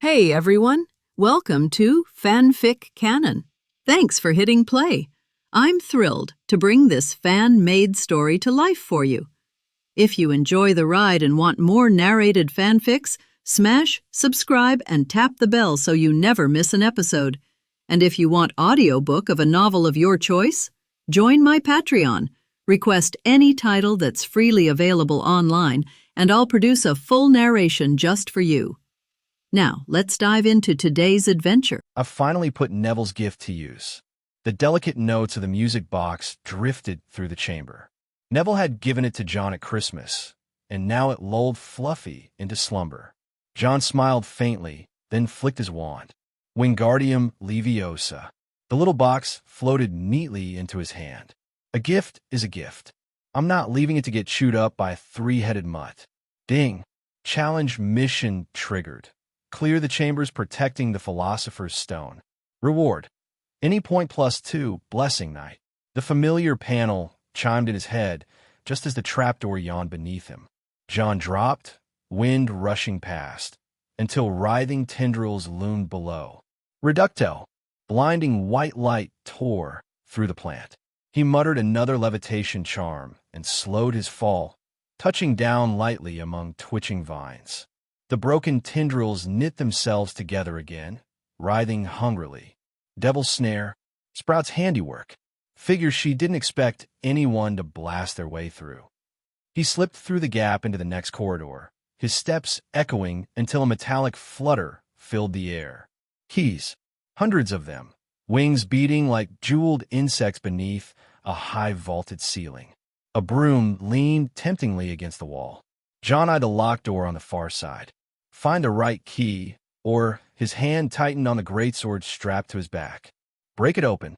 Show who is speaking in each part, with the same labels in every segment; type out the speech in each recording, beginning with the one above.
Speaker 1: Hey everyone, welcome to FanFic Canon. Thanks for hitting play. I'm thrilled to bring this fan-made story to life for you. If you enjoy the ride and want more narrated fanfics, smash, subscribe, and tap the bell so you never miss an episode. And if you want audiobook of a novel of your choice, join my Patreon. Request any title that's freely available online, and I'll produce a full narration just for you. Now, let's dive into today's adventure.
Speaker 2: I've finally put Neville's gift to use. The delicate notes of the music box drifted through the chamber. Neville had given it to Jon at Christmas, and now it lulled Fluffy into slumber. Jon smiled faintly, then flicked his wand. Wingardium Leviosa. The little box floated neatly into his hand. A gift is a gift. I'm not leaving it to get chewed up by a three-headed mutt. Ding. Challenge mission triggered. Clear the chambers protecting the Philosopher's Stone. Reward. Any point +2, Blessing Night. The familiar panel chimed in his head just as the trapdoor yawned beneath him. Jon dropped, wind rushing past, until writhing tendrils loomed below. Reducto. Blinding white light tore through the plant. He muttered another levitation charm and slowed his fall, touching down lightly among twitching vines. The broken tendrils knit themselves together again, writhing hungrily. Devil's Snare, Sprout's handiwork, figures she didn't expect anyone to blast their way through. He slipped through the gap into the next corridor, his steps echoing until a metallic flutter filled the air. Keys, hundreds of them, wings beating like jeweled insects beneath a high-vaulted ceiling. A broom leaned temptingly against the wall. Jon eyed the locked door on the far side. Find the right key, or his hand tightened on the greatsword strapped to his back. Break it open.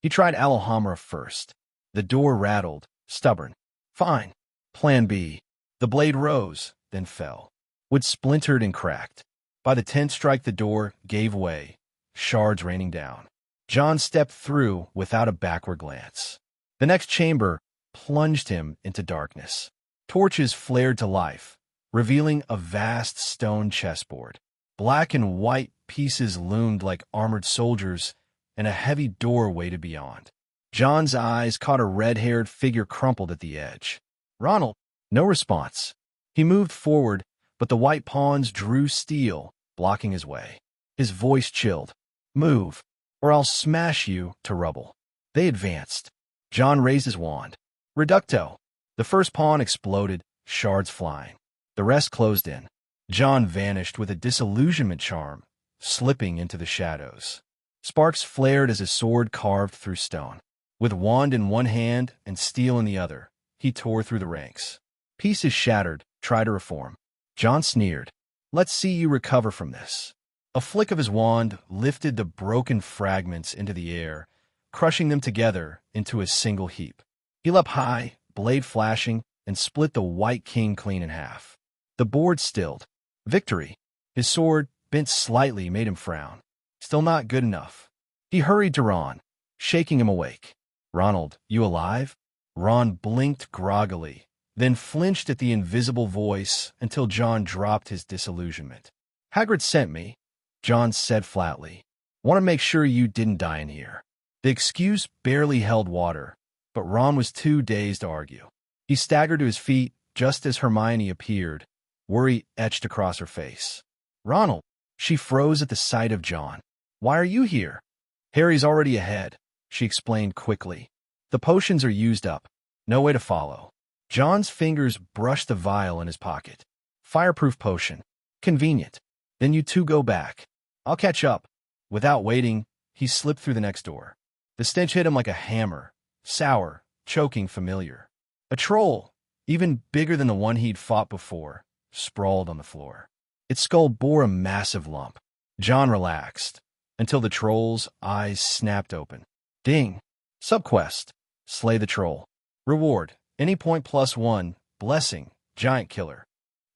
Speaker 2: He tried Alhambra first. The door rattled, stubborn. Fine. Plan B. The blade rose, then fell. Wood splintered and cracked. By the 10th strike the door gave way, shards raining down. Jon stepped through without a backward glance. The next chamber plunged him into darkness. Torches flared to life, revealing a vast stone chessboard. Black and white pieces loomed like armored soldiers, and a heavy door waited beyond. Jon's eyes caught a red-haired figure crumpled at the edge. Ronald. No response. He moved forward, but the white pawns drew steel, blocking his way. His voice chilled. Move, or I'll smash you to rubble. They advanced. Jon raised his wand. Reducto. The first pawn exploded, shards flying. The rest closed in. Jon vanished with a disillusionment charm, slipping into the shadows. Sparks flared as his sword carved through stone. With wand in one hand and steel in the other, he tore through the ranks. Pieces shattered, try to reform. Jon sneered. Let's see you recover from this. A flick of his wand lifted the broken fragments into the air, crushing them together into a single heap. He leapt high, blade flashing, and split the white king clean in half. The board stilled. Victory. His sword, bent slightly, made him frown. Still not good enough. He hurried to Ron, shaking him awake. Ronald, you alive? Ron blinked groggily, then flinched at the invisible voice until Jon dropped his disillusionment. Hagrid sent me, Jon said flatly. Want to make sure you didn't die in here. The excuse barely held water, but Ron was too dazed to argue. He staggered to his feet just as Hermione appeared, worry etched across her face. Ronald. She froze at the sight of Jon. Why are you here? Harry's already ahead, she explained quickly. The potions are used up. No way to follow. Jon's fingers brushed the vial in his pocket. Fireproof potion. Convenient. Then you two go back. I'll catch up. Without waiting, he slipped through the next door. The stench hit him like a hammer. Sour, choking, familiar. A troll, even bigger than the one he'd fought before, sprawled on the floor. Its skull bore a massive lump. Jon relaxed, until the troll's eyes snapped open. Ding. Subquest. Slay the troll. Reward. Any point +1, Blessing, Giant Killer.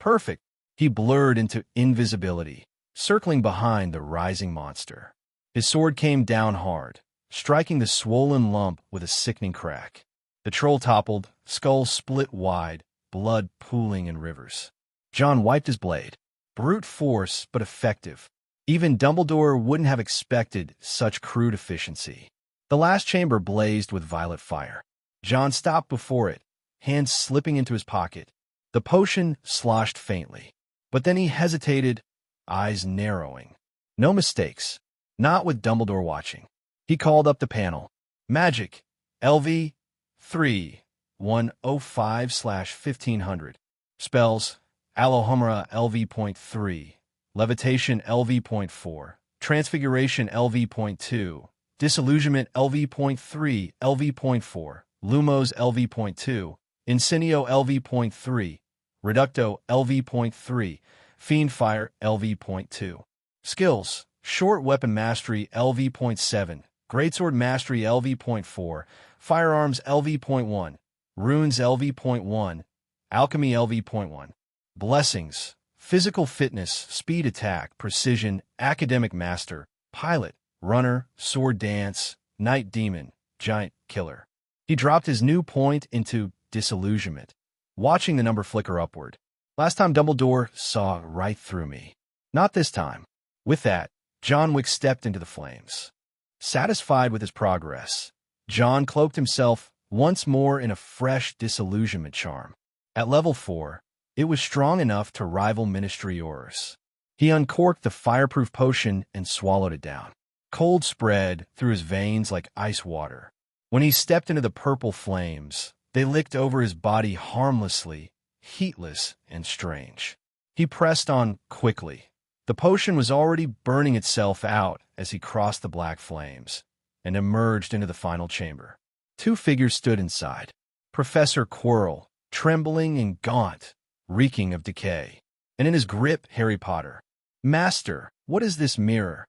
Speaker 2: Perfect. He blurred into invisibility, circling behind the rising monster. His sword came down hard, striking the swollen lump with a sickening crack. The troll toppled, skull split wide, blood pooling in rivers. Jon wiped his blade. Brute force, but effective. Even Dumbledore wouldn't have expected such crude efficiency. The last chamber blazed with violet fire. Jon stopped before it, hands slipping into his pocket. The potion sloshed faintly, but then he hesitated, eyes narrowing. No mistakes. Not with Dumbledore watching. He called up the panel. Magic, LV 3105/1500. Spells, Alohomora LV.3, Levitation LV.4, Transfiguration LV.2, Disillusionment LV.3, LV.4, Lumos LV.2, Incendio LV.3, Reducto LV.3, Fiendfire LV.2. Skills, Short Weapon Mastery LV.7, Greatsword Mastery LV.4, Firearms LV.1, Runes LV.1, Alchemy LV.1. Blessings, Physical Fitness, Speed Attack, Precision, Academic Master, Pilot, Runner, Sword Dance, Night Demon, Giant Killer. He dropped his new point into Disillusionment, watching the number flicker upward. Last time Dumbledore saw right through me. Not this time. With that, John Wick stepped into the flames. Satisfied with his progress, Jon cloaked himself once more in a fresh disillusionment charm. At level 4, it was strong enough to rival Ministry Ors. He uncorked the fireproof potion and swallowed it down. Cold spread through his veins like ice water. When he stepped into the purple flames, they licked over his body harmlessly, heatless and strange. He pressed on quickly. The potion was already burning itself out as he crossed the black flames and emerged into the final chamber. Two figures stood inside. Professor Quirrell, trembling and gaunt, reeking of decay, and in his grip, Harry Potter. Master, what is this mirror?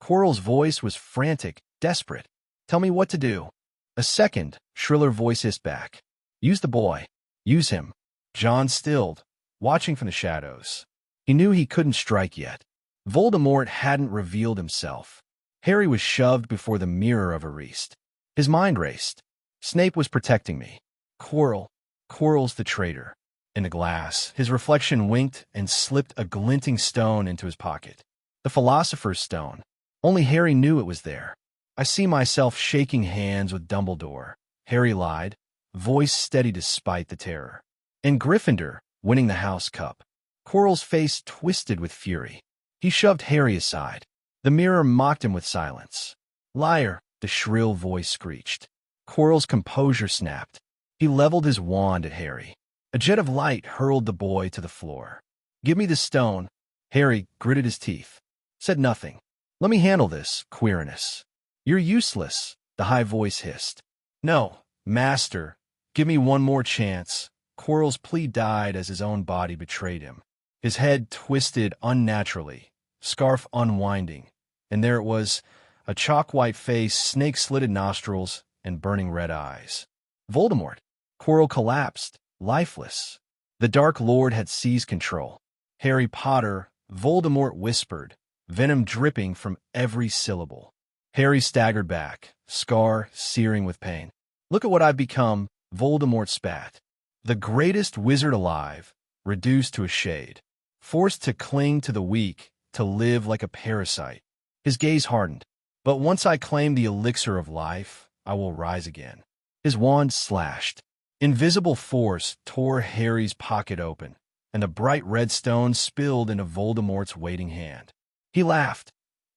Speaker 2: Quirrell's voice was frantic, desperate. Tell me what to do. A second, shriller voice hissed back. Use the boy. Use him. Jon stilled, watching from the shadows. He knew he couldn't strike yet. Voldemort hadn't revealed himself. Harry was shoved before the mirror of Ariste. His mind raced. Snape was protecting me. Quirrell's the traitor. In the glass, his reflection winked and slipped a glinting stone into his pocket. The Philosopher's Stone. Only Harry knew it was there. I see myself shaking hands with Dumbledore. Harry lied, voice steady despite the terror. And Gryffindor, winning the House Cup. Quirrell's face twisted with fury. He shoved Harry aside. The mirror mocked him with silence. Liar, the shrill voice screeched. Quirrell's composure snapped. He leveled his wand at Harry. A jet of light hurled the boy to the floor. Give me the stone. Harry gritted his teeth. Said nothing. Let me handle this, Quirinus. You're useless, the high voice hissed. No, Master, give me one more chance. Quirrell's plea died as his own body betrayed him. His head twisted unnaturally, scarf unwinding, and there it was, a chalk-white face, snake-slitted nostrils, and burning red eyes. Voldemort. Quirrell collapsed, lifeless. The Dark Lord had seized control. Harry Potter, Voldemort whispered, venom dripping from every syllable. Harry staggered back, scar searing with pain. Look at what I've become, Voldemort spat. The greatest wizard alive, reduced to a shade. Forced to cling to the weak, to live like a parasite. His gaze hardened. But once I claim the elixir of life, I will rise again. His wand slashed. Invisible force tore Harry's pocket open, and the bright red stone spilled into Voldemort's waiting hand. He laughed,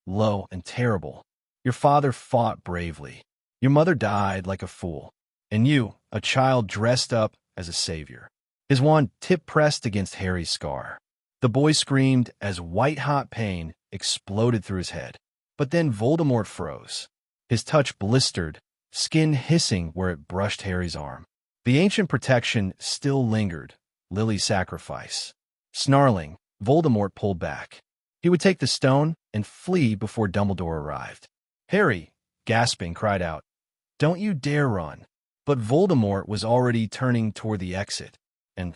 Speaker 2: low and terrible. Your father fought bravely. Your mother died like a fool. And you, a child dressed up as a savior. His wand tip-pressed against Harry's scar. The boy screamed as white-hot pain exploded through his head. But then Voldemort froze. His touch blistered, skin hissing where it brushed Harry's arm. The ancient protection still lingered, Lily's sacrifice. Snarling, Voldemort pulled back. He would take the stone and flee before Dumbledore arrived. Harry, gasping, cried out, "Don't you dare run." But Voldemort was already turning toward the exit, and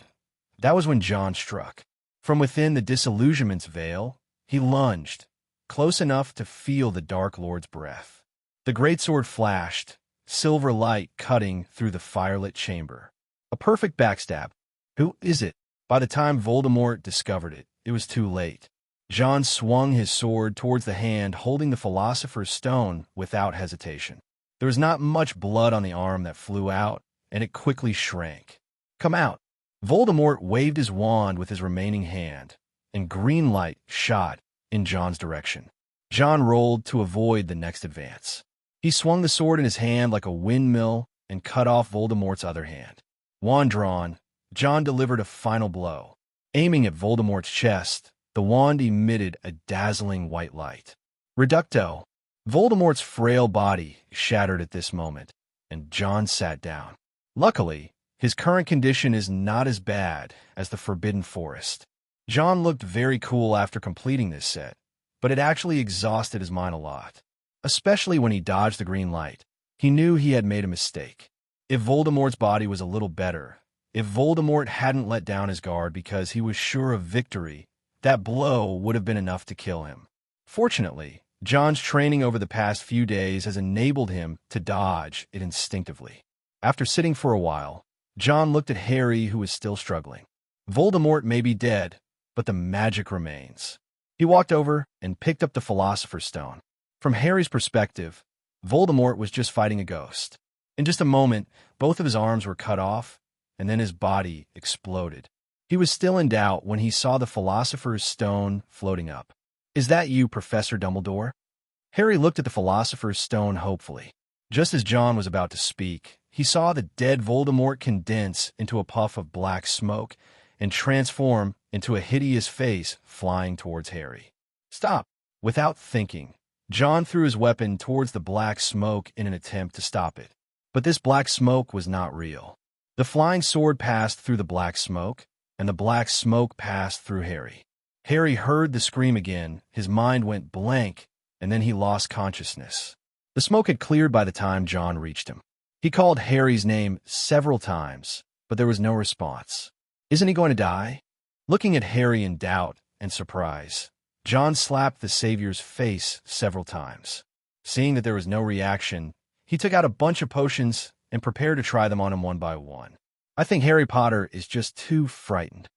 Speaker 2: that was when Jon struck. From within the disillusionment's veil, he lunged, close enough to feel the Dark Lord's breath. The greatsword flashed, silver light cutting through the firelit chamber. A perfect backstab. Who is it? By the time Voldemort discovered it, it was too late. Jon swung his sword towards the hand holding the Philosopher's Stone without hesitation. There was not much blood on the arm that flew out, and it quickly shrank. "Come out." Voldemort waved his wand with his remaining hand, and green light shot in Jon's direction. Jon rolled to avoid the next advance. He swung the sword in his hand like a windmill and cut off Voldemort's other hand. Wand drawn, Jon delivered a final blow. Aiming at Voldemort's chest, the wand emitted a dazzling white light. Reducto. Voldemort's frail body shattered at this moment, and Jon sat down. Luckily, his current condition is not as bad as the Forbidden Forest. Jon looked very cool after completing this set, but it actually exhausted his mind a lot, especially when he dodged the green light. He knew he had made a mistake. If Voldemort's body was a little better, if Voldemort hadn't let down his guard because he was sure of victory, that blow would have been enough to kill him. Fortunately, Jon's training over the past few days has enabled him to dodge it instinctively. After sitting for a while, Jon looked at Harry, who was still struggling. Voldemort may be dead, but the magic remains. He walked over and picked up the Philosopher's Stone. From Harry's perspective, Voldemort was just fighting a ghost. In just a moment, both of his arms were cut off, and then his body exploded. He was still in doubt when he saw the Philosopher's Stone floating up. "Is that you, Professor Dumbledore?" Harry looked at the Philosopher's Stone hopefully. Just as Jon was about to speak, he saw the dead Voldemort condense into a puff of black smoke and transform into a hideous face flying towards Harry. "Stop!" Without thinking, Jon threw his weapon towards the black smoke in an attempt to stop it. But this black smoke was not real. The flying sword passed through the black smoke, and the black smoke passed through Harry. Harry heard the scream again, his mind went blank, and then he lost consciousness. The smoke had cleared by the time Jon reached him. He called Harry's name several times, but there was no response. "Isn't he going to die?" Looking at Harry in doubt and surprise, Jon slapped the Savior's face several times. Seeing that there was no reaction, he took out a bunch of potions and prepared to try them on him one by one. "I think Harry Potter is just too frightened."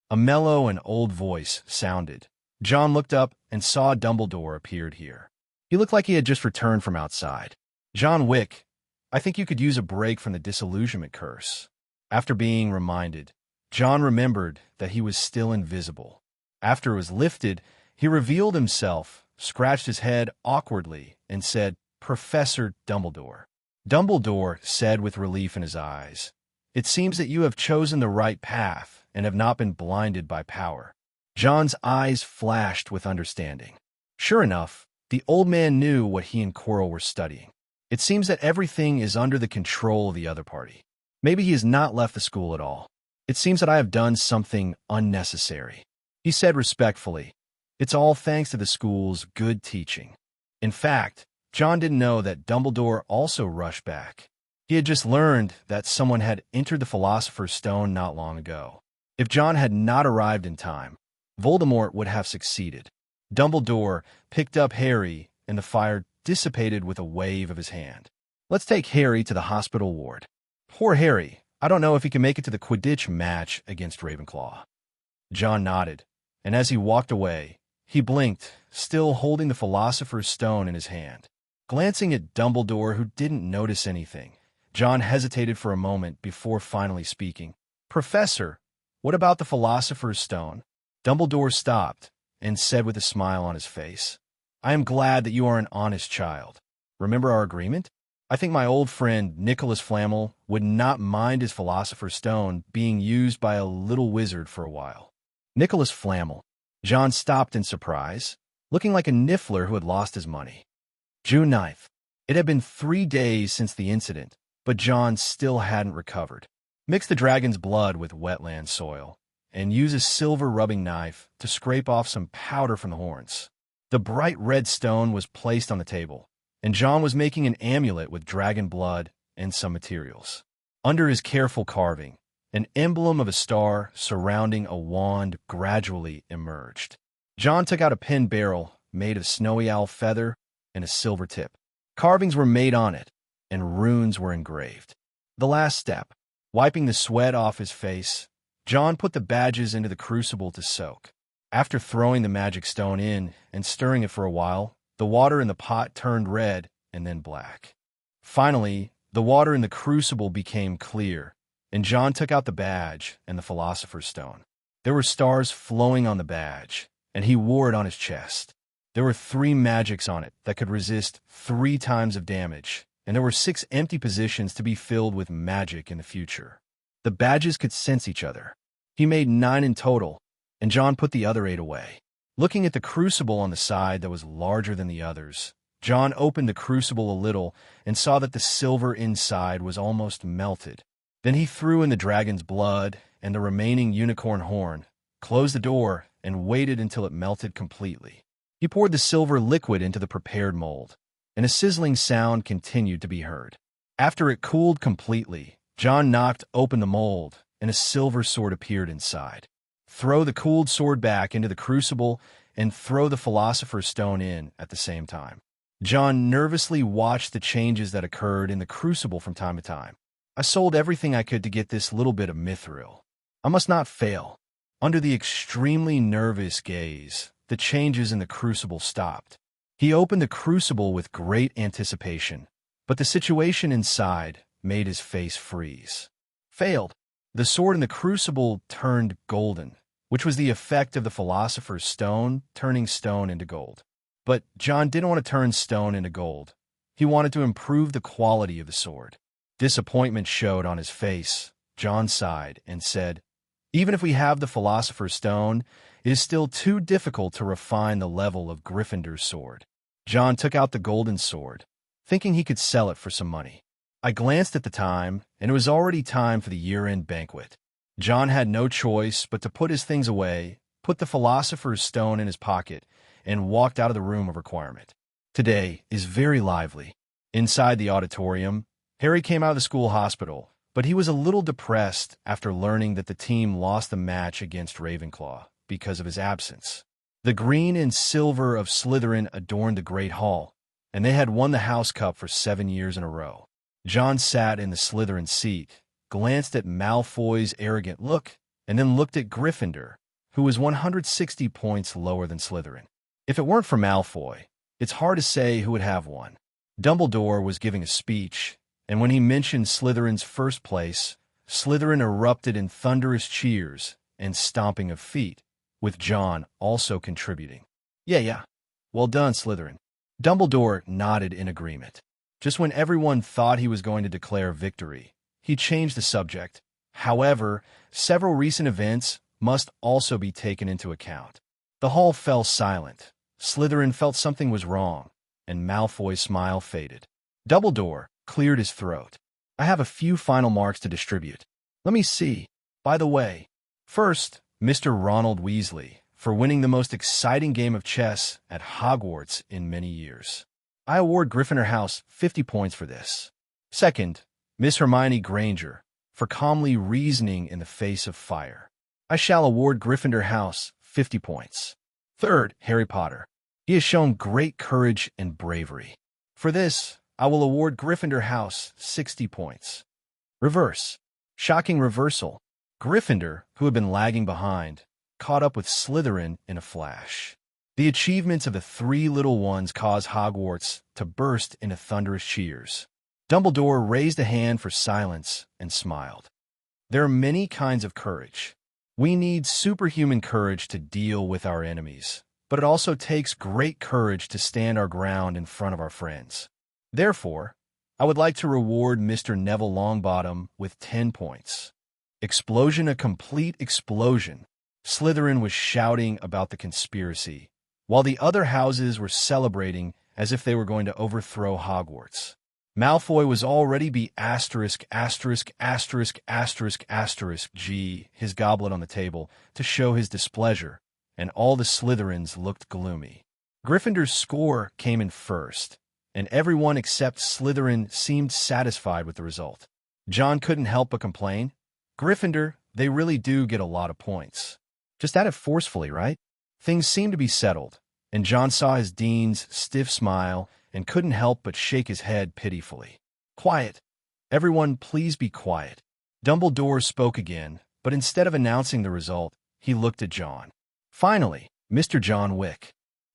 Speaker 2: A mellow and old voice sounded. Jon looked up and saw Dumbledore appeared here. He looked like he had just returned from outside. "John Wick, I think you could use a break from the disillusionment curse." After being reminded, Jon remembered that he was still invisible. After it was lifted, he revealed himself, scratched his head awkwardly, and said, "Professor Dumbledore." Dumbledore said with relief in his eyes, "It seems that you have chosen the right path and have not been blinded by power." Jon's eyes flashed with understanding. Sure enough, the old man knew what he and Quirrell were studying. It seems that everything is under the control of the other party. Maybe he has not left the school at all. "It seems that I have done something unnecessary," he said respectfully. "It's all thanks to the school's good teaching." In fact, Jon didn't know that Dumbledore also rushed back. He had just learned that someone had entered the Philosopher's Stone not long ago. If Jon had not arrived in time, Voldemort would have succeeded. Dumbledore picked up Harry, and the fire dissipated with a wave of his hand. "Let's take Harry to the hospital ward." "Poor Harry. I don't know if he can make it to the Quidditch match against Ravenclaw." Jon nodded, and as he walked away, he blinked, still holding the Philosopher's Stone in his hand. Glancing at Dumbledore, who didn't notice anything, Jon hesitated for a moment before finally speaking. "Professor, what about the Philosopher's Stone?" Dumbledore stopped and said with a smile on his face, "I am glad that you are an honest child. Remember our agreement? I think my old friend Nicholas Flamel would not mind his Philosopher's Stone being used by a little wizard for a while." Nicholas Flamel. Jon stopped in surprise, looking like a niffler who had lost his money. June 9th. It had been 3 days since the incident, but Jon still hadn't recovered. Mix the dragon's blood with wetland soil, and use a silver rubbing knife to scrape off some powder from the horns. The bright red stone was placed on the table, and Jon was making an amulet with dragon blood and some materials. Under his careful carving, an emblem of a star surrounding a wand gradually emerged. Jon took out a pen barrel made of snowy owl feather and a silver tip. Carvings were made on it, and runes were engraved. The last step, wiping the sweat off his face, Jon put the badges into the crucible to soak. After throwing the magic stone in and stirring it for a while, the water in the pot turned red and then black. Finally, the water in the crucible became clear, and Jon took out the badge and the Philosopher's Stone. There were stars flowing on the badge, and he wore it on his chest. There were 3 magics on it that could resist 3 times of damage, and there were 6 empty positions to be filled with magic in the future. The badges could sense each other. He made 9 in total, and Jon put the other 8 away. Looking at the crucible on the side that was larger than the others, Jon opened the crucible a little and saw that the silver inside was almost melted. Then he threw in the dragon's blood and the remaining unicorn horn, closed the door, and waited until it melted completely. He poured the silver liquid into the prepared mold, and a sizzling sound continued to be heard. After it cooled completely, Jon knocked open the mold, and a silver sword appeared inside. Throw the cooled sword back into the crucible and throw the Philosopher's Stone in at the same time. Jon nervously watched the changes that occurred in the crucible from time to time. I sold everything I could to get this little bit of mithril. I must not fail. Under the extremely nervous gaze, the changes in the crucible stopped. He opened the crucible with great anticipation, but the situation inside made his face freeze. Failed. The sword in the crucible turned golden, which was the effect of the Philosopher's Stone turning stone into gold. But Jon didn't want to turn stone into gold. He wanted to improve the quality of the sword. Disappointment showed on his face. Jon sighed and said, "Even if we have the Philosopher's Stone, it is still too difficult to refine the level of Gryffindor's sword." Jon took out the golden sword, thinking he could sell it for some money. I glanced at the time, and it was already time for the year-end banquet. Jon had no choice but to put his things away, put the Philosopher's Stone in his pocket, and walked out of the room of requirement. Today is very lively. Inside the auditorium, Harry came out of the school hospital, but he was a little depressed after learning that the team lost the match against Ravenclaw because of his absence. The green and silver of Slytherin adorned the Great Hall, and they had won the House Cup for 7 years in a row. Jon sat in the Slytherin seat, glanced at Malfoy's arrogant look, and then looked at Gryffindor, who was 160 points lower than Slytherin. If it weren't for Malfoy, it's hard to say who would have won. Dumbledore was giving a speech, and when he mentioned Slytherin's first place, Slytherin erupted in thunderous cheers and stomping of feet, with Jon also contributing. Yeah. Well done, Slytherin." Dumbledore nodded in agreement. Just when everyone thought he was going to declare victory, he changed the subject. However, several recent events must also be taken into account. The hall fell silent. Slytherin felt something was wrong, and Malfoy's smile faded. Dumbledore cleared his throat. "I have a few final marks to distribute. Let me see. By the way, first, Mr. Ronald Weasley, for winning the most exciting game of chess at Hogwarts in many years. I award Gryffindor House 50 points for this. Second, Miss Hermione Granger, for calmly reasoning in the face of fire. I shall award Gryffindor House 50 points. Third, Harry Potter. He has shown great courage and bravery. For this, I will award Gryffindor House 60 points. Reverse. Shocking reversal. Gryffindor, who had been lagging behind, caught up with Slytherin in a flash. The achievements of the 3 little ones caused Hogwarts to burst into thunderous cheers. Dumbledore raised a hand for silence and smiled. There are many kinds of courage. We need superhuman courage to deal with our enemies, but it also takes great courage to stand our ground in front of our friends. Therefore, I would like to reward Mr. Neville Longbottom with 10 points. Explosion, a complete explosion. Slytherin was shouting about the conspiracy, while the other houses were celebrating as if they were going to overthrow Hogwarts. Malfoy was already G, his goblet on the table, to show his displeasure, and all the Slytherins looked gloomy. Gryffindor's score came in first, and everyone except Slytherin seemed satisfied with the result. Jon couldn't help but complain. Gryffindor, they really do get a lot of points. Just add it forcefully, right? Things seemed to be settled, and Jon saw his dean's stiff smile and couldn't help but shake his head pitifully. Quiet. Everyone, please be quiet. Dumbledore spoke again, but instead of announcing the result, he looked at Jon. Finally, Mr. John Wick.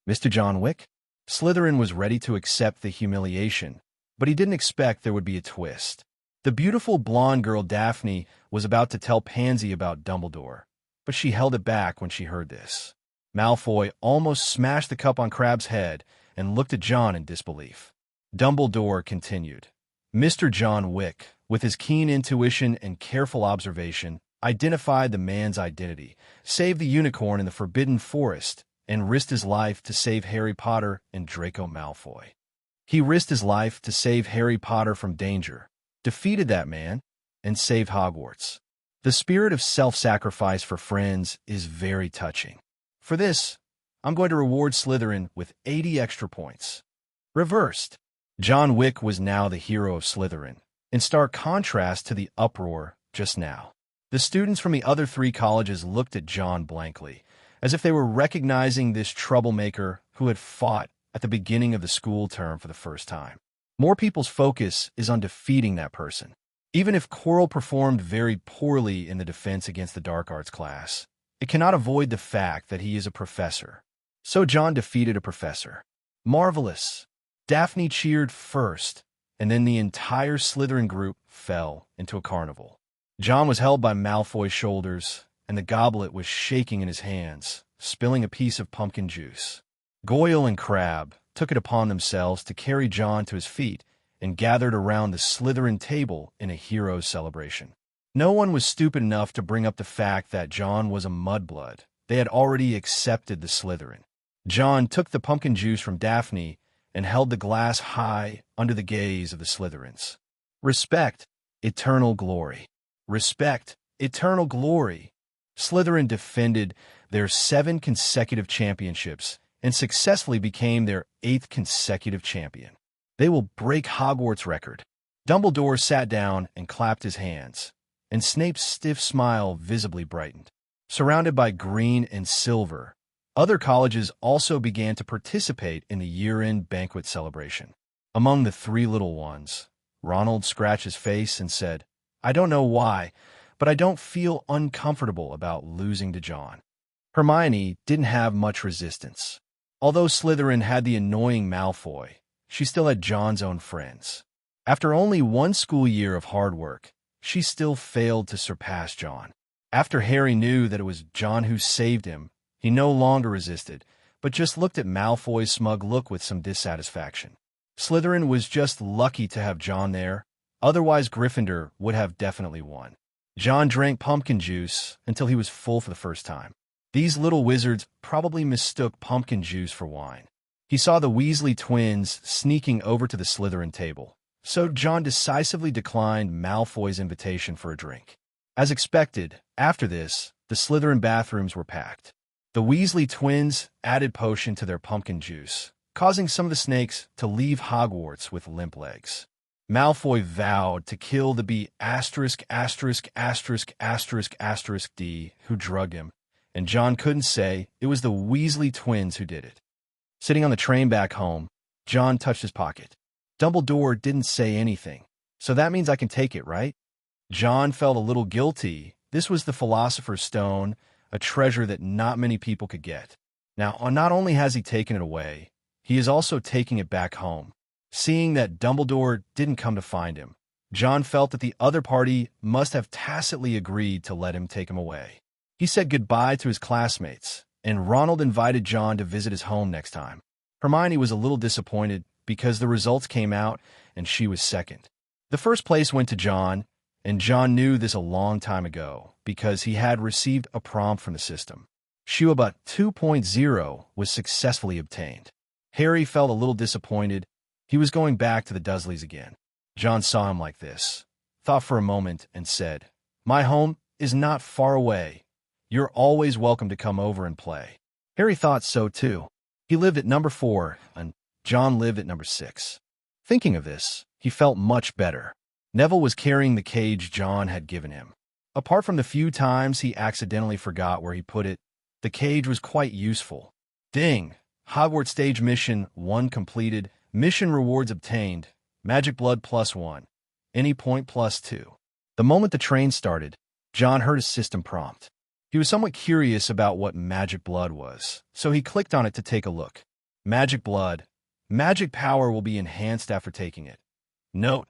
Speaker 2: Mr. John Wick? Slytherin was ready to accept the humiliation, but he didn't expect there would be a twist. The beautiful blonde girl Daphne was about to tell Pansy about Dumbledore, but she held it back when she heard this. Malfoy almost smashed the cup on Crabbe's head and looked at John in disbelief. Dumbledore continued. Mr. John Wick, with his keen intuition and careful observation, identified the man's identity, saved the unicorn in the Forbidden Forest, and risked his life to save Harry Potter and Draco Malfoy. He risked his life to save Harry Potter from danger, defeated that man, and saved Hogwarts. The spirit of self-sacrifice for friends is very touching. For this, I'm going to reward Slytherin with 80 extra points. Reversed. John Wick was now the hero of Slytherin, in stark contrast to the uproar just now. The students from the other 3 colleges looked at John blankly, as if they were recognizing this troublemaker who had fought at the beginning of the school term for the first time. More people's focus is on defeating that person. Even if Quirrell performed very poorly in the defense against the dark arts class, it cannot avoid the fact that he is a professor. So John defeated a professor. Marvelous! Daphne cheered first, and then the entire Slytherin group fell into a carnival. John was held by Malfoy's shoulders, and the goblet was shaking in his hands, spilling a piece of pumpkin juice. Goyle and Crabbe took it upon themselves to carry John to his feet and gathered around the Slytherin table in a hero's celebration. No one was stupid enough to bring up the fact that John was a mudblood. They had already accepted the Slytherin. John took the pumpkin juice from Daphne and held the glass high under the gaze of the Slytherins. Respect, eternal glory. Respect, eternal glory. Slytherin defended their 7 consecutive championships and successfully became their 8th consecutive champion. They will break Hogwarts' record. Dumbledore sat down and clapped his hands, and Snape's stiff smile visibly brightened. Surrounded by green and silver, other colleges also began to participate in the year-end banquet celebration. Among the 3 little ones, Ronald scratched his face and said, I don't know why, but I don't feel uncomfortable about losing to John. Hermione didn't have much resistance. Although Slytherin had the annoying Malfoy, she still had John's own friends. After only 1 school year of hard work, she still failed to surpass John. After Harry knew that it was John who saved him, he no longer resisted, but just looked at Malfoy's smug look with some dissatisfaction. Slytherin was just lucky to have John there, otherwise Gryffindor would have definitely won. John drank pumpkin juice until he was full for the first time. These little wizards probably mistook pumpkin juice for wine. He saw the Weasley twins sneaking over to the Slytherin table, so John decisively declined Malfoy's invitation for a drink. As expected, after this, the Slytherin bathrooms were packed. The Weasley twins added potion to their pumpkin juice, causing some of the snakes to leave Hogwarts with limp legs. Malfoy vowed to kill the B****************** D who drugged him, and John couldn't say it was the Weasley twins who did it. Sitting on the train back home, John touched his pocket. Dumbledore didn't say anything, so that means I can take it, right? John felt a little guilty. This was the Philosopher's Stone, a treasure that not many people could get. Now, not only has he taken it away, he is also taking it back home. Seeing that Dumbledore didn't come to find him, John felt that the other party must have tacitly agreed to let him take him away. He said goodbye to his classmates, and Ronald invited John to visit his home next time. Hermione was a little disappointed because the results came out and she was second. The first place went to John, and John knew this a long time ago because he had received a prompt from the system. Shuaba 2.0 was successfully obtained. Harry felt a little disappointed. He was going back to the Dursleys again. John saw him like this, thought for a moment, and said, My home is not far away. You're always welcome to come over and play. Harry thought so too. He lived at number 4, and John lived at number 6. Thinking of this, he felt much better. Neville was carrying the cage John had given him. Apart from the few times he accidentally forgot where he put it, the cage was quite useful. Ding! Hogwarts stage mission 1 completed. Mission rewards obtained. Magic blood +1. Any point +2. The moment the train started, John heard a system prompt. He was somewhat curious about what magic blood was, so he clicked on it to take a look. Magic blood. Magic power will be enhanced after taking it. Note: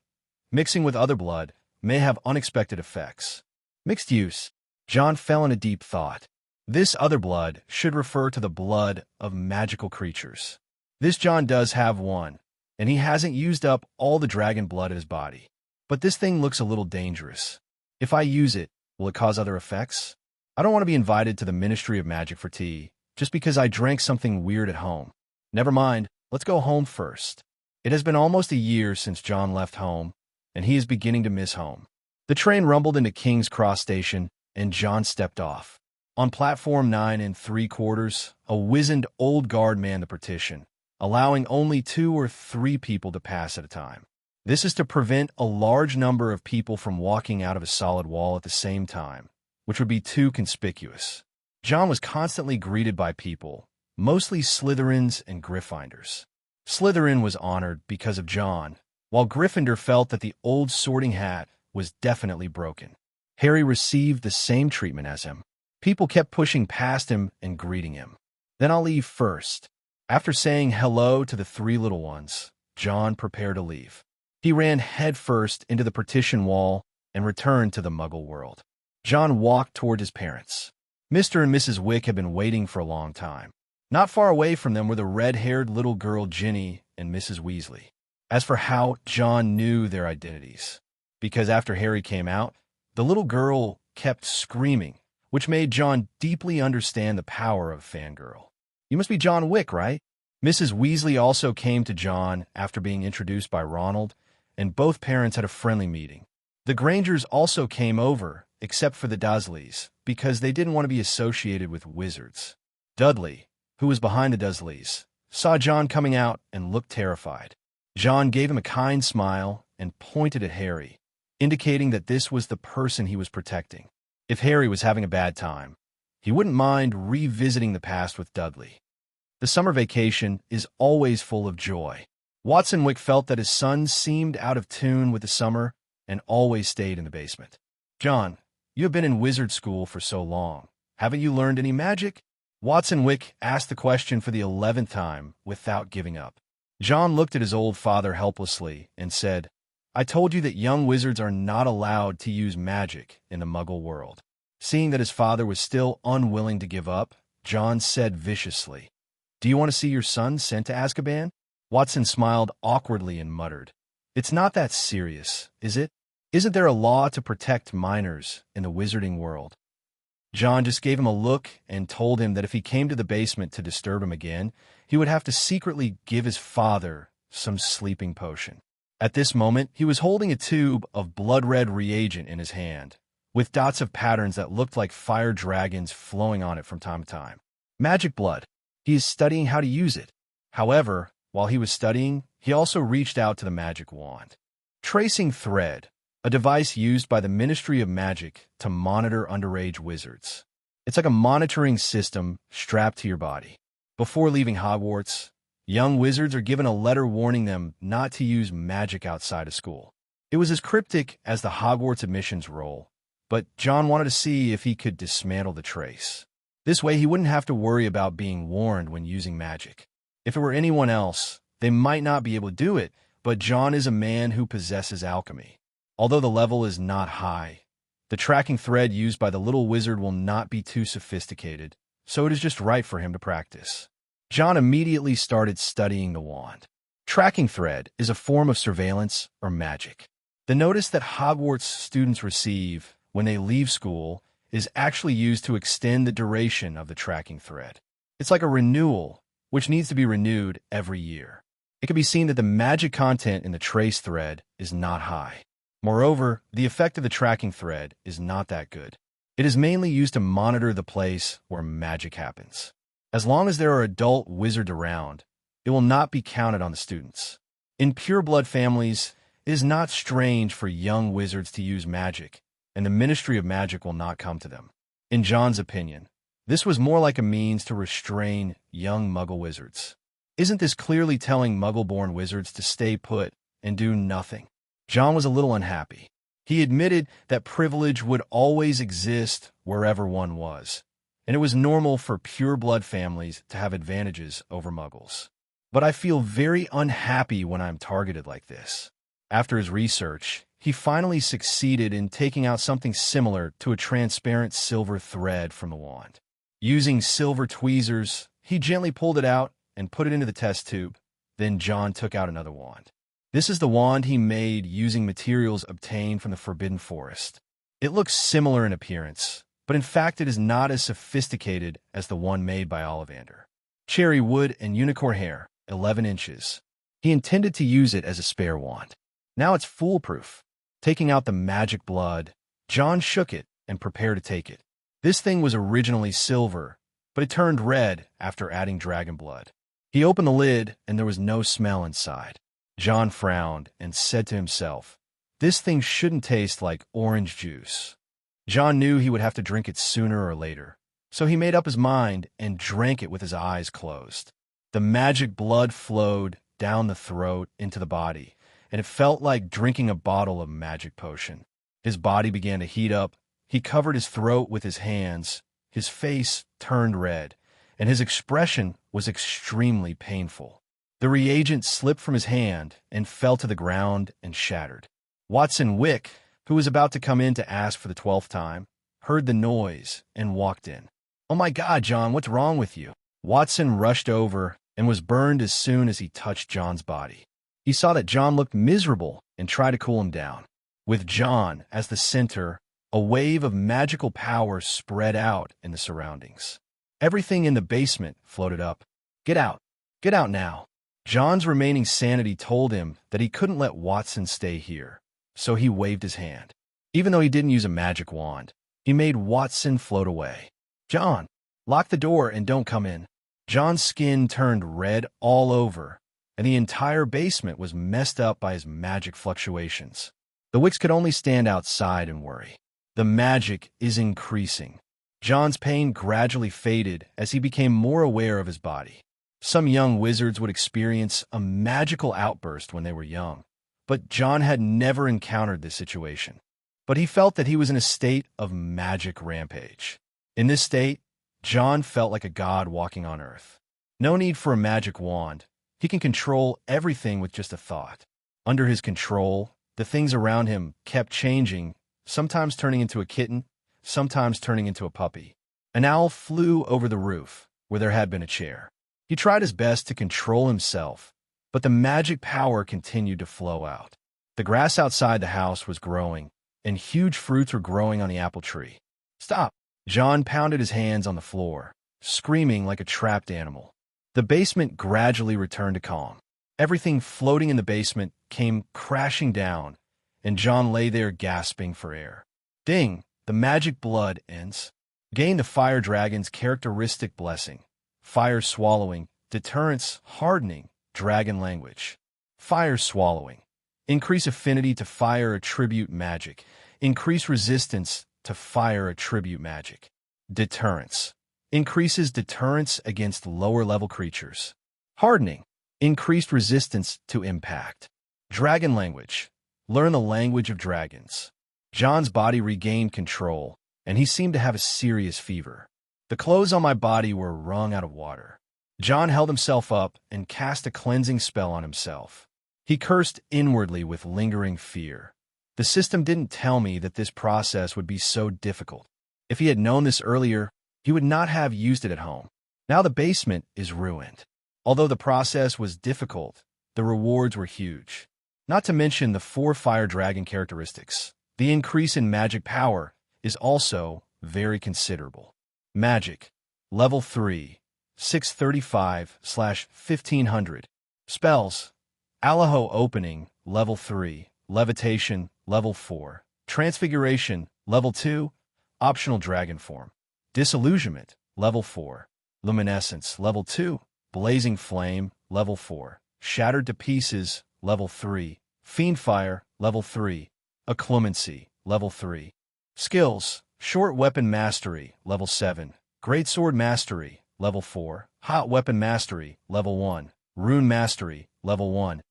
Speaker 2: mixing with other blood may have unexpected effects. Mixed use. Jon fell into deep thought. This other blood should refer to the blood of magical creatures. This Jon does have one, and he hasn't used up all the dragon blood in his body. But this thing looks a little dangerous. If I use it, will it cause other effects? I don't want to be invited to the Ministry of Magic for tea, just because I drank something weird at home. Never mind, let's go home first. It has been almost a year since Jon left home, and he is beginning to miss home. The train rumbled into King's Cross Station, and Jon stepped off. On platform 9 3/4, a wizened old guard manned the partition, allowing only 2 or 3 people to pass at a time. This is to prevent a large number of people from walking out of a solid wall at the same time, which would be too conspicuous. Jon was constantly greeted by people, mostly Slytherins and Gryffindors. Slytherin was honored because of Jon, while Gryffindor felt that the old Sorting Hat was definitely broken. Harry received the same treatment as him. People kept pushing past him and greeting him. Then I'll leave first. After saying hello to the 3 little ones, Jon prepared to leave. He ran headfirst into the partition wall and returned to the Muggle world. Jon walked toward his parents. Mr. and Mrs. Wick had been waiting for a long time. Not far away from them were the red-haired little girl Ginny and Mrs. Weasley. As for how Jon knew their identities, because after Harry came out, the little girl kept screaming, which made Jon deeply understand the power of fangirl. You must be John Wick, right? Mrs. Weasley also came to Jon after being introduced by Ronald, and both parents had a friendly meeting. The Grangers also came over, except for the Dursleys, because they didn't want to be associated with wizards. Dudley, who was behind the Dursleys, saw Jon coming out and looked terrified. Jon gave him a kind smile and pointed at Harry, indicating that this was the person he was protecting. If Harry was having a bad time, he wouldn't mind revisiting the past with Dudley. The summer vacation is always full of joy. Watson Wick felt that his son seemed out of tune with the summer and always stayed in the basement. Jon, you have been in wizard school for so long. Haven't you learned any magic? Watson Wick asked the question for the 11th time without giving up. Jon looked at his old father helplessly and said, I told you that young wizards are not allowed to use magic in the Muggle world. Seeing that his father was still unwilling to give up, Jon said viciously, Do you want to see your son sent to Azkaban? Watson smiled awkwardly and muttered, It's not that serious, is it? Isn't there a law to protect minors in the wizarding world? Jon just gave him a look and told him that if he came to the basement to disturb him again, he would have to secretly give his father some sleeping potion. At this moment, he was holding a tube of blood-red reagent in his hand, with dots of patterns that looked like fire dragons flowing on it from time to time. Magic blood. He is studying how to use it. However, while he was studying, he also reached out to the magic wand. Tracing thread, a device used by the Ministry of Magic to monitor underage wizards. It's like a monitoring system strapped to your body. Before leaving Hogwarts, young wizards are given a letter warning them not to use magic outside of school. It was as cryptic as the Hogwarts admissions roll, but Jon wanted to see if he could dismantle the trace. This way he wouldn't have to worry about being warned when using magic. If it were anyone else, they might not be able to do it, but Jon is a man who possesses alchemy. Although the level is not high, the tracking thread used by the little wizard will not be too sophisticated, so it is just right for him to practice. Jon immediately started studying the wand. Tracking thread is a form of surveillance or magic. The notice that Hogwarts students receive when they leave school is actually used to extend the duration of the tracking thread. It's like a renewal, which needs to be renewed every year. It can be seen that the magic content in the trace thread is not high. Moreover, the effect of the tracking thread is not that good. It is mainly used to monitor the place where magic happens. As long as there are adult wizards around, it will not be counted on the students. In pureblood families, it is not strange for young wizards to use magic, and the Ministry of Magic will not come to them. In Jon's opinion, this was more like a means to restrain young Muggle wizards. Isn't this clearly telling Muggle-born wizards to stay put and do nothing? Jon was a little unhappy. He admitted that privilege would always exist wherever one was, and it was normal for pure-blood families to have advantages over muggles. But I feel very unhappy when I'm targeted like this. After his research, he finally succeeded in taking out something similar to a transparent silver thread from the wand. Using silver tweezers, he gently pulled it out and put it into the test tube. Then Jon took out another wand. This is the wand he made using materials obtained from the Forbidden Forest. It looks similar in appearance, but in fact it is not as sophisticated as the one made by Ollivander. Cherry wood and unicorn hair, 11 inches. He intended to use it as a spare wand. Now it's foolproof. Taking out the magic blood, Jon shook it and prepared to take it. This thing was originally silver, but it turned red after adding dragon blood. He opened the lid and there was no smell inside. Jon frowned and said to himself, "This thing shouldn't taste like orange juice." Jon knew he would have to drink it sooner or later, so he made up his mind and drank it with his eyes closed. The magic blood flowed down the throat into the body, and it felt like drinking a bottle of magic potion. His body began to heat up. He covered his throat with his hands. His face turned red, and his expression was extremely painful. The reagent slipped from his hand and fell to the ground and shattered. Watson Wick, who was about to come in to ask for the 12th time, heard the noise and walked in. "Oh my God, Jon, what's wrong with you?" Watson rushed over and was burned as soon as he touched Jon's body. He saw that Jon looked miserable and tried to cool him down. With Jon as the center, a wave of magical power spread out in the surroundings. Everything in the basement floated up. "Get out. Get out now." Jon's remaining sanity told him that he couldn't let Watson stay here, so he waved his hand. Even though he didn't use a magic wand, he made Watson float away. "Jon, lock the door and don't come in." Jon's skin turned red all over, and the entire basement was messed up by his magic fluctuations. The Wicks could only stand outside and worry. The magic is increasing. Jon's pain gradually faded as he became more aware of his body. Some young wizards would experience a magical outburst when they were young, but Jon had never encountered this situation. But he felt that he was in a state of magic rampage. In this state, Jon felt like a god walking on earth. No need for a magic wand. He can control everything with just a thought. Under his control, the things around him kept changing, sometimes turning into a kitten, sometimes turning into a puppy. An owl flew over the roof, where there had been a chair. He tried his best to control himself, but the magic power continued to flow out. The grass outside the house was growing, and huge fruits were growing on the apple tree. "Stop!" Jon pounded his hands on the floor, screaming like a trapped animal. The basement gradually returned to calm. Everything floating in the basement came crashing down, and Jon lay there gasping for air. Ding! The magic blood ends. Gain the fire dragon's characteristic blessing. Fire swallowing, deterrence, hardening, dragon language. Fire swallowing. Increase affinity to fire attribute magic. Increase resistance to fire attribute magic. Deterrence. Increases deterrence against lower-level creatures. Hardening. Increased resistance to impact. Dragon language. Learn the language of dragons. Jon's body regained control, and he seemed to have a serious fever. The clothes on my body were wrung out of water. Jon held himself up and cast a cleansing spell on himself. He cursed inwardly with lingering fear. The system didn't tell me that this process would be so difficult. If he had known this earlier, he would not have used it at home. Now the basement is ruined. Although the process was difficult, the rewards were huge. Not to mention the 4 fire dragon characteristics. The increase in magic power is also very considerable. Magic, level 3, 635/1500. Spells, Alaho opening, level 3, levitation, level 4, transfiguration, level 2, optional dragon form, disillusionment, level 4, luminescence, level 2, blazing flame, level 4, shattered to pieces, level 3, fiendfire, level 3, occlumency, level 3. Skills, short weapon mastery, level 7, greatsword mastery, level 4, hot weapon mastery, level 1, rune mastery, level 1,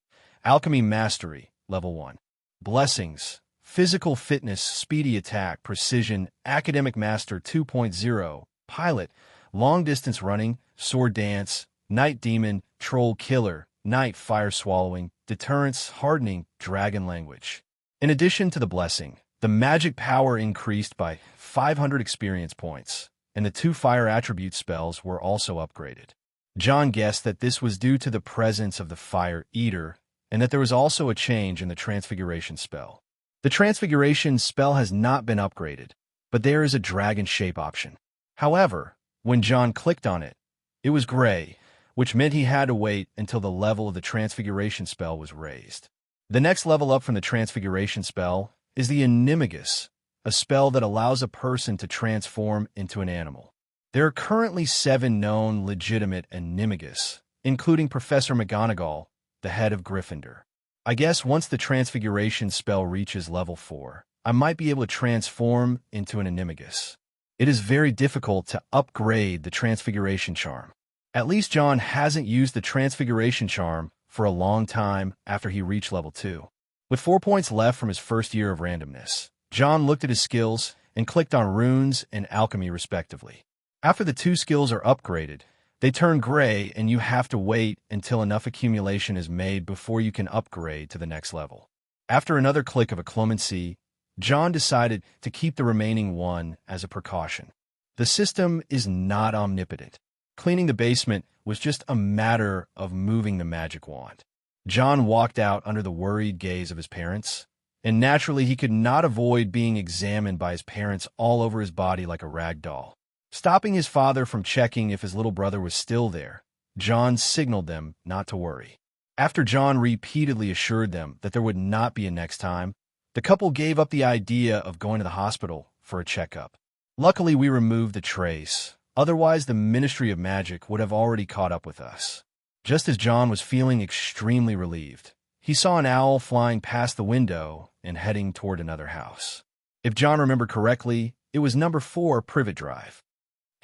Speaker 2: alchemy mastery, level 1. Blessings, physical fitness, speedy attack, precision, academic master 2.0, pilot, long-distance running, sword dance, night demon, troll killer, night fire swallowing, deterrence, hardening, dragon language. In addition to the blessing, the magic power increased by 500 experience points, and the 2 fire attribute spells were also upgraded. John guessed that this was due to the presence of the Fire Eater, and that there was also a change in the Transfiguration spell. The Transfiguration spell has not been upgraded, but there is a dragon shape option. However, when John clicked on it, it was gray, which meant he had to wait until the level of the Transfiguration spell was raised. The next level up from the Transfiguration spell is the Animagus, a spell that allows a person to transform into an animal. There are currently 7 known legitimate Animagus, including Professor McGonagall, the head of Gryffindor. I guess once the Transfiguration spell reaches level 4, I might be able to transform into an Animagus. It is very difficult to upgrade the Transfiguration charm. At least John hasn't used the Transfiguration charm for a long time after he reached level 2. With 4 points left from his first year of randomness, John looked at his skills and clicked on runes and alchemy respectively. After the 2 skills are upgraded, they turn gray and you have to wait until enough accumulation is made before you can upgrade to the next level. After another click of acclimacy, John decided to keep the remaining 1 as a precaution. The system is not omnipotent. Cleaning the basement was just a matter of moving the magic wand. John walked out under the worried gaze of his parents, and naturally he could not avoid being examined by his parents all over his body like a rag doll. Stopping his father from checking if his little brother was still there, John signaled them not to worry. After John repeatedly assured them that there would not be a next time, the couple gave up the idea of going to the hospital for a checkup. Luckily, we removed the trace. Otherwise, the Ministry of Magic would have already caught up with us. Just as John was feeling extremely relieved, he saw an owl flying past the window and heading toward another house. If John remembered correctly, it was number 4 Privet Drive.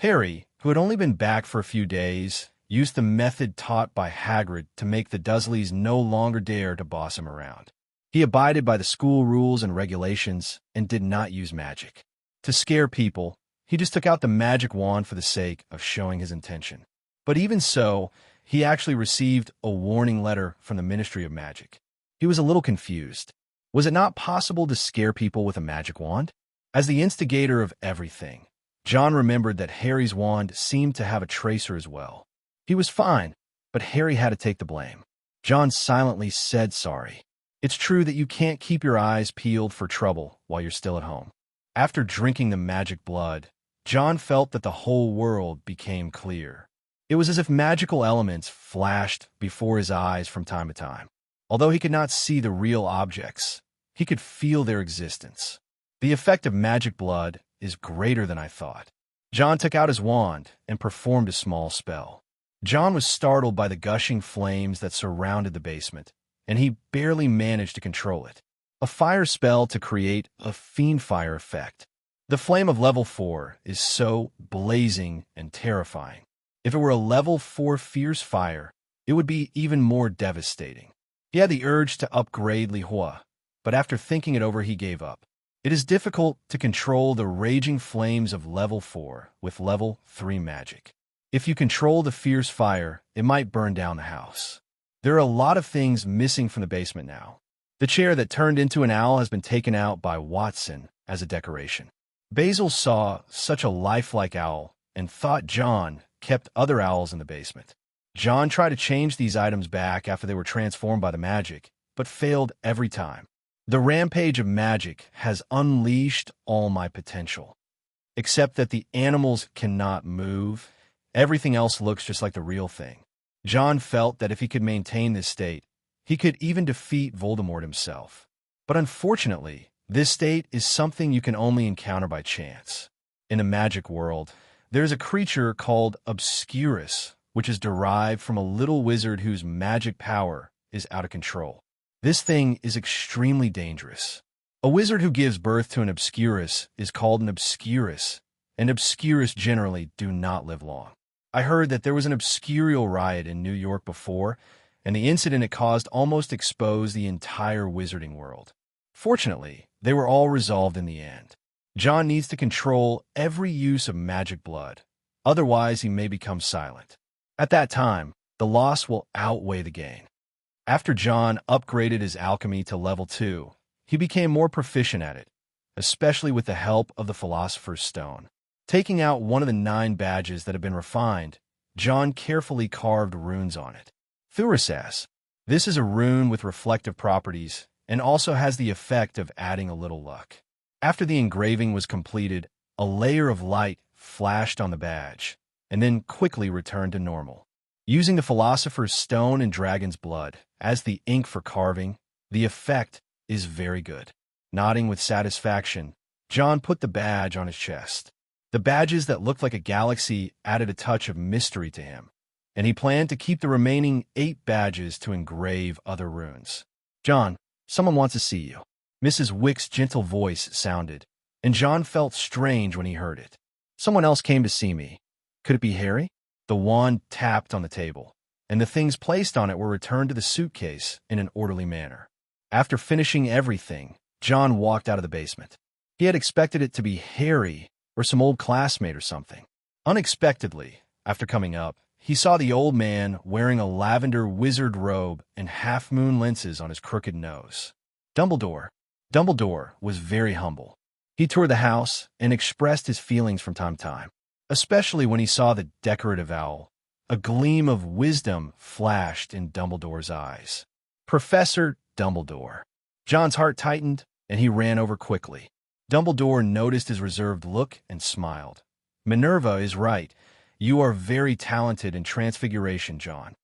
Speaker 2: Harry, who had only been back for a few days, used the method taught by Hagrid to make the Dursleys no longer dare to boss him around. He abided by the school rules and regulations and did not use magic. To scare people, he just took out the magic wand for the sake of showing his intention. But even so, he actually received a warning letter from the Ministry of Magic. He was a little confused. Was it not possible to scare people with a magic wand? As the instigator of everything, John remembered that Harry's wand seemed to have a tracer as well. He was fine, but Harry had to take the blame. John silently said sorry. It's true that you can't keep your eyes peeled for trouble while you're still at home. After drinking the magic blood, John felt that the whole world became clear. It was as if magical elements flashed before his eyes from time to time. Although he could not see the real objects, he could feel their existence. The effect of magic blood is greater than I thought. John took out his wand and performed a small spell. John was startled by the gushing flames that surrounded the basement, and he barely managed to control it. A fire spell to create a fiend fire effect. The flame of level 4 is so blazing and terrifying. If it were a level 4 fierce fire, it would be even more devastating. He had the urge to upgrade Li Hua, but after thinking it over he gave up. It is difficult to control the raging flames of level 4 with level 3 magic. If you control the fierce fire, it might burn down the house. There are a lot of things missing from the basement now. The chair that turned into an owl has been taken out by Watson as a decoration. Basil saw such a lifelike owl and thought John kept other owls in the basement. John tried to change these items back after they were transformed by the magic, but failed every time. The rampage of magic has unleashed all my potential. Except that the animals cannot move, everything else looks just like the real thing. John felt that if he could maintain this state, he could even defeat Voldemort himself. But unfortunately, this state is something you can only encounter by chance. In the magic world, there's a creature called Obscurus, which is derived from a little wizard whose magic power is out of control. This thing is extremely dangerous. A wizard who gives birth to an Obscurus is called an Obscurus, and Obscurus generally do not live long. I heard that there was an obscurial riot in New York before, and the incident it caused almost exposed the entire wizarding world. Fortunately, They were all resolved in the end. Jon needs to control every use of magic blood, otherwise he may become silent. At that time, the loss will outweigh the gain. After Jon upgraded his alchemy to level 2, he became more proficient at it, especially with the help of the Philosopher's Stone. Taking out one of the 9 badges that had been refined, Jon carefully carved runes on it. Thurisas. This is a rune with reflective properties and also has the effect of adding a little luck. After the engraving was completed, a layer of light flashed on the badge, and then quickly returned to normal. Using the Philosopher's Stone and Dragon's Blood as the ink for carving, the effect is very good. Nodding with satisfaction, Jon put the badge on his chest. The badges that looked like a galaxy added a touch of mystery to him, and he planned to keep the remaining 8 badges to engrave other runes. "Jon, someone wants to see you." Mrs. Wick's gentle voice sounded, and Jon felt strange when he heard it. "Someone else came to see me. Could it be Harry?" The wand tapped on the table, and the things placed on it were returned to the suitcase in an orderly manner. After finishing everything, Jon walked out of the basement. He had expected it to be Harry or some old classmate or something. Unexpectedly, after coming up, he saw the old man wearing a lavender wizard robe and half-moon lenses on his crooked nose. Dumbledore. Dumbledore was very humble. He toured the house and expressed his feelings from time to time, especially when he saw the decorative owl. A gleam of wisdom flashed in Dumbledore's eyes. "Professor Dumbledore." Jon's heart tightened, and he ran over quickly. Dumbledore noticed his reserved look and smiled. "Minerva is right. You are very talented in transfiguration, Jon."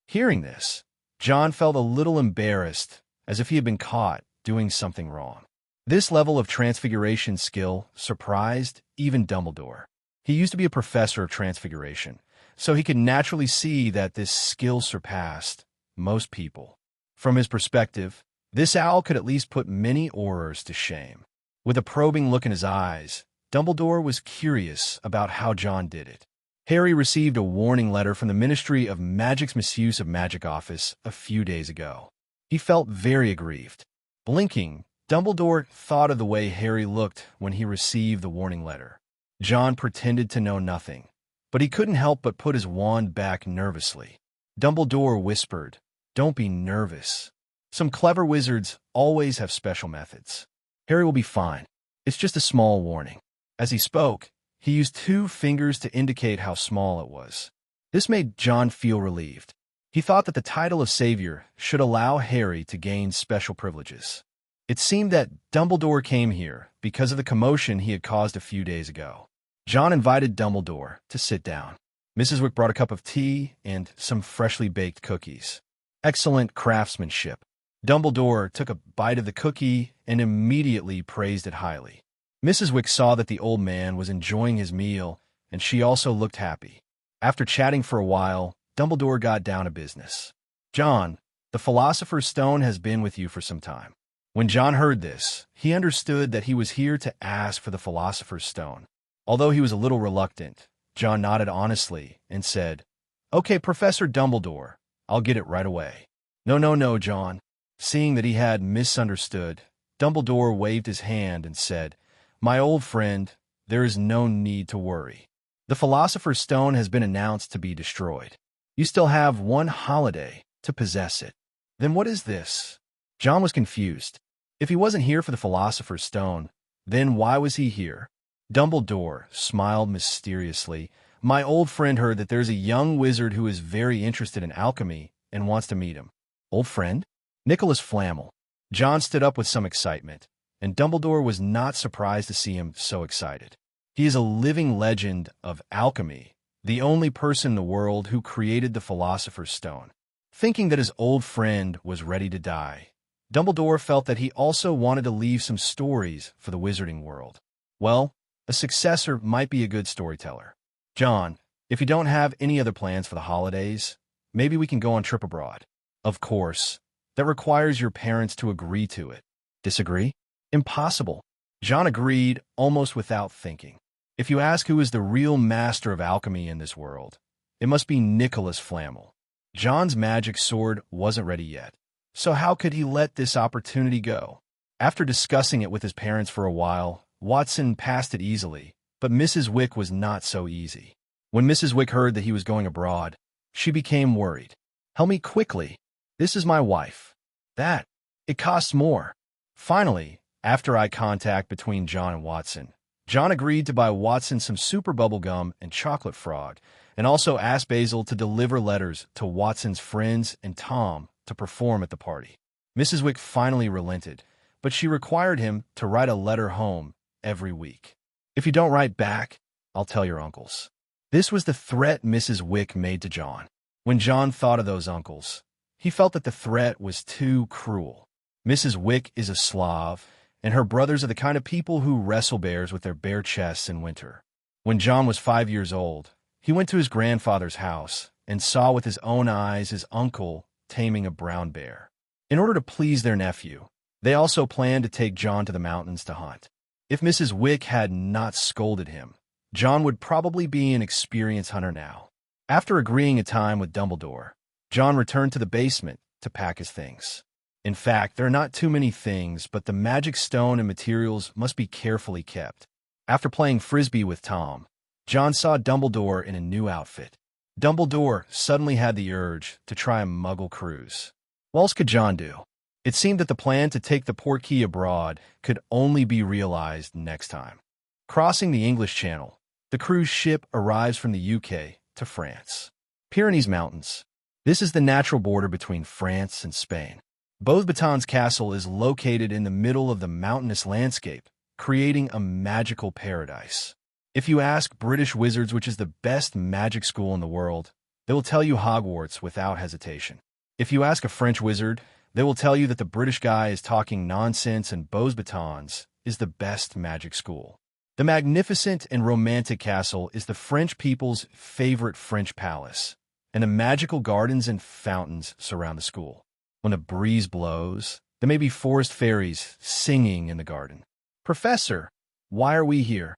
Speaker 2: Hearing this, Jon felt a little embarrassed, as if he had been caught doing something wrong. This level of transfiguration skill surprised even Dumbledore. He used to be a professor of transfiguration, so he could naturally see that this skill surpassed most people. From his perspective, this owl could at least put many aurors to shame. With a probing look in his eyes, Dumbledore was curious about how Jon did it. Harry received a warning letter from the Ministry of Magic's Misuse of Magic office a few days ago. He felt very aggrieved. Blinking, Dumbledore thought of the way Harry looked when he received the warning letter. Jon pretended to know nothing, but he couldn't help but put his wand back nervously. Dumbledore whispered, "Don't be nervous. Some clever wizards always have special methods. Harry will be fine. It's just a small warning." As he spoke, he used 2 fingers to indicate how small it was. This made Jon feel relieved. He thought that the title of Savior should allow Harry to gain special privileges. It seemed that Dumbledore came here because of the commotion he had caused a few days ago. Jon invited Dumbledore to sit down. Mrs. Wick brought a cup of tea and some freshly baked cookies. Excellent craftsmanship. Dumbledore took a bite of the cookie and immediately praised it highly. Mrs. Wick saw that the old man was enjoying his meal, and she also looked happy. After chatting for a while, Dumbledore got down to business. "Jon, the Philosopher's Stone has been with you for some time." When Jon heard this, he understood that he was here to ask for the Philosopher's Stone. Although he was a little reluctant, Jon nodded honestly and said, "Okay, Professor Dumbledore, I'll get it right away." No, Jon." Seeing that he had misunderstood, Dumbledore waved his hand and said, "My old friend, there is no need to worry. The Philosopher's Stone has been announced to be destroyed. You still have 1 holiday to possess it." "Then what is this?" Jon was confused. If he wasn't here for the Philosopher's Stone, then why was he here? Dumbledore smiled mysteriously. "My old friend heard that there's a young wizard who is very interested in alchemy and wants to meet him." "Old friend?" "Nicholas Flamel." Jon stood up with some excitement, and Dumbledore was not surprised to see him so excited. He is a living legend of alchemy, the only person in the world who created the Philosopher's Stone. Thinking that his old friend was ready to die, Dumbledore felt that he also wanted to leave some stories for the wizarding world. Well, a successor might be a good storyteller. "Jon, if you don't have any other plans for the holidays, maybe we can go on trip abroad." "Of course. That requires your parents to agree to it." "Disagree?" "Impossible." Jon agreed almost without thinking. If you ask who is the real master of alchemy in this world, it must be Nicholas Flamel. Jon's magic sword wasn't ready yet, so how could he let this opportunity go? After discussing it with his parents for a while, Watson passed it easily, but Mrs. Wick was not so easy. When Mrs. Wick heard that he was going abroad, she became worried. "Help me quickly. This is my wife." "That. It costs more." Finally, after eye contact between John and Watson, John agreed to buy Watson some super bubble gum and chocolate frog, and also asked Basil to deliver letters to Watson's friends and Tom to perform at the party. Mrs. Wick finally relented, but she required him to write a letter home every week. "If you don't write back, I'll tell your uncles." This was the threat Mrs. Wick made to John. When John thought of those uncles, he felt that the threat was too cruel. Mrs. Wick is a Slav, and her brothers are the kind of people who wrestle bears with their bare chests in winter. When John was 5 years old, he went to his grandfather's house and saw with his own eyes his uncle taming a brown bear. In order to please their nephew, they also planned to take John to the mountains to hunt. If Mrs. Wick had not scolded him, John would probably be an experienced hunter now. After agreeing a time with Dumbledore, John returned to the basement to pack his things. In fact, there are not too many things, but the magic stone and materials must be carefully kept. After playing frisbee with Tom, John saw Dumbledore in a new outfit. Dumbledore suddenly had the urge to try a Muggle cruise. What else could John do? It seemed that the plan to take the Portkey abroad could only be realized next time. Crossing the English Channel, the cruise ship arrives from the UK to France. Pyrenees Mountains. This is the natural border between France and Spain. Beauxbatons Castle is located in the middle of the mountainous landscape, creating a magical paradise. If you ask British wizards which is the best magic school in the world, they will tell you Hogwarts without hesitation. If you ask a French wizard, they will tell you that the British guy is talking nonsense and Beauxbatons is the best magic school. The magnificent and romantic castle is the French people's favorite French palace, and the magical gardens and fountains surround the school. When the breeze blows, there may be forest fairies singing in the garden. "Professor, why are we here?"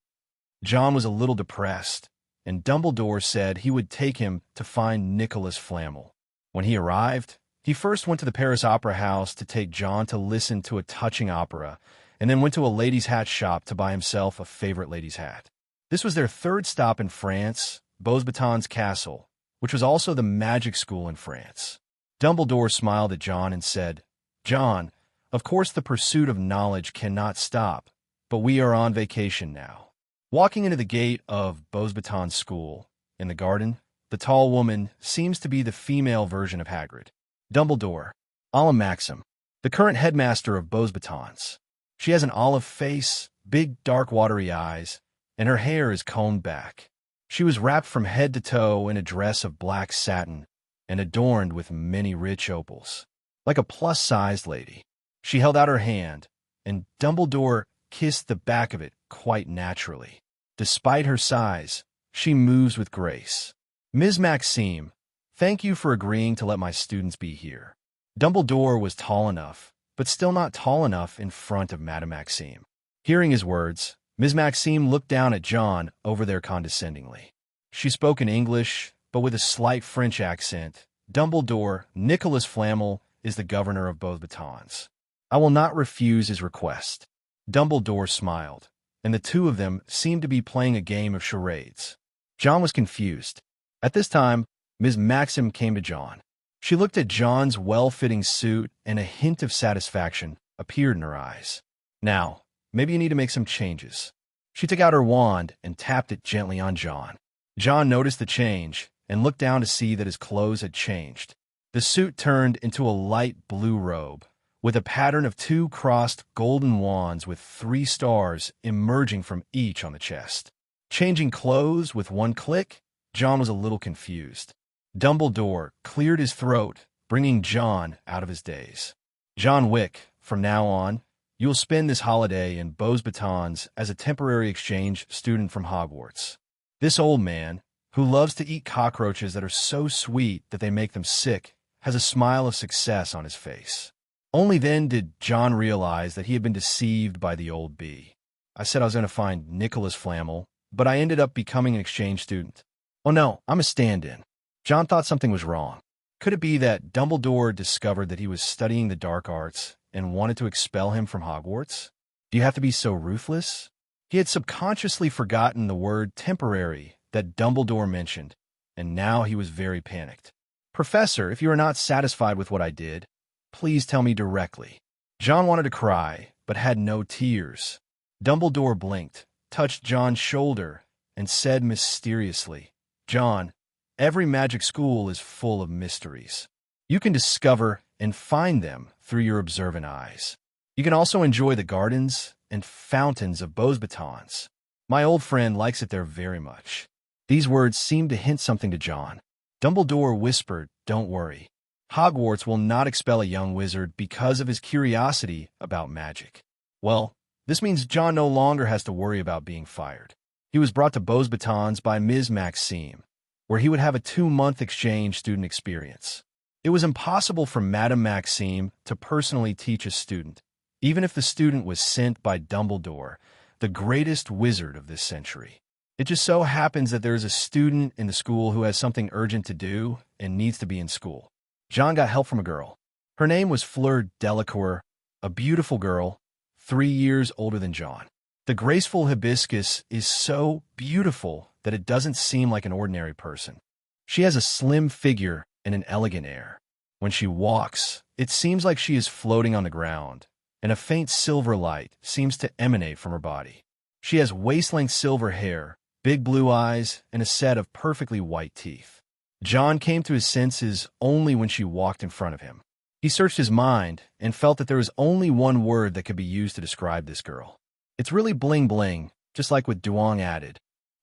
Speaker 2: John was a little depressed, and Dumbledore said he would take him to find Nicholas Flamel. When he arrived, he first went to the Paris Opera House to take John to listen to a touching opera, and then went to a ladies' hat shop to buy himself a favorite ladies' hat. This was their third stop in France, Beauxbatons Castle, which was also the magic school in France. Dumbledore smiled at John and said, "John, of course the pursuit of knowledge cannot stop, but we are on vacation now." Walking into the gate of Beauxbatons School, in the garden, the tall woman seems to be the female version of Hagrid. "Dumbledore, Alan Maxim, the current headmaster of Beauxbatons. She has an olive face, big dark watery eyes, and her hair is combed back. She was wrapped from head to toe in a dress of black satin and adorned with many rich opals, like a plus-sized lady. She held out her hand, and Dumbledore kissed the back of it quite naturally. Despite her size, she moves with grace. Ms. Maxime, thank you for agreeing to let my students be here." Dumbledore was tall enough, but still not tall enough in front of Madame Maxime. Hearing his words, Ms. Maxime looked down at John over there condescendingly. She spoke in English, but with a slight French accent. "Dumbledore, Nicholas Flamel is the governor of Beauxbatons. I will not refuse his request." Dumbledore smiled, and the two of them seemed to be playing a game of charades. John was confused. At this time, Ms. Maxim came to John. She looked at John's well-fitting suit, and a hint of satisfaction appeared in her eyes. "Now, maybe you need to make some changes." She took out her wand and tapped it gently on John. John noticed the change and looked down to see that his clothes had changed. The suit turned into a light blue robe, with a pattern of 2 crossed golden wands with 3 stars emerging from each on the chest. Changing clothes with one click, John was a little confused. Dumbledore cleared his throat, bringing John out of his daze. "John Wick, from now on, you will spend this holiday in Beauxbatons as a temporary exchange student from Hogwarts." This old man, who loves to eat cockroaches that are so sweet that they make them sick, has a smile of success on his face. Only then did John realize that he had been deceived by the old bee. "I said I was going to find Nicholas Flamel, but I ended up becoming an exchange student. Oh no, I'm a stand-in." John thought something was wrong. Could it be that Dumbledore discovered that he was studying the dark arts and wanted to expel him from Hogwarts? Do you have to be so ruthless? He had subconsciously forgotten the word temporary that Dumbledore mentioned, and now he was very panicked. Professor, if you are not satisfied with what I did, please tell me directly. John wanted to cry, but had no tears. Dumbledore blinked, touched John's shoulder, and said mysteriously, John, every magic school is full of mysteries. You can discover and find them through your observant eyes. You can also enjoy the gardens and fountains of Beauxbatons. My old friend likes it there very much. These words seemed to hint something to John. Dumbledore whispered, don't worry. Hogwarts will not expel a young wizard because of his curiosity about magic. Well, this means John no longer has to worry about being fired. He was brought to Beauxbatons by Ms. Maxime, where he would have a 2-month exchange student experience. It was impossible for Madame Maxime to personally teach a student, even if the student was sent by Dumbledore, the greatest wizard of this century. It just so happens that there is a student in the school who has something urgent to do and needs to be in school. John got help from a girl. Her name was Fleur Delacour, a beautiful girl, 3 years older than John. The graceful hibiscus is so beautiful that it doesn't seem like an ordinary person. She has a slim figure and an elegant air. When she walks, it seems like she is floating on the ground, and a faint silver light seems to emanate from her body. She has waist-length silver hair, big blue eyes, and a set of perfectly white teeth. John came to his senses only when she walked in front of him. He searched his mind and felt that there was only one word that could be used to describe this girl. It's really bling-bling, just like what Duong added.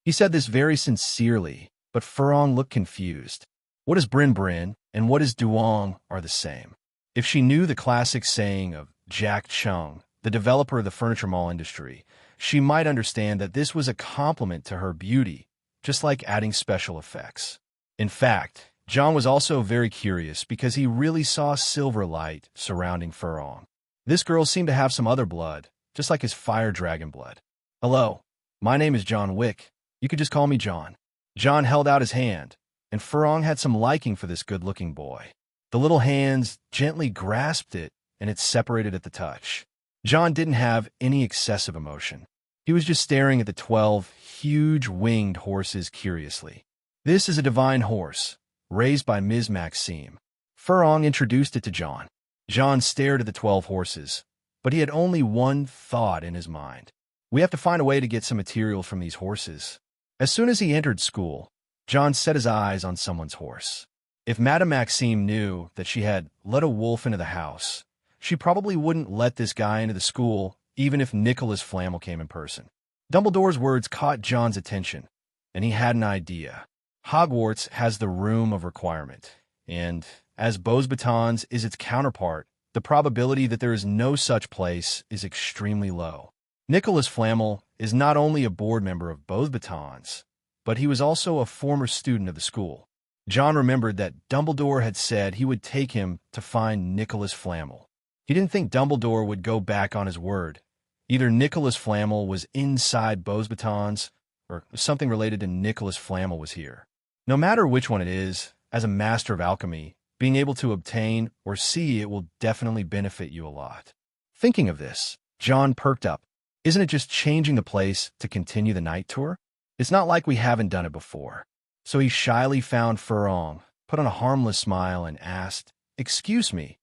Speaker 2: He said this very sincerely, but Furong looked confused. What is Bryn Bryn and what is Duong are the same. If she knew the classic saying of Jack Chung, the developer of the furniture mall industry, she might understand that this was a compliment to her beauty, just like adding special effects. In fact, John was also very curious because he really saw silver light surrounding Furong. This girl seemed to have some other blood, just like his fire dragon blood. Hello, my name is John Wick. You could just call me John. John held out his hand, and Furong had some liking for this good-looking boy. The little hands gently grasped it, and it separated at the touch. John didn't have any excessive emotion. He was just staring at the 12 huge winged horses curiously. This is a divine horse, raised by Ms. Maxime. Furong introduced it to John. John stared at the 12 horses, but he had only one thought in his mind. We have to find a way to get some material from these horses. As soon as he entered school, John set his eyes on someone's horse. If Madame Maxime knew that she had let a wolf into the house, she probably wouldn't let this guy into the school even if Nicholas Flamel came in person. Dumbledore's words caught John's attention, and he had an idea. Hogwarts has the room of requirement, and as Beauxbatons is its counterpart, the probability that there is no such place is extremely low. Nicholas Flamel is not only a board member of Beauxbatons, but he was also a former student of the school. John remembered that Dumbledore had said he would take him to find Nicholas Flamel. He didn't think Dumbledore would go back on his word. Either Nicholas Flamel was inside Beauxbatons, or something related to Nicholas Flamel was here. No matter which one it is, as a master of alchemy, being able to obtain or see it will definitely benefit you a lot. Thinking of this, John perked up. Isn't it just changing the place to continue the night tour? It's not like we haven't done it before. So he shyly found Furong, put on a harmless smile, and asked, "Excuse me,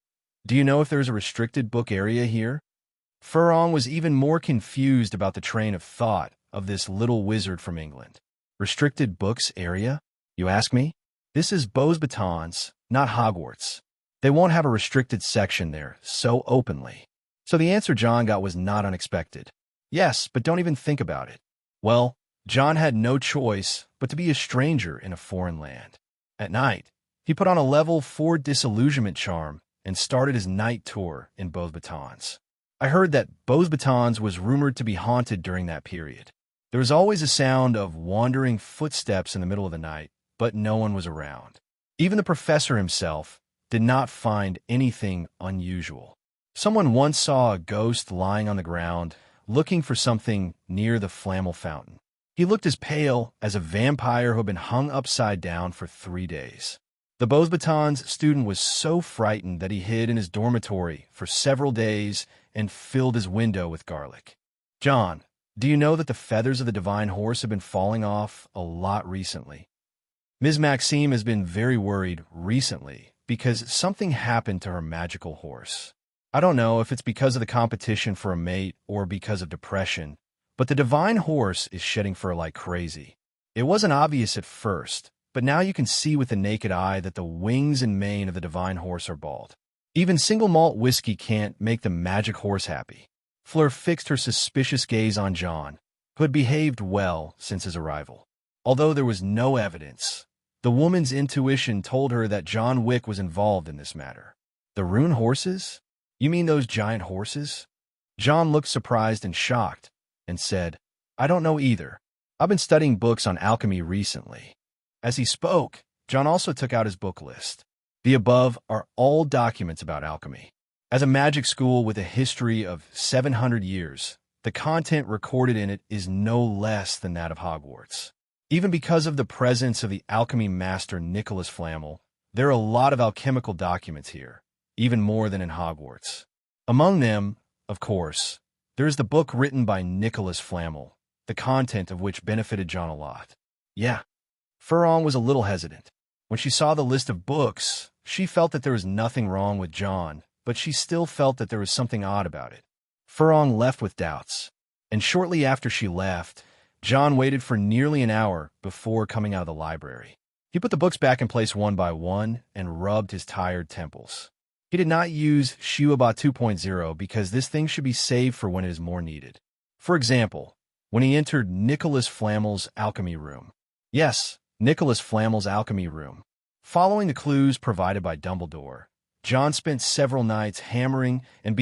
Speaker 2: do you know if there's a restricted book area here?" Furong was even more confused about the train of thought of this little wizard from England. Restricted books area? You ask me? This is Beauxbatons, not Hogwarts. They won't have a restricted section there so openly. So the answer John got was not unexpected. Yes, but don't even think about it. Well, John had no choice but to be a stranger in a foreign land. At night, he put on a level 4 disillusionment charm and started his night tour in Beauxbatons. I heard that Beauxbatons was rumored to be haunted during that period. There was always a sound of wandering footsteps in the middle of the night, but no one was around. Even the professor himself did not find anything unusual. Someone once saw a ghost lying on the ground, looking for something near the Flamel fountain. He looked as pale as a vampire who had been hung upside down for 3 days. The Beauxbatons student was so frightened that he hid in his dormitory for several days and filled his window with garlic. John, do you know that the feathers of the divine horse have been falling off a lot recently? Ms. Maxime has been very worried recently because something happened to her magical horse. I don't know if it's because of the competition for a mate or because of depression, but the divine horse is shedding fur like crazy. It wasn't obvious at first, but now you can see with the naked eye that the wings and mane of the divine horse are bald. Even single malt whiskey can't make the magic horse happy. Fleur fixed her suspicious gaze on John, who had behaved well since his arrival. Although there was no evidence, the woman's intuition told her that John Wick was involved in this matter. The rune horses? You mean those giant horses? John looked surprised and shocked and said, I don't know either. I've been studying books on alchemy recently. As he spoke, John also took out his book list. The above are all documents about alchemy. As a magic school with a history of 700 years, the content recorded in it is no less than that of Hogwarts. Even because of the presence of the alchemy master Nicholas Flamel, there are a lot of alchemical documents here, even more than in Hogwarts. Among them, of course, there is the book written by Nicholas Flamel, the content of which benefited John a lot. Yeah, Furong was a little hesitant. When she saw the list of books, she felt that there was nothing wrong with John, but she still felt that there was something odd about it. Furong left with doubts, and shortly after she left, John waited for nearly an hour before coming out of the library. He put the books back in place one by one and rubbed his tired temples. He did not use Shuaba 2.0 because this thing should be saved for when it is more needed. For example, when he entered Nicholas Flamel's alchemy room. Yes, Nicholas Flamel's alchemy room. Following the clues provided by Dumbledore, John spent several nights hammering and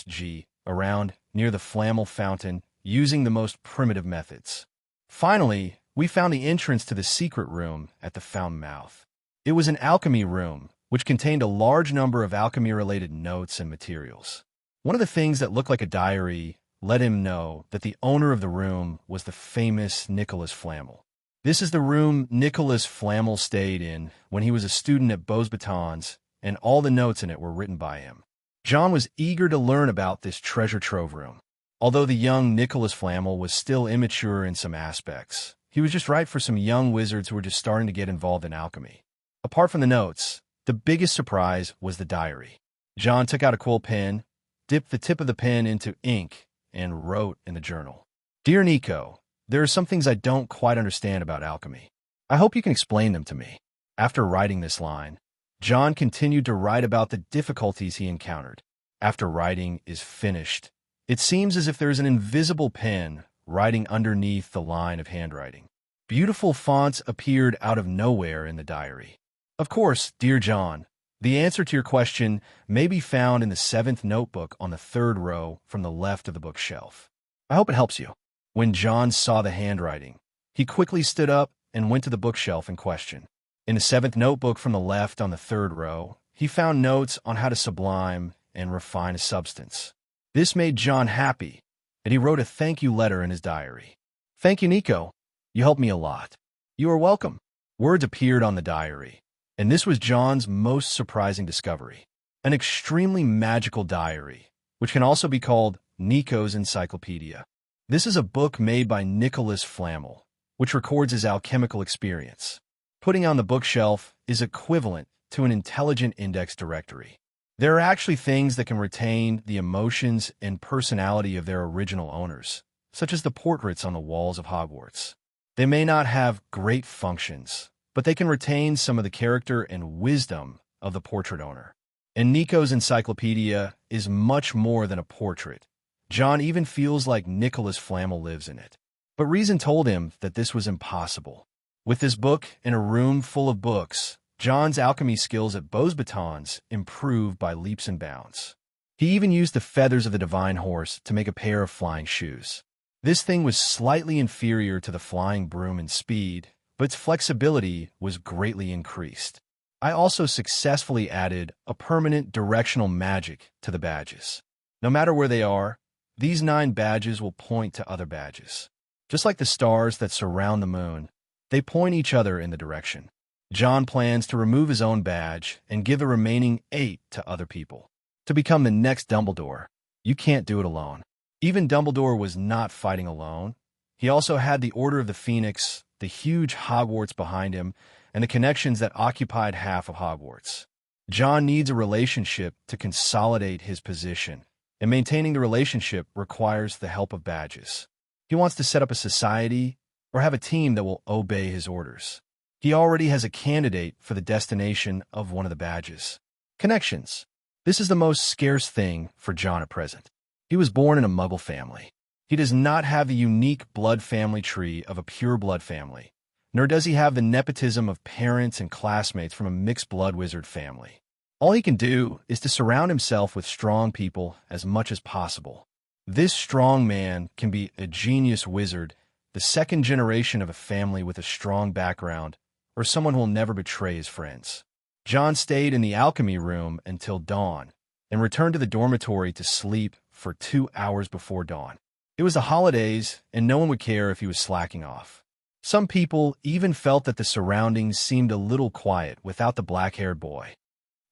Speaker 2: G around near the Flamel fountain using the most primitive methods. Finally, we found the entrance to the secret room at the fountain mouth. It was an alchemy room, which contained a large number of alchemy-related notes and materials. One of the things that looked like a diary let him know that the owner of the room was the famous Nicholas Flamel. This is the room Nicholas Flamel stayed in when he was a student at Beauxbatons, and all the notes in it were written by him. John was eager to learn about this treasure trove room. Although the young Nicholas Flamel was still immature in some aspects, he was just right for some young wizards who were just starting to get involved in alchemy. Apart from the notes, the biggest surprise was the diary. John took out a quill pen, dipped the tip of the pen into ink, and wrote in the journal. Dear Nico, there are some things I don't quite understand about alchemy. I hope you can explain them to me. After writing this line, John continued to write about the difficulties he encountered. After writing is finished, it seems as if there is an invisible pen writing underneath the line of handwriting. Beautiful fonts appeared out of nowhere in the diary. Of course, dear John, the answer to your question may be found in the 7th notebook on the 3rd row from the left of the bookshelf. I hope it helps you. When John saw the handwriting, he quickly stood up and went to the bookshelf in question. In the 7th notebook from the left on the 3rd row, he found notes on how to sublime and refine a substance. This made John happy, and he wrote a thank you letter in his diary. Thank you, Nico. You helped me a lot. You are welcome. Words appeared on the diary, and this was John's most surprising discovery. An extremely magical diary, which can also be called Nico's Encyclopedia. This is a book made by Nicholas Flamel, which records his alchemical experience. Putting on the bookshelf is equivalent to an intelligent index directory. There are actually things that can retain the emotions and personality of their original owners, such as the portraits on the walls of Hogwarts. They may not have great functions, but they can retain some of the character and wisdom of the portrait owner. And Nico's Encyclopedia is much more than a portrait. John even feels like Nicholas Flamel lives in it. But reason told him that this was impossible. With this book in a room full of books, John's alchemy skills at Beauxbatons improved by leaps and bounds. He even used the feathers of the divine horse to make a pair of flying shoes. This thing was slightly inferior to the flying broom in speed, but its flexibility was greatly increased. I also successfully added a permanent directional magic to the badges. No matter where they are, these 9 badges will point to other badges. Just like the stars that surround the moon, They point each other in the direction. Jon plans to remove his own badge and give the remaining 8 to other people. To become the next Dumbledore, you can't do it alone. Even Dumbledore was not fighting alone. He also had the Order of the Phoenix, the huge Hogwarts behind him, and the connections that occupied half of Hogwarts. Jon needs a relationship to consolidate his position, and maintaining the relationship requires the help of badges. He wants to set up a society or have a team that will obey his orders. He already has a candidate for the destination of one of the badges. Connections. This is the most scarce thing for Jon at present. He was born in a Muggle family. He does not have the unique blood family tree of a pure blood family, nor does he have the nepotism of parents and classmates from a mixed blood wizard family. All he can do is to surround himself with strong people as much as possible. This strong man can be a genius wizard, the second generation of a family with a strong background, or someone who will never betray his friends. Jon stayed in the alchemy room until dawn and returned to the dormitory to sleep for 2 hours before dawn. It was the holidays, and no one would care if he was slacking off. Some people even felt that the surroundings seemed a little quiet without the black-haired boy.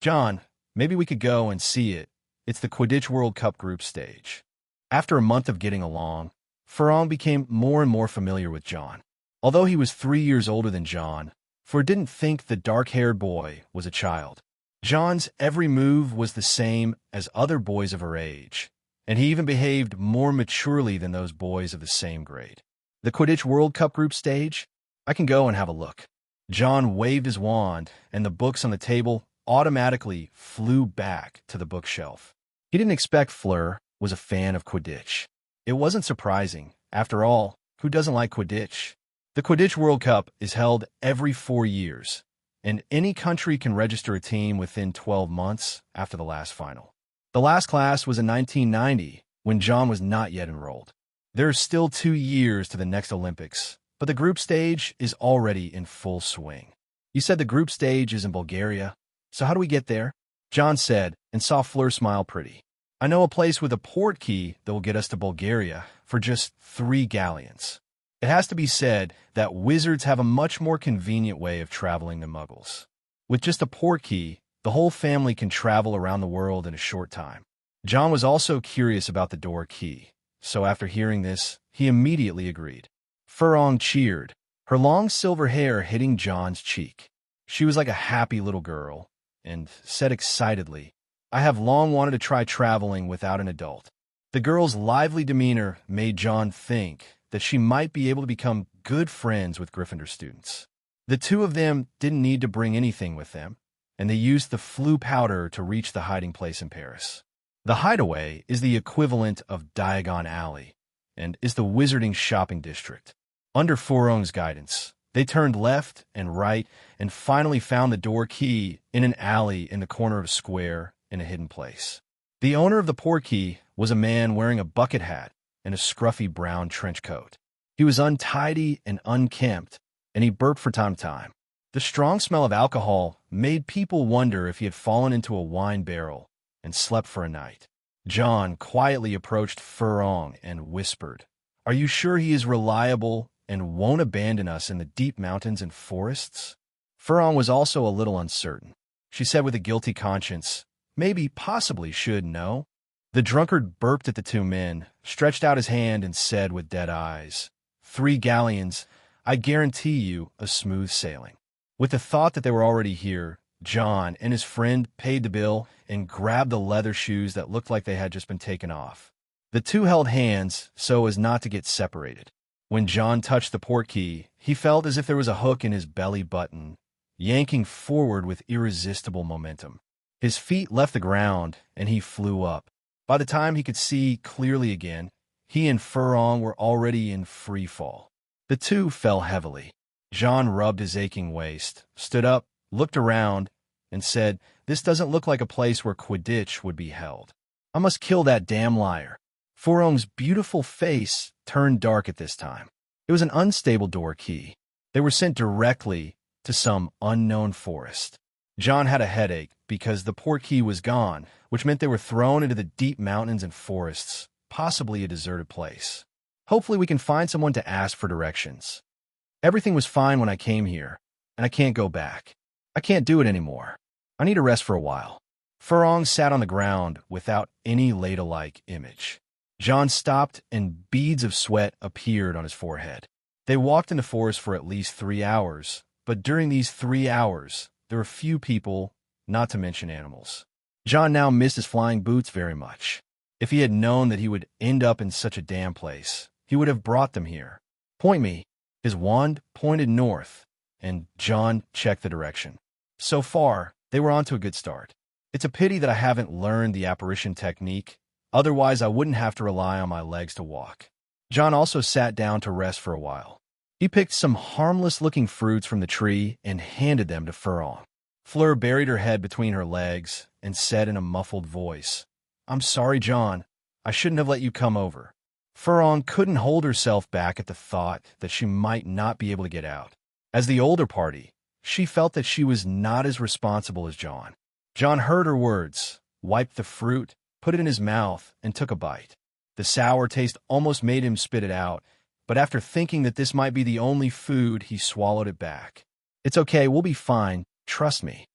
Speaker 2: Jon, maybe we could go and see it. It's the Quidditch World Cup group stage. After a month of getting along, Farong became more and more familiar with Jon. Although he was 3 years older than Jon, Fur didn't think the dark-haired boy was a child. Jon's every move was the same as other boys of her age, and he even behaved more maturely than those boys of the same grade. The Quidditch World Cup group stage? I can go and have a look. Jon waved his wand, and the books on the table automatically flew back to the bookshelf. He didn't expect Fleur was a fan of Quidditch. It wasn't surprising. After all, who doesn't like Quidditch? The Quidditch World Cup is held every 4 years, and any country can register a team within 12 months after the last final. The last class was in 1990, when Jon was not yet enrolled. There are still 2 years to the next Olympics, but the group stage is already in full swing. You said the group stage is in Bulgaria, so how do we get there? Jon said, and saw Fleur smile pretty. I know a place with a port key that will get us to Bulgaria for just 3 galleons. It has to be said that wizards have a much more convenient way of traveling than muggles. With just a port key, the whole family can travel around the world in a short time. Jon was also curious about the door key, so after hearing this, he immediately agreed. Furong cheered, her long silver hair hitting Jon's cheek. She was like a happy little girl, and said excitedly, I have long wanted to try traveling without an adult. The girl's lively demeanor made Jon think that she might be able to become good friends with Gryffindor students. The two of them didn't need to bring anything with them, and they used the flu powder to reach the hiding place in Paris. The hideaway is the equivalent of Diagon Alley, and is the wizarding shopping district. Under Furong's guidance, they turned left and right and finally found the door key in an alley in the corner of a square in a hidden place. The owner of the port key was a man wearing a bucket hat and a scruffy brown trench coat. He was untidy and unkempt, and he burped from time to time. The strong smell of alcohol made people wonder if he had fallen into a wine barrel and slept for a night. Jon quietly approached Furong and whispered, Are you sure he is reliable and won't abandon us in the deep mountains and forests? Furong was also a little uncertain. She said with a guilty conscience, Maybe, possibly should know. The drunkard burped at the two men, stretched out his hand, and said with dead eyes, 3 galleons, I guarantee you a smooth sailing. With the thought that they were already here, Jon and his friend paid the bill and grabbed the leather shoes that looked like they had just been taken off. The two held hands so as not to get separated. When Jon touched the port key, he felt as if there was a hook in his belly button, yanking forward with irresistible momentum. His feet left the ground, and he flew up. By the time he could see clearly again, he and Furong were already in free fall. The two fell heavily. Jon rubbed his aching waist, stood up, looked around, and said, This doesn't look like a place where Quidditch would be held. I must kill that damn liar. Furong's beautiful face turned dark at this time. It was an unstable door key. They were sent directly to some unknown forest. Jon had a headache because the port key was gone, which meant they were thrown into the deep mountains and forests, possibly a deserted place. Hopefully we can find someone to ask for directions. Everything was fine when I came here, and I can't go back. I can't do it anymore. I need a rest for a while. Furong sat on the ground without any ladle-like image. Jon stopped, and beads of sweat appeared on his forehead. They walked in the forest for at least 3 hours, but during these 3 hours, there were few people, not to mention animals. Jon now missed his flying boots very much. If he had known that he would end up in such a damn place, he would have brought them here. Point me. His wand pointed north, and Jon checked the direction. So far, they were on to a good start. It's a pity that I haven't learned the apparition technique, otherwise I wouldn't have to rely on my legs to walk. Jon also sat down to rest for a while. He picked some harmless-looking fruits from the tree and handed them to Furong. Fleur buried her head between her legs and said in a muffled voice, "I'm sorry, Jon. I shouldn't have let you come over." Furong couldn't hold herself back at the thought that she might not be able to get out. As the older party, she felt that she was not as responsible as Jon. Jon heard her words, wiped the fruit, put it in his mouth, and took a bite. The sour taste almost made him spit it out, but after thinking that this might be the only food, he swallowed it back. "It's okay, we'll be fine, trust me."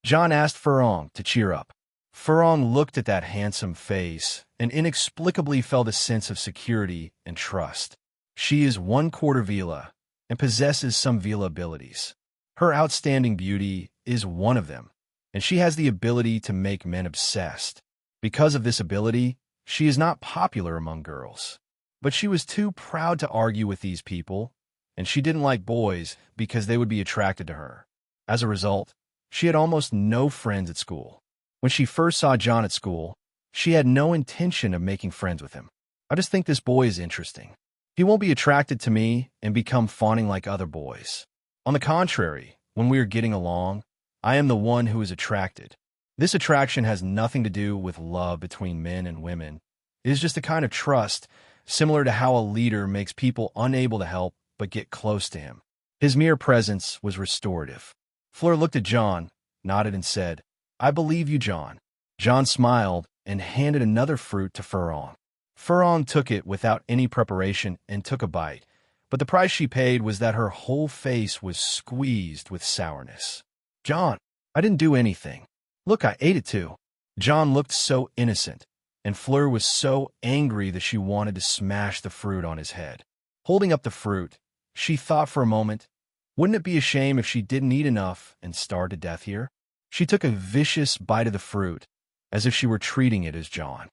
Speaker 2: Jon asked Furong to cheer up. Furong looked at that handsome face and inexplicably felt a sense of security and trust. She is 1/4 Vila and possesses some Vila abilities. Her outstanding beauty is one of them, and she has the ability to make men obsessed. Because of this ability, she is not popular among girls. But she was too proud to argue with these people, and she didn't like boys because they would be attracted to her. As a result, she had almost no friends at school. When she first saw Jon at school, she had no intention of making friends with him. "I just think this boy is interesting. He won't be attracted to me and become fawning like other boys. On the contrary, when we are getting along, I am the one who is attracted. This attraction has nothing to do with love between men and women. It is just a kind of trust, similar to how a leader makes people unable to help but get close to him." His mere presence was restorative. Fleur looked at Jon, nodded, and said, "I believe you, Jon." Jon smiled and handed another fruit to Furong. Furong took it without any preparation and took a bite, but the price she paid was that her whole face was squeezed with sourness. "Jon, I didn't do anything. Look, I ate it too." Jon looked so innocent, and Fleur was so angry that she wanted to smash the fruit on his head. Holding up the fruit, she thought for a moment, wouldn't it be a shame if she didn't eat enough and starved to death here? She took a vicious bite of the fruit, as if she were treating it as Jon.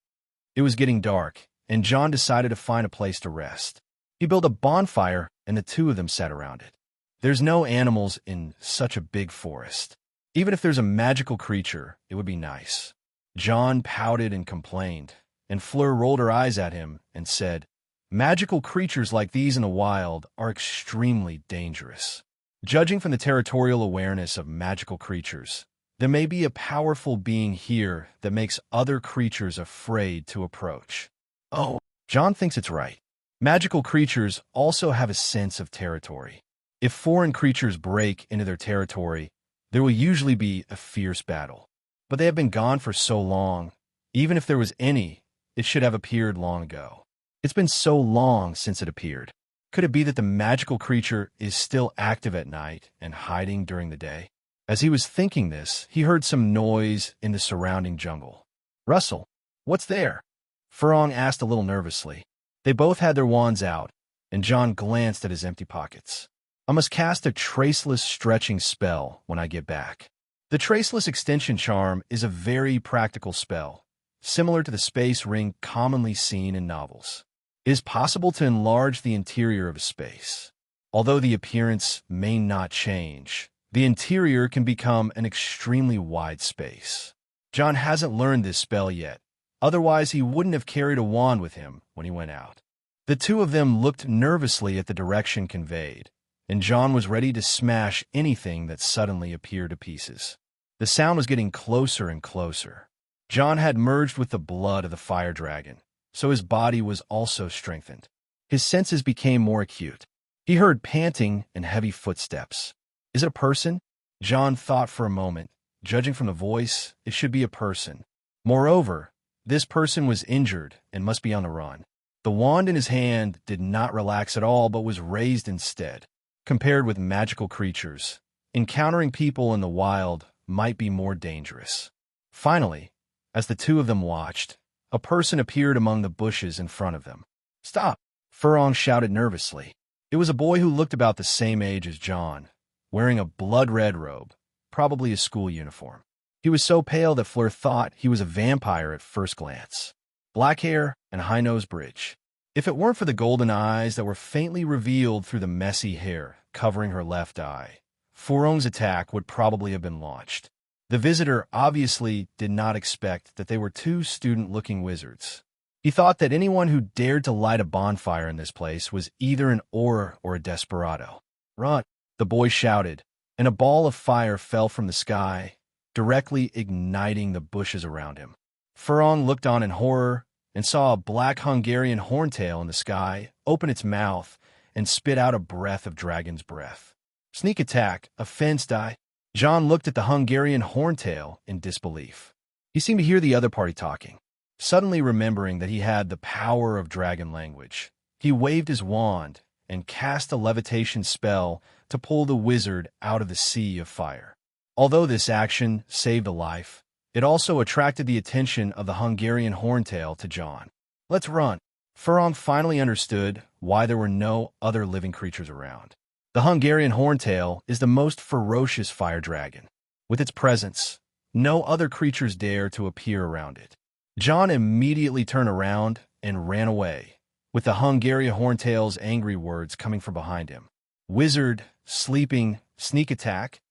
Speaker 2: It was getting dark, and Jon decided to find a place to rest. He built a bonfire, and the two of them sat around it. There's no animals in such a big forest. Even if there's a magical creature, it would be nice. Jon pouted and complained, and Fleur rolled her eyes at him and said, "Magical creatures like these in the wild are extremely dangerous. Judging from the territorial awareness of magical creatures, there may be a powerful being here that makes other creatures afraid to approach." Oh, Jon thinks it's right. Magical creatures also have a sense of territory. If foreign creatures break into their territory, there will usually be a fierce battle. But they have been gone for so long, even if there was any, it should have appeared long ago. It's been so long since it appeared. Could it be that the magical creature is still active at night and hiding during the day? As he was thinking this, he heard some noise in the surrounding jungle. "Russell, what's there?" Furong asked a little nervously. They both had their wands out, and Jon glanced at his empty pockets. "I must cast a traceless stretching spell when I get back." The traceless extension charm is a very practical spell, similar to the space ring commonly seen in novels. It is possible to enlarge the interior of a space. Although the appearance may not change, the interior can become an extremely wide space. Jon hasn't learned this spell yet, otherwise he wouldn't have carried a wand with him when he went out. The two of them looked nervously at the direction conveyed, and Jon was ready to smash anything that suddenly appeared to pieces. The sound was getting closer and closer. Jon had merged with the blood of the fire dragon, so his body was also strengthened. His senses became more acute. He heard panting and heavy footsteps. Is it a person? Jon thought for a moment. Judging from the voice, it should be a person. Moreover, this person was injured and must be on the run. The wand in his hand did not relax at all, but was raised instead. compared with magical creatures. Encountering people in the wild might be more dangerous. Finally, as the two of them watched, a person appeared among the bushes in front of them. "Stop!" Furong shouted nervously. It was a boy who looked about the same age as John, wearing a blood-red robe, probably a school uniform. He was so pale that Fleur thought he was a vampire at first glance. Black hair and high-nose bridge. If it weren't for the golden eyes that were faintly revealed through the messy hair covering her left eye, Furong's attack would probably have been launched. The visitor obviously did not expect that they were two student-looking wizards. He thought that anyone who dared to light a bonfire in this place was either an auror or a desperado. "Run!" the boy shouted, and a ball of fire fell from the sky, directly igniting the bushes around him. Furong looked on in horror and saw a black Hungarian horntail in the sky open its mouth and spit out a breath of dragon's breath. Sneak attack, offense die. John looked at the Hungarian horntail in disbelief. He seemed to hear the other party talking. Suddenly remembering that he had the power of dragon language, he waved his wand and cast a levitation spell to pull the wizard out of the sea of fire. Although this action saved a life, it also attracted the attention of the Hungarian horntail to John. "Let's run." Furong finally understood why there were no other living creatures around. The Hungarian horntail is the most ferocious fire dragon. With its presence, no other creatures dare to appear around it. John immediately turned around and ran away, with the Hungarian horntail's angry words coming from behind him. "Wizard, sleeping, sneak attack,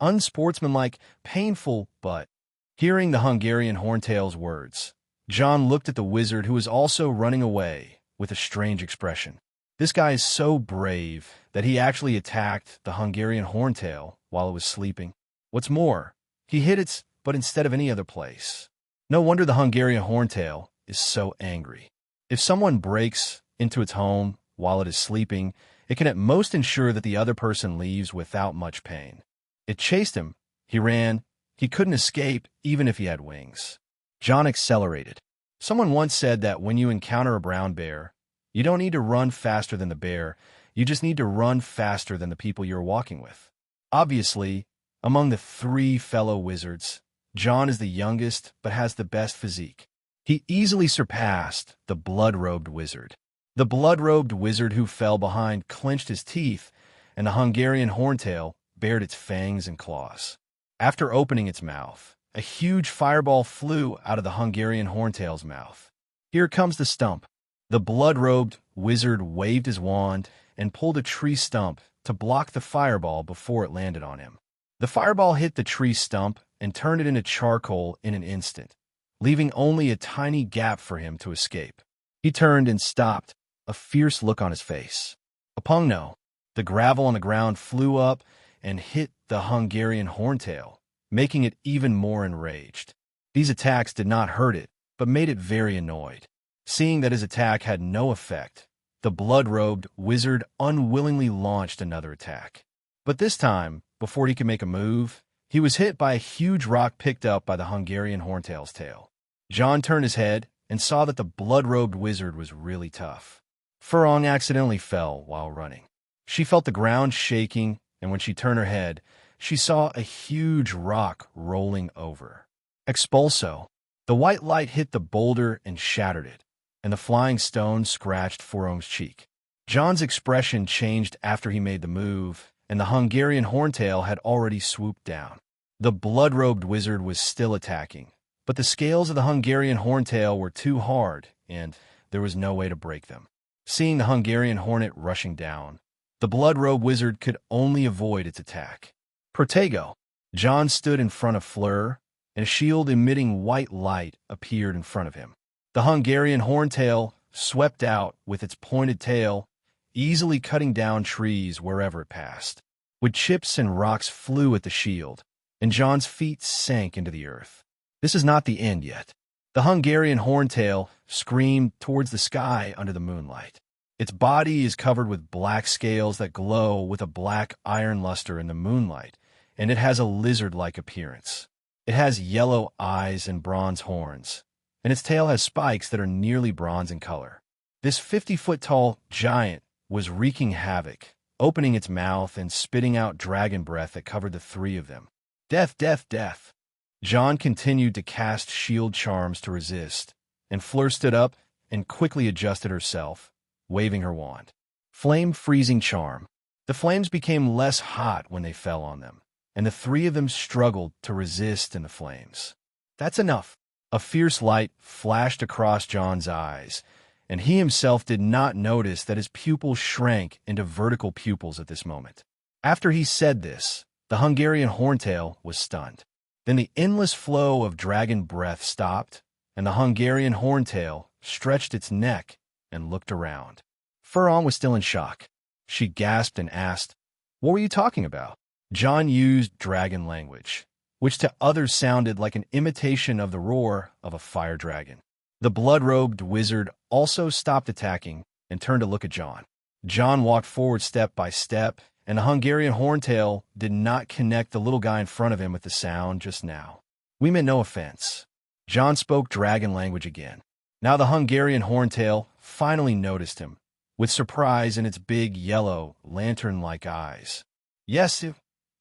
Speaker 2: unsportsmanlike, painful, but..." Hearing the Hungarian horntail's words, John looked at the wizard who was also running away with a strange expression. This guy is so brave that he actually attacked the Hungarian horntail while it was sleeping. What's more, he hit it, but instead of any other place. No wonder the Hungarian horntail is so angry. If someone breaks into its home while it is sleeping, it can at most ensure that the other person leaves without much pain. It chased him. He ran. He couldn't escape even if he had wings. John accelerated. Someone once said that when you encounter a brown bear, you don't need to run faster than the bear, you just need to run faster than the people you're walking with. Obviously, among the three fellow wizards, John is the youngest but has the best physique. He easily surpassed the blood-robed wizard. The blood-robed wizard who fell behind clenched his teeth, and the Hungarian horntail bared its fangs and claws. After opening its mouth, a huge fireball flew out of the Hungarian horntail's mouth. "Here comes the stump." The blood-robed wizard waved his wand and pulled a tree stump to block the fireball before it landed on him. The fireball hit the tree stump and turned it into charcoal in an instant, leaving only a tiny gap for him to escape. He turned and stopped, a fierce look on his face. Upongno, the gravel on the ground flew up and hit the Hungarian horntail, making it even more enraged. These attacks did not hurt it, but made it very annoyed. Seeing that his attack had no effect, the blood-robed wizard unwillingly launched another attack. But this time, before he could make a move, he was hit by a huge rock picked up by the Hungarian horntail's tail. John turned his head and saw that the blood-robed wizard was really tough. Furong accidentally fell while running. She felt the ground shaking, and when she turned her head, she saw a huge rock rolling over. Expulso. The white light hit the boulder and shattered it, and the flying stone scratched Furong's cheek. John's expression changed after he made the move, and the Hungarian horntail had already swooped down. The blood-robed wizard was still attacking, but the scales of the Hungarian horntail were too hard, and there was no way to break them. Seeing the Hungarian hornet rushing down, the blood-robed wizard could only avoid its attack. Protego. John stood in front of Fleur, and a shield emitting white light appeared in front of him. The Hungarian horntail swept out with its pointed tail, easily cutting down trees wherever it passed. Wood chips and rocks flew at the shield, and John's feet sank into the earth. This is not the end yet. The Hungarian horntail screamed towards the sky under the moonlight. Its body is covered with black scales that glow with a black iron luster in the moonlight, and it has a lizard-like appearance. It has yellow eyes and bronze horns, and its tail has spikes that are nearly bronze in color. This 50-foot-tall giant was wreaking havoc opening its mouth and spitting out dragon breath that covered the three of them. Death, death, death. Jon continued to cast shield charms to resist, and Fleur stood up and quickly adjusted herself, waving her wand. Flame freezing charm. The flames became less hot when they fell on them, and the three of them struggled to resist in the flames. That's enough. A fierce light flashed across Jon's eyes, and he himself did not notice that his pupils shrank into vertical pupils at this moment. After he said this, the Hungarian horntail was stunned. Then the endless flow of dragon breath stopped, and the Hungarian horntail stretched its neck and looked around. Furong was still in shock. She gasped and asked, "What were you talking about?" Jon used dragon language, which to others sounded like an imitation of the roar of a fire dragon. The blood-robed wizard also stopped attacking and turned to look at Jon. Jon walked forward step by step, and the Hungarian horntail did not connect the little guy in front of him with the sound just now. "We meant no offense." Jon spoke dragon language again. Now the Hungarian horntail finally noticed him, with surprise in its big, yellow, lantern-like eyes. "Yes,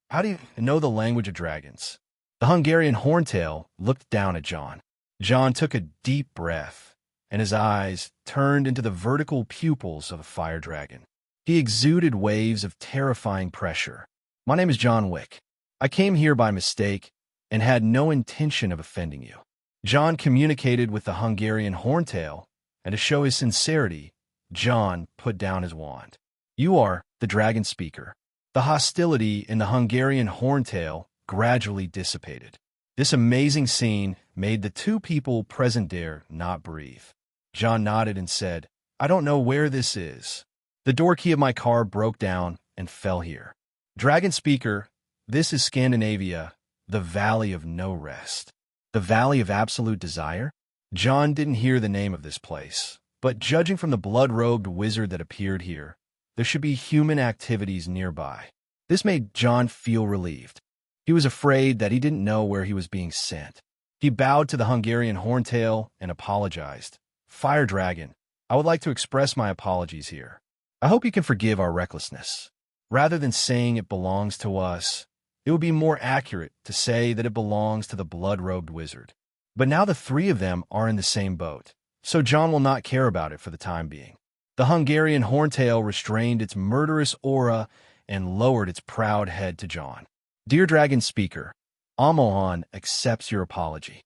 Speaker 2: how do you know the language of dragons?" The Hungarian horntail looked down at Jon. Jon took a deep breath, and his eyes turned into the vertical pupils of a fire dragon. He exuded waves of terrifying pressure. "My name is John Wick. I came here by mistake and had no intention of offending you." Jon communicated with the Hungarian horntail, and to show his sincerity, Jon put down his wand. "You are the dragon speaker." The hostility in the Hungarian horntail gradually dissipated. This amazing scene made the two people present dare not breathe. Jon nodded and said, "I don't know where this is. The door key of my car broke down and fell here." Dragon speaker, this is Scandinavia, the Valley of No Rest. The Valley of Absolute Desire? Jon didn't hear the name of this place, but judging from the blood-robed wizard that appeared here, there should be human activities nearby. This made Jon feel relieved. He was afraid that he didn't know where he was being sent. He bowed to the Hungarian horntail and apologized. "Fire Dragon, I would like to express my apologies here. I hope you can forgive our recklessness. Rather than saying it belongs to us, it would be more accurate to say that it belongs to the blood-robed wizard. But now the three of them are in the same boat, so Jon will not care about it for the time being." The Hungarian horntail restrained its murderous aura and lowered its proud head to Jon. "Dear Dragon Speaker, Amohan accepts your apology."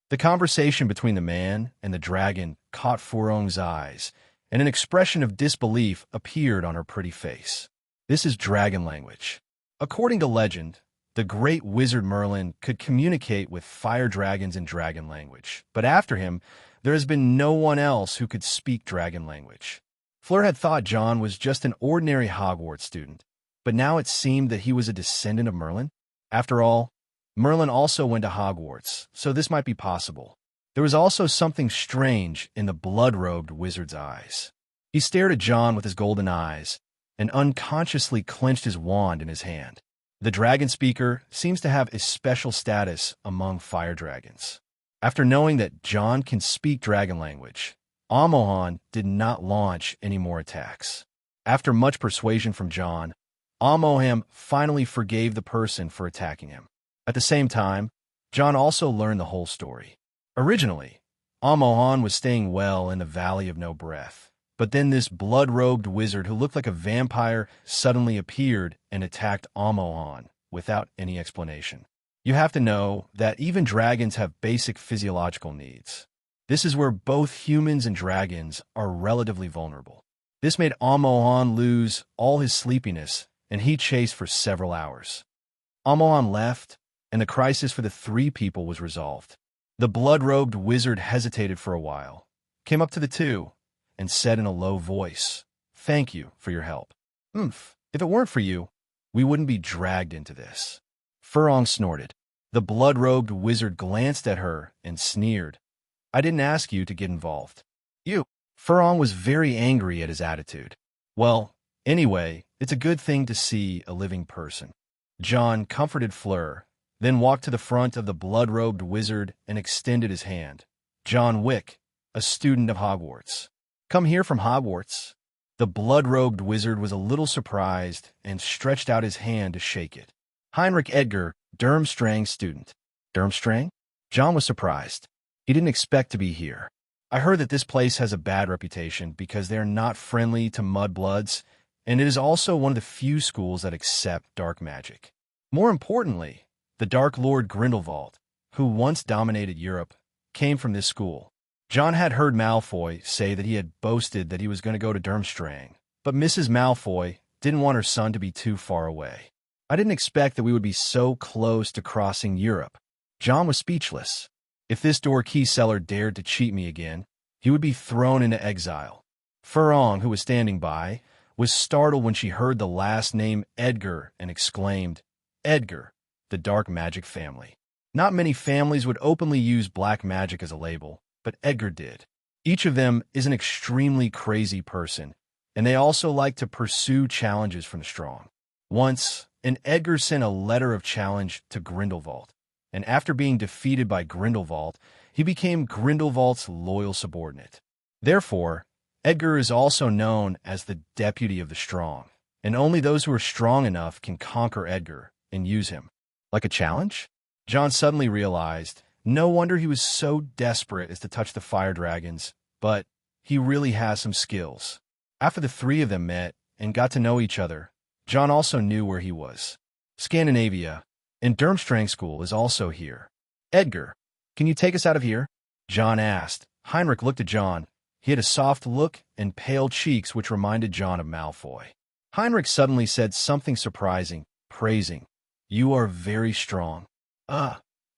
Speaker 2: The conversation between the man and the dragon caught Furong's eyes, and an expression of disbelief appeared on her pretty face. This is dragon language. According to legend, the great wizard Merlin could communicate with fire dragons in dragon language, but after him, there has been no one else who could speak dragon language. Fleur had thought Jon was just an ordinary Hogwarts student, but now it seemed that he was a descendant of Merlin. After all, Merlin also went to Hogwarts, so this might be possible. There was also something strange in the blood-robed wizard's eyes. He stared at Jon with his golden eyes, and unconsciously clenched his wand in his hand. The dragon speaker seems to have a special status among fire dragons. After knowing that Jon can speak dragon language, Amohan did not launch any more attacks. After much persuasion from Jon, Amohan finally forgave the person for attacking him. At the same time, Jon also learned the whole story. Originally, Amohan was staying well in the Valley of No Breath, but then this blood-robed wizard who looked like a vampire suddenly appeared and attacked Amohan without any explanation. You have to know that even dragons have basic physiological needs. This is where both humans and dragons are relatively vulnerable. This made Amohan lose all his sleepiness, and he chased for several hours. Amohan left, and the crisis for the three people was resolved. The blood-robed wizard hesitated for a while, came up to the two, and said in a low voice, "Thank you for your help. If it weren't for you, we wouldn't be dragged into this." Furong snorted. The blood-robed wizard glanced at her and sneered. "I didn't ask you to get involved." "You." Furong was very angry at his attitude. "Well, anyway, it's a good thing to see a living person." Jon comforted Fleur, then walked to the front of the blood-robed wizard and extended his hand. "John Wick, a student of Hogwarts. Come here from Hogwarts." The blood-robed wizard was a little surprised and stretched out his hand to shake it. Heinrich Edgar, Durmstrang's student. Durmstrang? John was surprised. He didn't expect to be here. I heard that this place has a bad reputation because they are not friendly to mudbloods, and it is also one of the few schools that accept dark magic. More importantly, the Dark Lord Grindelwald, who once dominated Europe, came from this school. John had heard Malfoy say that he had boasted that he was going to go to Durmstrang, but Mrs. Malfoy didn't want her son to be too far away. I didn't expect that we would be so close to crossing Europe. John was speechless. If this door key seller dared to cheat me again, he would be thrown into exile. Furong, who was standing by, was startled when she heard the last name Edgar and exclaimed, "Edgar, the dark magic family." Not many families would openly use black magic as a label, but Edgar did. Each of them is an extremely crazy person, and they also like to pursue challenges from the strong. Once, an Edgar sent a letter of challenge to Grindelwald, and after being defeated by Grindelwald, he became Grindelwald's loyal subordinate. Therefore, Edgar is also known as the Deputy of the Strong, and only those who are strong enough can conquer Edgar and use him. Like a challenge? John suddenly realized, no wonder he was so desperate as to touch the fire dragons, but he really has some skills. After the three of them met and got to know each other, John also knew where he was. Scandinavia, and Durmstrang School is also here. Edgar, can you take us out of here? John asked. Heinrich looked at John. He had a soft look and pale cheeks which reminded John of Malfoy. Heinrich suddenly said something surprising, praising, "You are very strong."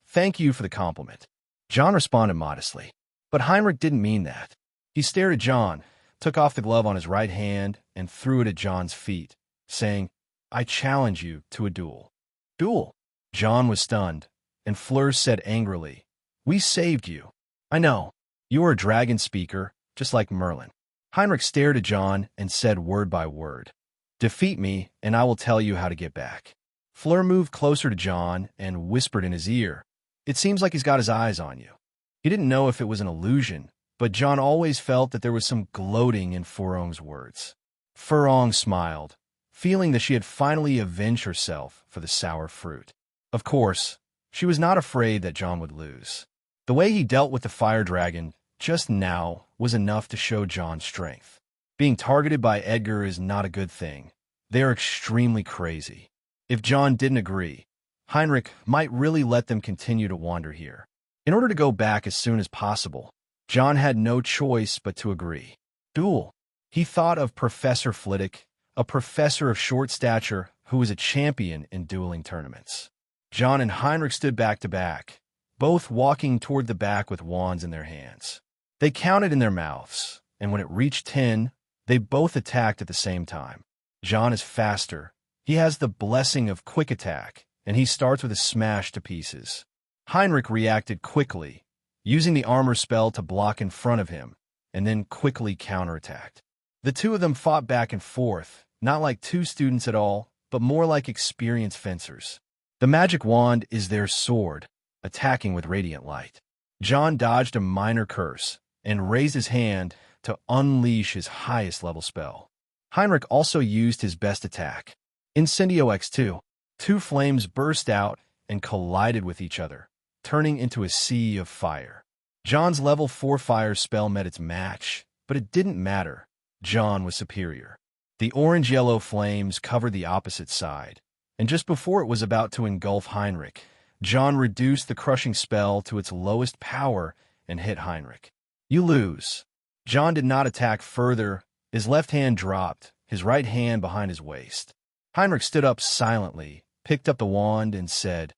Speaker 2: Thank you for the compliment. John responded modestly. But Heinrich didn't mean that. He stared at John, took off the glove on his right hand, and threw it at John's feet, saying, "I challenge you to a duel." Duel? John was stunned, and Fleur said angrily, "We saved you. I know. You are a dragon speaker, just like Merlin." Heinrich stared at John and said word by word, "Defeat me, and I will tell you how to get back." Fleur moved closer to John and whispered in his ear, "It seems like he's got his eyes on you." He didn't know if it was an illusion, but John always felt that there was some gloating in Furong's words. Furong smiled, feeling that she had finally avenged herself for the sour fruit. Of course, she was not afraid that John would lose. The way he dealt with the fire dragon just now was enough to show John's strength. Being targeted by Edgar is not a good thing. They are extremely crazy. If John didn't agree, Heinrich might really let them continue to wander here. In order to go back as soon as possible, John had no choice but to agree. Duel. He thought of Professor Flitwick, a professor of short stature who was a champion in dueling tournaments. John and Heinrich stood back to back, both walking toward the back with wands in their hands. They counted in their mouths, and when it reached 10, they both attacked at the same time. John is faster. He has the blessing of quick attack, and he starts with a smash to pieces. Heinrich reacted quickly, using the armor spell to block in front of him, and then quickly counterattacked. The two of them fought back and forth, not like two students at all, but more like experienced fencers. The magic wand is their sword, attacking with radiant light. John dodged a minor curse and raised his hand to unleash his highest level spell. Heinrich also used his best attack, Incendio X2. Two flames burst out and collided with each other, turning into a sea of fire. John's level 4 fire spell met its match, but it didn't matter. John was superior. The orange-yellow flames covered the opposite side, and just before it was about to engulf Heinrich, John reduced the crushing spell to its lowest power and hit Heinrich. You lose. John did not attack further. His left hand dropped, his right hand behind his waist. Heinrich stood up silently, picked up the wand, and said,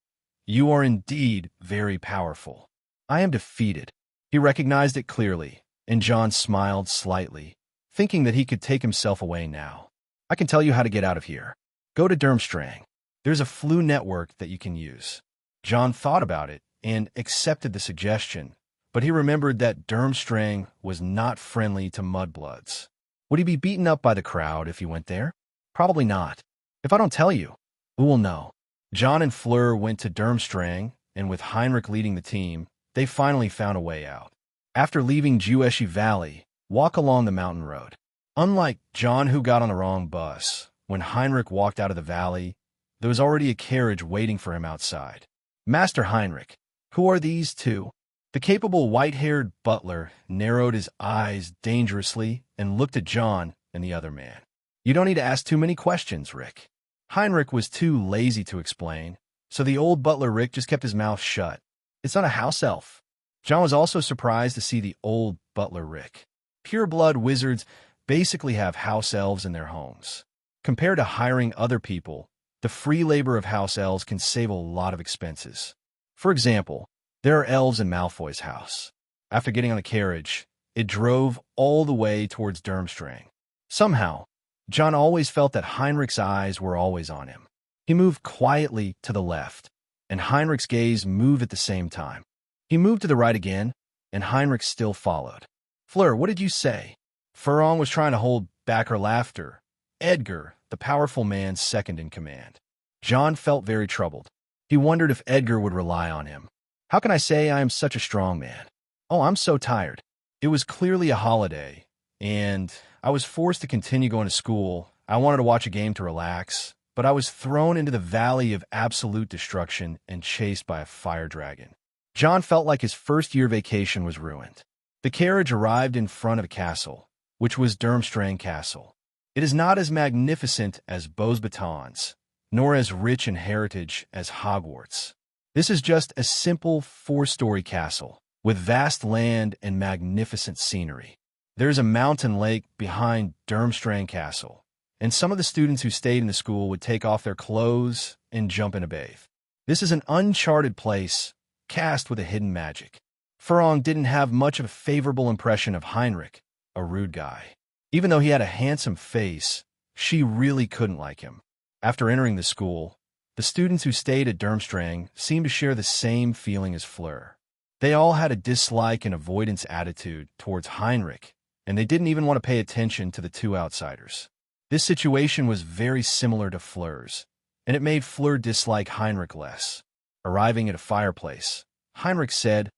Speaker 2: "You are indeed very powerful. I am defeated." He recognized it clearly, and John smiled slightly, thinking that he could take himself away now. "I can tell you how to get out of here. Go to Durmstrang. There's a flu network that you can use." John thought about it and accepted the suggestion, but he remembered that Durmstrang was not friendly to mudbloods. Would he be beaten up by the crowd if he went there? Probably not. If I don't tell you, who will know? John and Fleur went to Durmstrang, and with Heinrich leading the team, they finally found a way out. After leaving Jueshi Valley, walk along the mountain road. Unlike John, who got on the wrong bus, when Heinrich walked out of the valley, there was already a carriage waiting for him outside. Master Heinrich, who are these two? The capable white-haired butler narrowed his eyes dangerously and looked at John and the other man. You don't need to ask too many questions, Rick. Heinrich was too lazy to explain, so the old butler Rick just kept his mouth shut. It's not a house elf. John was also surprised to see the old butler Rick. Pure-blood wizards basically have house elves in their homes. Compared to hiring other people, the free labor of house elves can save a lot of expenses. For example, there are elves in Malfoy's house. After getting on the carriage, it drove all the way towards Durmstrang. Somehow, John always felt that Heinrich's eyes were always on him. He moved quietly to the left, and Heinrich's gaze moved at the same time. He moved to the right again, and Heinrich still followed. Fleur, what did you say? Furong was trying to hold back her laughter. Edgar, the powerful man second in command. John felt very troubled. He wondered if Edgar would rely on him. How can I say I am such a strong man? Oh, I'm so tired. It was clearly a holiday, and I was forced to continue going to school. I wanted to watch a game to relax, but I was thrown into the valley of absolute destruction and chased by a fire dragon. John felt like his first-year vacation was ruined. The carriage arrived in front of a castle, which was Durmstrang Castle. It is not as magnificent as Beauxbatons, nor as rich in heritage as Hogwarts. This is just a simple 4-story castle, with vast land and magnificent scenery. There is a mountain lake behind Durmstrang Castle, and some of the students who stayed in the school would take off their clothes and jump in a bathe. This is an uncharted place, cast with a hidden magic. Furong didn't have much of a favorable impression of Heinrich, a rude guy. Even though he had a handsome face, she really couldn't like him. After entering the school, the students who stayed at Durmstrang seemed to share the same feeling as Fleur. They all had a dislike and avoidance attitude towards Heinrich, and they didn't even want to pay attention to the two outsiders. This situation was very similar to Fleur's, and it made Fleur dislike Heinrich less. Arriving at a fireplace, Heinrich said,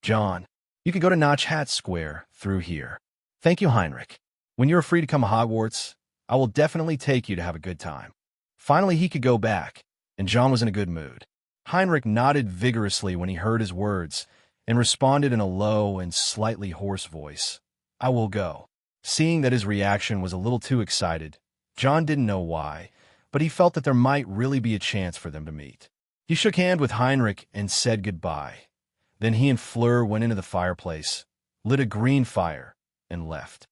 Speaker 2: John, you can go to Notch Hat Square through here. Thank you, Heinrich. When you're free to come to Hogwarts, I will definitely take you to have a good time. Finally, he could go back, and John was in a good mood. Heinrich nodded vigorously when he heard his words and responded in a low and slightly hoarse voice. I will go. Seeing that his reaction was a little too excited, John didn't know why, but he felt that there might really be a chance for them to meet. He shook hands with Heinrich and said goodbye. Then he and Fleur went into the fireplace, lit a green fire, and left.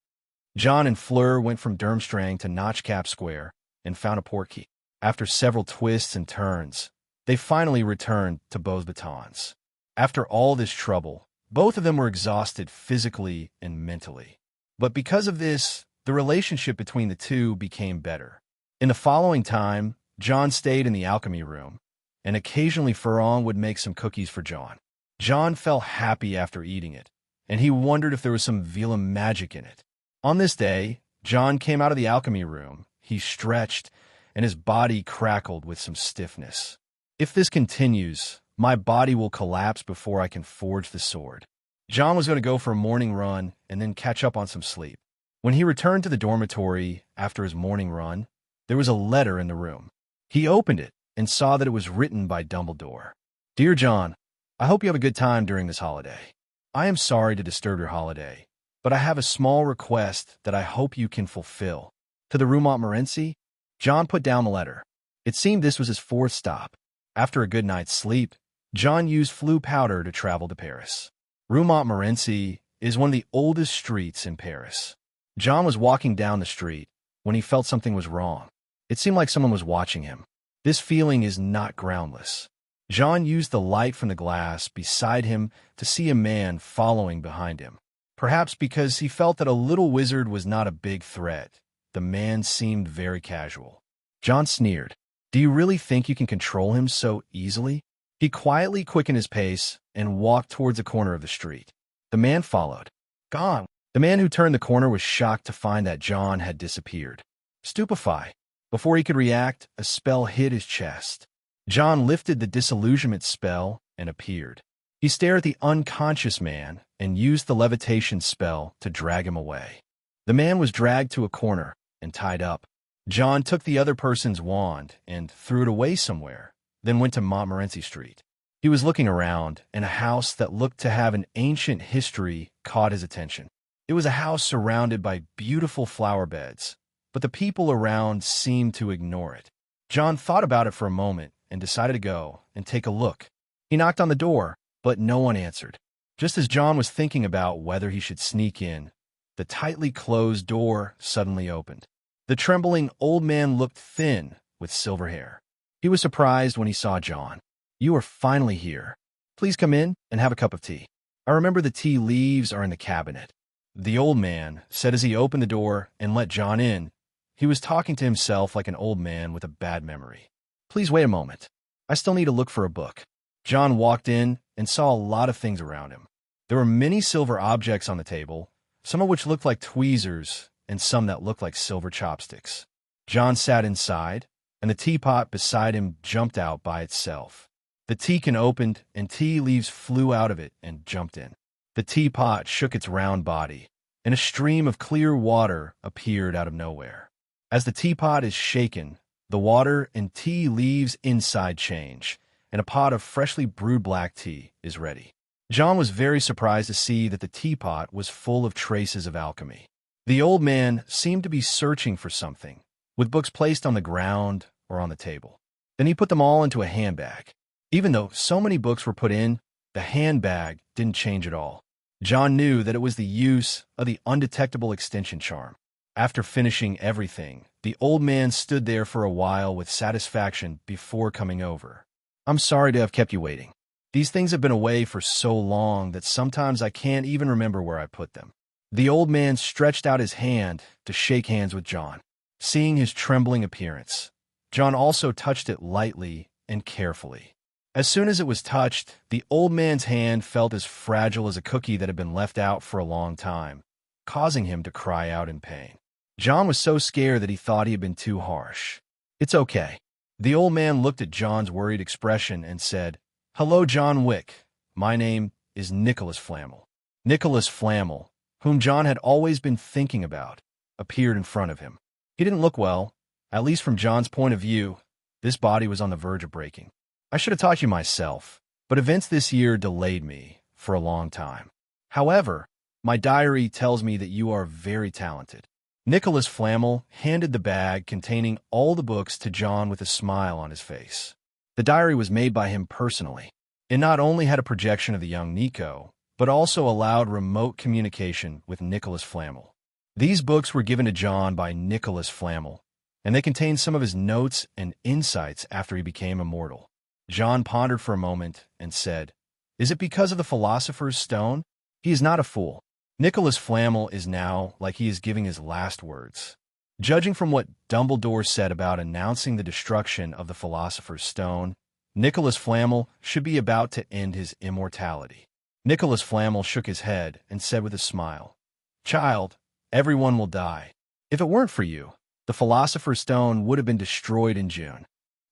Speaker 2: John and Fleur went from Durmstrang to Notchcap Square and found a portkey. After several twists and turns, they finally returned to Beauxbatons. After all this trouble, both of them were exhausted physically and mentally. But because of this, the relationship between the two became better. In the following time, John stayed in the alchemy room, and occasionally Furong would make some cookies for John. John felt happy after eating it, and he wondered if there was some Velam magic in it. On this day, John came out of the alchemy room. He stretched, and his body crackled with some stiffness. If this continues, my body will collapse before I can forge the sword. John was going to go for a morning run and then catch up on some sleep. When he returned to the dormitory after his morning run, there was a letter in the room. He opened it and saw that it was written by Dumbledore. Dear John, I hope you have a good time during this holiday. I am sorry to disturb your holiday, but I have a small request that I hope you can fulfill. To the Rue Montmorency, John put down the letter. It seemed this was his 4th stop. After a good night's sleep, John used flu powder to travel to Paris. Rue Montmorency is one of the oldest streets in Paris. John was walking down the street when he felt something was wrong. It seemed like someone was watching him. This feeling is not groundless. John used the light from the glass beside him to see a man following behind him. Perhaps because he felt that a little wizard was not a big threat, the man seemed very casual. John sneered. Do you really think you can control him so easily? He quietly quickened his pace and walked towards the corner of the street. The man followed. Gone. The man who turned the corner was shocked to find that John had disappeared. Stupefied. Before he could react, a spell hit his chest. John lifted the disillusionment spell and appeared. He stared at the unconscious man and used the levitation spell to drag him away. The man was dragged to a corner and tied up. John took the other person's wand and threw it away somewhere, then went to Montmorency Street. He was looking around, and a house that looked to have an ancient history caught his attention. It was a house surrounded by beautiful flower beds, but the people around seemed to ignore it. John thought about it for a moment and decided to go and take a look. He knocked on the door, but no one answered. Just as John was thinking about whether he should sneak in, the tightly closed door suddenly opened. The trembling old man looked thin with silver hair. He was surprised when he saw John. "You are finally here. Please come in and have a cup of tea. I remember the tea leaves are in the cabinet," the old man said as he opened the door and let John in. He was talking to himself like an old man with a bad memory. "Please wait a moment. I still need to look for a book." John walked in and saw a lot of things around him. There were many silver objects on the table, some of which looked like tweezers and some that looked like silver chopsticks. John sat inside, and the teapot beside him jumped out by itself. The tea can opened, and tea leaves flew out of it and jumped in. The teapot shook its round body, and a stream of clear water appeared out of nowhere. As the teapot is shaken, the water and tea leaves inside change, and a pot of freshly brewed black tea is ready. John was very surprised to see that the teapot was full of traces of alchemy. The old man seemed to be searching for something, with books placed on the ground or on the table. Then he put them all into a handbag. Even though so many books were put in, the handbag didn't change at all. John knew that it was the use of the undetectable extension charm. After finishing everything, the old man stood there for a while with satisfaction before coming over. "I'm sorry to have kept you waiting. These things have been away for so long that sometimes I can't even remember where I put them." The old man stretched out his hand to shake hands with John. Seeing his trembling appearance, John also touched it lightly and carefully. As soon as it was touched, the old man's hand felt as fragile as a cookie that had been left out for a long time, causing him to cry out in pain. John was so scared that he thought he had been too harsh. "It's okay." The old man looked at John's worried expression and said, "Hello, John Wick. My name is Nicholas Flamel." Nicholas Flamel, whom John had always been thinking about, appeared in front of him. He didn't look well, at least from John's point of view. This body was on the verge of breaking. "I should have taught you myself, but events this year delayed me for a long time. However, my diary tells me that you are very talented." Nicholas Flamel handed the bag containing all the books to John with a smile on his face. The diary was made by him personally. It not only had a projection of the young Nico, but also allowed remote communication with Nicholas Flamel. These books were given to John by Nicholas Flamel, and they contained some of his notes and insights after he became immortal. John pondered for a moment and said, "Is it because of the Philosopher's Stone? He is not a fool. Nicholas Flamel is now like he is giving his last words." Judging from what Dumbledore said about announcing the destruction of the Philosopher's Stone, Nicholas Flamel should be about to end his immortality. Nicholas Flamel shook his head and said with a smile, "Child, everyone will die. If it weren't for you, the Philosopher's Stone would have been destroyed in June."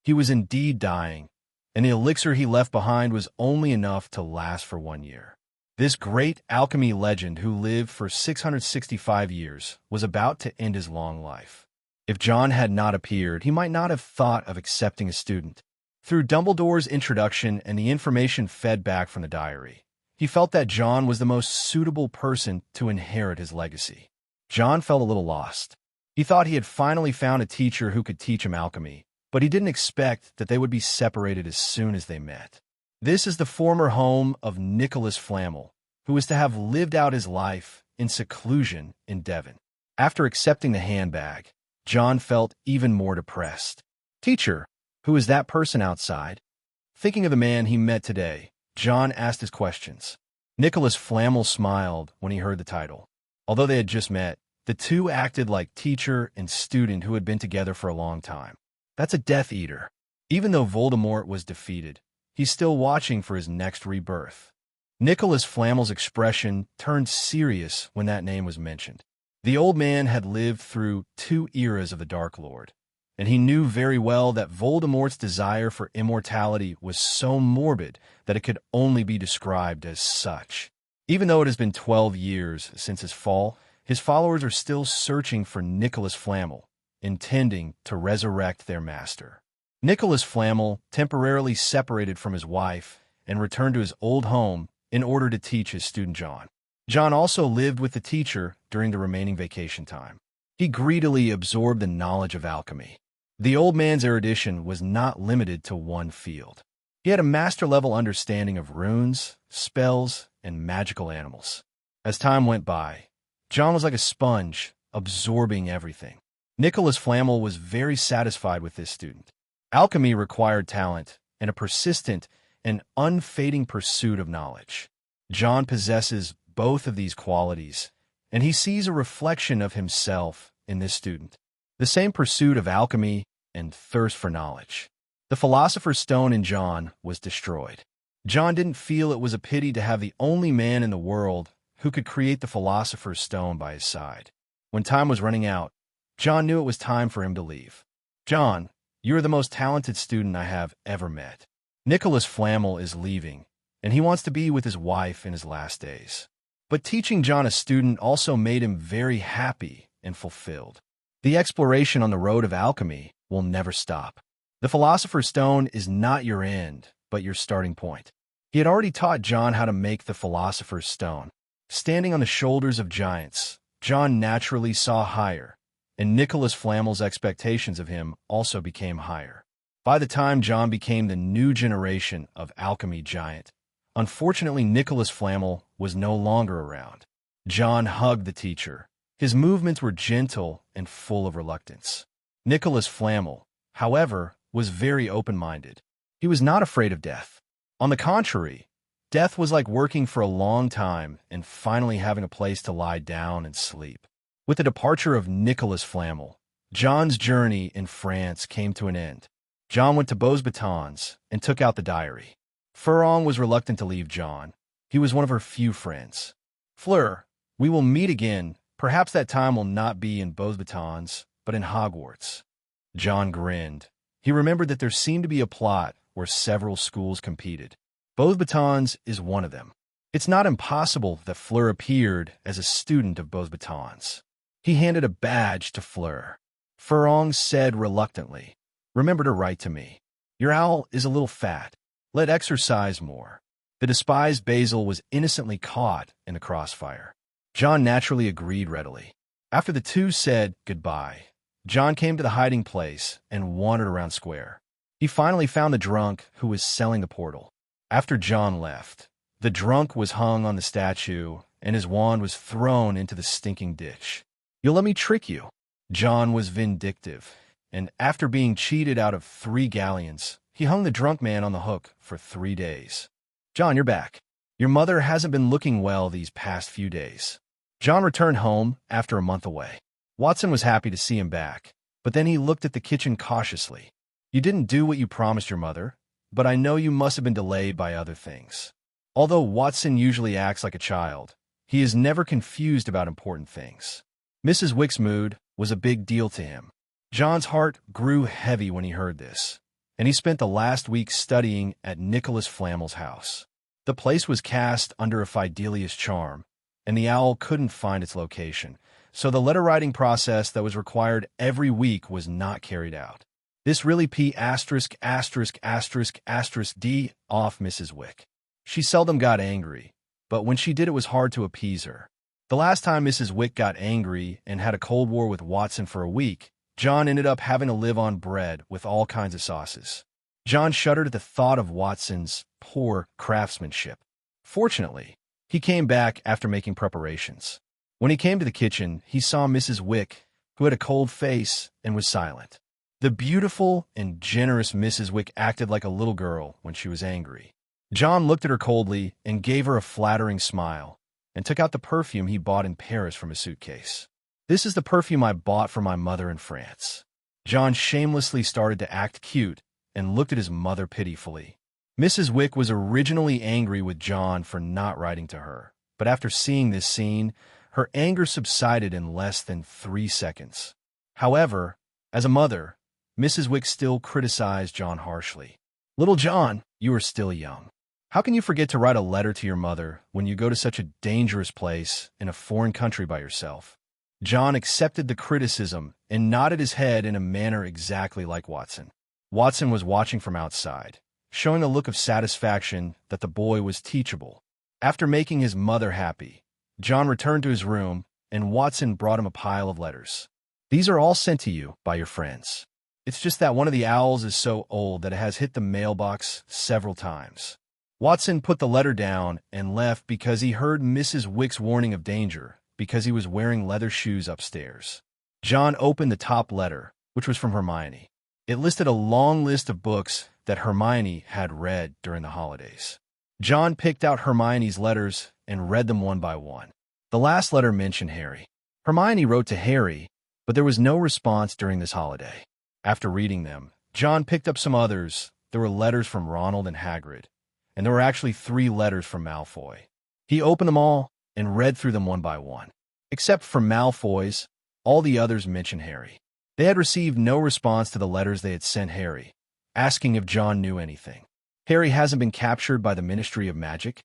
Speaker 2: He was indeed dying, and the elixir he left behind was only enough to last for 1 year. This great alchemy legend who lived for 665 years was about to end his long life. If John had not appeared, he might not have thought of accepting a student. Through Dumbledore's introduction and the information fed back from the diary, he felt that John was the most suitable person to inherit his legacy. John felt a little lost. He thought he had finally found a teacher who could teach him alchemy, but he didn't expect that they would be separated as soon as they met. This is the former home of Nicholas Flamel, who was to have lived out his life in seclusion in Devon. After accepting the handbag, John felt even more depressed. "Teacher, who is that person outside?" Thinking of the man he met today, John asked his questions. Nicholas Flamel smiled when he heard the title. Although they had just met, the two acted like teacher and student who had been together for a long time. "That's a Death Eater. Even though Voldemort was defeated, he's still watching for his next rebirth." Nicholas Flamel's expression turned serious when that name was mentioned. The old man had lived through 2 eras of the Dark Lord, and he knew very well that Voldemort's desire for immortality was so morbid that it could only be described as such. Even though it has been 12 years since his fall, his followers are still searching for Nicholas Flamel, intending to resurrect their master. Nicholas Flamel temporarily separated from his wife and returned to his old home in order to teach his student John. John also lived with the teacher during the remaining vacation time. He greedily absorbed the knowledge of alchemy. The old man's erudition was not limited to one field. He had a master-level understanding of runes, spells, and magical animals. As time went by, John was like a sponge, absorbing everything. Nicholas Flamel was very satisfied with this student. Alchemy required talent and a persistent and unfading pursuit of knowledge. John possesses both of these qualities, and he sees a reflection of himself in this student. The same pursuit of alchemy and thirst for knowledge. The Philosopher's Stone in John was destroyed. John didn't feel it was a pity to have the only man in the world who could create the Philosopher's Stone by his side. When time was running out, John knew it was time for him to leave. "John, you are the most talented student I have ever met. Nicholas Flamel is leaving, and he wants to be with his wife in his last days." But teaching John a student also made him very happy and fulfilled. The exploration on the road of alchemy will never stop. The Philosopher's Stone is not your end, but your starting point. He had already taught John how to make the Philosopher's Stone. Standing on the shoulders of giants, John naturally saw higher, and Nicholas Flamel's expectations of him also became higher. By the time John became the new generation of alchemy giant, unfortunately Nicholas Flamel was no longer around. John hugged the teacher. His movements were gentle and full of reluctance. Nicholas Flamel, however, was very open-minded. He was not afraid of death. On the contrary, death was like working for a long time and finally having a place to lie down and sleep. With the departure of Nicholas Flamel, John's journey in France came to an end. John went to Beauxbatons and took out the diary. Furong was reluctant to leave John. He was one of her few friends. "Fleur, we will meet again. Perhaps that time will not be in Beauxbatons, but in Hogwarts." John grinned. He remembered that there seemed to be a plot where several schools competed. Beauxbatons is one of them. It's not impossible that Fleur appeared as a student of Beauxbatons. He handed a badge to Fleur. Furong said reluctantly, "Remember to write to me. Your owl is a little fat. Let exercise more." The despised Basil was innocently caught in the crossfire. John naturally agreed readily. After the two said goodbye, John came to the hiding place and wandered around square. He finally found the drunk who was selling the portal. After John left, the drunk was hung on the statue and his wand was thrown into the stinking ditch. "You'll let me trick you." John was vindictive, and after being cheated out of 3 galleons, he hung the drunk man on the hook for 3 days. "John, you're back. Your mother hasn't been looking well these past few days." John returned home after a month away. Watson was happy to see him back, but then he looked at the kitchen cautiously. "You didn't do what you promised your mother, but I know you must have been delayed by other things." Although Watson usually acts like a child, he is never confused about important things. Mrs. Wick's mood was a big deal to him. John's heart grew heavy when he heard this, and he spent the last week studying at Nicholas Flamel's house. The place was cast under a Fidelius charm, and the owl couldn't find its location, so the letter-writing process that was required every week was not carried out. This really P**************** D off Mrs. Wick. She seldom got angry, but when she did it was hard to appease her. The last time Mrs. Wick got angry and had a cold war with Watson for a week, John ended up having to live on bread with all kinds of sauces. John shuddered at the thought of Watson's poor craftsmanship. Fortunately, he came back after making preparations. When he came to the kitchen, he saw Mrs. Wick, who had a cold face and was silent. The beautiful and generous Mrs. Wick acted like a little girl when she was angry. John looked at her coldly and gave her a flattering smile, and took out the perfume he bought in Paris from his suitcase. "This is the perfume I bought for my mother in France." John shamelessly started to act cute and looked at his mother pitifully. Mrs. Wick was originally angry with John for not writing to her, but after seeing this scene, her anger subsided in less than 3 seconds. However, as a mother, Mrs. Wick still criticized John harshly. "Little John, you are still young. How can you forget to write a letter to your mother when you go to such a dangerous place in a foreign country by yourself? John accepted the criticism and nodded his head in a manner exactly like Watson. Watson was watching from outside, showing a look of satisfaction that the boy was teachable. After making his mother happy, John returned to his room, and Watson brought him a pile of letters. These are all sent to you by your friends. It's just that one of the owls is so old that it has hit the mailbox several times. Watson put the letter down and left because he heard Mrs. Wick's warning of danger because he was wearing leather shoes upstairs. John opened the top letter, which was from Hermione. It listed a long list of books that Hermione had read during the holidays. John picked out Hermione's letters and read them one by one. The last letter mentioned Harry. Hermione wrote to Harry, but there was no response during this holiday. After reading them, John picked up some others. There were letters from Ronald and Hagrid, and there were actually 3 letters from Malfoy. He opened them all and read through them one by one. Except for Malfoy's, all the others mentioned Harry. They had received no response to the letters they had sent Harry, asking if John knew anything. Harry hasn't been captured by the Ministry of Magic?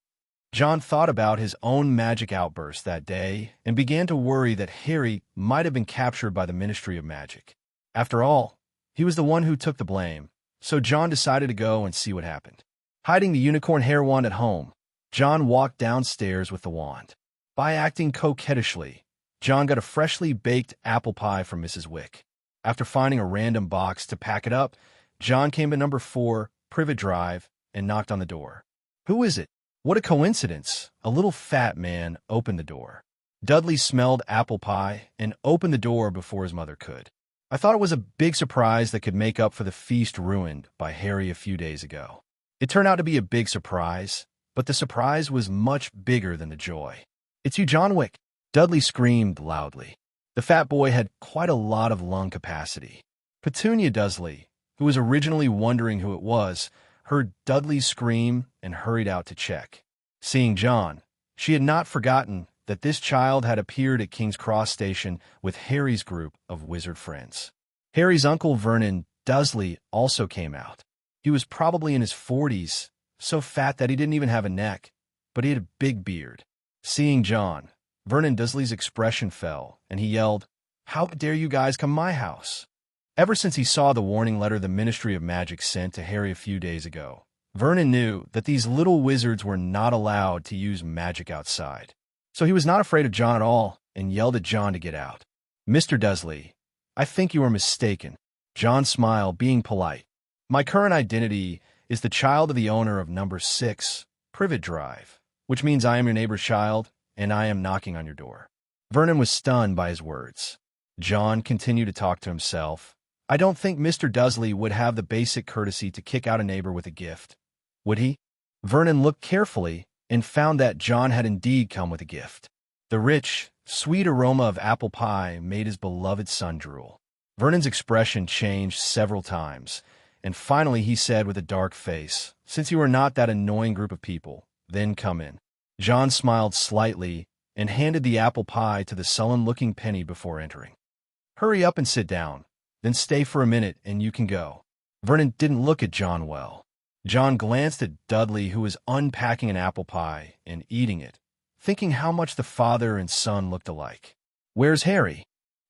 Speaker 2: John thought about his own magic outburst that day and began to worry that Harry might have been captured by the Ministry of Magic. After all, he was the one who took the blame, so John decided to go and see what happened. Hiding the unicorn hair wand at home, John walked downstairs with the wand. By acting coquettishly, John got a freshly baked apple pie from Mrs. Wick. After finding a random box to pack it up, John came to number 4, Privet Drive, and knocked on the door. Who is it? What a coincidence. A little fat man opened the door. Dudley smelled apple pie and opened the door before his mother could. I thought it was a big surprise that could make up for the feast ruined by Harry a few days ago. It turned out to be a big surprise, but the surprise was much bigger than the joy. It's you, John Wick, Dudley screamed loudly. The fat boy had quite a lot of lung capacity. Petunia Dursley, who was originally wondering who it was, heard Dudley's scream and hurried out to check. Seeing John, she had not forgotten that this child had appeared at King's Cross Station with Harry's group of wizard friends. Harry's uncle Vernon Dursley also came out. He was probably in his 40s, so fat that he didn't even have a neck, but he had a big beard. Seeing John, Vernon Dursley's expression fell, and he yelled, "How dare you guys come to my house?" Ever since he saw the warning letter the Ministry of Magic sent to Harry a few days ago, Vernon knew that these little wizards were not allowed to use magic outside. So he was not afraid of John at all and yelled at John to get out. "Mr. Dursley, I think you are mistaken." John smiled, being polite. "My current identity is the child of the owner of number 6, Privet Drive, which means I am your neighbor's child, and I am knocking on your door." Vernon was stunned by his words. John continued to talk to himself. "I don't think Mr. Dursley would have the basic courtesy to kick out a neighbor with a gift, would he?" Vernon looked carefully and found that John had indeed come with a gift. The rich, sweet aroma of apple pie made his beloved son drool. Vernon's expression changed several times, and finally he said with a dark face, "Since you are not that annoying group of people, then come in." John smiled slightly and handed the apple pie to the sullen-looking Penny before entering. "Hurry up and sit down, then stay for a minute and you can go." Vernon didn't look at John well. John glanced at Dudley, who was unpacking an apple pie and eating it, thinking how much the father and son looked alike. "Where's Harry?"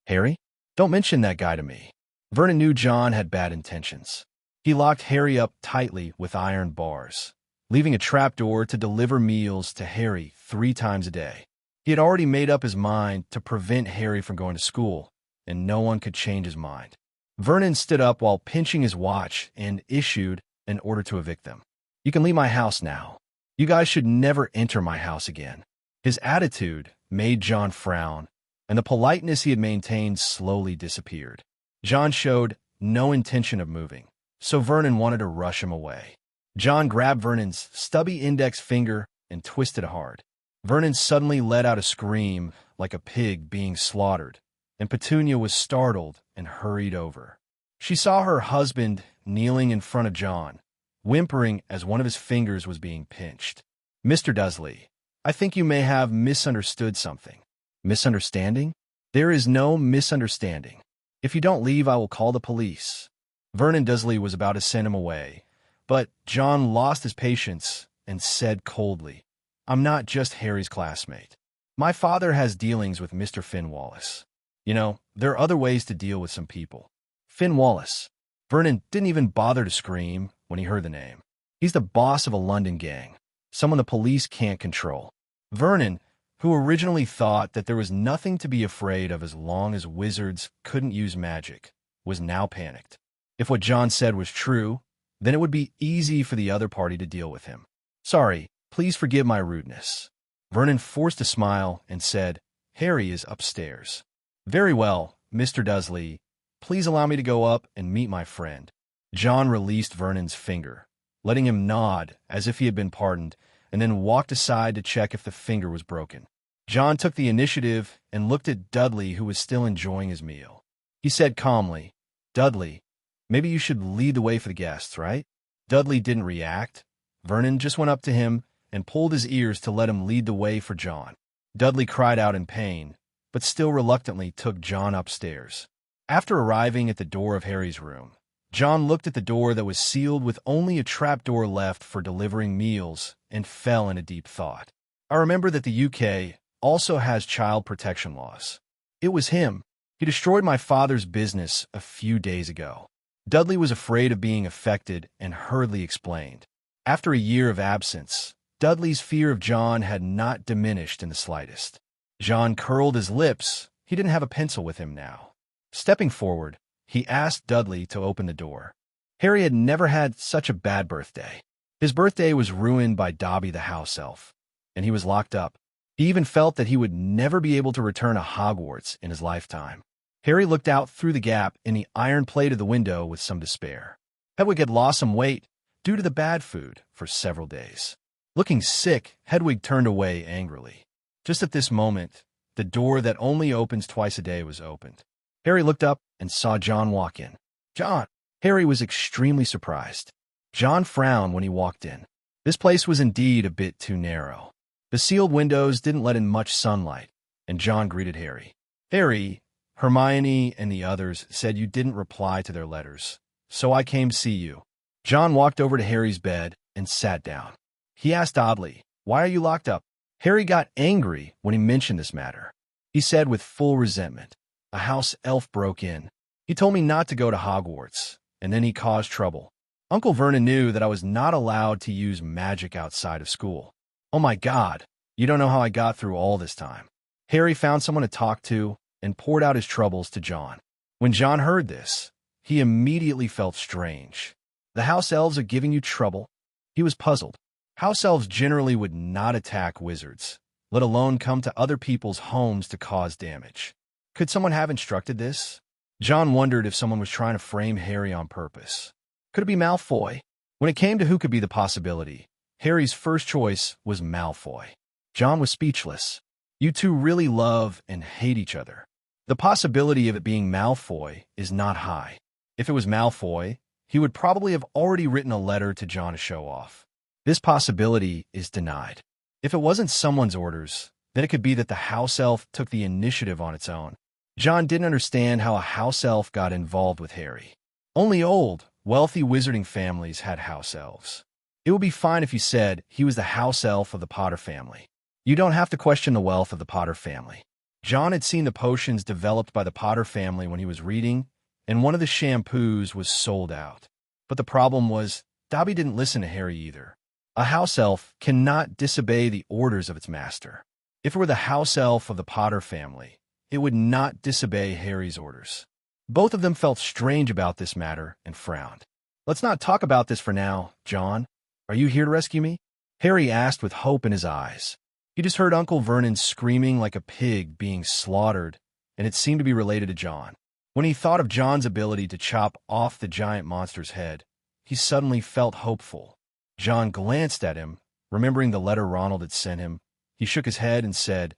Speaker 2: "Harry? Don't mention that guy to me." Vernon knew John had bad intentions. He locked Harry up tightly with iron bars, leaving a trapdoor to deliver meals to Harry 3 times a day. He had already made up his mind to prevent Harry from going to school, and no one could change his mind. Vernon stood up while pinching his watch and issued an order to evict them. "You can leave my house now. You guys should never enter my house again." His attitude made John frown, and the politeness he had maintained slowly disappeared. John showed no intention of moving, so Vernon wanted to rush him away. John grabbed Vernon's stubby index finger and twisted hard. Vernon suddenly let out a scream like a pig being slaughtered, and Petunia was startled and hurried over. She saw her husband kneeling in front of John, whimpering as one of his fingers was being pinched. "Mr. Dursley, I think you may have misunderstood something." "Misunderstanding? There is no misunderstanding. If you don't leave, I will call the police." Vernon Dursley was about to send him away, but John lost his patience and said coldly, "I'm not just Harry's classmate. My father has dealings with Mr. Finn Wallace. You know, there are other ways to deal with some people." Finn Wallace. Vernon didn't even bother to scream when he heard the name. He's the boss of a London gang, someone the police can't control. Vernon, who originally thought that there was nothing to be afraid of as long as wizards couldn't use magic, was now panicked. If what John said was true, then it would be easy for the other party to deal with him. "Sorry, please forgive my rudeness." Vernon forced a smile and said, "Harry is upstairs." "Very well, Mr. Dursley. Please allow me to go up and meet my friend." John released Vernon's finger, letting him nod as if he had been pardoned, and then walked aside to check if the finger was broken. John took the initiative and looked at Dudley, who was still enjoying his meal. He said calmly, "Dudley, maybe you should lead the way for the guests, right?" Dudley didn't react. Vernon just went up to him and pulled his ears to let him lead the way for John. Dudley cried out in pain, but still reluctantly took John upstairs. After arriving at the door of Harry's room, John looked at the door that was sealed with only a trapdoor left for delivering meals and fell in a deep thought. "I remember that the UK also has child protection laws. It was him. He destroyed my father's business a few days ago." Dudley was afraid of being affected and hurriedly explained. After a year of absence, Dudley's fear of John had not diminished in the slightest. John curled his lips. He didn't have a pencil with him now. Stepping forward, he asked Dudley to open the door. Harry had never had such a bad birthday. His birthday was ruined by Dobby the house elf, and he was locked up. He even felt that he would never be able to return to Hogwarts in his lifetime. Harry looked out through the gap in the iron plate of the window with some despair. Hedwig had lost some weight due to the bad food for several days. Looking sick, Hedwig turned away angrily. Just at this moment, the door that only opens twice a day was opened. Harry looked up and saw John walk in. "John!" Harry was extremely surprised. John frowned when he walked in. This place was indeed a bit too narrow. The sealed windows didn't let in much sunlight, and John greeted Harry. "Harry, Hermione and the others said you didn't reply to their letters, so I came to see you." John walked over to Harry's bed and sat down. He asked oddly, "Why are you locked up?" Harry got angry when he mentioned this matter. He said with full resentment, "A house elf broke in. He told me not to go to Hogwarts, and then he caused trouble. Uncle Vernon knew that I was not allowed to use magic outside of school. Oh my God, you don't know how I got through all this time." Harry found someone to talk to and poured out his troubles to John. When John heard this, he immediately felt strange. "The house elves are giving you trouble?" He was puzzled. House elves generally would not attack wizards, let alone come to other people's homes to cause damage. Could someone have instructed this? John wondered if someone was trying to frame Harry on purpose. Could it be Malfoy? When it came to who could be the possibility, Harry's first choice was Malfoy. John was speechless. You two really love and hate each other. The possibility of it being Malfoy is not high. If it was Malfoy, he would probably have already written a letter to John to show off. This possibility is denied. If it wasn't someone's orders, then it could be that the house elf took the initiative on its own. John didn't understand how a house elf got involved with Harry. Only old, wealthy wizarding families had house elves. It would be fine if you said he was the house elf of the Potter family. You don't have to question the wealth of the Potter family. John had seen the potions developed by the Potter family when he was reading, and one of the shampoos was sold out. But the problem was, Dobby didn't listen to Harry either. A house elf cannot disobey the orders of its master. If it were the house elf of the Potter family, it would not disobey Harry's orders. Both of them felt strange about this matter and frowned. "Let's not talk about this for now, John. Are you here to rescue me?" Harry asked with hope in his eyes. He just heard Uncle Vernon screaming like a pig being slaughtered, and it seemed to be related to John. When he thought of John's ability to chop off the giant monster's head, he suddenly felt hopeful. John glanced at him, remembering the letter Ronald had sent him. He shook his head and said,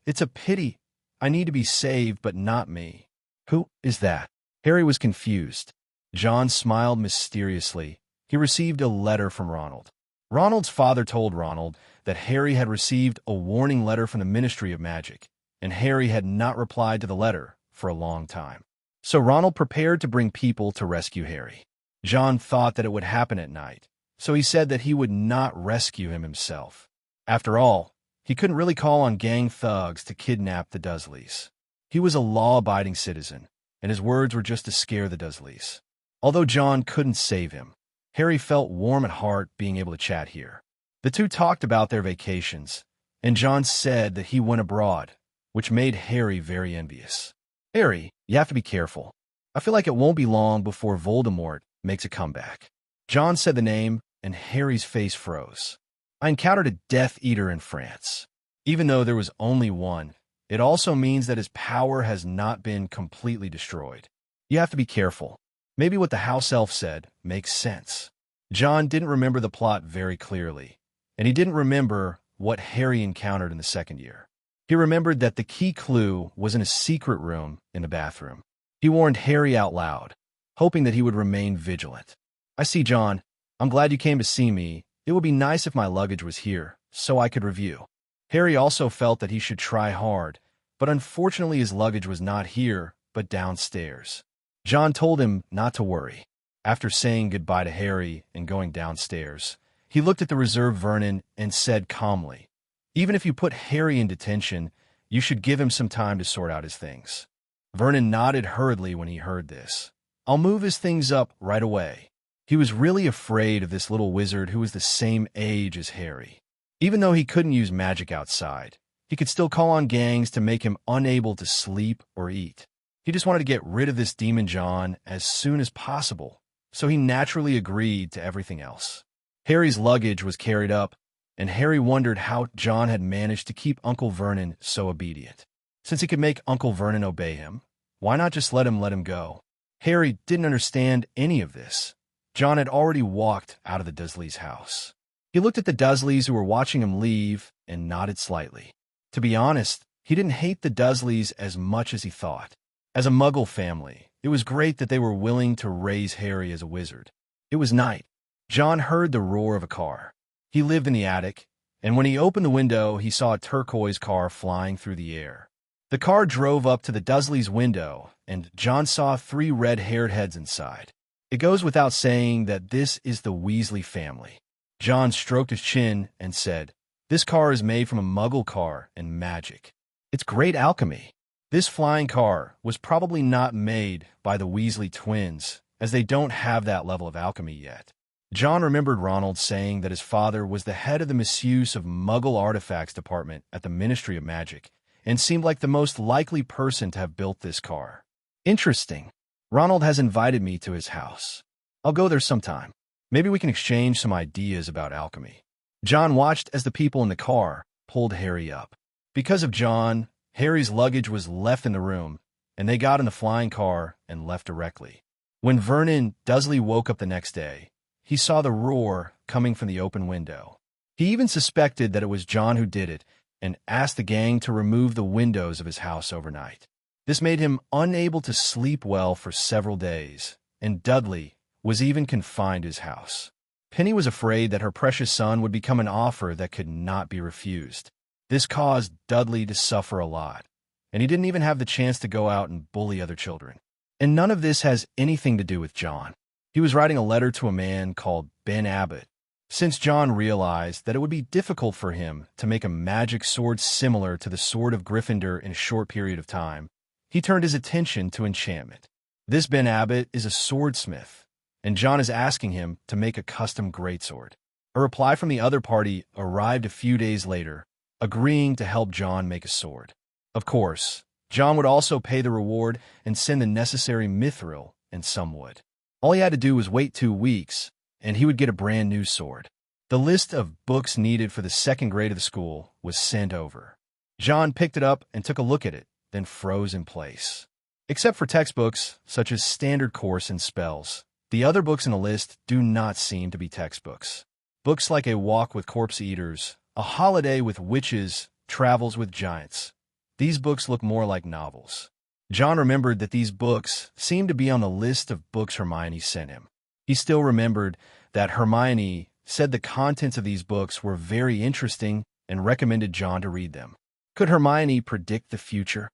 Speaker 2: "It's a pity. I need to be saved, but not me." "Who is that?" Harry was confused. John smiled mysteriously. He received a letter from Ronald. Ronald's father told Ronald that Harry had received a warning letter from the Ministry of Magic, and Harry had not replied to the letter for a long time. So Ronald prepared to bring people to rescue Harry. John thought that it would happen at night, so he said that he would not rescue him himself. After all, he couldn't really call on gang thugs to kidnap the Dursleys. He was a law-abiding citizen, and his words were just to scare the Dursleys. Although Jon couldn't save him, Harry felt warm at heart being able to chat here. The two talked about their vacations, and Jon said that he went abroad, which made Harry very envious. "Harry, you have to be careful. I feel like it won't be long before Voldemort makes a comeback." Jon said the name, and Harry's face froze. "I encountered a Death Eater in France. Even though there was only one, it also means that his power has not been completely destroyed. You have to be careful. Maybe what the house elf said makes sense." Jon didn't remember the plot very clearly, and he didn't remember what Harry encountered in the second year. He remembered that the key clue was in a secret room in the bathroom. He warned Harry out loud, hoping that he would remain vigilant. "I see, Jon. I'm glad you came to see me. It would be nice if my luggage was here, so I could review." Harry also felt that he should try hard, but unfortunately his luggage was not here, but downstairs. Jon told him not to worry. After saying goodbye to Harry and going downstairs, he looked at the reserved Vernon and said calmly, "Even if you put Harry in detention, you should give him some time to sort out his things." Vernon nodded hurriedly when he heard this. "I'll move his things up right away." He was really afraid of this little wizard who was the same age as Harry. Even though he couldn't use magic outside, he could still call on gangs to make him unable to sleep or eat. He just wanted to get rid of this demon Jon as soon as possible, so he naturally agreed to everything else. Harry's luggage was carried up, and Harry wondered how Jon had managed to keep Uncle Vernon so obedient. Since he could make Uncle Vernon obey him, why not just let him go? Harry didn't understand any of this. Jon had already walked out of the Dursleys' house. He looked at the Dursleys who were watching him leave and nodded slightly. To be honest, he didn't hate the Dursleys as much as he thought. As a Muggle family, it was great that they were willing to raise Harry as a wizard. It was night. Jon heard the roar of a car. He lived in the attic, and when he opened the window, he saw a turquoise car flying through the air. The car drove up to the Dursleys' window, and Jon saw 3 red-haired heads inside. It goes without saying that this is the Weasley family. Jon stroked his chin and said, "This car is made from a Muggle car and magic. It's great alchemy." This flying car was probably not made by the Weasley twins, as they don't have that level of alchemy yet. Jon remembered Ronald saying that his father was the head of the misuse of Muggle artifacts department at the Ministry of Magic, and seemed like the most likely person to have built this car. "Interesting. Ronald has invited me to his house. I'll go there sometime. Maybe we can exchange some ideas about alchemy." Jon watched as the people in the car pulled Harry up. Because of Jon, Harry's luggage was left in the room, and they got in the flying car and left directly. When Vernon Dursley woke up the next day, he saw the roar coming from the open window. He even suspected that it was Jon who did it and asked the gang to remove the windows of his house overnight. This made him unable to sleep well for several days, and Dudley was even confined to his house. Penny was afraid that her precious son would become an offer that could not be refused. This caused Dudley to suffer a lot, and he didn't even have the chance to go out and bully other children. And none of this has anything to do with Jon. He was writing a letter to a man called Ben Abbott. Since Jon realized that it would be difficult for him to make a magic sword similar to the Sword of Gryffindor in a short period of time, he turned his attention to enchantment. This Ben Abbott is a swordsmith, and Jon is asking him to make a custom greatsword. A reply from the other party arrived a few days later, agreeing to help Jon make a sword. Of course, Jon would also pay the reward and send the necessary mithril and some wood. All he had to do was wait 2 weeks, and he would get a brand new sword. The list of books needed for the 2nd grade of the school was sent over. Jon picked it up and took a look at it, then froze in place. Except for textbooks, such as Standard Course and Spells, the other books in the list do not seem to be textbooks. Books like A Walk with Corpse Eaters, A Holiday with Witches, Travels with Giants. These books look more like novels. Jon remembered that these books seemed to be on the list of books Hermione sent him. He still remembered that Hermione said the contents of these books were very interesting and recommended Jon to read them. Could Hermione predict the future?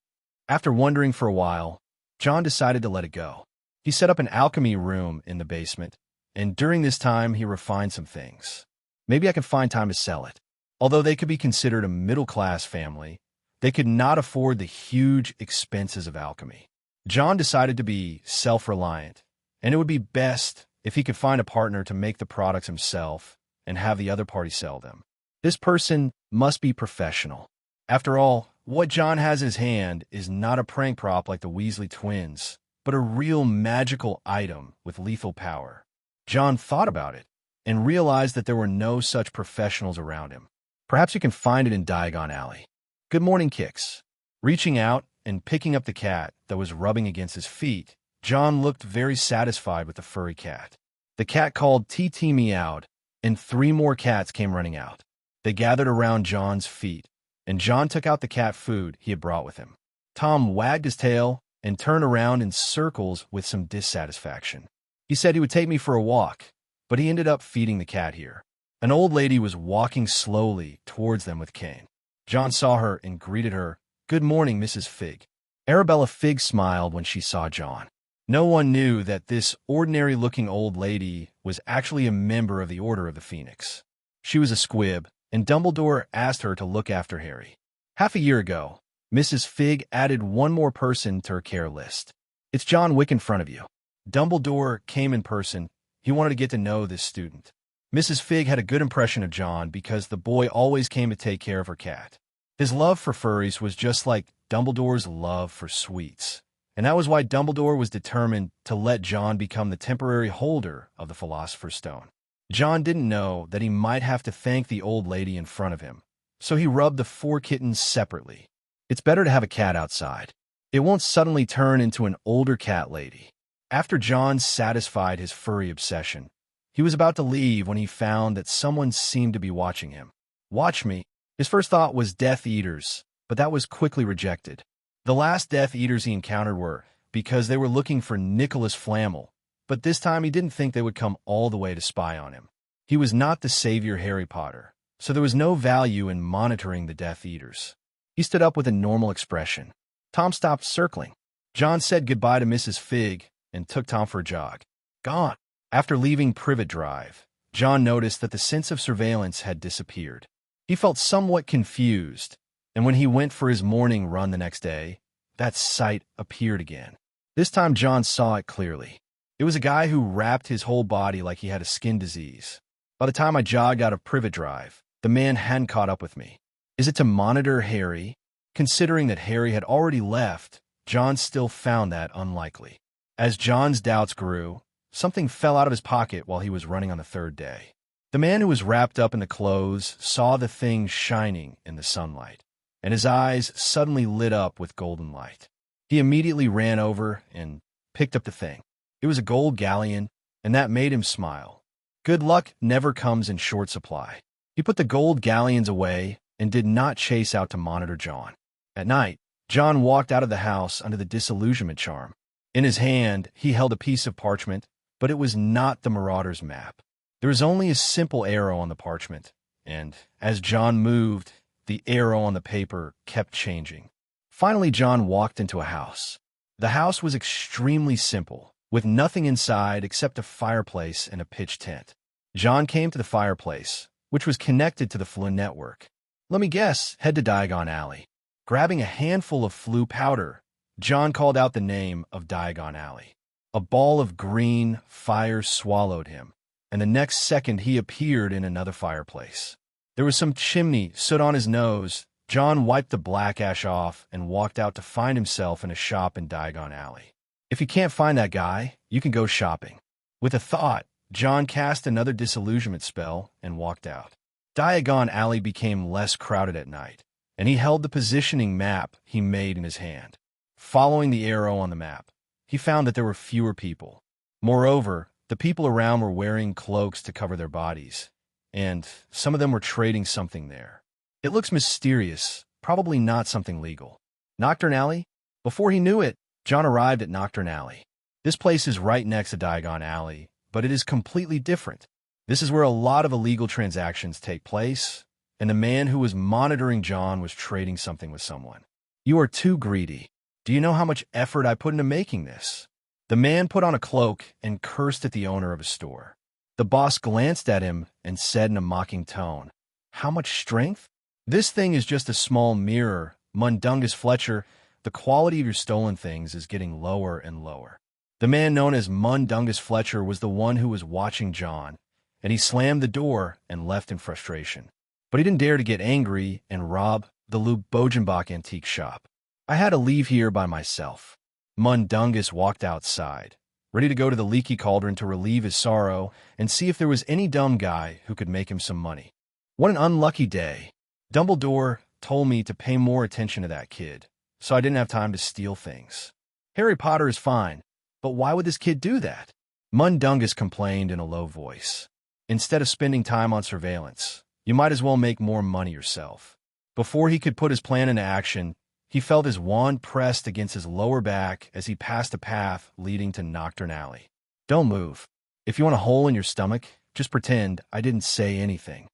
Speaker 2: After wondering for a while, Jon decided to let it go. He set up an alchemy room in the basement and during this time he refined some things. Maybe I can find time to sell it. Although they could be considered a middle-class family, they could not afford the huge expenses of alchemy. John decided to be self-reliant, and it would be best if he could find a partner to make the products himself and have the other party sell them. This person must be professional. After all, what John has in his hand is not a prank prop like the Weasley twins, but a real magical item with lethal power. John thought about it and realized that there were no such professionals around him. Perhaps you can find it in Diagon Alley. Good morning, Kix. Reaching out and picking up the cat that was rubbing against his feet, John looked very satisfied with the furry cat. The cat called TT meowed, and 3 more cats came running out. They gathered around John's feet, and John took out the cat food he had brought with him. Tom wagged his tail and turned around in circles with some dissatisfaction. He said he would take me for a walk, but he ended up feeding the cat here. An old lady was walking slowly towards them with cane. John saw her and greeted her, "Good morning, Mrs. Fig." Arabella Fig smiled when she saw John. No one knew that this ordinary-looking old lady was actually a member of the Order of the Phoenix. She was a squib, and Dumbledore asked her to look after Harry. Half a year ago, Mrs. Fig added one more person to her care list. "It's John Wick in front of you." Dumbledore came in person. He wanted to get to know this student. Mrs. Fig had a good impression of John because the boy always came to take care of her cat. His love for furries was just like Dumbledore's love for sweets. And that was why Dumbledore was determined to let John become the temporary holder of the Philosopher's Stone. John didn't know that he might have to thank the old lady in front of him, so he rubbed the 4 kittens separately. It's better to have a cat outside. It won't suddenly turn into an older cat lady. After John satisfied his furry obsession, he was about to leave when he found that someone seemed to be watching him. "Watch me." His first thought was Death Eaters, but that was quickly rejected. The last Death Eaters he encountered were because they were looking for Nicholas Flamel, but this time he didn't think they would come all the way to spy on him. He was not the savior Harry Potter, so there was no value in monitoring the Death Eaters. He stood up with a normal expression. Tom stopped circling. John said goodbye to Mrs. Fig and took Tom for a jog. Gone. After leaving Privet Drive, John noticed that the sense of surveillance had disappeared. He felt somewhat confused, and when he went for his morning run the next day, that sight appeared again. This time John saw it clearly. It was a guy who wrapped his whole body like he had a skin disease. By the time I jogged out of Privet Drive, the man hadn't caught up with me. Is it to monitor Harry? Considering that Harry had already left, John still found that unlikely. As John's doubts grew, something fell out of his pocket while he was running on the 3rd day. The man who was wrapped up in the clothes saw the thing shining in the sunlight, and his eyes suddenly lit up with golden light. He immediately ran over and picked up the thing. It was a gold galleon, and that made him smile. Good luck never comes in short supply. He put the gold galleons away and did not chase out to monitor John. At night, John walked out of the house under the disillusionment charm. In his hand, he held a piece of parchment, but it was not the Marauder's map. There was only a simple arrow on the parchment, and as John moved, the arrow on the paper kept changing. Finally, John walked into a house. The house was extremely simple, with nothing inside except a fireplace and a pitch tent. John came to the fireplace, which was connected to the Floo network. Let me guess, head to Diagon Alley. Grabbing a handful of Floo powder, John called out the name of Diagon Alley. A ball of green fire swallowed him, and the next second he appeared in another fireplace. There was some chimney soot on his nose. John wiped the black ash off and walked out to find himself in a shop in Diagon Alley. If you can't find that guy, you can go shopping. With a thought, John cast another disillusionment spell and walked out. Diagon Alley became less crowded at night, and he held the positioning map he made in his hand. Following the arrow on the map, he found that there were fewer people. Moreover, the people around were wearing cloaks to cover their bodies, and some of them were trading something there. It looks mysterious, probably not something legal. Nocturn Alley? Before he knew it, John arrived at Nocturn Alley. This place is right next to Diagon Alley, but it is completely different. This is where a lot of illegal transactions take place, and the man who was monitoring John was trading something with someone. You are too greedy. Do you know how much effort I put into making this? The man put on a cloak and cursed at the owner of a store. The boss glanced at him and said in a mocking tone, "How much strength? This thing is just a small mirror. Mundungus Fletcher, the quality of your stolen things is getting lower and lower." The man known as Mundungus Fletcher was the one who was watching John, and he slammed the door and left in frustration. But he didn't dare to get angry and rob the Beauxbatons antique shop. "I had to leave here by myself." Mundungus walked outside, ready to go to the leaky cauldron to relieve his sorrow and see if there was any dumb guy who could make him some money. What an unlucky day. Dumbledore told me to pay more attention to that kid, so I didn't have time to steal things. Harry Potter is fine, but why would this kid do that? Mundungus complained in a low voice. Instead of spending time on surveillance, you might as well make more money yourself. Before he could put his plan into action, he felt his wand pressed against his lower back as he passed a path leading to Nocturn Alley. "Don't move. If you want a hole in your stomach, just pretend I didn't say anything."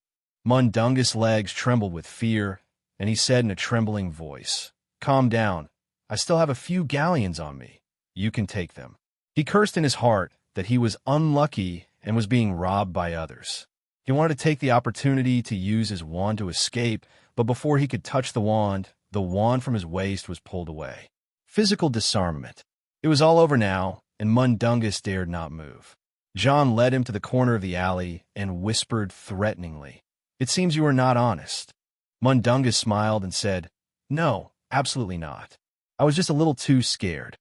Speaker 2: Mundungus' legs trembled with fear, and he said in a trembling voice, "Calm down. I still have a few galleons on me. You can take them." He cursed in his heart that he was unlucky and was being robbed by others. He wanted to take the opportunity to use his wand to escape, but before he could touch the wand from his waist was pulled away. Physical disarmament. It was all over now, and Mundungus dared not move. John led him to the corner of the alley and whispered threateningly, "It seems you are not honest." Mundungus smiled and said, "No, absolutely not. I was just a little too scared."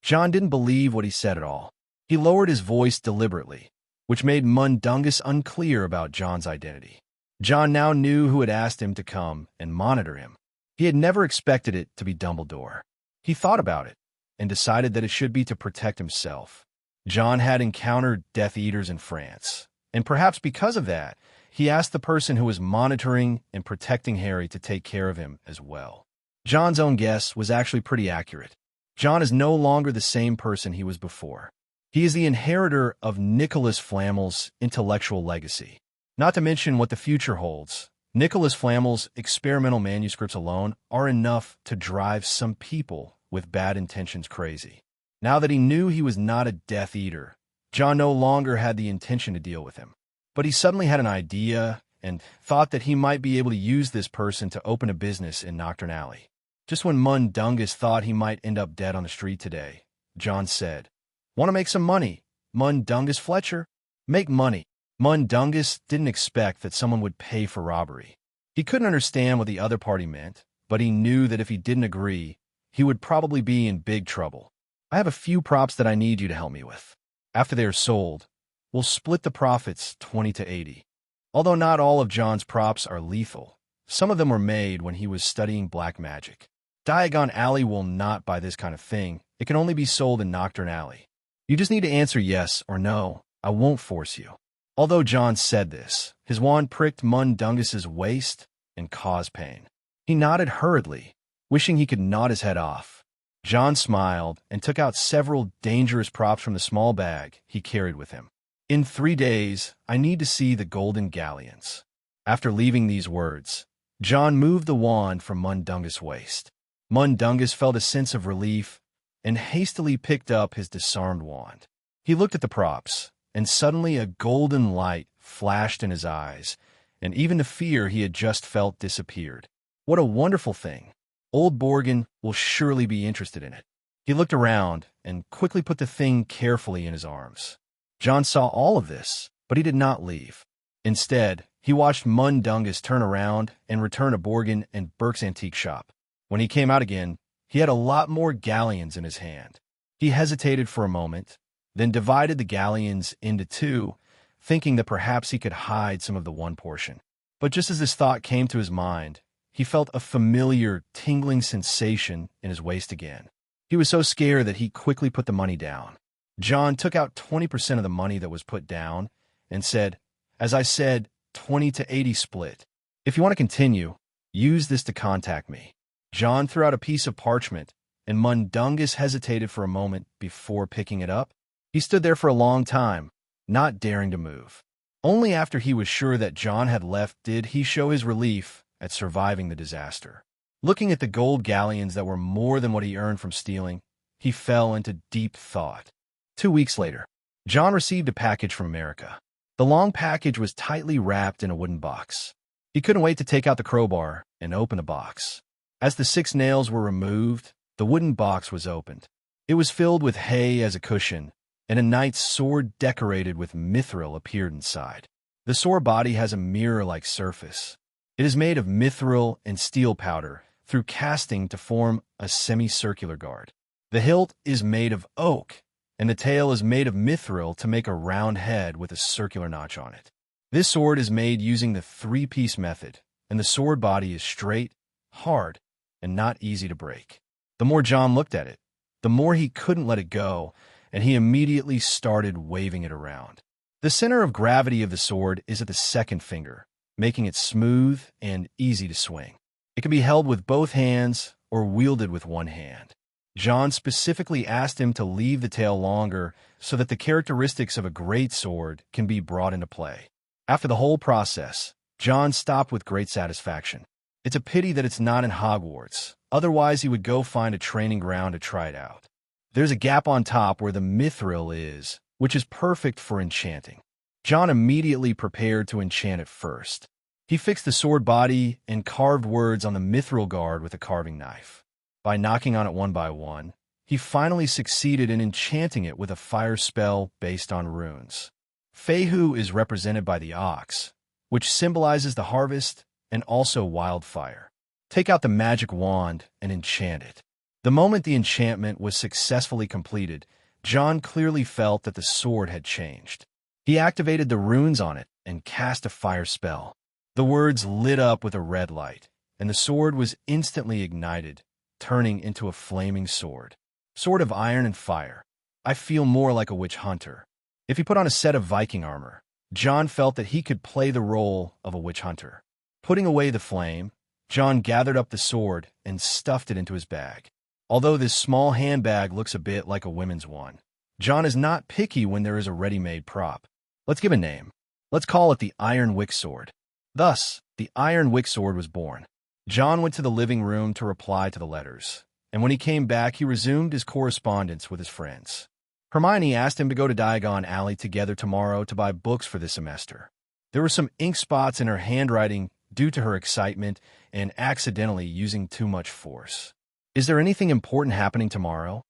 Speaker 2: John didn't believe what he said at all. He lowered his voice deliberately, which made Mundungus unclear about John's identity. John now knew who had asked him to come and monitor him. He had never expected it to be Dumbledore. He thought about it and decided that it should be to protect himself. John had encountered Death Eaters in France, and perhaps because of that, he asked the person who was monitoring and protecting Harry to take care of him as well. John's own guess was actually pretty accurate. John is no longer the same person he was before. He is the inheritor of Nicholas Flamel's intellectual legacy. Not to mention what the future holds. Nicholas Flamel's experimental manuscripts alone are enough to drive some people with bad intentions crazy. Now that he knew he was not a Death Eater, John no longer had the intention to deal with him. But he suddenly had an idea and thought that he might be able to use this person to open a business in Nocturn Alley. Just when Mundungus thought he might end up dead on the street today, John said, "Want to make some money, Mundungus Fletcher? Make money." Mundungus didn't expect that someone would pay for robbery. He couldn't understand what the other party meant, but he knew that if he didn't agree, he would probably be in big trouble. "I have a few props that I need you to help me with. After they are sold, we'll split the profits 20 to 80. Although not all of John's props are lethal, some of them were made when he was studying black magic. Diagon Alley will not buy this kind of thing. It can only be sold in Nocturn Alley. You just need to answer yes or no. I won't force you." Although John said this, his wand pricked Mundungus's waist and caused pain. He nodded hurriedly, wishing he could nod his head off. John smiled and took out several dangerous props from the small bag he carried with him. "In 3 days, I need to see the golden galleons." After leaving these words, John moved the wand from Mundungus' waist. Mundungus felt a sense of relief and hastily picked up his disarmed wand. He looked at the props, and suddenly a golden light flashed in his eyes, and even the fear he had just felt disappeared. What a wonderful thing. Old Borgin will surely be interested in it. He looked around and quickly put the thing carefully in his arms. John saw all of this, but he did not leave. Instead, he watched Mundungus turn around and return to Borgin and Burke's antique shop. When he came out again, he had a lot more galleons in his hand. He hesitated for a moment, then divided the galleons into 2, thinking that perhaps he could hide some of the one portion. But just as this thought came to his mind, he felt a familiar, tingling sensation in his waist again. He was so scared that he quickly put the money down. John took out 20% of the money that was put down and said, "As I said, 20 to 80 split. If you want to continue, use this to contact me." John threw out a piece of parchment, and Mundungus hesitated for a moment before picking it up. He stood there for a long time, not daring to move. Only after he was sure that John had left did he show his relief at surviving the disaster. Looking at the gold galleons that were more than what he earned from stealing, he fell into deep thought. 2 weeks later, John received a package from America. The long package was tightly wrapped in a wooden box. He couldn't wait to take out the crowbar and open the box. As the 6 nails were removed, the wooden box was opened. It was filled with hay as a cushion, and a knight's sword decorated with mithril appeared inside. The sword body has a mirror-like surface. It is made of mithril and steel powder through casting to form a semicircular guard. The hilt is made of oak, and the tail is made of mithril to make a round head with a circular notch on it. This sword is made using the 3-piece method, and the sword body is straight, hard, and not easy to break. The more John looked at it, the more he couldn't let it go, and he immediately started waving it around. The center of gravity of the sword is at the 2nd finger, making it smooth and easy to swing. It can be held with both hands or wielded with one hand. John specifically asked him to leave the tail longer so that the characteristics of a great sword can be brought into play. After the whole process, John stopped with great satisfaction. It's a pity that it's not in Hogwarts, otherwise he would go find a training ground to try it out. There's a gap on top where the mithril is, which is perfect for enchanting. John immediately prepared to enchant it first. He fixed the sword body and carved words on the mithril guard with a carving knife. By knocking on it one by one, he finally succeeded in enchanting it with a fire spell based on runes. Fehu is represented by the ox, which symbolizes the harvest and also wildfire. Take out the magic wand and enchant it. The moment the enchantment was successfully completed, John clearly felt that the sword had changed. He activated the runes on it and cast a fire spell. The words lit up with a red light, and the sword was instantly ignited, turning into a flaming sword. Sword of iron and fire. I feel more like a witch hunter. If he put on a set of Viking armor, John felt that he could play the role of a witch hunter. Putting away the flame, John gathered up the sword and stuffed it into his bag. Although this small handbag looks a bit like a women's one, John is not picky when there is a ready-made prop. Let's give a name. Let's call it the Iron Wick Sword. Thus, the Iron Wick Sword was born. John went to the living room to reply to the letters, and when he came back, he resumed his correspondence with his friends. Hermione asked him to go to Diagon Alley together tomorrow to buy books for this semester. There were some ink spots in her handwriting due to her excitement and accidentally using too much force. Is there anything important happening tomorrow?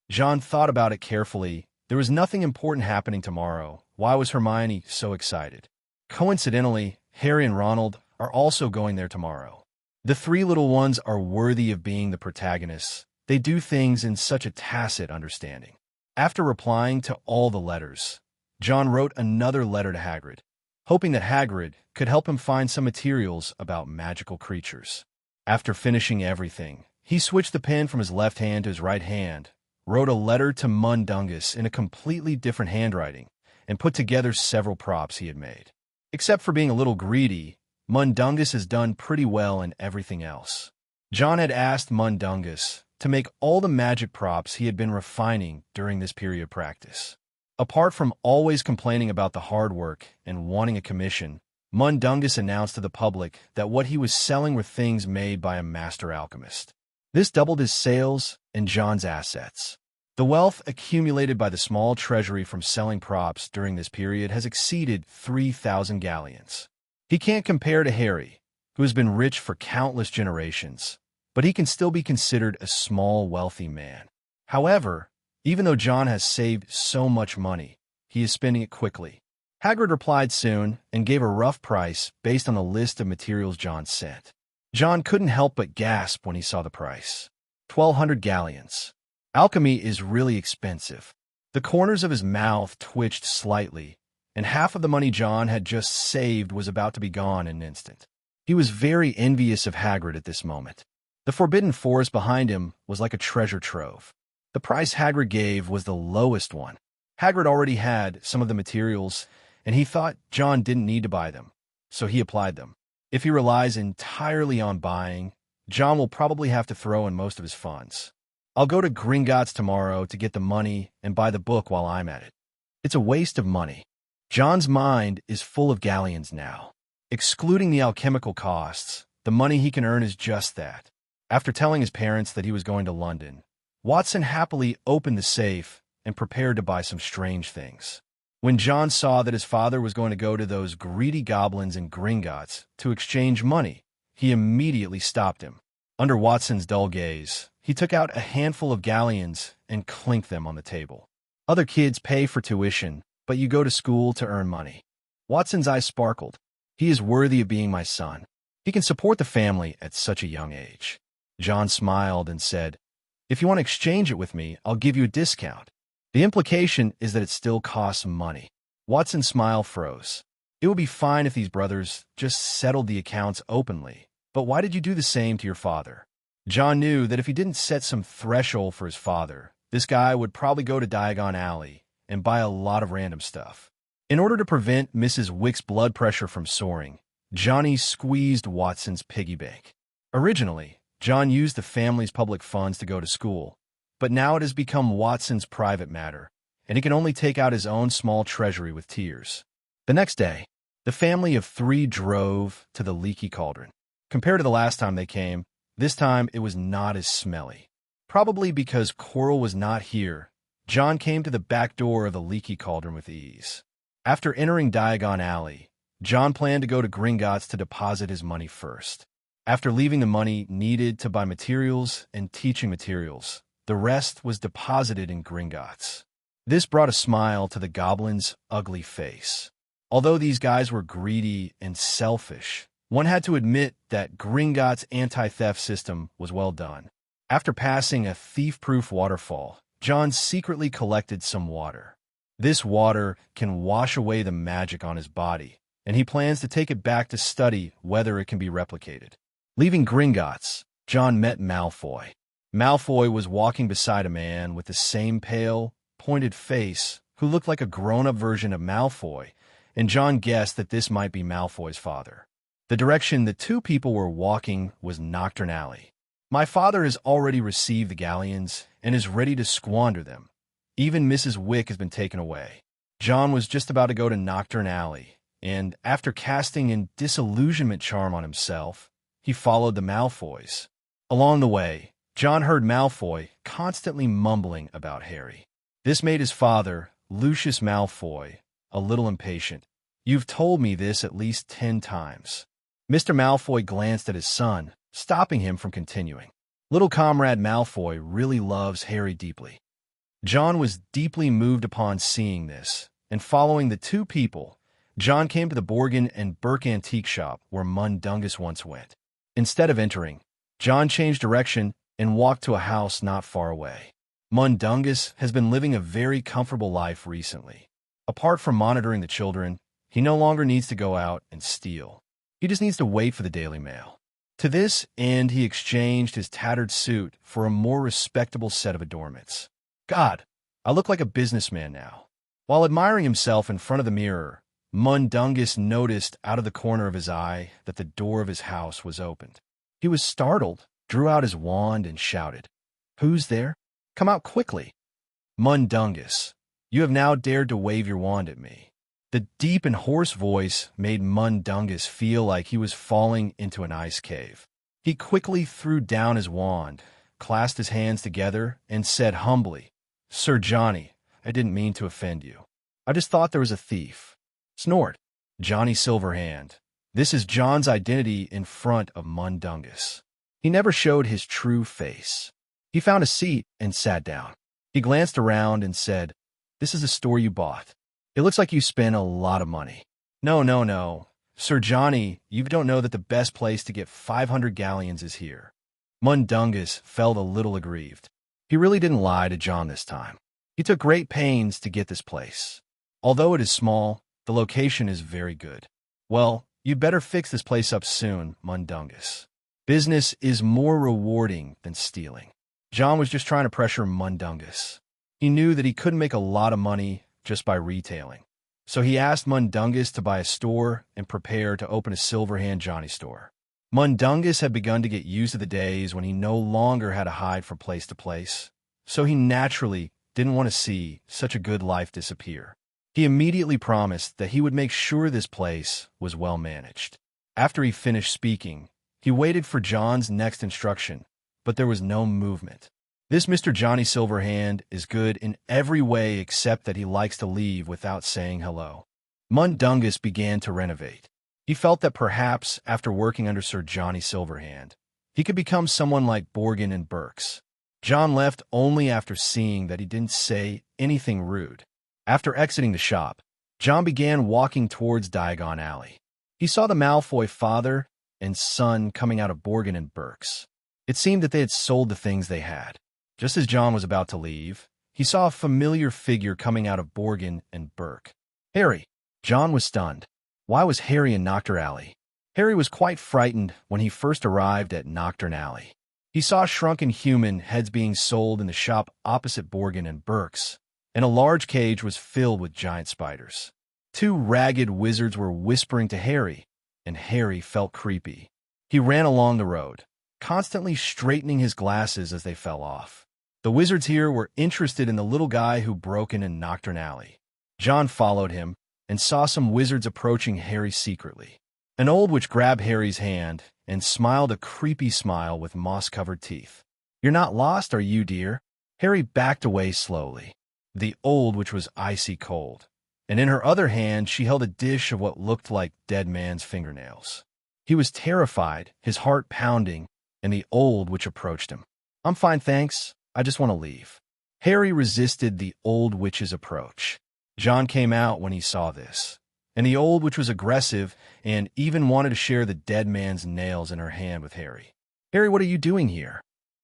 Speaker 2: John thought about it carefully. There was nothing important happening tomorrow. Why was Hermione so excited? Coincidentally, Harry and Ronald are also going there tomorrow. The 3 little ones are worthy of being the protagonists. They do things in such a tacit understanding. After replying to all the letters, John wrote another letter to Hagrid, hoping that Hagrid could help him find some materials about magical creatures. After finishing everything, he switched the pen from his left hand to his right hand, wrote a letter to Mundungus in a completely different handwriting, and put together several props he had made. Except for being a little greedy, Mundungus has done pretty well in everything else. John had asked Mundungus to make all the magic props he had been refining during this period of practice. Apart from always complaining about the hard work and wanting a commission, Mundungus announced to the public that what he was selling were things made by a master alchemist. This doubled his sales and John's assets. The wealth accumulated by the small treasury from selling props during this period has exceeded 3,000 galleons. He can't compare to Harry, who has been rich for countless generations, but he can still be considered a small, wealthy man. However, even though John has saved so much money, he is spending it quickly. Hagrid replied soon and gave a rough price based on the list of materials John sent. John couldn't help but gasp when he saw the price. 1,200 galleons. Alchemy is really expensive. The corners of his mouth twitched slightly, and half of the money John had just saved was about to be gone in an instant. He was very envious of Hagrid at this moment. The forbidden forest behind him was like a treasure trove. The price Hagrid gave was the lowest one. Hagrid already had some of the materials, and he thought John didn't need to buy them, so he applied them. If he relies entirely on buying, John will probably have to throw in most of his funds. I'll go to Gringotts tomorrow to get the money and buy the book while I'm at it. It's a waste of money. John's mind is full of galleons now. Excluding the alchemical costs, the money he can earn is just that. After telling his parents that he was going to London, Watson happily opened the safe and prepared to buy some strange things. When John saw that his father was going to go to those greedy goblins and Gringotts to exchange money, he immediately stopped him. Under Watson's dull gaze, he took out a handful of galleons and clinked them on the table. Other kids pay for tuition, but you go to school to earn money. Watson's eyes sparkled. He is worthy of being my son. He can support the family at such a young age. John smiled and said, "If you want to exchange it with me, I'll give you a discount." The implication is that it still costs money. Watson's smile froze. It would be fine if these brothers just settled the accounts openly, but why did you do the same to your father? John knew that if he didn't set some threshold for his father, this guy would probably go to Diagon Alley and buy a lot of random stuff. In order to prevent Mrs. Wick's blood pressure from soaring, Johnny squeezed Watson's piggy bank. Originally, John used the family's public funds to go to school, but now it has become Watson's private matter, and he can only take out his own small treasury with tears. The next day, the family of 3 drove to the Leaky Cauldron. Compared to the last time they came, this time it was not as smelly. Probably because Coral was not here, John came to the back door of the Leaky Cauldron with ease. After entering Diagon Alley, John planned to go to Gringotts to deposit his money first. After leaving the money needed to buy materials and teaching materials, the rest was deposited in Gringotts. This brought a smile to the goblin's ugly face. Although these guys were greedy and selfish, one had to admit that Gringotts' anti-theft system was well done. After passing a thief-proof waterfall, John secretly collected some water. This water can wash away the magic on his body, and he plans to take it back to study whether it can be replicated. Leaving Gringotts, John met Malfoy. Malfoy was walking beside a man with the same pale, pointed face who looked like a grown-up version of Malfoy, and John guessed that this might be Malfoy's father. The direction the 2 people were walking was Nocturn Alley. My father has already received the galleons and is ready to squander them. Even Mrs. Wick has been taken away. John was just about to go to Nocturn Alley, and after casting a disillusionment charm on himself, he followed the Malfoys. Along the way, John heard Malfoy constantly mumbling about Harry. This made his father, Lucius Malfoy, a little impatient. "You've told me this at least 10 times. Mr. Malfoy glanced at his son, stopping him from continuing. Little comrade Malfoy really loves Harry deeply. John was deeply moved upon seeing this, and following the 2 people, John came to the Borgin and Burke antique shop where Mundungus once went. Instead of entering, John changed direction and walked to a house not far away. Mundungus has been living a very comfortable life recently. Apart from monitoring the children, he no longer needs to go out and steal. He just needs to wait for the Daily Mail. To this end, he exchanged his tattered suit for a more respectable set of adornments. God, I look like a businessman now. While admiring himself in front of the mirror, Mundungus noticed out of the corner of his eye that the door of his house was opened. He was startled, drew out his wand, and shouted, "Who's there? Come out quickly." "Mundungus, you have now dared to wave your wand at me." The deep and hoarse voice made Mundungus feel like he was falling into an ice cave. He quickly threw down his wand, clasped his hands together, and said humbly, "Sir Johnny, I didn't mean to offend you. I just thought there was a thief." Snort. Johnny Silverhand. This is John's identity in front of Mundungus. He never showed his true face. He found a seat and sat down. He glanced around and said, "This is the store you bought. It looks like you spent a lot of money." No. Sir Johnny, you don't know that the best place to get 500 galleons is here." Mundungus felt a little aggrieved. He really didn't lie to John this time. He took great pains to get this place. Although it is small, the location is very good. "Well, you'd better fix this place up soon, Mundungus. Business is more rewarding than stealing." John was just trying to pressure Mundungus. He knew that he couldn't make a lot of money just by retailing. So he asked Mundungus to buy a store and prepare to open a Silverhand Johnny store. Mundungus had begun to get used to the days when he no longer had to hide from place to place, so he naturally didn't want to see such a good life disappear. He immediately promised that he would make sure this place was well managed. After he finished speaking, he waited for John's next instruction, but there was no movement. This Mr. Johnny Silverhand is good in every way except that he likes to leave without saying hello. Mundungus began to renovate. He felt that perhaps, after working under Sir Johnny Silverhand, he could become someone like Borgin and Burks. John left only after seeing that he didn't say anything rude. After exiting the shop, John began walking towards Diagon Alley. He saw the Malfoy father and son coming out of Borgin and Burks. It seemed that they had sold the things they had. Just as John was about to leave, he saw a familiar figure coming out of Borgin and Burke. Harry. John was stunned. Why was Harry in Nocturn Alley? Harry was quite frightened when he first arrived at Nocturn Alley. He saw shrunken human heads being sold in the shop opposite Borgin and Burke's, and a large cage was filled with giant spiders. Two ragged wizards were whispering to Harry, and Harry felt creepy. He ran along the road, constantly straightening his glasses as they fell off. The wizards here were interested in the little guy who broke in Nocturn Alley. John followed him and saw some wizards approaching Harry secretly. An old witch grabbed Harry's hand and smiled a creepy smile with moss-covered teeth. "You're not lost, are you, dear?" Harry backed away slowly. The old witch was icy cold, and in her other hand she held a dish of what looked like dead man's fingernails. He was terrified, his heart pounding, and the old witch approached him. "I'm fine, thanks. I just want to leave." Harry resisted the old witch's approach. John came out when he saw this, and the old witch was aggressive and even wanted to share the dead man's nails in her hand with Harry. "Harry, what are you doing here?"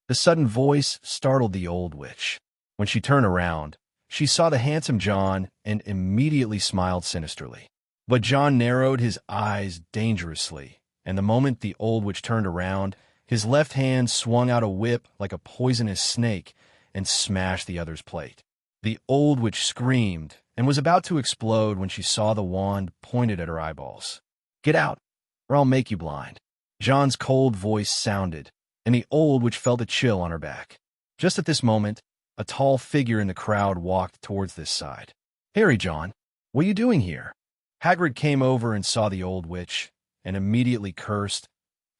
Speaker 2: The sudden voice startled the old witch. When she turned around, she saw the handsome John and immediately smiled sinisterly. But John narrowed his eyes dangerously, and the moment the old witch turned around, his left hand swung out a whip like a poisonous snake and smashed the other's plate. The old witch screamed and was about to explode when she saw the wand pointed at her eyeballs. "Get out, or I'll make you blind." John's cold voice sounded, and the old witch felt a chill on her back. Just at this moment, a tall figure in the crowd walked towards this side. "Harry, John, what are you doing here?" Hagrid came over and saw the old witch, and immediately cursed,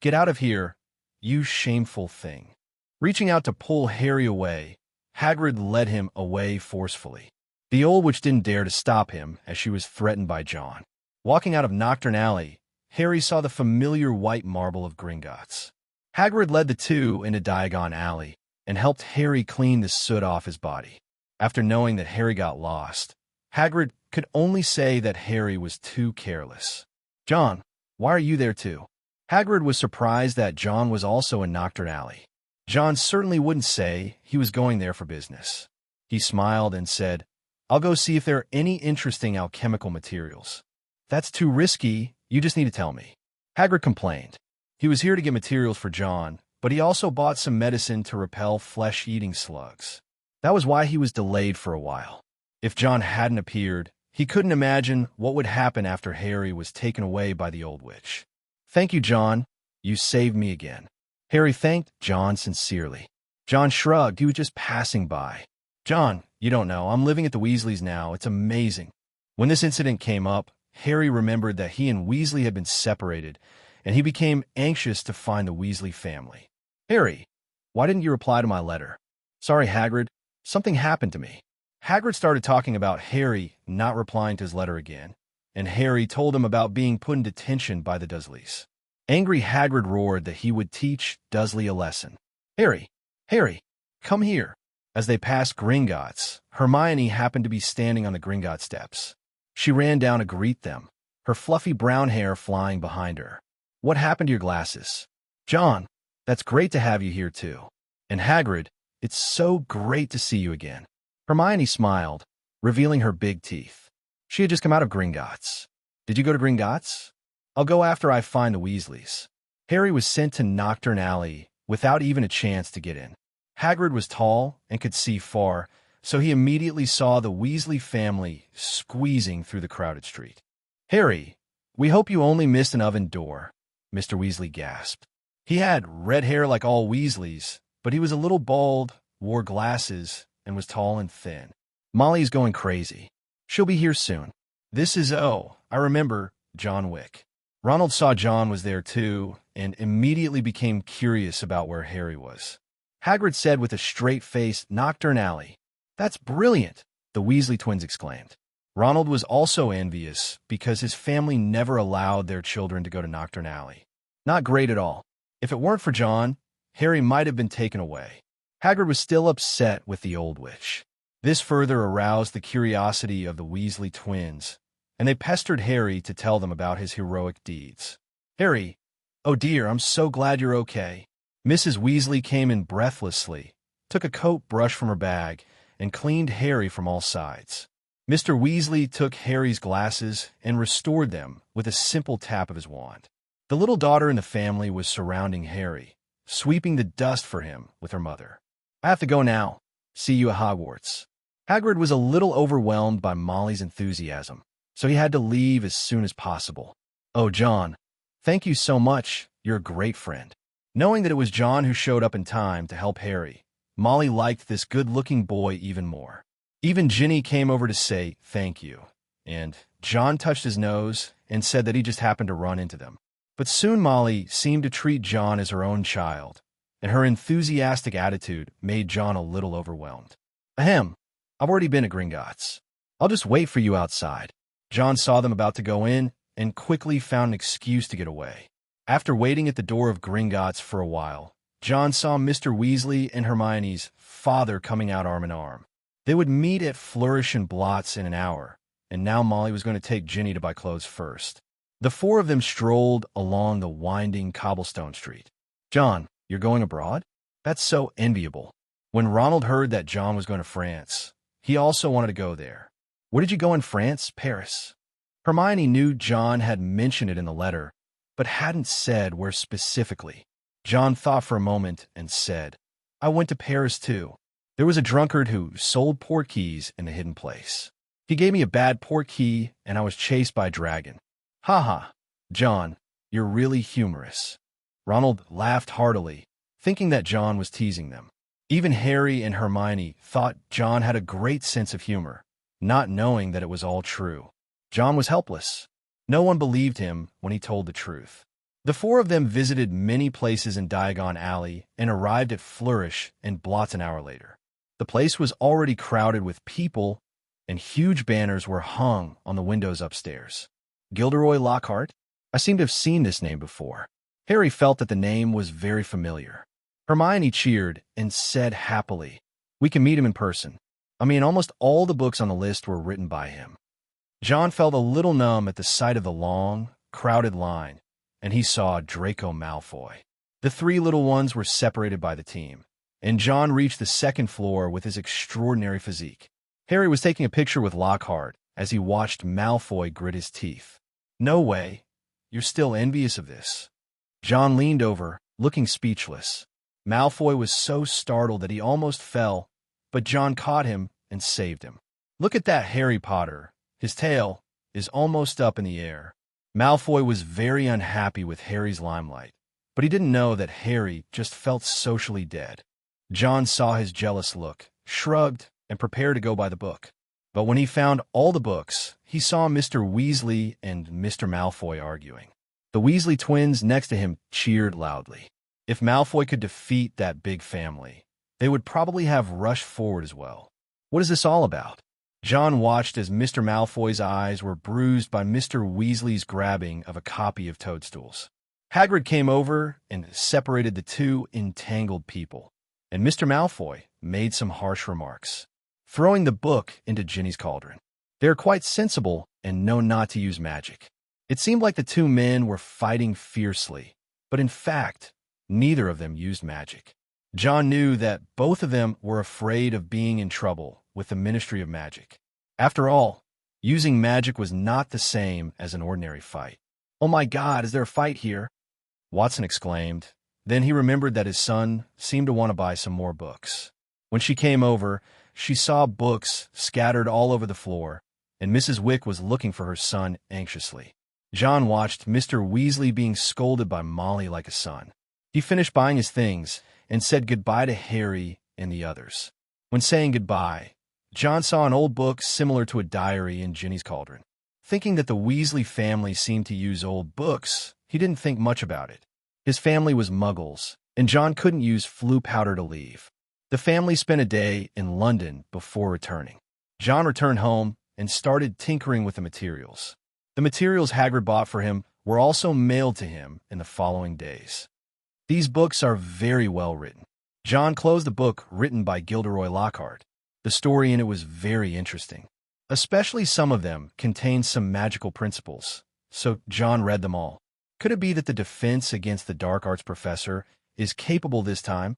Speaker 2: "Get out of here, you shameful thing." Reaching out to pull Harry away, Hagrid led him away forcefully. The old witch didn't dare to stop him as she was threatened by John. Walking out of Nocturn Alley, Harry saw the familiar white marble of Gringotts. Hagrid led the two into Diagon Alley and helped Harry clean the soot off his body. After knowing that Harry got lost, Hagrid could only say that Harry was too careless. "John, why are you there too?" Hagrid was surprised that John was also in Nocturn Alley. John certainly wouldn't say he was going there for business. He smiled and said, "I'll go see if there are any interesting alchemical materials." "That's too risky, you just need to tell me." Hagrid complained. He was here to get materials for John, but he also bought some medicine to repel flesh-eating slugs. That was why he was delayed for a while. If John hadn't appeared, he couldn't imagine what would happen after Harry was taken away by the old witch. "Thank you, John. You saved me again." Harry thanked John sincerely. John shrugged. He was just passing by. "John, you don't know. I'm living at the Weasleys now. It's amazing." When this incident came up, Harry remembered that he and Weasley had been separated, and he became anxious to find the Weasley family. "Harry, why didn't you reply to my letter?" "Sorry, Hagrid. Something happened to me." Hagrid started talking about Harry not replying to his letter again, and Harry told him about being put in detention by the Dursleys. Angry Hagrid roared that he would teach Dursley a lesson. Harry, come here." As they passed Gringotts, Hermione happened to be standing on the Gringotts steps. She ran down to greet them, her fluffy brown hair flying behind her. "What happened to your glasses?" "John, that's great to have you here too." "And Hagrid, it's so great to see you again." Hermione smiled, revealing her big teeth. She had just come out of Gringotts. "Did you go to Gringotts?" "I'll go after I find the Weasleys." Harry was sent to Nocturn Alley without even a chance to get in. Hagrid was tall and could see far, so he immediately saw the Weasley family squeezing through the crowded street. "Harry, we hope you only missed an oven door," Mr. Weasley gasped. He had red hair like all Weasleys, but he was a little bald, wore glasses, and was tall and thin. "Molly's going crazy. She'll be here soon." "This is I remember, John Wick." Ronald saw John was there too, and immediately became curious about where Harry was. Hagrid said with a straight face, "Nocturn Alley." "That's brilliant," the Weasley twins exclaimed. Ronald was also envious because his family never allowed their children to go to Nocturn Alley. Not great at all. If it weren't for John, Harry might have been taken away. Hagrid was still upset with the old witch. This further aroused the curiosity of the Weasley twins, and they pestered Harry to tell them about his heroic deeds. "Harry, oh dear, I'm so glad you're okay." Mrs. Weasley came in breathlessly, took a coat brush from her bag, and cleaned Harry from all sides. Mr. Weasley took Harry's glasses and restored them with a simple tap of his wand. The little daughter in the family was surrounding Harry, sweeping the dust for him with her mother. "I have to go now. See you at Hogwarts." Hagrid was a little overwhelmed by Molly's enthusiasm, so he had to leave as soon as possible. "Oh, John, thank you so much. You're a great friend." Knowing that it was John who showed up in time to help Harry, Molly liked this good-looking boy even more. Even Ginny came over to say thank you, and John touched his nose and said that he just happened to run into them. But soon Molly seemed to treat John as her own child, and her enthusiastic attitude made John a little overwhelmed. "Ahem, I've already been at Gringotts. I'll just wait for you outside." John saw them about to go in and quickly found an excuse to get away. After waiting at the door of Gringotts for a while, John saw Mr. Weasley and Hermione's father coming out arm in arm. They would meet at Flourish and Blotts in an hour, and now Molly was going to take Ginny to buy clothes first. The four of them strolled along the winding cobblestone street. "John, you're going abroad? That's so enviable." When Ronald heard that John was going to France, he also wanted to go there. "Where did you go in France?" "Paris." Hermione knew John had mentioned it in the letter, but hadn't said where specifically. John thought for a moment and said, "I went to Paris too. There was a drunkard who sold portkeys in a hidden place. He gave me a bad portkey, and I was chased by a dragon." "Ha ha, John, you're really humorous." Ronald laughed heartily, thinking that John was teasing them. Even Harry and Hermione thought John had a great sense of humor, not knowing that it was all true. John was helpless. No one believed him when he told the truth. The four of them visited many places in Diagon Alley and arrived at Flourish and Blotts an hour later. The place was already crowded with people, and huge banners were hung on the windows upstairs. "Gilderoy Lockhart? I seem to have seen this name before." Harry felt that the name was very familiar. Hermione cheered and said happily, "We can meet him in person. I mean, almost all the books on the list were written by him." John felt a little numb at the sight of the long, crowded line, and he saw Draco Malfoy. The three little ones were separated by the team, and John reached the second floor with his extraordinary physique. Harry was taking a picture with Lockhart as he watched Malfoy grit his teeth. "No way. You're still envious of this." John leaned over, looking speechless. Malfoy was so startled that he almost fell, but John caught him and saved him. "Look at that Harry Potter. His tail is almost up in the air." Malfoy was very unhappy with Harry's limelight, but he didn't know that Harry just felt socially dead. John saw his jealous look, shrugged, and prepared to go by the book. But when he found all the books, he saw Mr. Weasley and Mr. Malfoy arguing. The Weasley twins next to him cheered loudly. If Malfoy could defeat that big family, they would probably have rushed forward as well. What is this all about? John watched as Mr. Malfoy's eyes were bruised by Mr. Weasley's grabbing of a copy of Toadstools. Hagrid came over and separated the two entangled people, and Mr. Malfoy made some harsh remarks, throwing the book into Ginny's cauldron. They are quite sensible and know not to use magic. It seemed like the two men were fighting fiercely, but in fact, neither of them used magic. John knew that both of them were afraid of being in trouble with the Ministry of Magic. After all, using magic was not the same as an ordinary fight. "Oh my God, is there a fight here?" Watson exclaimed. Then he remembered that his son seemed to want to buy some more books. When she came over, she saw books scattered all over the floor, and Mrs. Wick was looking for her son anxiously. John watched Mr. Weasley being scolded by Molly like a son. He finished buying his things and said goodbye to Harry and the others. When saying goodbye, John saw an old book similar to a diary in Ginny's cauldron. Thinking that the Weasley family seemed to use old books, he didn't think much about it. His family was muggles, and John couldn't use flu powder to leave. The family spent a day in London before returning. John returned home and started tinkering with the materials. The materials Hagrid bought for him were also mailed to him in the following days. These books are very well written. John closed the book written by Gilderoy Lockhart. The story in it was very interesting. Especially some of them contained some magical principles, so John read them all. Could it be that the defense against the dark arts professor is capable this time?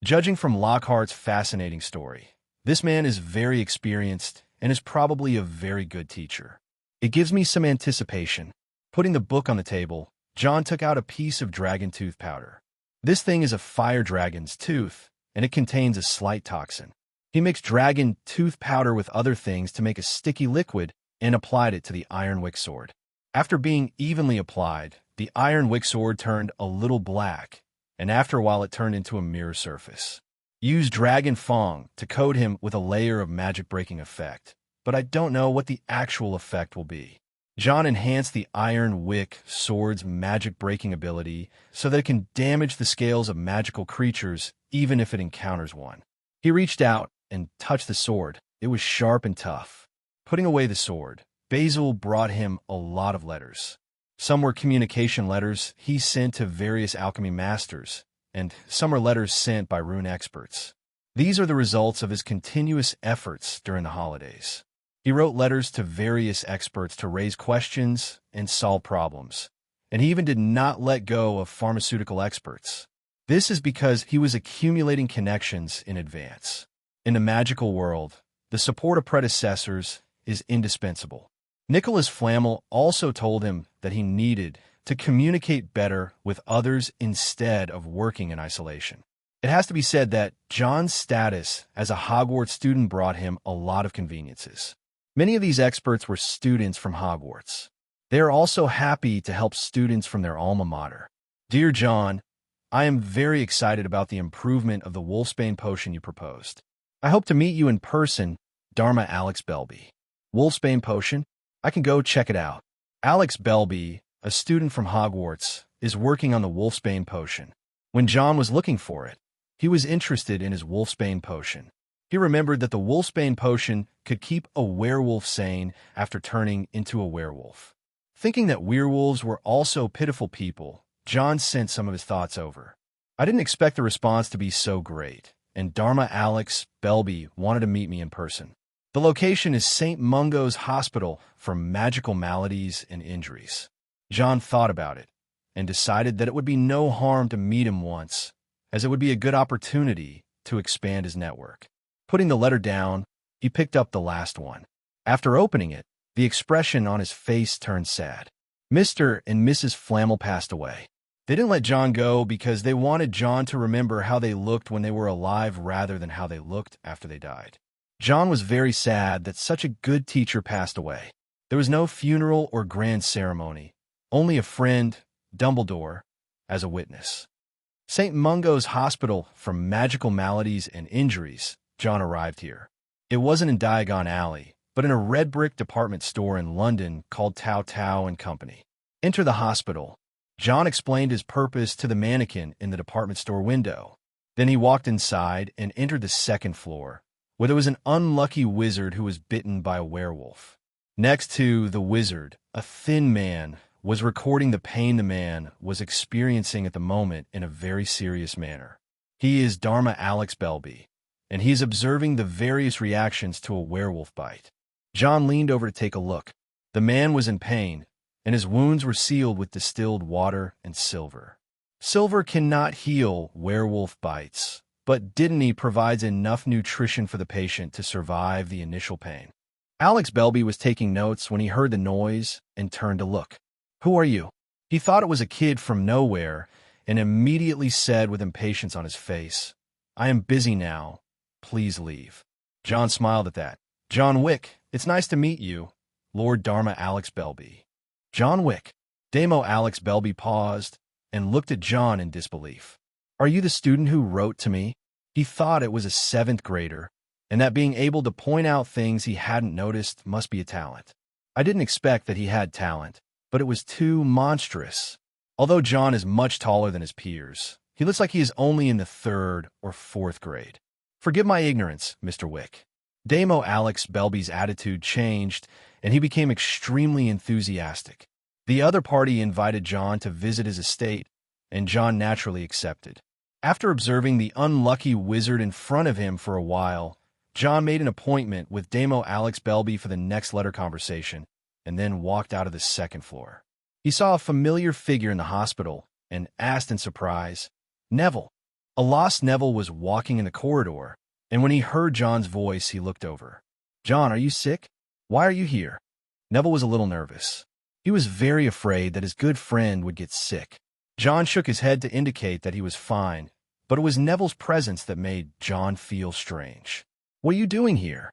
Speaker 2: Judging from Lockhart's fascinating story, this man is very experienced and is probably a very good teacher. It gives me some anticipation. Putting the book on the table, John took out a piece of dragon tooth powder. This thing is a fire dragon's tooth, and it contains a slight toxin. He mixed dragon tooth powder with other things to make a sticky liquid and applied it to the iron wick sword. After being evenly applied, the iron wick sword turned a little black, and after a while it turned into a mirror surface. Use Dragon Fong to coat him with a layer of magic-breaking effect, but I don't know what the actual effect will be. John enhanced the iron wick sword's magic-breaking ability so that it can damage the scales of magical creatures even if it encounters one. He reached out and touched the sword. It was sharp and tough. Putting away the sword, Basil brought him a lot of letters. Some were communication letters he sent to various alchemy masters, and some are letters sent by rune experts. These are the results of his continuous efforts during the holidays. He wrote letters to various experts to raise questions and solve problems, and he even did not let go of pharmaceutical experts. This is because he was accumulating connections in advance. In the magical world, the support of predecessors is indispensable. Nicholas Flamel also told him that he needed to communicate better with others instead of working in isolation. It has to be said that John's status as a Hogwarts student brought him a lot of conveniences. Many of these experts were students from Hogwarts. They are also happy to help students from their alma mater. Dear John, I am very excited about the improvement of the Wolfsbane potion you proposed. I hope to meet you in person, Dharma Alex Belby. Wolfsbane potion? I can go check it out. Alex Belby, a student from Hogwarts, is working on the Wolfsbane potion. When John was looking for it, he was interested in his Wolfsbane potion. He remembered that the Wolfsbane potion could keep a werewolf sane after turning into a werewolf. Thinking that werewolves were also pitiful people, John sent some of his thoughts over. I didn't expect the response to be so great, and Dharma Alex Belby wanted to meet me in person. The location is St. Mungo's Hospital for Magical Maladies and Injuries. John thought about it and decided that it would be no harm to meet him once, as it would be a good opportunity to expand his network. Putting the letter down, he picked up the last one. After opening it, the expression on his face turned sad. Mr. and Mrs. Flamel passed away. They didn't let John go because they wanted John to remember how they looked when they were alive rather than how they looked after they died. John was very sad that such a good teacher passed away. There was no funeral or grand ceremony, only a friend, Dumbledore, as a witness. St. Mungo's Hospital for Magical Maladies and Injuries. John arrived here. It wasn't in Diagon Alley, but in a red brick department store in London called Tao Tao and Company. Enter the hospital. John explained his purpose to the mannequin in the department store window. Then he walked inside and entered the second floor, where there was an unlucky wizard who was bitten by a werewolf. Next to the wizard, a thin man was recording the pain the man was experiencing at the moment in a very serious manner. He is Dharma Alex Belby, and he is observing the various reactions to a werewolf bite. John leaned over to take a look. The man was in pain, and his wounds were sealed with distilled water and silver. Silver cannot heal werewolf bites, but Dittany provides enough nutrition for the patient to survive the initial pain. Alex Belby was taking notes when he heard the noise and turned to look. Who are you? He thought it was a kid from nowhere and immediately said with impatience on his face, I am busy now. Please leave. John smiled at that. John Wick, it's nice to meet you, Lord Dharma Alex Belby. John Wick. Damo Alex Belby paused and looked at John in disbelief. Are you the student who wrote to me? He thought it was a 7th grader, and that being able to point out things he hadn't noticed must be a talent. I didn't expect that he had talent, but it was too monstrous. Although John is much taller than his peers, He looks like he is only in the 3rd or 4th grade. Forgive my ignorance, Mr. Wick. Damo Alex Belby's attitude changed, and he became extremely enthusiastic. The other party invited John to visit his estate, and John naturally accepted. After observing the unlucky wizard in front of him for a while, John made an appointment with Damo Alex Belby for the next letter conversation, and then walked out of the 2nd floor. He saw a familiar figure in the hospital and asked in surprise, "Neville." A lost Neville was walking in the corridor, and when he heard John's voice, he looked over. "John, are you sick? Why are you here?" Neville was a little nervous. He was very afraid that his good friend would get sick. John shook his head to indicate that he was fine, but it was Neville's presence that made John feel strange. "What are you doing here?"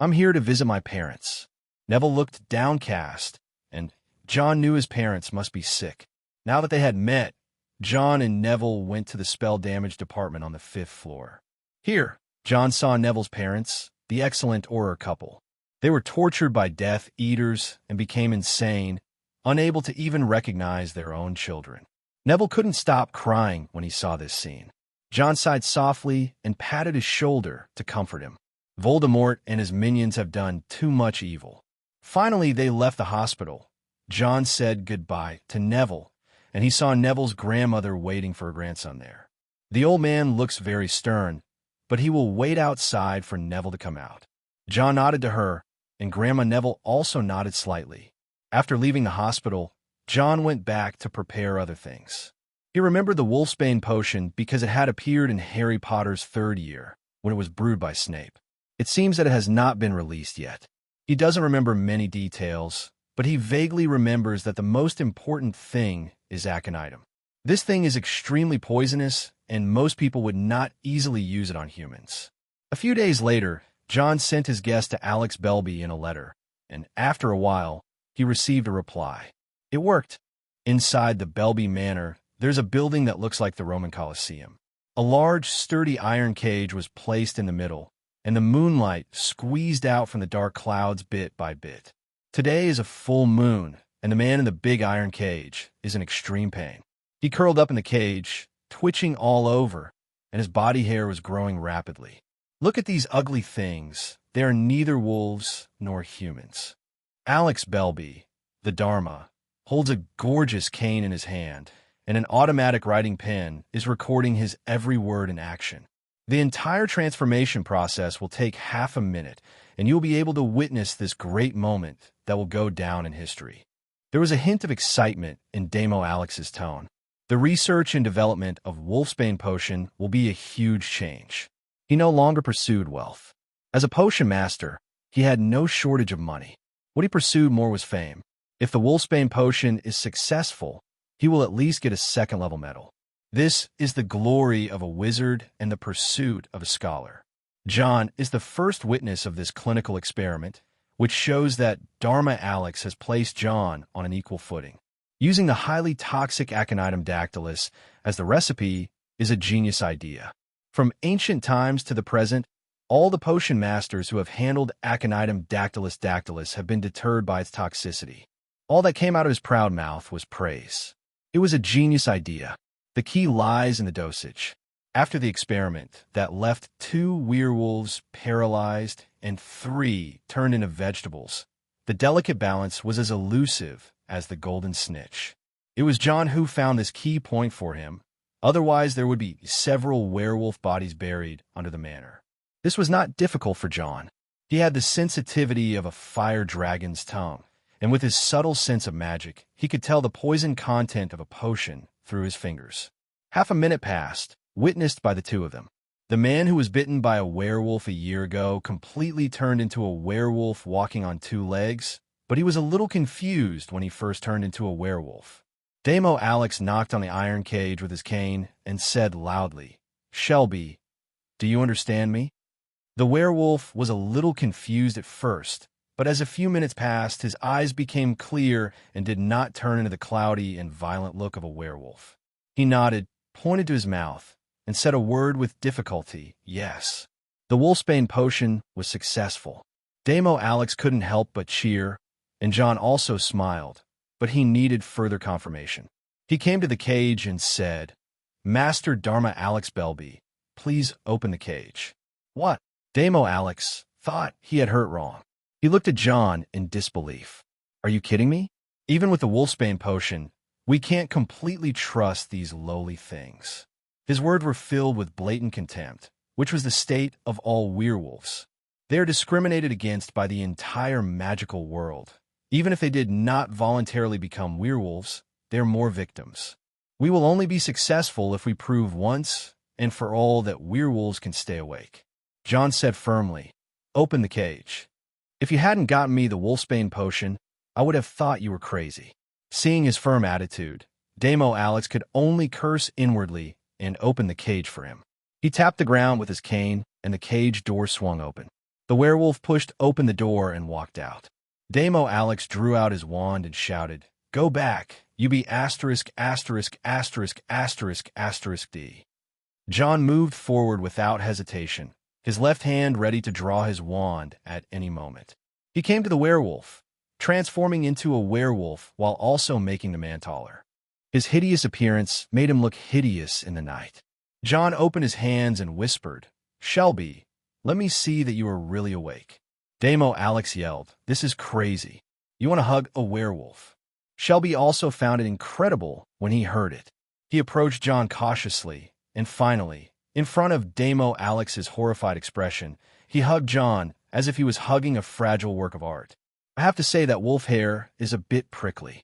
Speaker 2: "I'm here to visit my parents." Neville looked downcast, and John knew his parents must be sick. Now that they had met, John and Neville went to the spell damage department on the 5th floor. Here, John saw Neville's parents, the excellent Auror couple. They were tortured by Death Eaters and became insane, unable to even recognize their own children. Neville couldn't stop crying when he saw this scene. John sighed softly and patted his shoulder to comfort him. Voldemort and his minions have done too much evil. Finally, they left the hospital. John said goodbye to Neville, and he saw Neville's grandmother waiting for her grandson there. The old man looks very stern, but he will wait outside for Neville to come out. John nodded to her, and Grandma Neville also nodded slightly. After leaving the hospital, John went back to prepare other things. He remembered the Wolfsbane potion because it had appeared in Harry Potter's 3rd year, when it was brewed by Snape. It seems that it has not been released yet. He doesn't remember many details, but he vaguely remembers that the most important thing is aconitum. This thing is extremely poisonous, and most people would not easily use it on humans. A few days later, John sent his guest to Alex Belby in a letter, and after a while, he received a reply. It worked. Inside the Belby Manor, there's a building that looks like the Roman Colosseum. A large, sturdy iron cage was placed in the middle, and the moonlight squeezed out from the dark clouds bit by bit. Today is a full moon, and the man in the big iron cage is in extreme pain. He curled up in the cage, twitching all over, and his body hair was growing rapidly. Look at these ugly things. They are neither wolves nor humans. Alex Belby, the Dharma, holds a gorgeous cane in his hand, and an automatic writing pen is recording his every word and action. The entire transformation process will take half a minute, and you'll be able to witness this great moment that will go down in history. There was a hint of excitement in Damo Alex's tone. The research and development of Wolfsbane potion will be a huge change. He no longer pursued wealth. As a potion master, he had no shortage of money. What he pursued more was fame. If the Wolfsbane potion is successful, he will at least get a 2nd-level medal. This is the glory of a wizard and the pursuit of a scholar. John is the first witness of this clinical experiment, which shows that Dharma Alex has placed John on an equal footing. Using the highly toxic aconitum dactylus as the recipe is a genius idea. From ancient times to the present, all the potion masters who have handled aconitum dactylus have been deterred by its toxicity. All that came out of his proud mouth was praise. It was a genius idea. The key lies in the dosage. After the experiment that left 2 werewolves paralyzed and 3 turned into vegetables, the delicate balance was as elusive as the golden snitch. It was John who found this key point for him. Otherwise, there would be several werewolf bodies buried under the manor. This was not difficult for John. He had the sensitivity of a fire dragon's tongue, and with his subtle sense of magic, he could tell the poison content of a potion through his fingers. Half a minute passed, witnessed by the 2 of them. The man who was bitten by a werewolf a year ago completely turned into a werewolf walking on 2 legs, but he was a little confused when he first turned into a werewolf. Damo Alex knocked on the iron cage with his cane and said loudly, "Shelby, do you understand me?" The werewolf was a little confused at first, but as a few minutes passed, his eyes became clear and did not turn into the cloudy and violent look of a werewolf. He nodded, pointed to his mouth, and said a word with difficulty, "Yes." The Wolfsbane potion was successful. Damo Alex couldn't help but cheer, and John also smiled, but he needed further confirmation. He came to the cage and said, Master Dharma Alex Belby, please open the cage. What? Damo Alex thought he had heard wrong. He looked at John in disbelief. Are you kidding me? Even with the Wolfsbane potion, we can't completely trust these lowly things. His words were filled with blatant contempt, which was the state of all werewolves. They are discriminated against by the entire magical world. Even if they did not voluntarily become werewolves, they are more victims. We will only be successful if we prove once and for all that werewolves can stay awake. John said firmly, open the cage. If you hadn't gotten me the Wolfsbane potion, I would have thought you were crazy. Seeing his firm attitude, Damo Alex could only curse inwardly and open the cage for him. He tapped the ground with his cane, and the cage door swung open. The werewolf pushed open the door and walked out. Damo Alex drew out his wand and shouted, Go back, you be asterisk asterisk asterisk asterisk asterisk D. John moved forward without hesitation, his left hand ready to draw his wand at any moment. He came to the werewolf, transforming into a werewolf while also making the man taller. His hideous appearance made him look hideous in the night. John opened his hands and whispered, Shelby, let me see that you are really awake. Damo Alex yelled, This is crazy. You want to hug a werewolf? Shelby also found it incredible when he heard it. He approached John cautiously, and finally, in front of Damo Alex's horrified expression, he hugged John as if he was hugging a fragile work of art. I have to say that wolf hair is a bit prickly,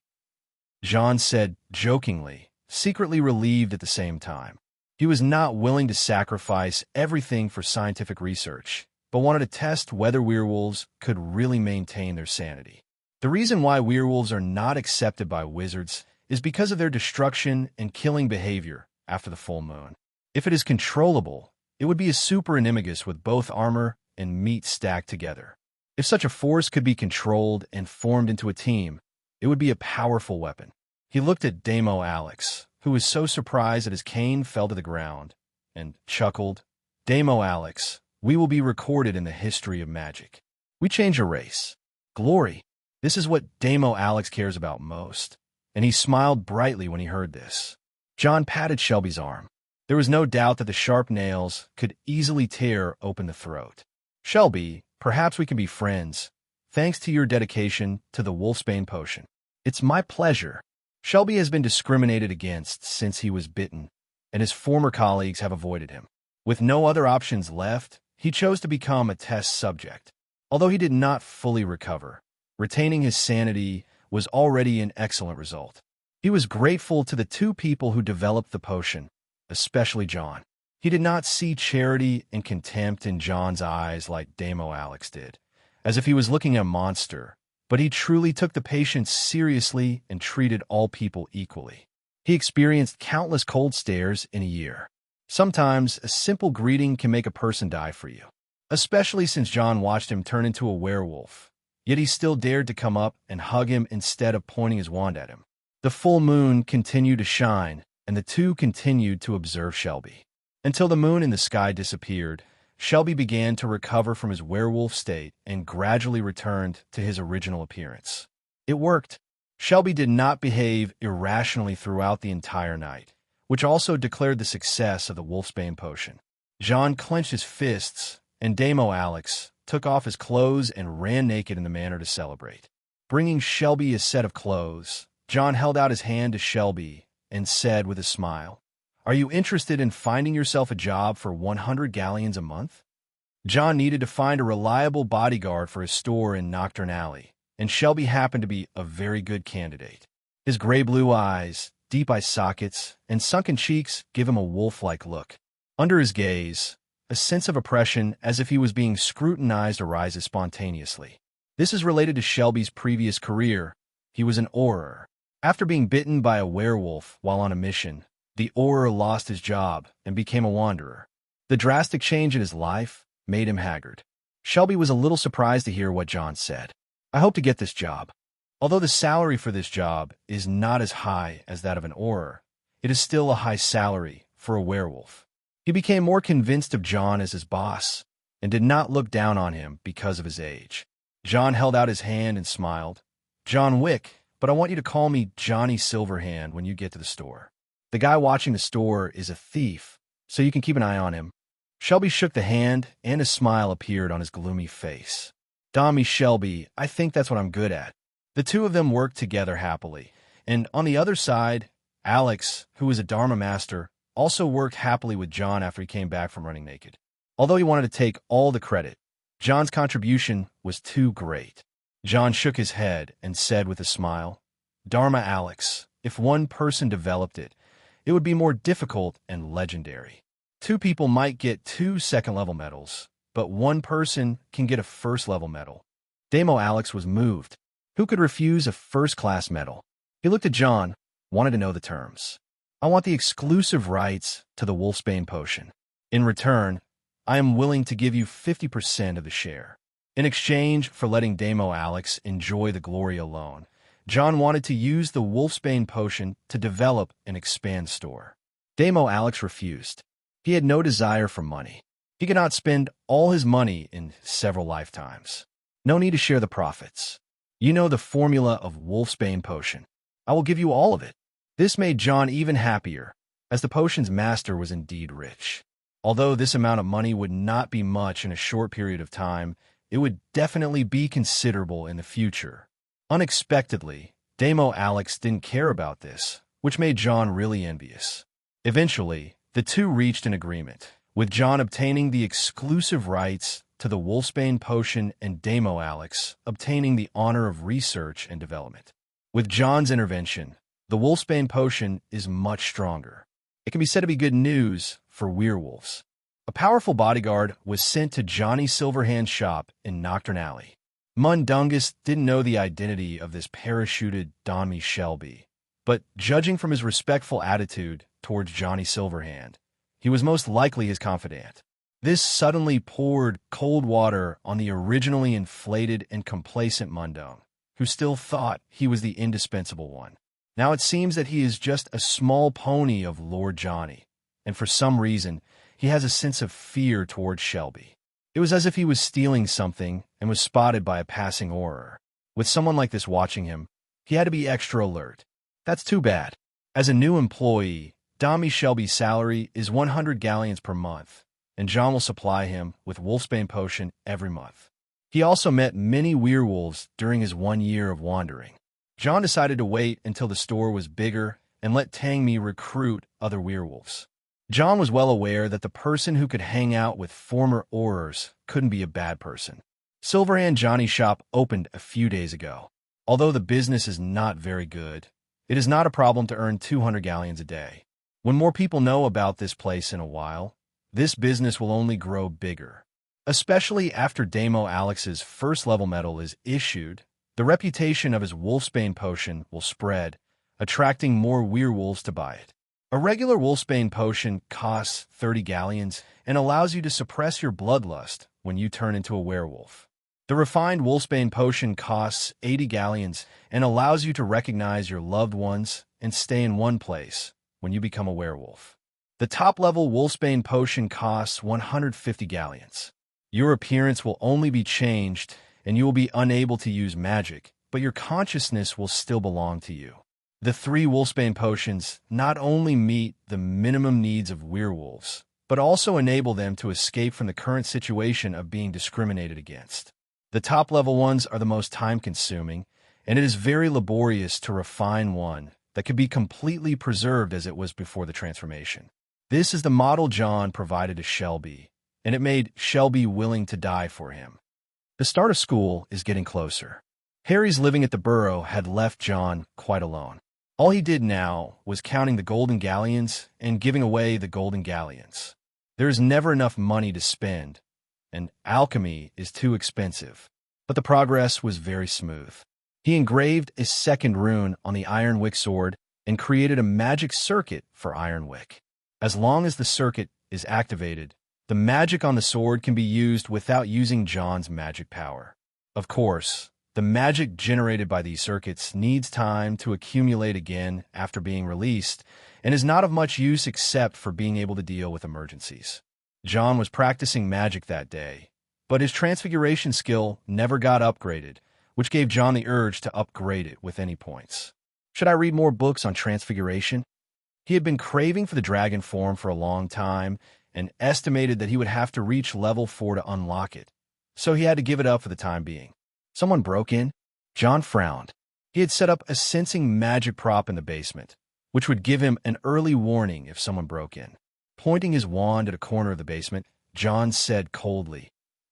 Speaker 2: John said jokingly, secretly relieved at the same time. He was not willing to sacrifice everything for scientific research, but wanted to test whether werewolves could really maintain their sanity. The reason why werewolves are not accepted by wizards is because of their destruction and killing behavior after the full moon. If it is controllable, it would be a super animagus with both armor and meat stacked together. If such a force could be controlled and formed into a team, it would be a powerful weapon. He looked at Damo Alex, who was so surprised that his cane fell to the ground, and chuckled, Damo Alex, we will be recorded in the history of magic. We change a race. Glory. This is what Damo Alex cares about most, and he smiled brightly when he heard this. John patted Shelby's arm. There was no doubt that the sharp nails could easily tear open the throat. Shelby, perhaps we can be friends, thanks to your dedication to the Wolfsbane potion. It's my pleasure. Shelby has been discriminated against since he was bitten, and his former colleagues have avoided him. With no other options left, he chose to become a test subject. Although he did not fully recover, retaining his sanity was already an excellent result. He was grateful to the two people who developed the potion, especially John. He did not see charity and contempt in John's eyes like Damo Alex did, as if he was looking at a monster, but he truly took the patients seriously and treated all people equally. He experienced countless cold stares in a year. Sometimes a simple greeting can make a person die for you, especially since John watched him turn into a werewolf. Yet he still dared to come up and hug him instead of pointing his wand at him. The full moon continued to shine, and the two continued to observe Shelby. Until the moon in the sky disappeared, Shelby began to recover from his werewolf state and gradually returned to his original appearance. It worked. Shelby did not behave irrationally throughout the entire night, which also declared the success of the Wolfsbane potion. John clenched his fists, and Damo Alex took off his clothes and ran naked in the manner to celebrate. Bringing Shelby a set of clothes, John held out his hand to Shelby and said with a smile, Are you interested in finding yourself a job for 100 galleons a month? John needed to find a reliable bodyguard for his store in Nocturn Alley, and Shelby happened to be a very good candidate. His gray-blue eyes, deep eye sockets, and sunken cheeks give him a wolf-like look. Under his gaze, a sense of oppression as if he was being scrutinized arises spontaneously. This is related to Shelby's previous career. He was an Auror. After being bitten by a werewolf while on a mission, the Auror lost his job and became a wanderer. The drastic change in his life made him haggard. Shelby was a little surprised to hear what John said. I hope to get this job. Although the salary for this job is not as high as that of an Auror, it is still a high salary for a werewolf. He became more convinced of John as his boss and did not look down on him because of his age. John held out his hand and smiled. John Wick, but I want you to call me Johnny Silverhand when you get to the store. The guy watching the store is a thief, so you can keep an eye on him. Shelby shook the hand, and a smile appeared on his gloomy face. Dommy Shelby, I think that's what I'm good at. The two of them worked together happily, and on the other side, Alex, who was a Dharma master, also worked happily with John after he came back from running naked. Although he wanted to take all the credit, John's contribution was too great. John shook his head and said with a smile, Dharma Alex, if one person developed it, it would be more difficult and legendary. 2 people might get 2 second-level medals, but 1 person can get a first-level medal. Damo Alex was moved. Who could refuse a first-class medal? He looked at John, wanted to know the terms. I want the exclusive rights to the Wolfsbane potion. In return, I am willing to give you 50% of the share. In exchange for letting Damo Alex enjoy the glory alone, John wanted to use the Wolfsbane potion to develop and expand store. Damo Alex refused. He had no desire for money. He could not spend all his money in several lifetimes. No need to share the profits. You know the formula of Wolfsbane potion. I will give you all of it. This made John even happier, as the potion's master was indeed rich. Although this amount of money would not be much in a short period of time, it would definitely be considerable in the future. Unexpectedly, Damo Alex didn't care about this, which made John really envious. Eventually, the two reached an agreement, with John obtaining the exclusive rights to the Wolfsbane potion and Damo Alex obtaining the honor of research and development. With John's intervention, the Wolfsbane potion is much stronger. It can be said to be good news for werewolves. A powerful bodyguard was sent to Johnny Silverhand's shop in Nocturn Alley. Mundungus didn't know the identity of this parachuted Dommy Shelby, but judging from his respectful attitude towards Johnny Silverhand, he was most likely his confidant. This suddenly poured cold water on the originally inflated and complacent Mundung, who still thought he was the indispensable one. Now it seems that he is just a small pony of Lord Johnny, and for some reason, he has a sense of fear towards Shelby. It was as if he was stealing something and was spotted by a passing Auror. With someone like this watching him, he had to be extra alert. That's too bad. As a new employee, Dommy Shelby's salary is 100 galleons per month, and John will supply him with Wolfsbane potion every month. He also met many werewolves during his 1 year of wandering. John decided to wait until the store was bigger and let Tangmi recruit other werewolves. John was well aware that the person who could hang out with former Aurors couldn't be a bad person. Silverhand Johnny's shop opened a few days ago. Although the business is not very good, it is not a problem to earn 200 galleons a day. When more people know about this place in a while, this business will only grow bigger. Especially after Damo Alex's first-level medal is issued, the reputation of his Wolfsbane potion will spread, attracting more werewolves to buy it. A regular Wolfsbane potion costs 30 galleons and allows you to suppress your bloodlust when you turn into a werewolf. The refined Wolfsbane potion costs 80 galleons and allows you to recognize your loved ones and stay in one place when you become a werewolf. The top-level Wolfsbane potion costs 150 galleons. Your appearance will only be changed and you will be unable to use magic, but your consciousness will still belong to you. The 3 Wolfsbane potions not only meet the minimum needs of werewolves, but also enable them to escape from the current situation of being discriminated against. The top-level ones are the most time-consuming, and it is very laborious to refine one that could be completely preserved as it was before the transformation. This is the model John provided to Shelby, and it made Shelby willing to die for him. The start of school is getting closer. Harry's living at the Burrow had left John quite alone. All he did now was counting the golden galleons and giving away the golden galleons. There is never enough money to spend, and alchemy is too expensive. But the progress was very smooth. He engraved a second rune on the Iron Wick sword and created a magic circuit for Iron Wick. As long as the circuit is activated, the magic on the sword can be used without using John's magic power. Of course, the magic generated by these circuits needs time to accumulate again after being released and is not of much use except for being able to deal with emergencies. John was practicing magic that day, but his transfiguration skill never got upgraded, which gave John the urge to upgrade it with any points. Should I read more books on transfiguration? He had been craving for the dragon form for a long time and estimated that he would have to reach level 4 to unlock it, so he had to give it up for the time being. Someone broke in? Jon frowned. He had set up a sensing magic prop in the basement, which would give him an early warning if someone broke in. Pointing his wand at a corner of the basement, Jon said coldly,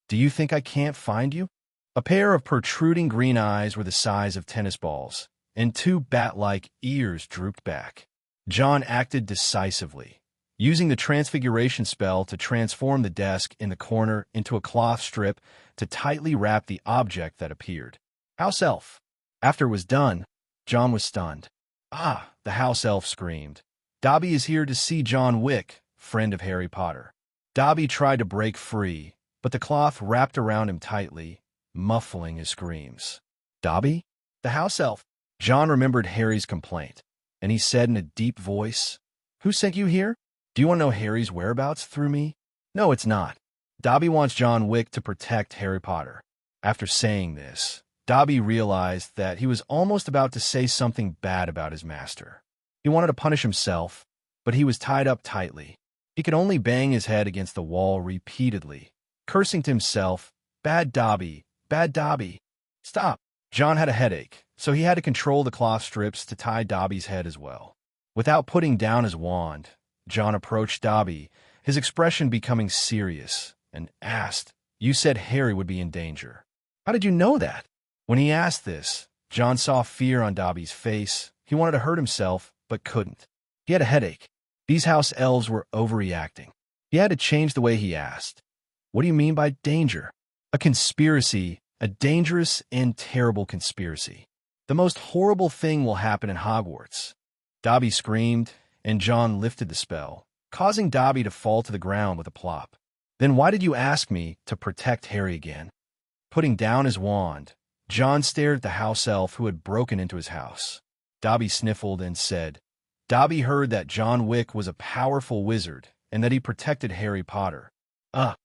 Speaker 2: "Do you think I can't find you?" A pair of protruding green eyes were the size of tennis balls, and two bat-like ears drooped back. Jon acted decisively, using the transfiguration spell to transform the desk in the corner into a cloth strip to tightly wrap the object that appeared. House elf. After it was done, Jon was stunned. "Ah," the house elf screamed. "Dobby is here to see John Wick, friend of Harry Potter." Dobby tried to break free, but the cloth wrapped around him tightly, muffling his screams. "Dobby?" The house elf. Jon remembered Harry's complaint, and he said in a deep voice, "Who sent you here? Do you want to know Harry's whereabouts through me?" "No, it's not. Dobby wants John Wick to protect Harry Potter." After saying this, Dobby realized that he was almost about to say something bad about his master. He wanted to punish himself, but he was tied up tightly. He could only bang his head against the wall repeatedly, cursing to himself, "Bad Dobby, bad Dobby." "Stop." Jon had a headache, so he had to control the cloth strips to tie Dobby's head as well. Without putting down his wand, Jon approached Dobby, his expression becoming serious, and asked, "You said Harry would be in danger. How did you know that?" When he asked this, Jon saw fear on Dobby's face. He wanted to hurt himself, but couldn't. He had a headache. These house elves were overreacting. He had to change the way he asked. "What do you mean by danger?" "A conspiracy, a dangerous and terrible conspiracy. The most horrible thing will happen in Hogwarts." Dobby screamed, and Jon lifted the spell, causing Dobby to fall to the ground with a plop. "Then why did you ask me to protect Harry again?" Putting down his wand, Jon stared at the house elf who had broken into his house. Dobby sniffled and said, "Dobby heard that John Wick was a powerful wizard and that he protected Harry Potter." I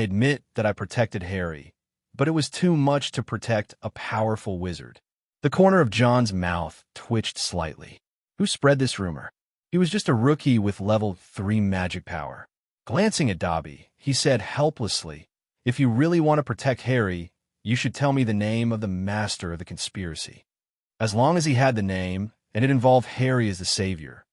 Speaker 2: admit that I protected Harry, but it was too much to protect a powerful wizard." The corner of Jon's mouth twitched slightly. Who spread this rumor? He was just a rookie with level 3 magic power. Glancing at Dobby, he said helplessly, "If you really want to protect Harry, you should tell me the name of the master of the conspiracy." As long as he had the name, and it involved Harry as the savior,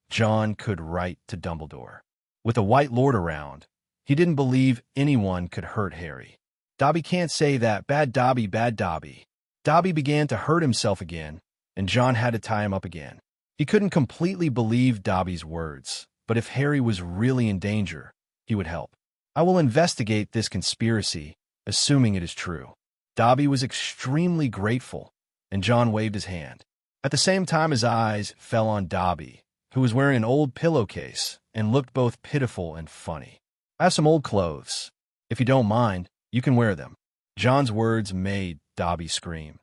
Speaker 2: Jon could write to Dumbledore. With a White Lord around, he didn't believe anyone could hurt Harry. "Dobby can't say that, bad Dobby, bad Dobby." Dobby began to hurt himself again, and Jon had to tie him up again. He couldn't completely believe Dobby's words, but if Harry was really in danger, he would help. "I will investigate this conspiracy, assuming it is true." Dobby was extremely grateful, and Jon waved his hand. At the same time, his eyes fell on Dobby, who was wearing an old pillowcase and looked both pitiful and funny. "I have some old clothes. If you don't mind, you can wear them." Jon's words made Dobby scream.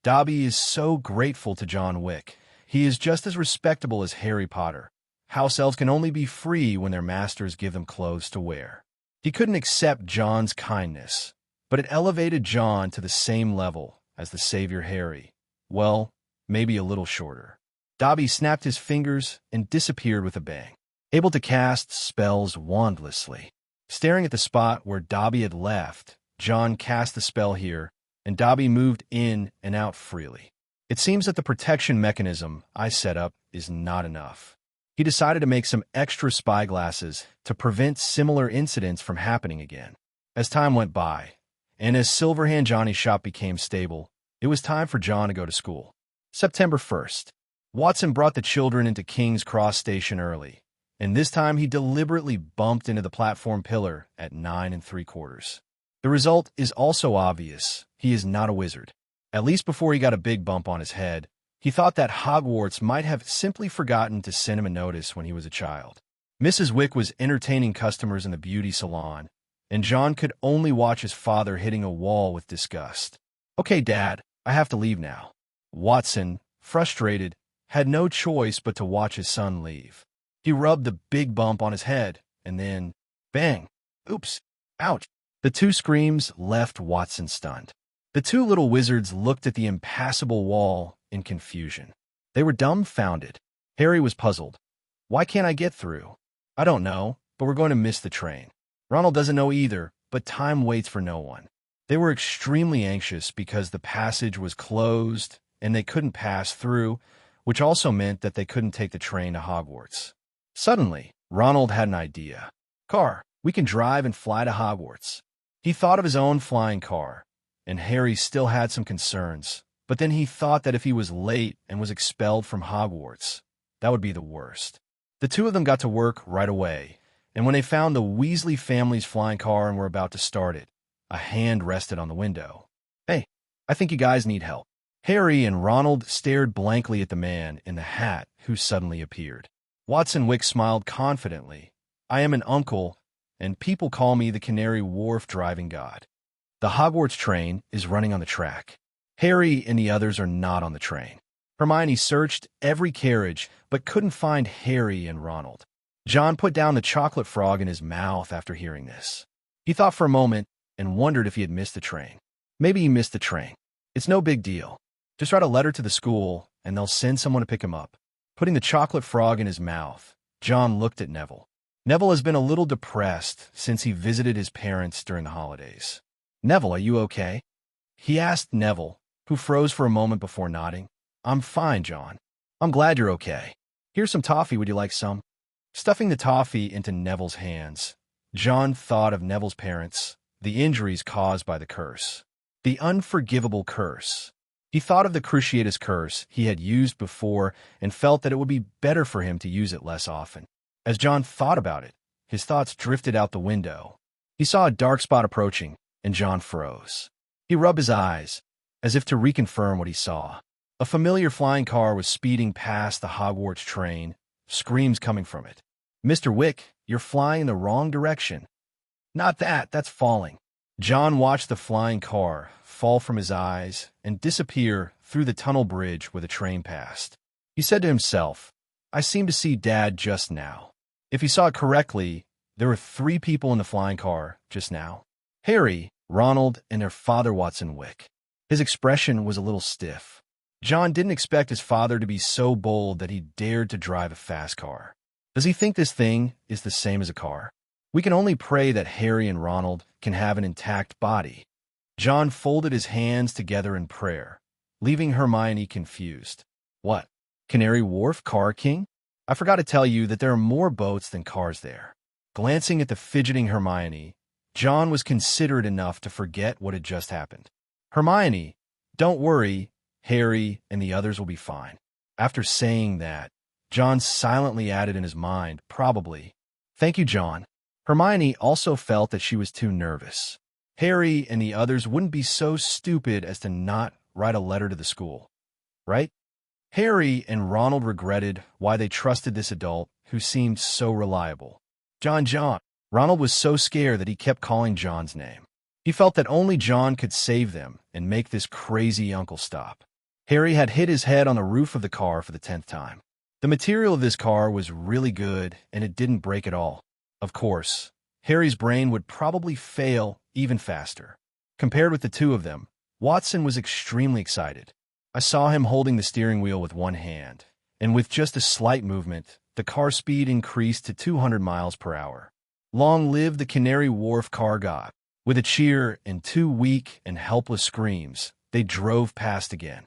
Speaker 2: Dobby is so grateful to John Wick. He is just as respectable as Harry Potter. House elves can only be free when their masters give them clothes to wear. He couldn't accept Jon's kindness, but it elevated Jon to the same level as the savior Harry. Well, maybe a little shorter. Dobby snapped his fingers and disappeared with a bang, able to cast spells wandlessly. Staring at the spot where Dobby had left, Jon cast the spell here, and Dobby moved in and out freely. It seems that the protection mechanism I set up is not enough. He decided to make some extra spyglasses to prevent similar incidents from happening again. As time went by, and as Silverhand Johnny's shop became stable, it was time for Jon to go to school. September 1st. Watson brought the children into King's Cross Station early, and this time he deliberately bumped into the platform pillar at 9 3/4. The result is also obvious. He is not a wizard. At least before he got a big bump on his head, he thought that Hogwarts might have simply forgotten to send him a notice when he was a child. Mrs. Wick was entertaining customers in the beauty salon, and Jon could only watch his father hitting a wall with disgust. "Okay, Dad, I have to leave now." Watson, frustrated, had no choice but to watch his son leave. He rubbed the big bump on his head, and then, bang! Oops! Ouch! The two screams left Watson stunned. The two little wizards looked at the impassable wall in confusion. They were dumbfounded. Harry was puzzled. Why can't I get through? I don't know, but we're going to miss the train. Ronald doesn't know either, but time waits for no one. They were extremely anxious because the passage was closed and they couldn't pass through, which also meant that they couldn't take the train to Hogwarts. Suddenly, Ronald had an idea. Car, we can drive and fly to Hogwarts. He thought of his own flying car, and Harry still had some concerns, but then he thought that if he was late and was expelled from Hogwarts, that would be the worst. The two of them got to work right away, and when they found the Weasley family's flying car and were about to start it, a hand rested on the window. Hey, I think you guys need help. Harry and Ronald stared blankly at the man in the hat who suddenly appeared. Watson Wick smiled confidently. I am an uncle, and people call me the Canary Wharf driving god. The Hogwarts train is running on the track. Harry and the others are not on the train. Hermione searched every carriage, but couldn't find Harry and Ronald. John put down the chocolate frog in his mouth after hearing this. He thought for a moment and wondered if he had missed the train. Maybe he missed the train. It's no big deal. Just write a letter to the school, and they'll send someone to pick him up. Putting the chocolate frog in his mouth, John looked at Neville. Neville has been a little depressed since he visited his parents during the holidays. Neville, are you okay? He asked Neville, who froze for a moment before nodding. I'm fine, John. I'm glad you're okay. Here's some toffee. Would you like some? Stuffing the toffee into Neville's hands, John thought of Neville's parents, the injuries caused by the curse. The unforgivable curse. He thought of the Cruciatus curse he had used before and felt that it would be better for him to use it less often. As John thought about it, his thoughts drifted out the window. He saw a dark spot approaching, and John froze. He rubbed his eyes, as if to reconfirm what he saw. A familiar flying car was speeding past the Hogwarts train, screams coming from it. Mr. Wick, you're flying in the wrong direction. Not that, that's falling. John watched the flying car fall from his eyes and disappear through the tunnel bridge where the train passed. He said to himself, I seem to see Dad just now. If he saw it correctly, there were 3 people in the flying car just now. Harry, Ronald, and their father Watson Wick. His expression was a little stiff. John didn't expect his father to be so bold that he dared to drive a fast car. Does he think this thing is the same as a car? We can only pray that Harry and Ronald can have an intact body. John folded his hands together in prayer, leaving Hermione confused. What? Canary Wharf, Car King? I forgot to tell you that there are more boats than cars there. Glancing at the fidgeting Hermione, John was considerate enough to forget what had just happened. Hermione, don't worry, Harry and the others will be fine. After saying that, John silently added in his mind, probably. Thank you, John. Hermione also felt that she was too nervous. Harry and the others wouldn't be so stupid as to not write a letter to the school, right? Harry and Ronald regretted why they trusted this adult who seemed so reliable. John. Ronald was so scared that he kept calling John's name. He felt that only John could save them and make this crazy uncle stop. Harry had hit his head on the roof of the car for the 10th time. The material of this car was really good, and it didn't break at all. Of course, Harry's brain would probably fail even faster. Compared with the two of them, Watson was extremely excited. I saw him holding the steering wheel with one hand, and with just a slight movement, the car speed increased to 200 miles per hour. Long live the Canary Wharf car god. With a cheer and 2 weak and helpless screams, they drove past again.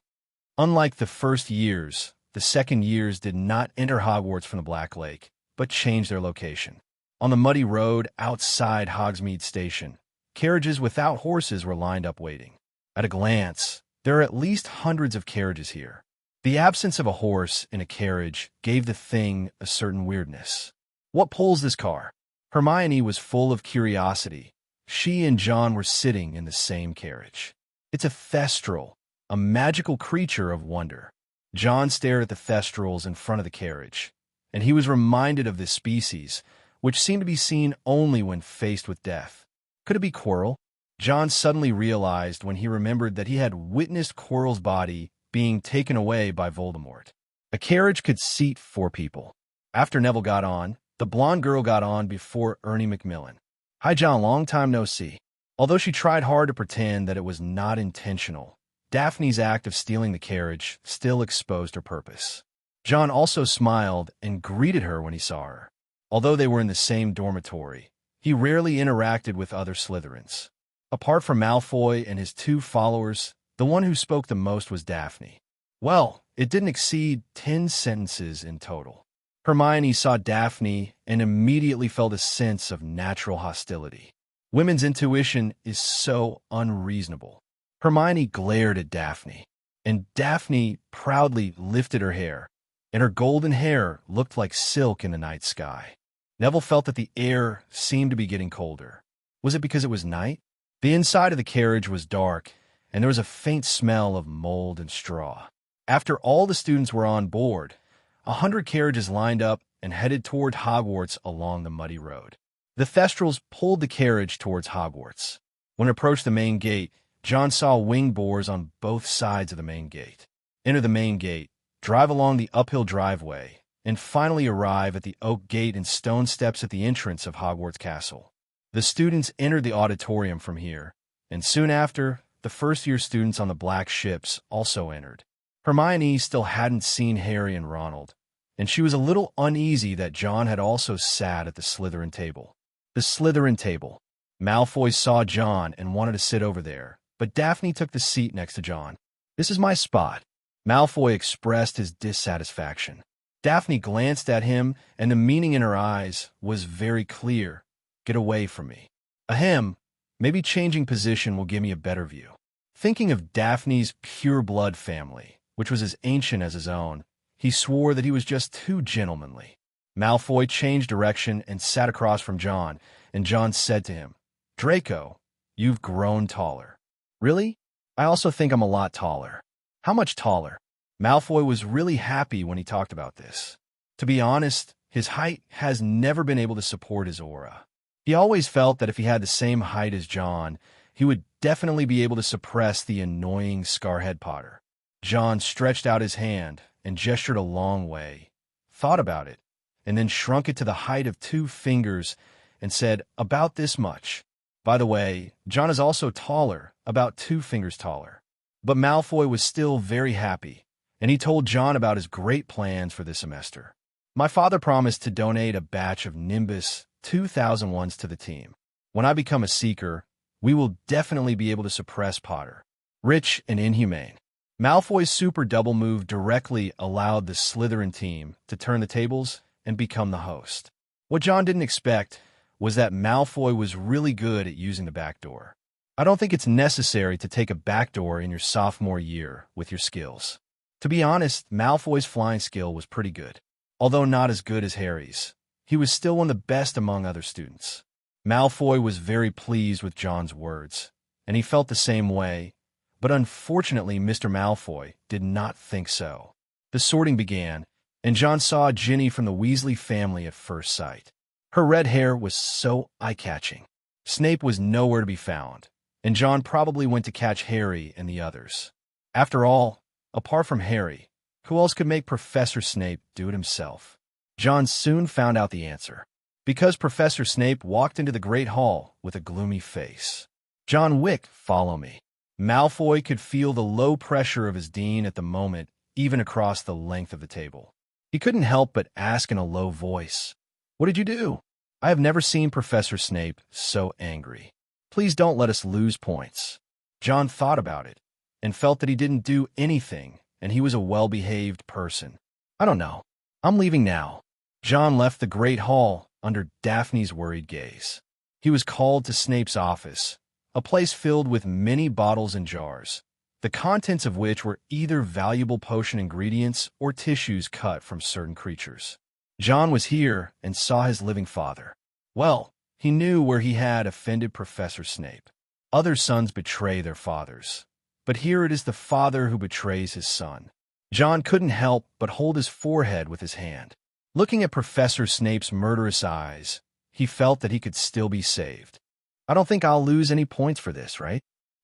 Speaker 2: Unlike the first years, the second years did not enter Hogwarts from the Black Lake, but changed their location. On the muddy road outside Hogsmeade Station, carriages without horses were lined up waiting. At a glance, there are at least hundreds of carriages here. The absence of a horse in a carriage gave the thing a certain weirdness. What pulls this car? Hermione was full of curiosity. She and John were sitting in the same carriage. It's a thestral, a magical creature of wonder. John stared at the thestrals in front of the carriage, and he was reminded of this species, which seemed to be seen only when faced with death. Could it be Quirrell? John suddenly realized when he remembered that he had witnessed Quirrell's body being taken away by Voldemort. A carriage could seat 4 people. After Neville got on, the blonde girl got on before Ernie Macmillan. Hi, John, long time no see. Although she tried hard to pretend that it was not intentional, Daphne's act of stealing the carriage still exposed her purpose. John also smiled and greeted her when he saw her. Although they were in the same dormitory, he rarely interacted with other Slytherins. Apart from Malfoy and his 2 followers, the one who spoke the most was Daphne. Well, it didn't exceed 10 sentences in total. Hermione saw Daphne and immediately felt a sense of natural hostility. Women's intuition is so unreasonable. Hermione glared at Daphne, and Daphne proudly lifted her hair, and her golden hair looked like silk in the night sky. Neville felt that the air seemed to be getting colder. Was it because it was night? The inside of the carriage was dark, and there was a faint smell of mold and straw. After all the students were on board, 100 carriages lined up and headed toward Hogwarts along the muddy road. The Thestrals pulled the carriage towards Hogwarts. When it approached the main gate, John saw wing boars on both sides of the main gate. Enter the main gate, drive along the uphill driveway, and finally arrive at the oak gate and stone steps at the entrance of Hogwarts Castle. The students entered the auditorium from here, and soon after, the first-year students on the black ships also entered. Hermione still hadn't seen Harry and Ronald, and she was a little uneasy that John had also sat at the Slytherin table. The Slytherin table. Malfoy saw John and wanted to sit over there, but Daphne took the seat next to John. "This is my spot." Malfoy expressed his dissatisfaction. Daphne glanced at him, and the meaning in her eyes was very clear. "Get away from me." Ahem, maybe changing position will give me a better view. Thinking of Daphne's pure-blood family, which was as ancient as his own, he swore that he was just too gentlemanly. Malfoy changed direction and sat across from John, and John said to him, "Draco, you've grown taller." "Really? I also think I'm a lot taller." "How much taller?" Malfoy was really happy when he talked about this. To be honest, his height has never been able to support his aura. He always felt that if he had the same height as John, he would definitely be able to suppress the annoying Scarhead Potter. John stretched out his hand and gestured a long way, thought about it, and then shrunk it to the height of 2 fingers and said, "About this much." By the way, John is also taller, about 2 fingers taller. But Malfoy was still very happy, and he told John about his great plans for this semester. "My father promised to donate a batch of Nimbus 2001s to the team. When I become a Seeker, we will definitely be able to suppress Potter. Rich and inhumane." Malfoy's super double move directly allowed the Slytherin team to turn the tables and become the host. What John didn't expect was that Malfoy was really good at using the back door. I don't think it's necessary to take a backdoor in your sophomore year with your skills. To be honest, Malfoy's flying skill was pretty good. Although not as good as Harry's, he was still one of the best among other students. Malfoy was very pleased with John's words, and he felt the same way, but unfortunately Mr. Malfoy did not think so. The sorting began, and John saw Ginny from the Weasley family at first sight. Her red hair was so eye-catching. Snape was nowhere to be found, and John probably went to catch Harry and the others. After all, apart from Harry, who else could make Professor Snape do it himself? John soon found out the answer, because Professor Snape walked into the Great Hall with a gloomy face. "John Wick, follow me." Malfoy could feel the low pressure of his dean at the moment, even across the length of the table. He couldn't help but ask in a low voice, "What did you do?" "I have never seen Professor Snape so angry. Please don't let us lose points." John thought about it, and felt that he didn't do anything, and he was a well-behaved person. "I don't know. I'm leaving now." John left the Great Hall under Daphne's worried gaze. He was called to Snape's office, a place filled with many bottles and jars, the contents of which were either valuable potion ingredients or tissues cut from certain creatures. John was here and saw his living father. Well, he knew where he had offended Professor Snape. Other sons betray their fathers, but here it is the father who betrays his son. John couldn't help but hold his forehead with his hand. Looking at Professor Snape's murderous eyes, he felt that he could still be saved. "I don't think I'll lose any points for this, right?"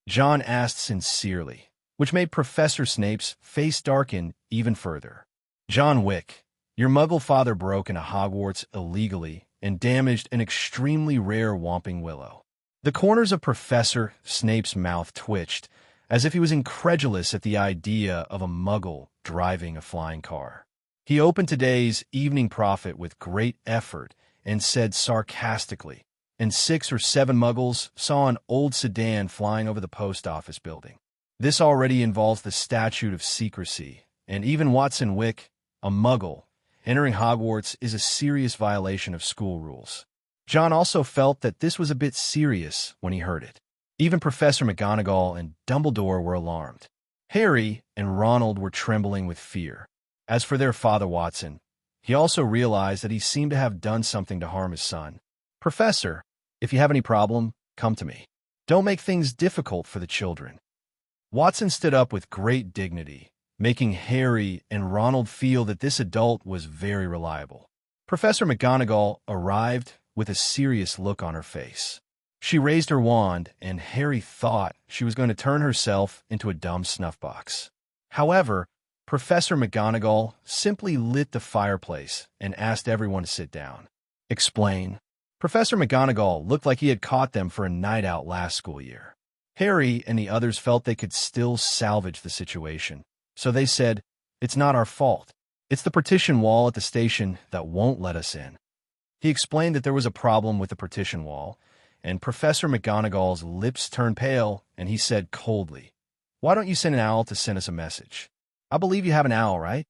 Speaker 2: John asked sincerely, which made Professor Snape's face darken even further. "John Wick, your Muggle father broke into Hogwarts illegally and damaged an extremely rare Whomping Willow." The corners of Professor Snape's mouth twitched, as if he was incredulous at the idea of a Muggle driving a flying car. He opened today's Evening Prophet with great effort and said sarcastically, and 6 or 7 muggles saw an old sedan flying over the post office building. This already involves the statute of secrecy, and even Watson Wick, a muggle, entering Hogwarts is a serious violation of school rules. John also felt that this was a bit serious when he heard it. Even Professor McGonagall and Dumbledore were alarmed. Harry and Ronald were trembling with fear. As for their father Watson, he also realized that he seemed to have done something to harm his son. "Professor, if you have any problem, come to me. Don't make things difficult for the children." Watson stood up with great dignity, making Harry and Ronald feel that this adult was very reliable. Professor McGonagall arrived with a serious look on her face. She raised her wand, and Harry thought she was going to turn herself into a dumb snuff box. However, Professor McGonagall simply lit the fireplace and asked everyone to sit down. "Explain." Professor McGonagall looked like he had caught them for a night out last school year. Harry and the others felt they could still salvage the situation, so they said, "It's not our fault. It's the partition wall at the station that won't let us in." He explained that there was a problem with the partition wall, and Professor McGonagall's lips turned pale, and he said coldly, "Why don't you send an owl to send us a message? I believe you have an owl, right?"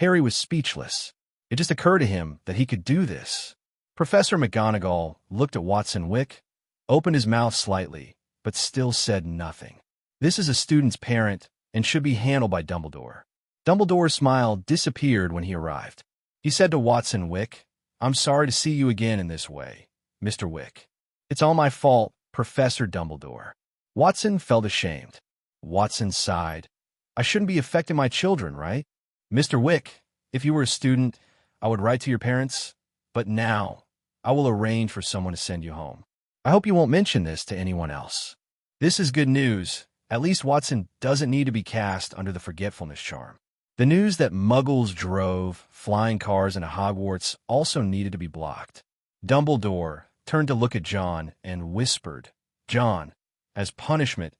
Speaker 2: Harry was speechless. It just occurred to him that he could do this. Professor McGonagall looked at Watson Wick, opened his mouth slightly, but still said nothing. "This is a student's parent and should be handled by Dumbledore." Dumbledore's smile disappeared when he arrived. He said to Watson Wick, "I'm sorry to see you again in this way, Mr. Wick. It's all my fault, Professor Dumbledore." Watson felt ashamed. Watson sighed. "I shouldn't be affecting my children, right? Mr. Wick, if you were a student, I would write to your parents, but now I will arrange for someone to send you home. I hope you won't mention this to anyone else." This is good news. At least Watson doesn't need to be cast under the forgetfulness charm. The news that muggles drove flying cars into Hogwarts also needed to be blocked. Dumbledore turned to look at John and whispered, "John, as punishment,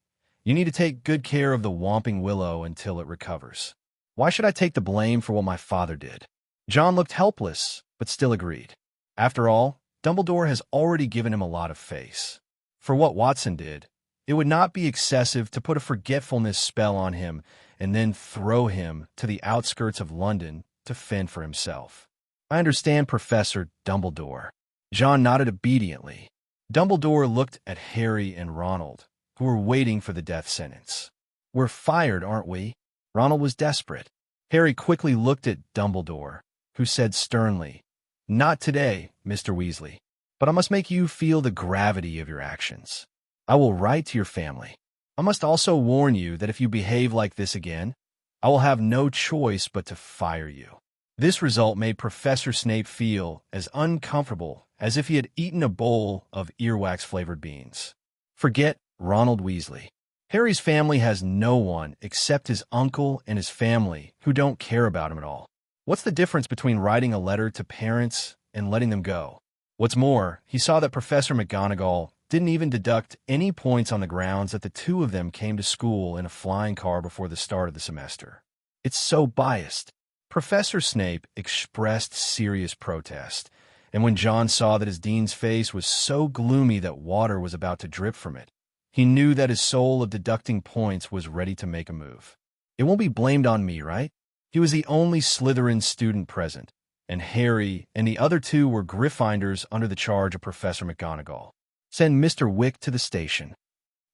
Speaker 2: you need to take good care of the Whomping Willow until it recovers." "Why should I take the blame for what my father did?" John looked helpless, but still agreed. After all, Dumbledore has already given him a lot of face. For what Watson did, it would not be excessive to put a forgetfulness spell on him and then throw him to the outskirts of London to fend for himself. "I understand, Professor Dumbledore." John nodded obediently. Dumbledore looked at Harry and Ronald, who were waiting for the death sentence. "We're fired, aren't we?" Ronald was desperate. Harry quickly looked at Dumbledore, who said sternly, "Not today, Mr. Weasley, but I must make you feel the gravity of your actions. I will write to your family. I must also warn you that if you behave like this again, I will have no choice but to fire you." This result made Professor Snape feel as uncomfortable as if he had eaten a bowl of earwax-flavored beans. Forget Ronald Weasley. Harry's family has no one except his uncle and his family who don't care about him at all. What's the difference between writing a letter to parents and letting them go? What's more, he saw that Professor McGonagall didn't even deduct any points on the grounds that the two of them came to school in a flying car before the start of the semester. It's so biased. Professor Snape expressed serious protest, and when John saw that his dean's face was so gloomy that water was about to drip from it, he knew that his soul of deducting points was ready to make a move. "It won't be blamed on me, right?" He was the only Slytherin student present, and Harry and the other two were Gryffindors under the charge of Professor McGonagall. "Send Mr. Wick to the station."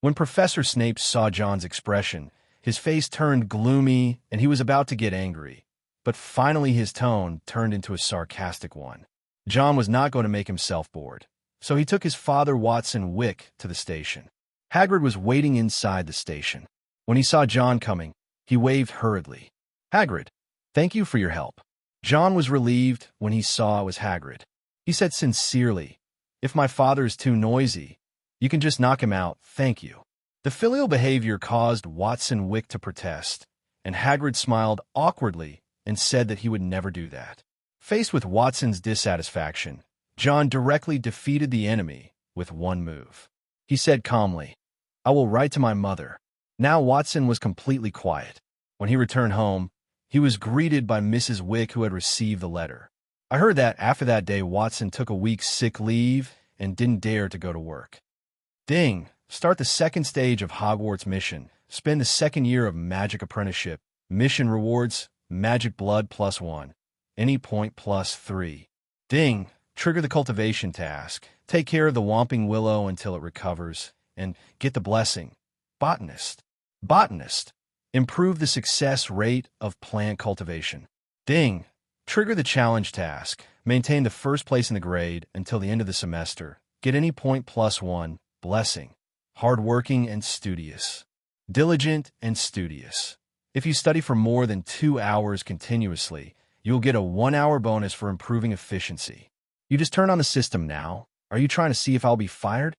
Speaker 2: When Professor Snape saw John's expression, his face turned gloomy and he was about to get angry, but finally his tone turned into a sarcastic one. John was not going to make himself bored, so he took his father Watson Wick to the station. Hagrid was waiting inside the station. When he saw John coming, he waved hurriedly. "Hagrid, thank you for your help." John was relieved when he saw it was Hagrid. He said sincerely, "If my father is too noisy, you can just knock him out, thank you." The filial behavior caused Watson Wick to protest, and Hagrid smiled awkwardly and said that he would never do that. Faced with Watson's dissatisfaction, John directly defeated the enemy with one move. He said calmly, "I will write to my mother." Now Watson was completely quiet. When he returned home, He was greeted by Mrs. Wick, who had received the letter. I heard that after that day, Watson took a week's sick leave and didn't dare to go to work. Ding! Start the second stage of Hogwarts mission. Spend the second year of magic apprenticeship. Mission rewards, magic blood +1. Any point +3. Ding! Trigger the cultivation task. Take care of the Whomping Willow until it recovers. And get the blessing. Botanist. Botanist. Improve the success rate of plant cultivation. Ding! Trigger the challenge task. Maintain the first place in the grade until the end of the semester. Get any point +1. Blessing. Hardworking and studious. Diligent and studious. If you study for more than 2 hours continuously, you'll get a 1-hour bonus for improving efficiency. You just turn on the system now. Are you trying to see if I'll be fired?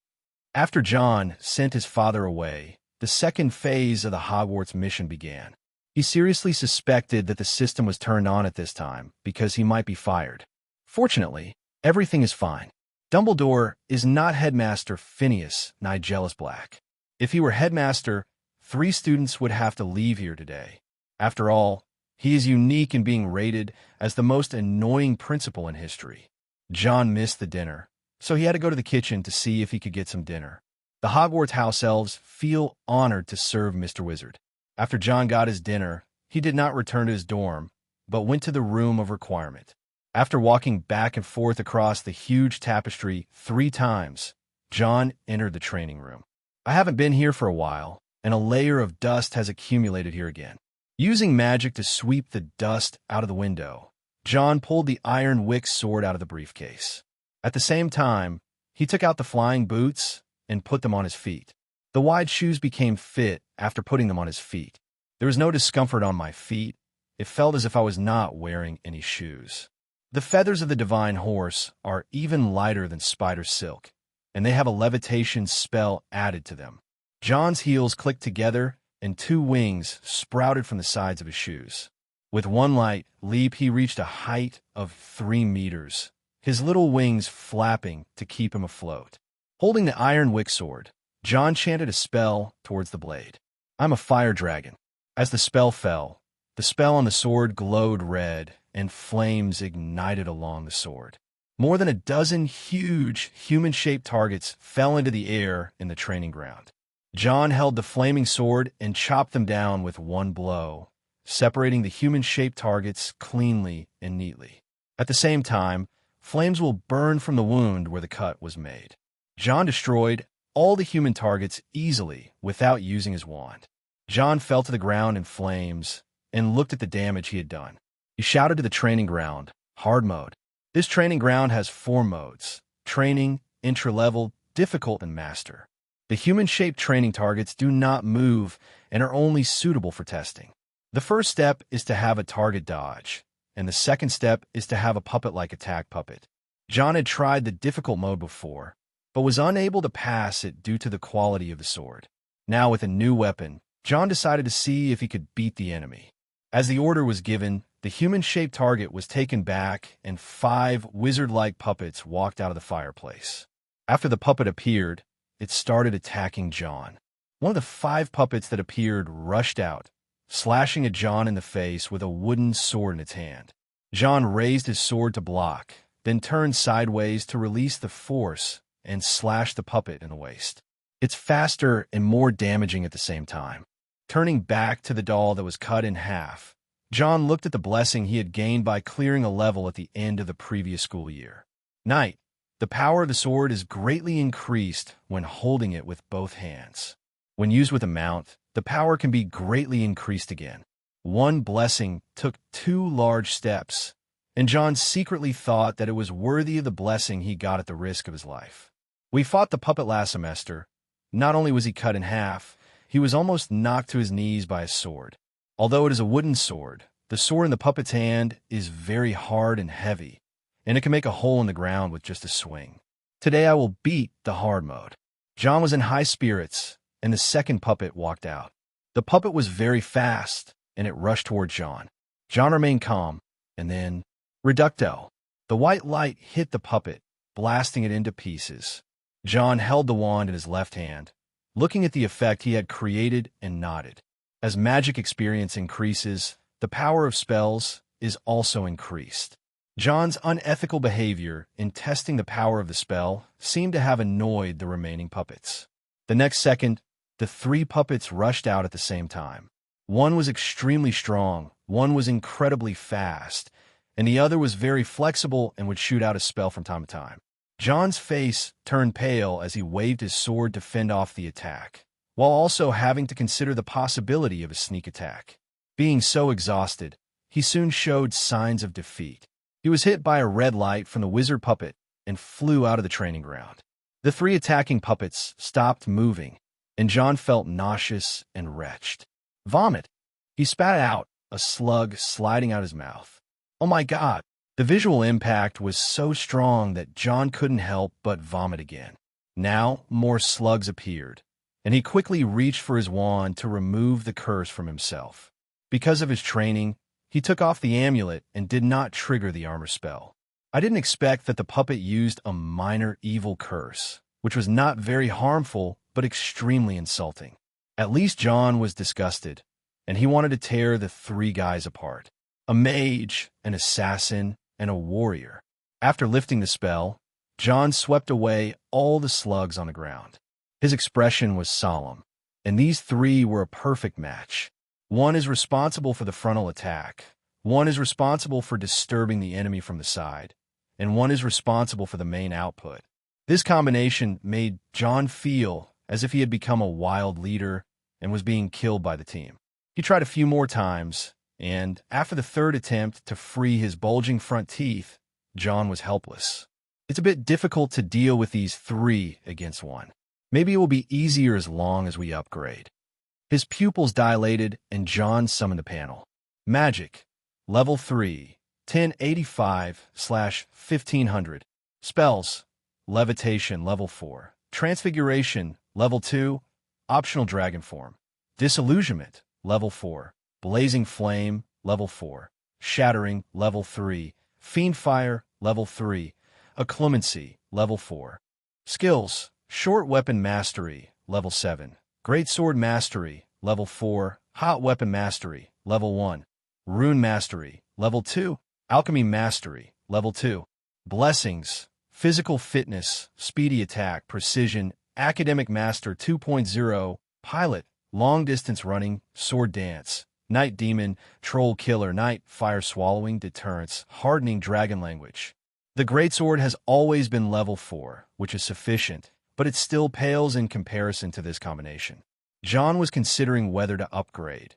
Speaker 2: After John sent his father away, the second phase of the Hogwarts mission began. He seriously suspected that the system was turned on at this time because he might be fired. Fortunately, everything is fine. Dumbledore is not Headmaster Phineas Nigellus Black. If he were Headmaster, 3 students would have to leave here today. After all, he is unique in being rated as the most annoying principal in history. John missed the dinner, so he had to go to the kitchen to see if he could get some dinner. The Hogwarts house elves feel honored to serve Mr. Wizard. After John got his dinner, he did not return to his dorm, but went to the room of requirement. After walking back and forth across the huge tapestry 3 times, John entered the training room. I haven't been here for a while, and a layer of dust has accumulated here again. Using magic to sweep the dust out of the window, John pulled the iron wick sword out of the briefcase. At the same time, he took out the flying boots and put them on his feet. The wide shoes became fit after putting them on his feet. There was no discomfort on my feet. It felt as if I was not wearing any shoes. The feathers of the divine horse are even lighter than spider silk, and they have a levitation spell added to them. John's heels clicked together, and 2 wings sprouted from the sides of his shoes. With one light leap, he reached a height of 3 meters, his little wings flapping to keep him afloat. Holding the iron wick sword, John chanted a spell towards the blade. I'm a fire dragon. As the spell fell, the spell on the sword glowed red, and flames ignited along the sword. More than a dozen huge, human-shaped targets fell into the air in the training ground. John held the flaming sword and chopped them down with one blow, separating the human-shaped targets cleanly and neatly. At the same time, flames will burn from the wound where the cut was made. John destroyed all the human targets easily without using his wand. John fell to the ground in flames and looked at the damage he had done. He shouted to the training ground, hard mode. This training ground has 4 modes: training, intra-level, difficult, and master. The human-shaped training targets do not move and are only suitable for testing. The first step is to have a target dodge, and the second step is to have a puppet-like attack puppet. John had tried the difficult mode before, but was unable to pass it due to the quality of the sword. Now, with a new weapon, John decided to see if he could beat the enemy. As the order was given, the human-shaped target was taken back, and 5 wizard-like puppets walked out of the fireplace. After the puppet appeared, it started attacking John. One of the 5 puppets that appeared rushed out, slashing at John in the face with a wooden sword in its hand. John raised his sword to block, then turned sideways to release the force and slash the puppet in the waist. It's faster and more damaging at the same time. Turning back to the doll that was cut in half, John looked at the blessing he had gained by clearing a level at the end of the previous school year. Knight, the power of the sword is greatly increased when holding it with both hands. When used with a mount, the power can be greatly increased again. One blessing took 2 large steps, and John secretly thought that it was worthy of the blessing he got at the risk of his life. We fought the puppet last semester. Not only was he cut in half, he was almost knocked to his knees by a sword. Although it is a wooden sword, the sword in the puppet's hand is very hard and heavy, and it can make a hole in the ground with just a swing. Today I will beat the hard mode. John was in high spirits, and the second puppet walked out. The puppet was very fast, and it rushed toward John. John remained calm, and then, reducto. The white light hit the puppet, blasting it into pieces. John held the wand in his left hand, looking at the effect he had created, and nodded. As magic experience increases, the power of spells is also increased. Jon's unethical behavior in testing the power of the spell seemed to have annoyed the remaining puppets. The next second, the three puppets rushed out at the same time. One was extremely strong, one was incredibly fast, and the other was very flexible and would shoot out a spell from time to time. Jon's face turned pale as he waved his sword to fend off the attack, while also having to consider the possibility of a sneak attack. Being so exhausted, he soon showed signs of defeat. He was hit by a red light from the wizard puppet and flew out of the training ground. The three attacking puppets stopped moving, and Jon felt nauseous and wretched. Vomit! He spat out, a slug sliding out his mouth. Oh my God! The visual impact was so strong that Jon couldn't help but vomit again. Now, more slugs appeared, and he quickly reached for his wand to remove the curse from himself. Because of his training, he took off the amulet and did not trigger the armor spell. I didn't expect that the puppet used a minor evil curse, which was not very harmful but extremely insulting. At least Jon was disgusted, and he wanted to tear the three guys apart. A mage, an assassin, and a warrior. After lifting the spell, Jon swept away all the slugs on the ground. His expression was solemn, and these three were a perfect match. One is responsible for the frontal attack, one is responsible for disturbing the enemy from the side, and one is responsible for the main output. This combination made Jon feel as if he had become a wild leader and was being killed by the team. He tried a few more times, and after the third attempt to free his bulging front teeth, Jon was helpless. It's a bit difficult to deal with these three against one. Maybe it will be easier as long as we upgrade. His pupils dilated, and Jon summoned the panel. Magic, level 3, 1085/1500. Spells, levitation, level 4. Transfiguration, level 2. Optional dragon form. Disillusionment, level 4. Blazing flame, level 4. Shattering, level 3. Fiendfire, level 3. Acclemency, level 4. Skills, short weapon mastery, level 7. Greatsword Mastery, level 4, Hot Weapon Mastery, level 1, Rune Mastery, level 2, Alchemy Mastery, level 2, Blessings, Physical Fitness, Speedy Attack, Precision, Academic Master 2.0, Pilot, Long Distance Running, Sword Dance, Night Demon, Troll Killer, Night, Fire Swallowing, Deterrence, Hardening Dragon Language. The Greatsword has always been level 4, which is sufficient, but it still pales in comparison to this combination. Jon was considering whether to upgrade,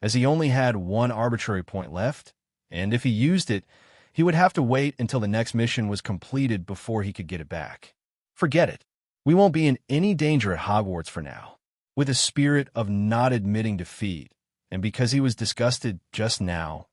Speaker 2: as he only had one arbitrary point left, and if he used it, he would have to wait until the next mission was completed before he could get it back. Forget it. We won't be in any danger at Hogwarts for now. With a spirit of not admitting defeat, and because he was disgusted just now,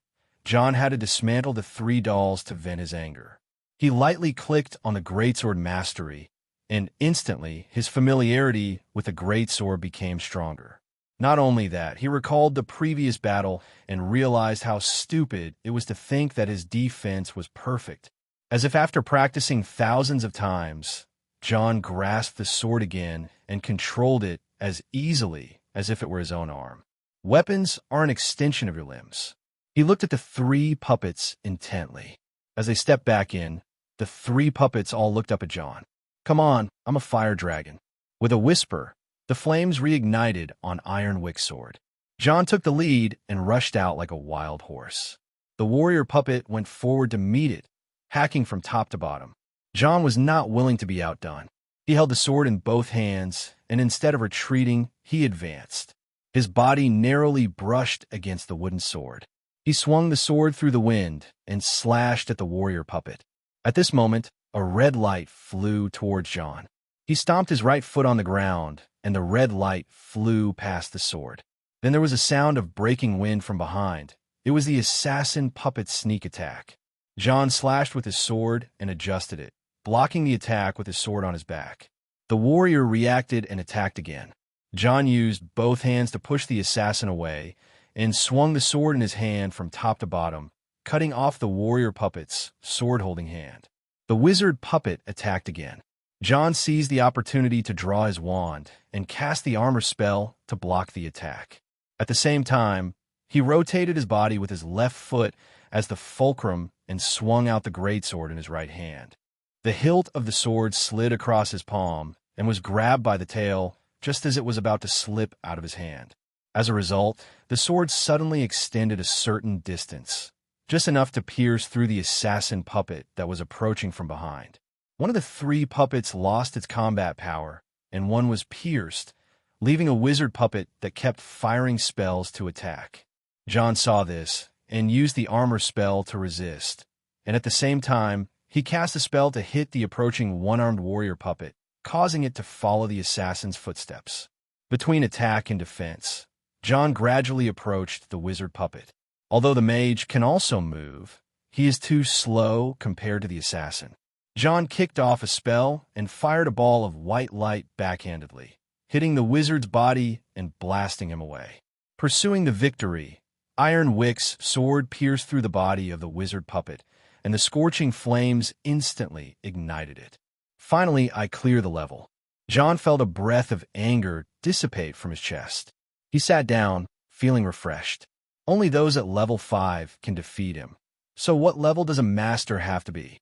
Speaker 2: Jon had to dismantle the three dolls to vent his anger. He lightly clicked on the Greatsword Mastery, and instantly his familiarity with the greatsword became stronger. Not only that, he recalled the previous battle and realized how stupid it was to think that his defense was perfect. As if after practicing thousands of times, Jon grasped the sword again and controlled it as easily as if it were his own arm. Weapons are an extension of your limbs. He looked at the three puppets intently. As they stepped back in, the three puppets all looked up at Jon. Come on, I'm a fire dragon. With a whisper, the flames reignited on Iron Wick's sword. Jon took the lead and rushed out like a wild horse. The warrior puppet went forward to meet it, hacking from top to bottom. Jon was not willing to be outdone. He held the sword in both hands, and instead of retreating, he advanced. His body narrowly brushed against the wooden sword. He swung the sword through the wind and slashed at the warrior puppet. At this moment, a red light flew towards Jon. He stomped his right foot on the ground, and the red light flew past the sword. Then there was a sound of breaking wind from behind. It was the assassin puppet's sneak attack. Jon slashed with his sword and adjusted it, blocking the attack with his sword on his back. The warrior reacted and attacked again. Jon used both hands to push the assassin away and swung the sword in his hand from top to bottom, cutting off the warrior puppet's sword-holding hand. The wizard puppet attacked again. Jon seized the opportunity to draw his wand and cast the armor spell to block the attack. At the same time, He rotated his body with his left foot as the fulcrum and swung out the greatsword in his right hand. The hilt of the sword slid across his palm and was grabbed by the tail just as it was about to slip out of his hand. As a result, the sword suddenly extended a certain distance, just enough to pierce through the assassin puppet that was approaching from behind. One of the three puppets lost its combat power, and one was pierced, leaving a wizard puppet that kept firing spells to attack. Jon saw this and used the armor spell to resist, and at the same time, he cast a spell to hit the approaching one-armed warrior puppet, causing it to follow the assassin's footsteps. Between attack and defense, Jon gradually approached the wizard puppet. Although the mage can also move, he is too slow compared to the assassin. Jon kicked off a spell and fired a ball of white light backhandedly, hitting the wizard's body and blasting him away. Pursuing the victory, Iron Wick's sword pierced through the body of the wizard puppet, and the scorching flames instantly ignited it. Finally, I clear the level. Jon felt a breath of anger dissipate from his chest. He sat down, feeling refreshed. Only those at level 5 can defeat him. So what level does a master have to be?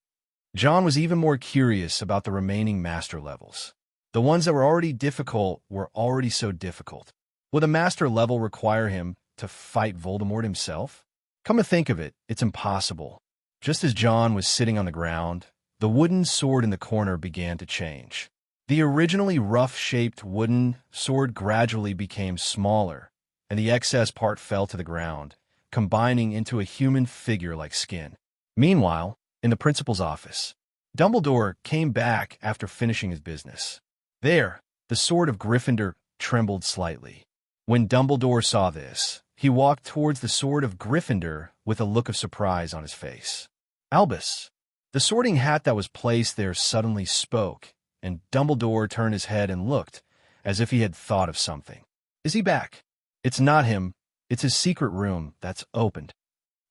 Speaker 2: Jon was even more curious about the remaining master levels. The ones that were already difficult were already so difficult. Would a master level require him to fight Voldemort himself? Come to think of it, it's impossible. Just as Jon was sitting on the ground, the wooden sword in the corner began to change. The originally rough-shaped wooden sword gradually became smaller, and the excess part fell to the ground, combining into a human figure-like skin. Meanwhile, in the principal's office, Dumbledore came back after finishing his business. There, the sword of Gryffindor trembled slightly. When Dumbledore saw this, he walked towards the sword of Gryffindor with a look of surprise on his face. Albus, the sorting hat that was placed there suddenly spoke, and Dumbledore turned his head and looked, as if he had thought of something. Is he back? It's not him. It's his secret room that's opened.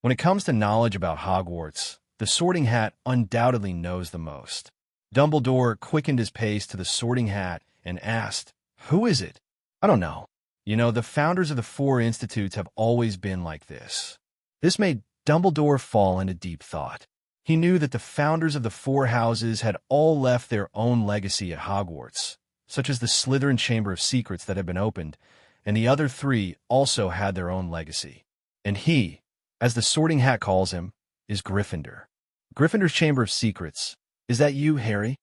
Speaker 2: When it comes to knowledge about Hogwarts, the sorting hat undoubtedly knows the most. Dumbledore quickened his pace to the sorting hat and asked, "Who is it?" "I don't know. You know, the founders of the 4 institutes have always been like this." This made Dumbledore fall into deep thought. He knew that the founders of the 4 houses had all left their own legacy at Hogwarts, such as the Slytherin Chamber of Secrets that had been opened, and the other 3 also had their own legacy. And he, as the sorting hat calls him, is Gryffindor. Gryffindor's Chamber of Secrets. Is that you, Harry?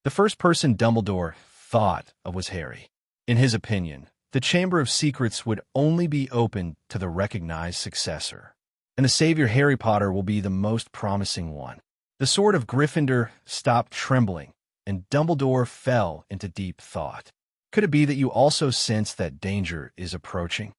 Speaker 2: The first person Dumbledore thought of was Harry. In his opinion, the Chamber of Secrets would only be open to the recognized successor, and the savior Harry Potter will be the most promising one. The sword of Gryffindor stopped trembling, and Dumbledore fell into deep thought. Could it be that you also sense that danger is approaching?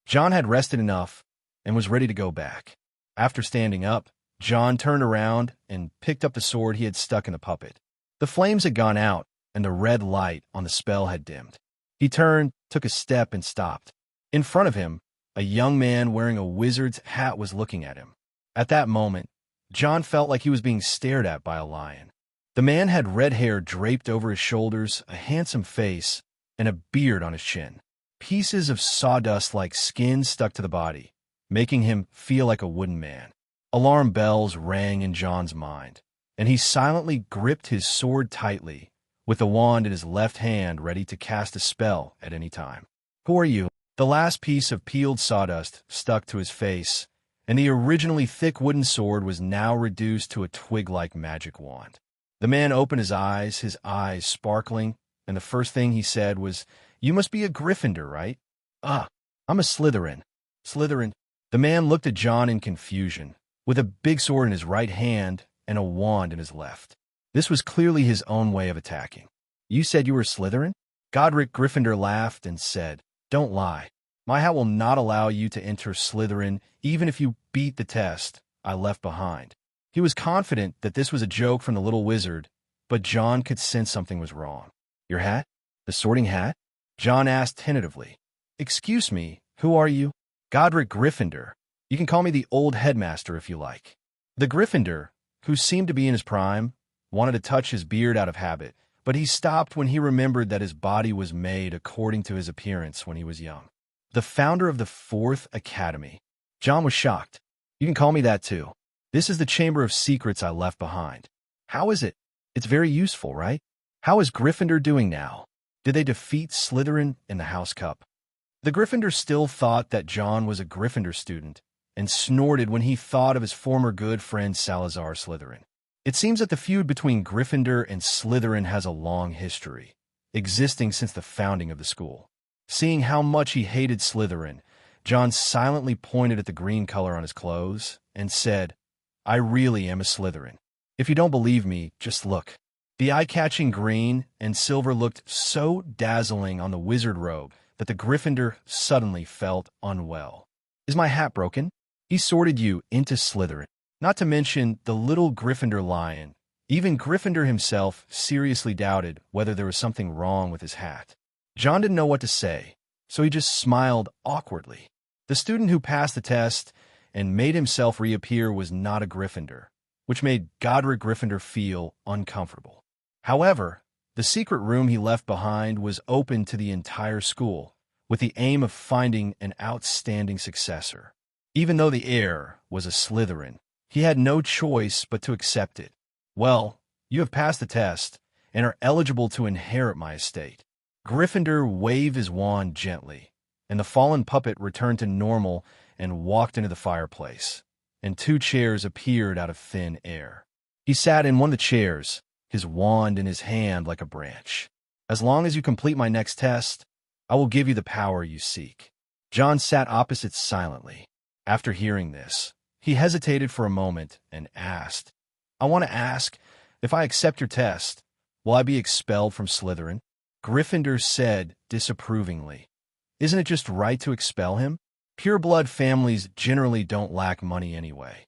Speaker 2: Jon had rested enough and was ready to go back. After standing up, Jon turned around and picked up the sword he had stuck in the puppet. The flames had gone out, and the red light on the spell had dimmed. He turned, took a step, and stopped. In front of him, a young man wearing a wizard's hat was looking at him. At that moment, Jon felt like he was being stared at by a lion. The man had red hair draped over his shoulders, a handsome face, and a beard on his chin. Pieces of sawdust-like skin stuck to the body, making him feel like a wooden man. Alarm bells rang in Jon's mind, and he silently gripped his sword tightly, with the wand in his left hand ready to cast a spell at any time. "Who are you?" The last piece of peeled sawdust stuck to his face, and the originally thick wooden sword was now reduced to a twig-like magic wand. The man opened his eyes sparkling, and the first thing he said was, "You must be a Gryffindor, right?" "Ah, I'm a Slytherin." "Slytherin?" The man looked at Jon in confusion, with a big sword in his right hand and a wand in his left. This was clearly his own way of attacking. "You said you were Slytherin?" Godric Gryffindor laughed and said, "Don't lie. My hat will not allow you to enter Slytherin even if you beat the test I left behind." He was confident that this was a joke from the little wizard, but Jon could sense something was wrong. "Your hat? The sorting hat?" Jon asked tentatively. "Excuse me, who are you?" "Godric Gryffindor. You can call me the old headmaster if you like." The Gryffindor, who seemed to be in his prime, wanted to touch his beard out of habit, but he stopped when he remembered that his body was made according to his appearance when he was young. the founder of the Fourth Academy. John was shocked. You can call me that too. This is the Chamber of Secrets I left behind. How is it? It's very useful, right? How is Gryffindor doing now? Did they defeat Slytherin in the House Cup? The Gryffindor still thought that John was a Gryffindor student and snorted when he thought of his former good friend Salazar Slytherin. It seems that the feud between Gryffindor and Slytherin has a long history, existing since the founding of the school. Seeing how much he hated Slytherin, John silently pointed at the green color on his clothes and said, "I really am a Slytherin. If you don't believe me, just look." The eye-catching green and silver looked so dazzling on the wizard robe that the Gryffindor suddenly felt unwell. "Is my hat broken? He sorted you into Slytherin." Not to mention the little Gryffindor lion. Even Gryffindor himself seriously doubted whether there was something wrong with his hat. John didn't know what to say, so he just smiled awkwardly. The student who passed the test and made himself reappear was not a Gryffindor, which made Godric Gryffindor feel uncomfortable. However, the secret room he left behind was open to the entire school, with the aim of finding an outstanding successor. Even though the heir was a Slytherin, he had no choice but to accept it. "Well, you have passed the test and are eligible to inherit my estate." Gryffindor waved his wand gently, and the fallen puppet returned to normal and walked into the fireplace, and 2 chairs appeared out of thin air. He sat in one of the chairs, his wand in his hand like a branch. "As long as you complete my next test, I will give you the power you seek." John sat opposite silently. After hearing this, he hesitated for a moment and asked, "I want to ask, if I accept your test, will I be expelled from Slytherin?" Gryffindor said disapprovingly, "Isn't it just right to expel him? Pure-blood families generally don't lack money anyway."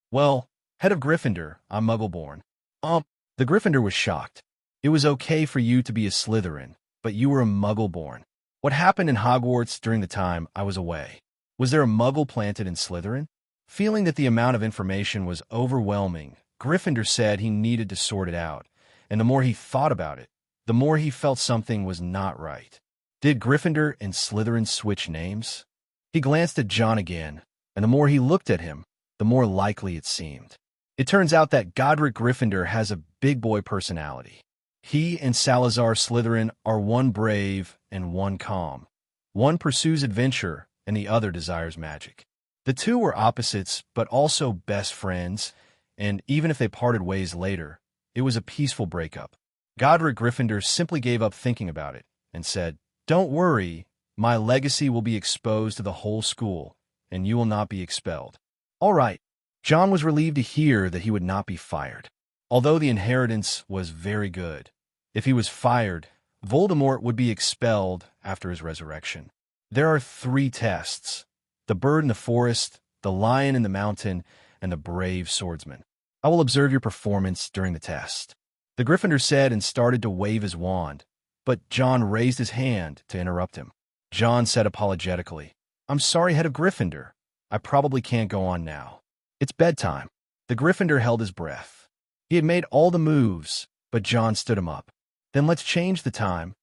Speaker 2: "Well, head of Gryffindor, I'm Muggle-born." The Gryffindor was shocked. "It was okay for you to be a Slytherin, but you were a Muggle-born. What happened in Hogwarts during the time I was away? Was there a Muggle planted in Slytherin?" Feeling that the amount of information was overwhelming, Gryffindor said he needed to sort it out, and the more he thought about it, the more he felt something was not right. Did Gryffindor and Slytherin switch names? He glanced at John again, and the more he looked at him, the more likely it seemed. It turns out that Godric Gryffindor has a big boy personality. He and Salazar Slytherin are one brave and one calm. One pursues adventure, and the other desires magic. The two were opposites, but also best friends, and even if they parted ways later, it was a peaceful breakup. Godric Gryffindor simply gave up thinking about it and said, "Don't worry, my legacy will be exposed to the whole school, and you will not be expelled." All right. John was relieved to hear that he would not be fired. Although the inheritance was very good, if he was fired, Voldemort would be expelled after his resurrection. There are 3 tests: the bird in the forest, the lion in the mountain, and the brave swordsman. "I will observe your performance during the test," the Gryffindor said and started to wave his wand, but John raised his hand to interrupt him. John said apologetically, "I'm sorry, head of Gryffindor. I probably can't go on now. It's bedtime." The Gryffindor held his breath. He had made all the moves, but John stood him up. "Then let's change the time."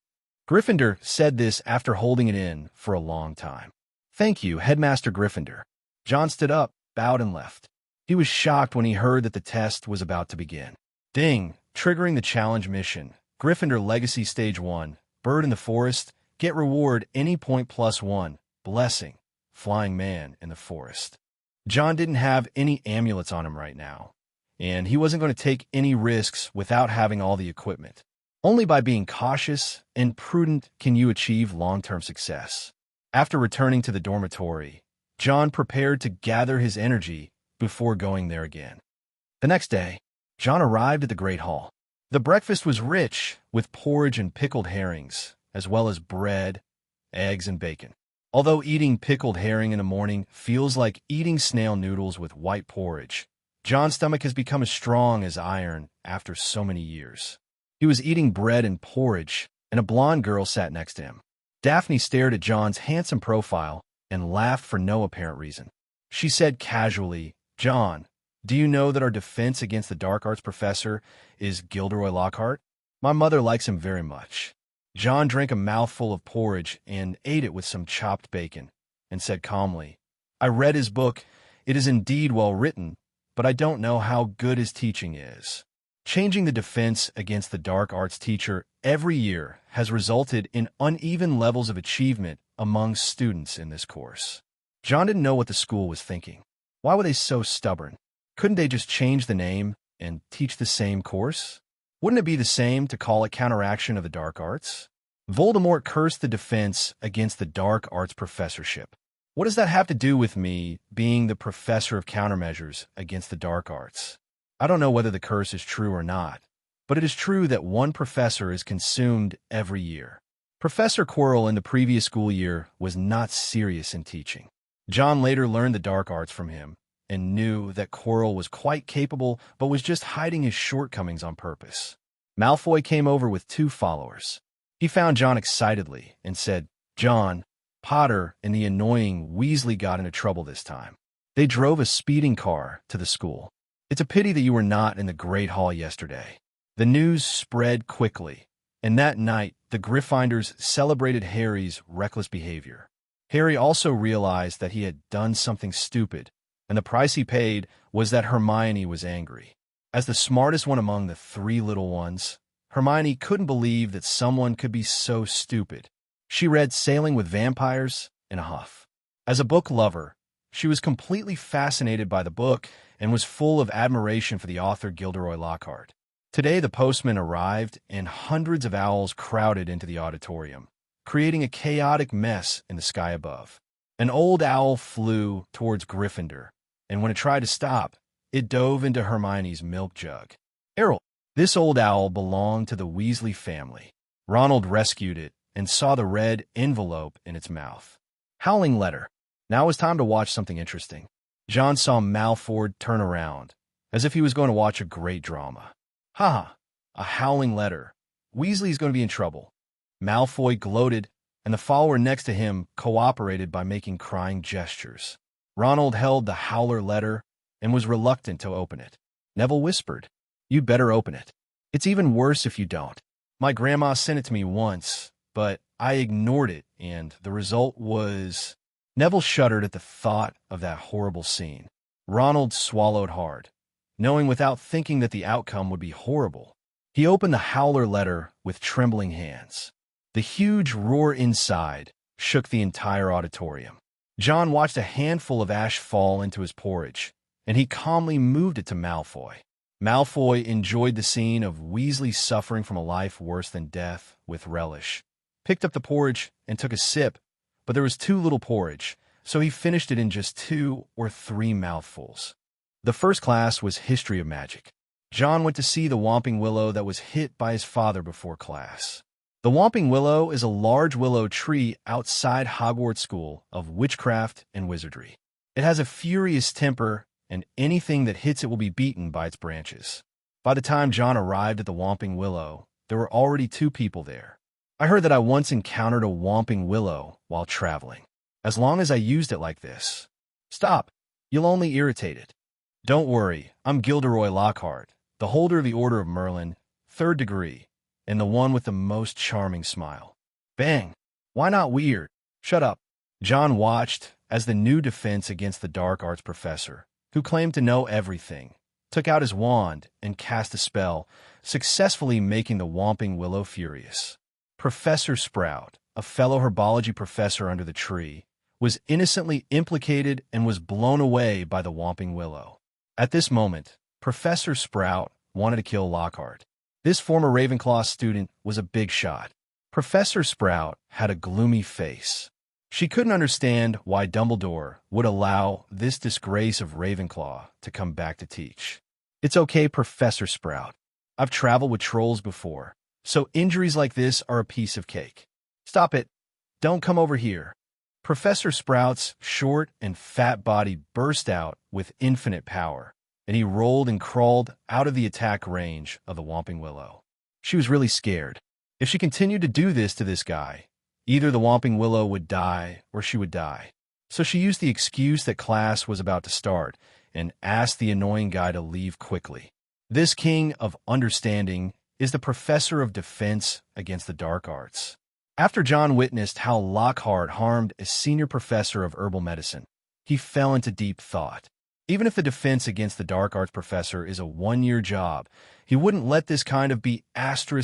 Speaker 2: Gryffindor said this after holding it in for a long time. "Thank you, Headmaster Gryffindor." John stood up, bowed, and left. He was shocked when he heard that the test was about to begin. Ding! Triggering the challenge mission. Gryffindor Legacy Stage 1. Bird in the Forest. Get reward any point +1. Blessing. Flying man in the forest. John didn't have any amulets on him right now, and he wasn't going to take any risks without having all the equipment. Only by being cautious and prudent can you achieve long-term success. After returning to the dormitory, John prepared to gather his energy before going there again. The next day, John arrived at the Great Hall. The breakfast was rich, with porridge and pickled herrings, as well as bread, eggs, and bacon. Although eating pickled herring in the morning feels like eating snail noodles with white porridge, John's stomach has become as strong as iron after so many years. He was eating bread and porridge, and a blonde girl sat next to him. Daphne stared at John's handsome profile and laughed for no apparent reason. She said casually, "John, do you know that our defense against the dark arts professor is Gilderoy Lockhart? My mother likes him very much." John drank a mouthful of porridge and ate it with some chopped bacon, and said calmly, "I read his book. It is indeed well written, but I don't know how good his teaching is." Changing the defense against the dark arts teacher every year has resulted in uneven levels of achievement among students in this course. John didn't know what the school was thinking. Why were they so stubborn? Couldn't they just change the name and teach the same course? Wouldn't it be the same to call it Counteraction of the Dark Arts? Voldemort cursed the defense against the dark arts professorship. What does that have to do with me being the professor of countermeasures against the dark arts? I don't know whether the curse is true or not, but it is true that one professor is consumed every year. Professor Quirrell in the previous school year was not serious in teaching. John later learned the dark arts from him and knew that Quirrell was quite capable but was just hiding his shortcomings on purpose. Malfoy came over with 2 followers. He found John excitedly and said, "John, Potter and the annoying Weasley got into trouble this time. They drove a speeding car to the school. It's a pity that you were not in the Great Hall yesterday." The news spread quickly, and that night the Gryffindors celebrated Harry's reckless behavior. Harry also realized that he had done something stupid, and the price he paid was that Hermione was angry. As the smartest one among the 3 little ones, Hermione couldn't believe that someone could be so stupid. She read Sailing with Vampires in a huff. As a book lover, she was completely fascinated by the book and was full of admiration for the author Gilderoy Lockhart. Today the postman arrived and hundreds of owls crowded into the auditorium, creating a chaotic mess in the sky above. An old owl flew towards Gryffindor, and when it tried to stop, it dove into Hermione's milk jug. Errol, this old owl belonged to the Weasley family. Ronald rescued it and saw the red envelope in its mouth. Howling letter. Now it was time to watch something interesting. John saw Malfoy turn around, as if he was going to watch a great drama. "Ha! A howling letter. Weasley's going to be in trouble." Malfoy gloated, and the follower next to him cooperated by making crying gestures. Ronald held the howler letter and was reluctant to open it. Neville whispered, "You'd better open it. It's even worse if you don't. My grandma sent it to me once, but I ignored it, and the result was—" Neville shuddered at the thought of that horrible scene. Ronald swallowed hard, knowing without thinking that the outcome would be horrible. He opened the howler letter with trembling hands. The huge roar inside shook the entire auditorium. John watched a handful of ash fall into his porridge, and he calmly moved it to Malfoy. Malfoy enjoyed the scene of Weasley suffering from a life worse than death with relish, picked up the porridge and took a sip, but there was too little porridge, so he finished it in just 2 or 3 mouthfuls. The first class was History of Magic. John went to see the Whomping Willow that was hit by his father before class. The Whomping Willow is a large willow tree outside Hogwarts School of Witchcraft and Wizardry. It has a furious temper, and anything that hits it will be beaten by its branches. By the time John arrived at the Whomping Willow, there were already 2 people there. I heard that I once encountered a Whomping Willow while traveling. As long as I used it like this. Stop. You'll only irritate it. Don't worry, I'm Gilderoy Lockhart, the holder of the Order of Merlin, 3rd degree, and the one with the most charming smile. Bang! Why not weird? Shut up. John watched as the new defense against the dark arts professor, who claimed to know everything, took out his wand and cast a spell, successfully making the Whomping Willow furious. Professor Sprout, a fellow herbology professor under the tree, was innocently implicated and was blown away by the Whomping Willow. At this moment, Professor Sprout wanted to kill Lockhart. This former Ravenclaw student was a big shot. Professor Sprout had a gloomy face. She couldn't understand why Dumbledore would allow this disgrace of Ravenclaw to come back to teach. It's okay, Professor Sprout. I've traveled with trolls before, so injuries like this are a piece of cake. Stop it. Don't come over here. Professor Sprout's short and fat body burst out with infinite power, and he rolled and crawled out of the attack range of the Whomping Willow. She was really scared. If she continued to do this to this guy, either the Whomping Willow would die or she would die. So she used the excuse that class was about to start and asked the annoying guy to leave quickly. This king of understanding is the professor of defense against the dark arts. After John witnessed how Lockhart harmed a senior professor of herbal medicine, he fell into deep thought. Even if the defense against the dark arts professor is a one-year job, he wouldn't let this kind of be *******D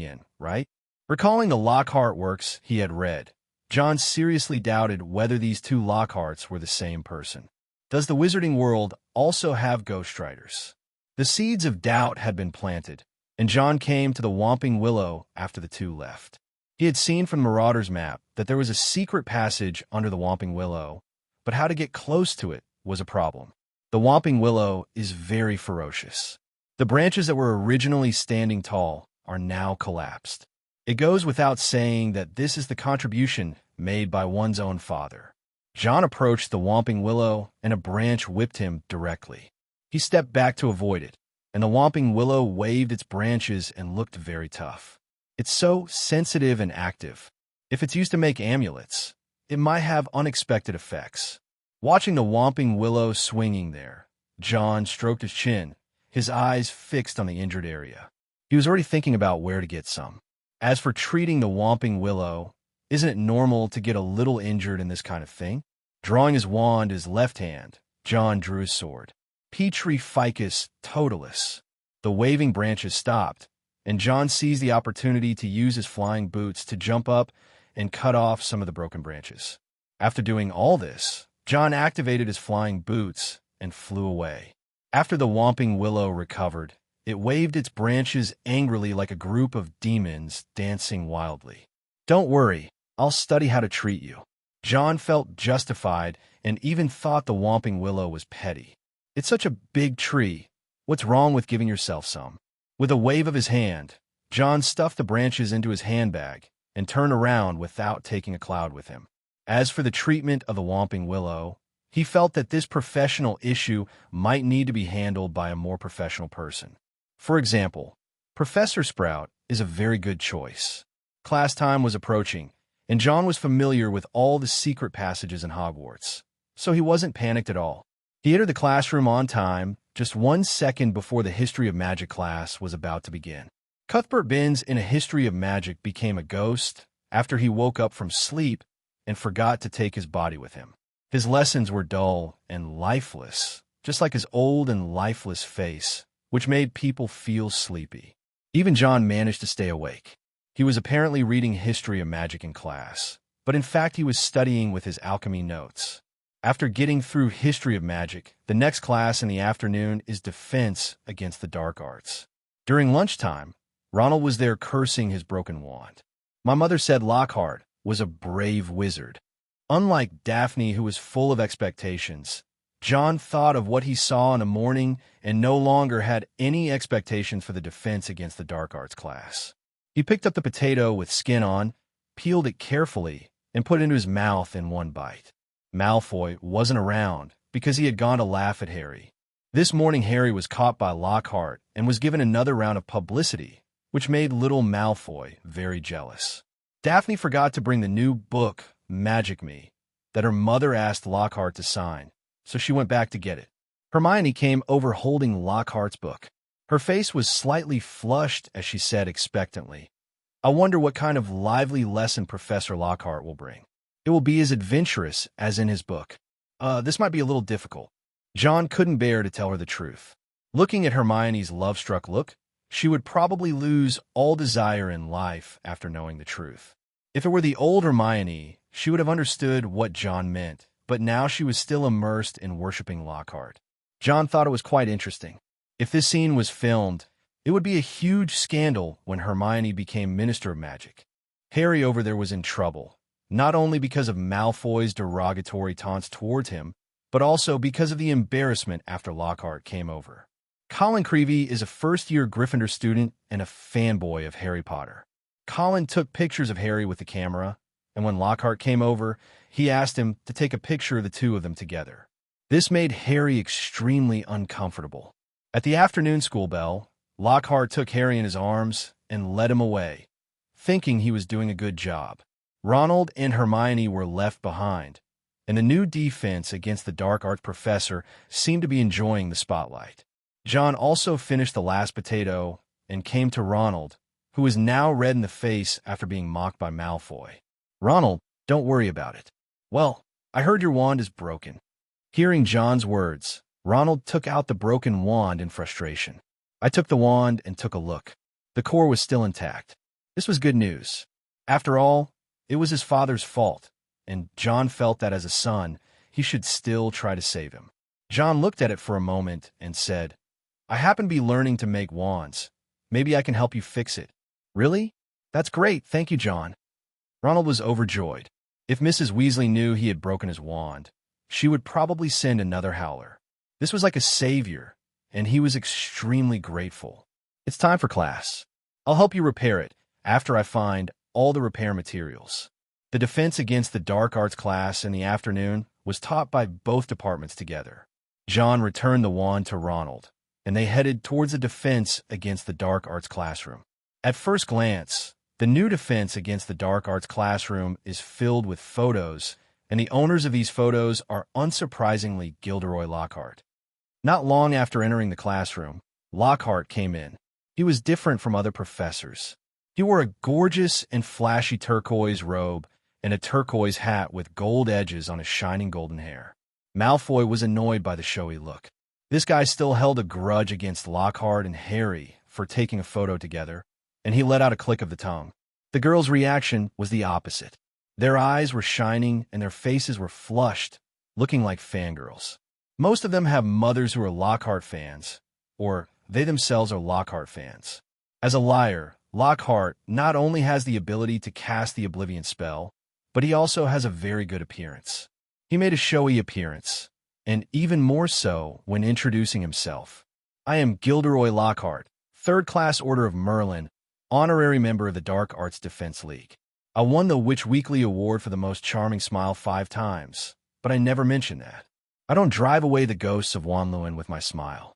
Speaker 2: in, right? Recalling the Lockhart works he had read, John seriously doubted whether these two Lockharts were the same person. Does the wizarding world also have ghostwriters? The seeds of doubt had been planted, and John came to the Whomping Willow after the two left. He had seen from Marauder's map that there was a secret passage under the Whomping Willow, but how to get close to it was a problem. The Whomping Willow is very ferocious. The branches that were originally standing tall are now collapsed. It goes without saying that this is the contribution made by one's own father. John approached the Whomping Willow, and a branch whipped him directly. He stepped back to avoid it, and the Whomping Willow waved its branches and looked very tough. It's so sensitive and active. If it's used to make amulets, it might have unexpected effects. Watching the Whomping Willow swinging there, John stroked his chin, his eyes fixed on the injured area. He was already thinking about where to get some. As for treating the Whomping Willow, isn't it normal to get a little injured in this kind of thing? Drawing his wand his left hand, John drew his sword. Petri ficus totalis. The waving branches stopped, and John seized the opportunity to use his flying boots to jump up and cut off some of the broken branches. After doing all this, John activated his flying boots and flew away. After the Whomping Willow recovered, it waved its branches angrily like a group of demons dancing wildly. "Don't worry, I'll study how to treat you." John felt justified and even thought the Whomping Willow was petty. It's such a big tree. What's wrong with giving yourself some? With a wave of his hand, John stuffed the branches into his handbag and turned around without taking a cloud with him. As for the treatment of the Whomping Willow, he felt that this professional issue might need to be handled by a more professional person. For example, Professor Sprout is a very good choice. Class time was approaching, and John was familiar with all the secret passages in Hogwarts, so he wasn't panicked at all. He entered the classroom on time, just 1 second before the History of Magic class was about to begin. Cuthbert Binns in A History of Magic became a ghost after he woke up from sleep and forgot to take his body with him. His lessons were dull and lifeless, just like his old and lifeless face, which made people feel sleepy. Even John managed to stay awake. He was apparently reading History of Magic in class, but in fact he was studying with his alchemy notes. After getting through History of Magic, the next class in the afternoon is Defense against the Dark Arts. During lunchtime, Ronald was there cursing his broken wand. My mother said Lockhart was a brave wizard. Unlike Daphne, who was full of expectations, John thought of what he saw in the morning and no longer had any expectations for the Defense against the Dark Arts class. He picked up the potato with skin on, peeled it carefully, and put it into his mouth in one bite. Malfoy wasn't around because he had gone to laugh at Harry. This morning Harry was caught by Lockhart and was given another round of publicity, which made little Malfoy very jealous. Daphne forgot to bring the new book, Magic Me, that her mother asked Lockhart to sign, so she went back to get it. Hermione came over holding Lockhart's book. Her face was slightly flushed as she said expectantly, "I wonder what kind of lively lesson Professor Lockhart will bring. It will be as adventurous as in his book. This might be a little difficult." John couldn't bear to tell her the truth. Looking at Hermione's love-struck look, she would probably lose all desire in life after knowing the truth. If it were the old Hermione, she would have understood what John meant, but now she was still immersed in worshipping Lockhart. John thought it was quite interesting. If this scene was filmed, it would be a huge scandal when Hermione became Minister of Magic. Harry over there was in trouble, not only because of Malfoy's derogatory taunts towards him, but also because of the embarrassment after Lockhart came over. Colin Creevey is a first-year Gryffindor student and a fanboy of Harry Potter. Colin took pictures of Harry with the camera, and when Lockhart came over, he asked him to take a picture of the two of them together. This made Harry extremely uncomfortable. At the afternoon school bell, Lockhart took Harry in his arms and led him away, thinking he was doing a good job. Ronald and Hermione were left behind, and the new defense against the dark arts professor seemed to be enjoying the spotlight. John also finished the last potato and came to Ronald, who was now red in the face after being mocked by Malfoy. Ronald, don't worry about it. Well, I heard your wand is broken. Hearing John's words, Ronald took out the broken wand in frustration. I took the wand and took a look. The core was still intact. This was good news. After all, it was his father's fault, and John felt that as a son, he should still try to save him. John looked at it for a moment and said, I happen to be learning to make wands. Maybe I can help you fix it. Really? That's great, thank you, John. Ronald was overjoyed. If Mrs. Weasley knew he had broken his wand, she would probably send another howler. This was like a savior, and he was extremely grateful. It's time for class. I'll help you repair it after I find all the repair materials. The defense against the dark arts class in the afternoon was taught by both departments together. John returned the wand to Ronald, and they headed towards the defense against the dark arts classroom. At first glance, the new defense against the dark arts classroom is filled with photos, and the owners of these photos are unsurprisingly Gilderoy Lockhart. Not long after entering the classroom, Lockhart came in. He was different from other professors. He wore a gorgeous and flashy turquoise robe and a turquoise hat with gold edges on his shining golden hair. Malfoy was annoyed by the showy look. This guy still held a grudge against Lockhart and Harry for taking a photo together, and he let out a click of the tongue. The girls' reaction was the opposite. Their eyes were shining and their faces were flushed, looking like fangirls. Most of them have mothers who are Lockhart fans, or they themselves are Lockhart fans. As a liar, Lockhart not only has the ability to cast the Oblivion spell, but he also has a very good appearance. He made a showy appearance, and even more so when introducing himself. I am Gilderoy Lockhart, 3rd Class Order of Merlin, honorary member of the Dark Arts Defense League. I won the Witch Weekly Award for the most charming smile 5 times, but I never mention that. I don't drive away the ghosts of Wanluin with my smile.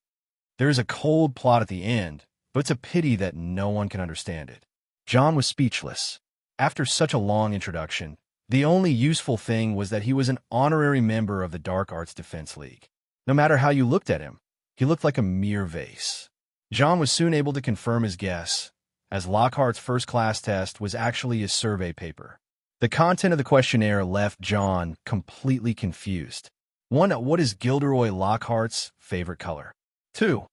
Speaker 2: There is a cold plot at the end, but it's a pity that no one can understand it. John was speechless. After such a long introduction, the only useful thing was that he was an honorary member of the Dark Arts Defense League. No matter how you looked at him, he looked like a mere vase. John was soon able to confirm his guess, as Lockhart's first class test was actually his survey paper. The content of the questionnaire left John completely confused. 1. What is Gilderoy Lockhart's favorite color? 2.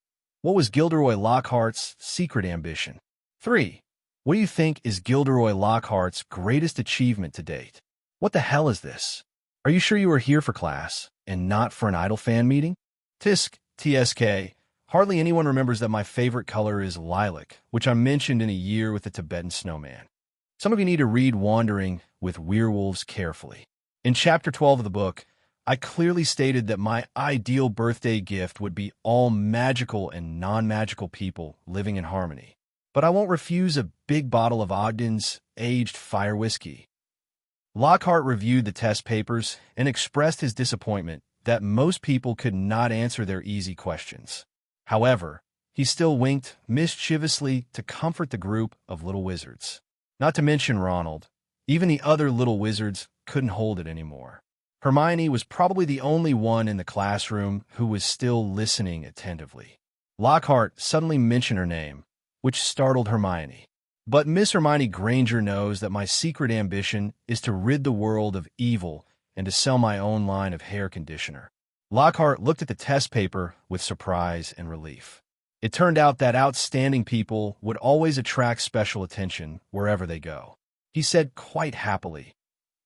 Speaker 2: What was Gilderoy Lockhart's secret ambition? 3. What do you think is Gilderoy Lockhart's greatest achievement to date? What the hell is this? Are you sure you are here for class, and not for an idle fan meeting? Tisk, TSK. Hardly anyone remembers that my favorite color is lilac, which I mentioned in A Year with the Tibetan Snowman. Some of you need to read Wandering with Werewolves carefully. In Chapter 12 of the book, I clearly stated that my ideal birthday gift would be all magical and non-magical people living in harmony. But I won't refuse a big bottle of Ogden's aged fire whiskey. Lockhart reviewed the test papers and expressed his disappointment that most people could not answer their easy questions. However, he still winked mischievously to comfort the group of little wizards. Not to mention Ronald. Even the other little wizards couldn't hold it anymore. Hermione was probably the only one in the classroom who was still listening attentively. Lockhart suddenly mentioned her name, which startled Hermione. But Miss Hermione Granger knows that my secret ambition is to rid the world of evil and to sell my own line of hair conditioner. Lockhart looked at the test paper with surprise and relief. It turned out that outstanding people would always attract special attention wherever they go. He said quite happily,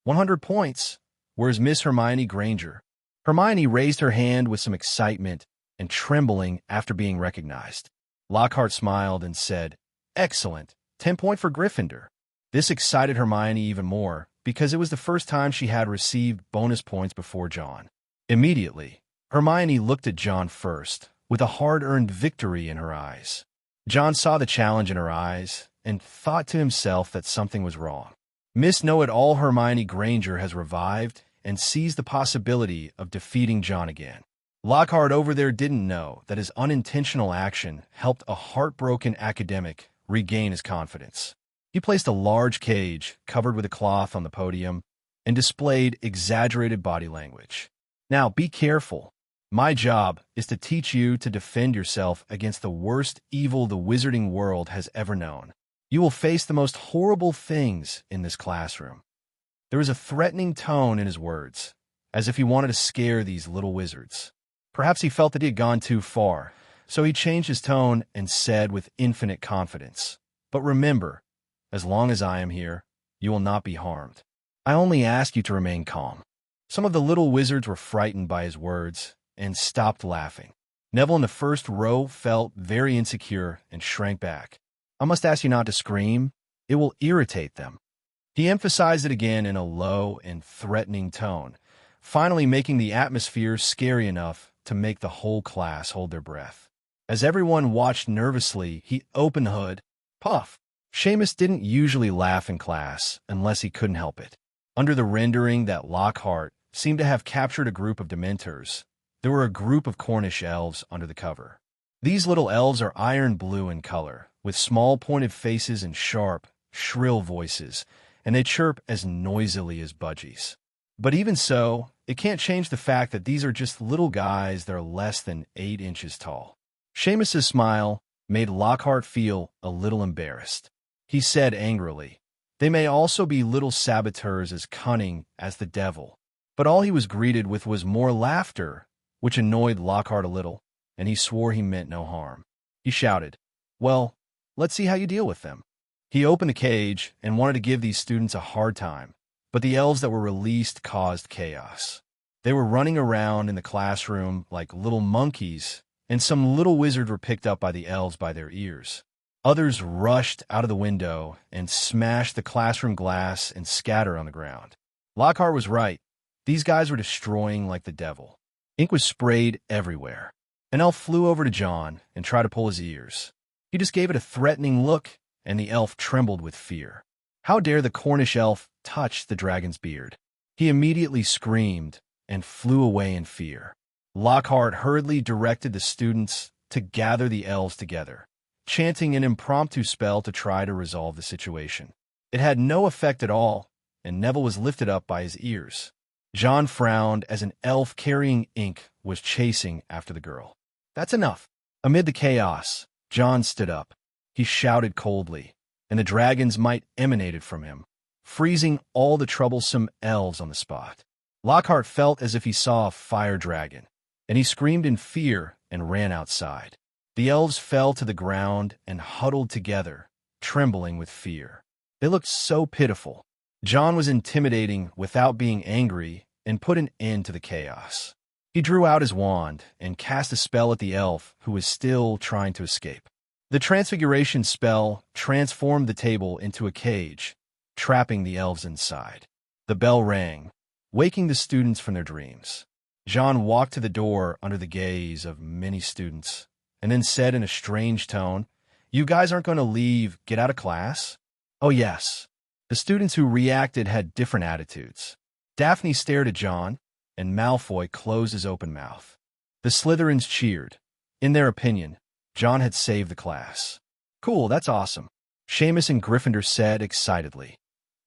Speaker 2: 100 points. Where's Miss Hermione Granger? Hermione raised her hand with some excitement and trembling after being recognized. Lockhart smiled and said, excellent, 10 point for Gryffindor. This excited Hermione even more because it was the first time she had received bonus points before John. Immediately, Hermione looked at John first, with a hard-earned victory in her eyes. John saw the challenge in her eyes and thought to himself that something was wrong. Miss Know-It-All Hermione Granger has revived and sees the possibility of defeating John again. Lockhart over there didn't know that his unintentional action helped a heartbroken academic regain his confidence. He placed a large cage covered with a cloth on the podium and displayed exaggerated body language. Now, be careful. My job is to teach you to defend yourself against the worst evil the wizarding world has ever known. You will face the most horrible things in this classroom." There was a threatening tone in his words, as if he wanted to scare these little wizards. Perhaps he felt that he had gone too far, so he changed his tone and said with infinite confidence, "But remember, as long as I am here, you will not be harmed. I only ask you to remain calm." Some of the little wizards were frightened by his words and stopped laughing. Neville in the first row felt very insecure and shrank back. "I must ask you not to scream. It will irritate them." He emphasized it again in a low and threatening tone, finally making the atmosphere scary enough to make the whole class hold their breath. As everyone watched nervously, he opened the hood. Puff! Seamus didn't usually laugh in class unless he couldn't help it. Under the rendering that Lockhart seemed to have captured a group of Dementors, there were a group of Cornish elves under the cover. These little elves are iron blue in color, with small pointed faces and sharp, shrill voices, and they chirp as noisily as budgies. But even so, it can't change the fact that these are just little guys that are less than 8 inches tall. Seamus's smile made Lockhart feel a little embarrassed. He said angrily, "They may also be little saboteurs as cunning as the devil." But all he was greeted with was more laughter, which annoyed Lockhart a little, and he swore he meant no harm. He shouted, "Well, let's see how you deal with them." He opened the cage and wanted to give these students a hard time, but the elves that were released caused chaos. They were running around in the classroom like little monkeys, and some little wizards were picked up by the elves by their ears. Others rushed out of the window and smashed the classroom glass and scattered on the ground. Lockhart was right. These guys were destroying like the devil. Ink was sprayed everywhere. An elf flew over to John and tried to pull his ears. He just gave it a threatening look, and the elf trembled with fear. How dare the Cornish elf touch the dragon's beard? He immediately screamed and flew away in fear. Lockhart hurriedly directed the students to gather the elves together, chanting an impromptu spell to try to resolve the situation. It had no effect at all, and Neville was lifted up by his ears. John frowned as an elf carrying ink was chasing after the girl. "That's enough." Amid the chaos, John stood up. He shouted coldly, and the dragon's might emanated from him, freezing all the troublesome elves on the spot. Lockhart felt as if he saw a fire dragon, and he screamed in fear and ran outside. The elves fell to the ground and huddled together, trembling with fear. They looked so pitiful. John was intimidating without being angry and put an end to the chaos. He drew out his wand and cast a spell at the elf who was still trying to escape. The transfiguration spell transformed the table into a cage, trapping the elves inside. The bell rang, waking the students from their dreams. John walked to the door under the gaze of many students, and then said in a strange tone, "You guys aren't going to leave, get out of class?" "Oh, yes." The students who reacted had different attitudes. Daphne stared at John, and Malfoy closed his open mouth. The Slytherins cheered. In their opinion, John had saved the class. "Cool, that's awesome," Seamus and Gryffindor said excitedly.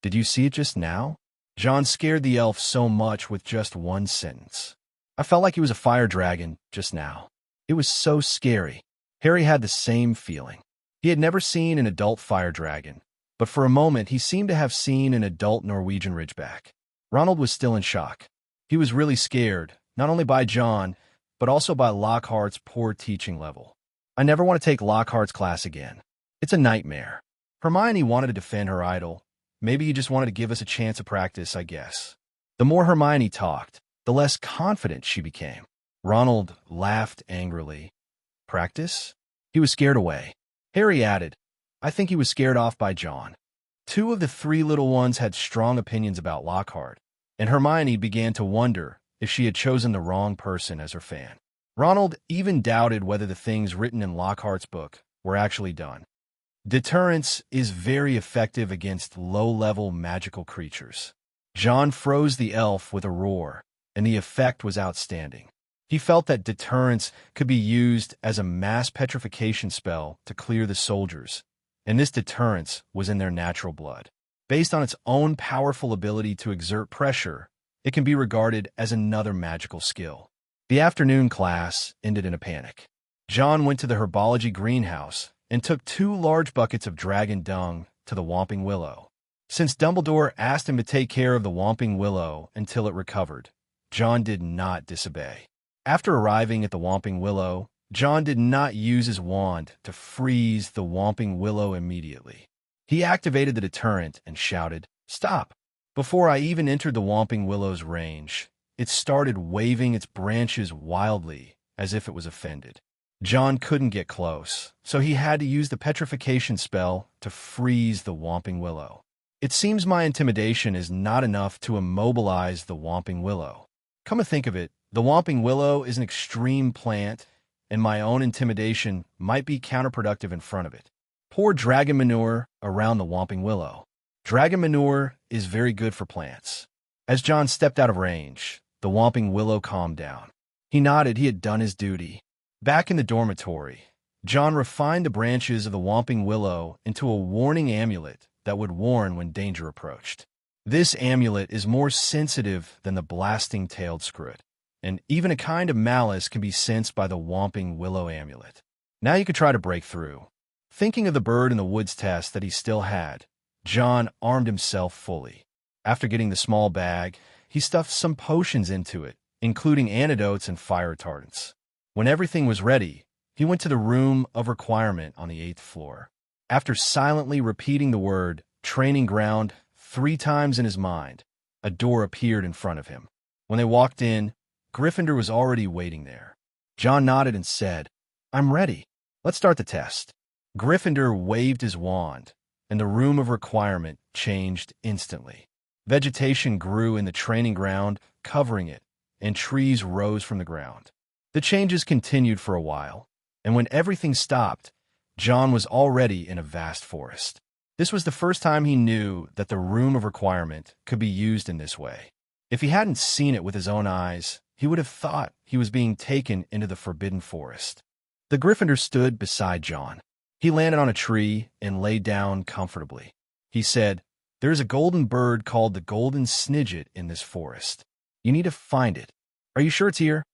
Speaker 2: "Did you see it just now?" John scared the elf so much with just one sentence. "I felt like he was a fire dragon just now. It was so scary." Harry had the same feeling. He had never seen an adult fire dragon, but for a moment he seemed to have seen an adult Norwegian Ridgeback. Ronald was still in shock. He was really scared, not only by John, but also by Lockhart's poor teaching level. "I never want to take Lockhart's class again. It's a nightmare." Hermione wanted to defend her idol. Maybe he just wanted to give us a chance of practice, I guess. The more Hermione talked, the less confident she became. Ronald laughed angrily. "Practice?" He was scared away. Harry added, "I think he was scared off by John." 2 of the 3 little ones had strong opinions about Lockhart, and Hermione began to wonder if she had chosen the wrong person as her fan. Ronald even doubted whether the things written in Lockhart's book were actually done. Deterrence is very effective against low-level magical creatures. John froze the elf with a roar, and the effect was outstanding. He felt that deterrence could be used as a mass petrification spell to clear the soldiers, and this deterrence was in their natural blood. Based on its own powerful ability to exert pressure, it can be regarded as another magical skill. The afternoon class ended in a panic. John went to the herbology greenhouse and took 2 large buckets of dragon dung to the Whomping Willow. Since Dumbledore asked him to take care of the Whomping Willow until it recovered, John did not disobey. After arriving at the Whomping Willow, John did not use his wand to freeze the Whomping Willow immediately. He activated the deterrent and shouted, "Stop!" Before I even entered the Whomping Willow's range, it started waving its branches wildly as if it was offended. John couldn't get close, so he had to use the petrification spell to freeze the Whomping Willow. It seems my intimidation is not enough to immobilize the Whomping Willow. Come to think of it, the Whomping Willow is an extreme plant, and my own intimidation might be counterproductive in front of it. Pour dragon manure around the Whomping Willow. Dragon manure is very good for plants. As John stepped out of range, the Whomping Willow calmed down. He nodded he had done his duty. Back in the dormitory, John refined the branches of the Whomping Willow into a warning amulet that would warn when danger approached. This amulet is more sensitive than the blasting-tailed scrut, and even a kind of malice can be sensed by the Whomping Willow amulet. Now you could try to break through. Thinking of the bird in the woods test that he still had, John armed himself fully. After getting the small bag, he stuffed some potions into it, including antidotes and fire retardants. When everything was ready, he went to the room of requirement on the 8th floor. After silently repeating the word training ground 3 times in his mind, a door appeared in front of him. When they walked in, Gryffindor was already waiting there. John nodded and said, "I'm ready. Let's start the test." Gryffindor waved his wand, and the room of requirement changed instantly. Vegetation grew in the training ground, covering it, and trees rose from the ground. The changes continued for a while, and when everything stopped, John was already in a vast forest. This was the first time he knew that the room of requirement could be used in this way. If he hadn't seen it with his own eyes, he would have thought he was being taken into the forbidden forest. The Gryffindor stood beside John. He landed on a tree and lay down comfortably. He said, "There is a golden bird called the golden snidget in this forest. You need to find it. Are you sure it's here?"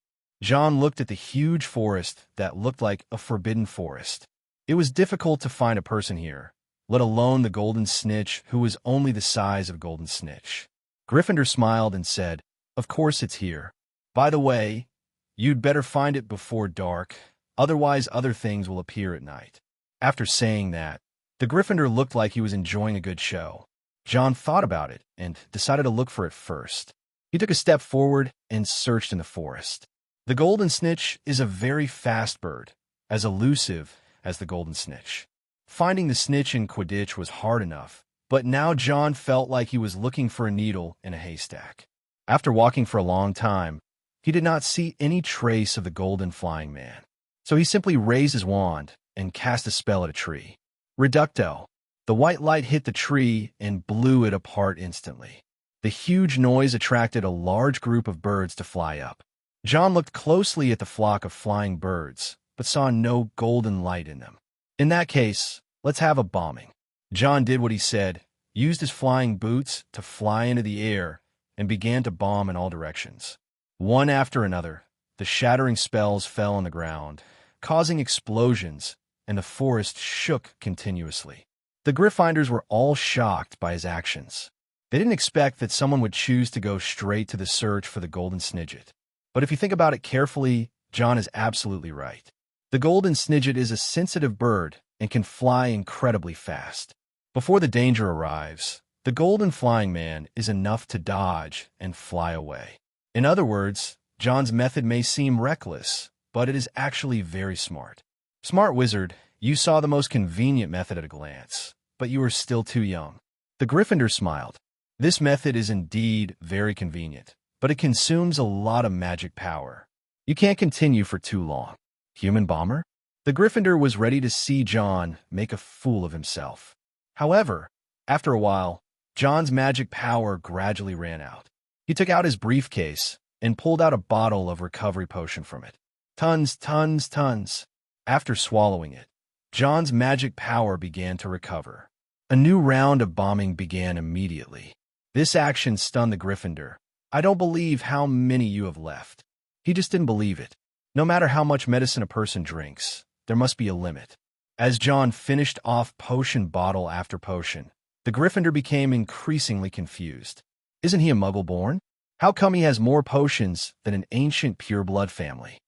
Speaker 2: John looked at the huge forest that looked like a forbidden forest. It was difficult to find a person here, let alone the golden snitch who was only the size of golden snitch. Gryffindor smiled and said, "Of course it's here. By the way, you'd better find it before dark, otherwise other things will appear at night." After saying that, the Gryffindor looked like he was enjoying a good show. John thought about it and decided to look for it first. He took a step forward and searched in the forest. The golden snitch is a very fast bird, as elusive as the golden snitch. Finding the snitch in Quidditch was hard enough, but now John felt like he was looking for a needle in a haystack. After walking for a long time, he did not see any trace of the golden flying man. So he simply raised his wand and cast a spell at a tree. Reducto. The white light hit the tree and blew it apart instantly. The huge noise attracted a large group of birds to fly up. John looked closely at the flock of flying birds, but saw no golden light in them. In that case, let's have a bombing. John did what he said, used his flying boots to fly into the air, and began to bomb in all directions. One after another, the shattering spells fell on the ground, causing explosions, and the forest shook continuously. The Gryffindors were all shocked by his actions. They didn't expect that someone would choose to go straight to the search for the golden snidget. But if you think about it carefully, John is absolutely right. The golden snidget is a sensitive bird and can fly incredibly fast. Before the danger arrives, the golden flying man is enough to dodge and fly away. In other words, John's method may seem reckless, but it is actually very smart. Smart wizard, you saw the most convenient method at a glance, but you are still too young. The Gryffindor smiled. This method is indeed very convenient, but it consumes a lot of magic power. You can't continue for too long. Human bomber? The Gryffindor was ready to see John make a fool of himself. However, after a while, John's magic power gradually ran out. He took out his briefcase and pulled out a bottle of recovery potion from it. Tons, tons, tons. After swallowing it, John's magic power began to recover. A new round of bombing began immediately. This action stunned the Gryffindor. "I don't believe how many you have left." He just didn't believe it. No matter how much medicine a person drinks, there must be a limit. As John finished off potion bottle after potion, the Gryffindor became increasingly confused. Isn't he a Muggle born? How come he has more potions than an ancient pureblood family?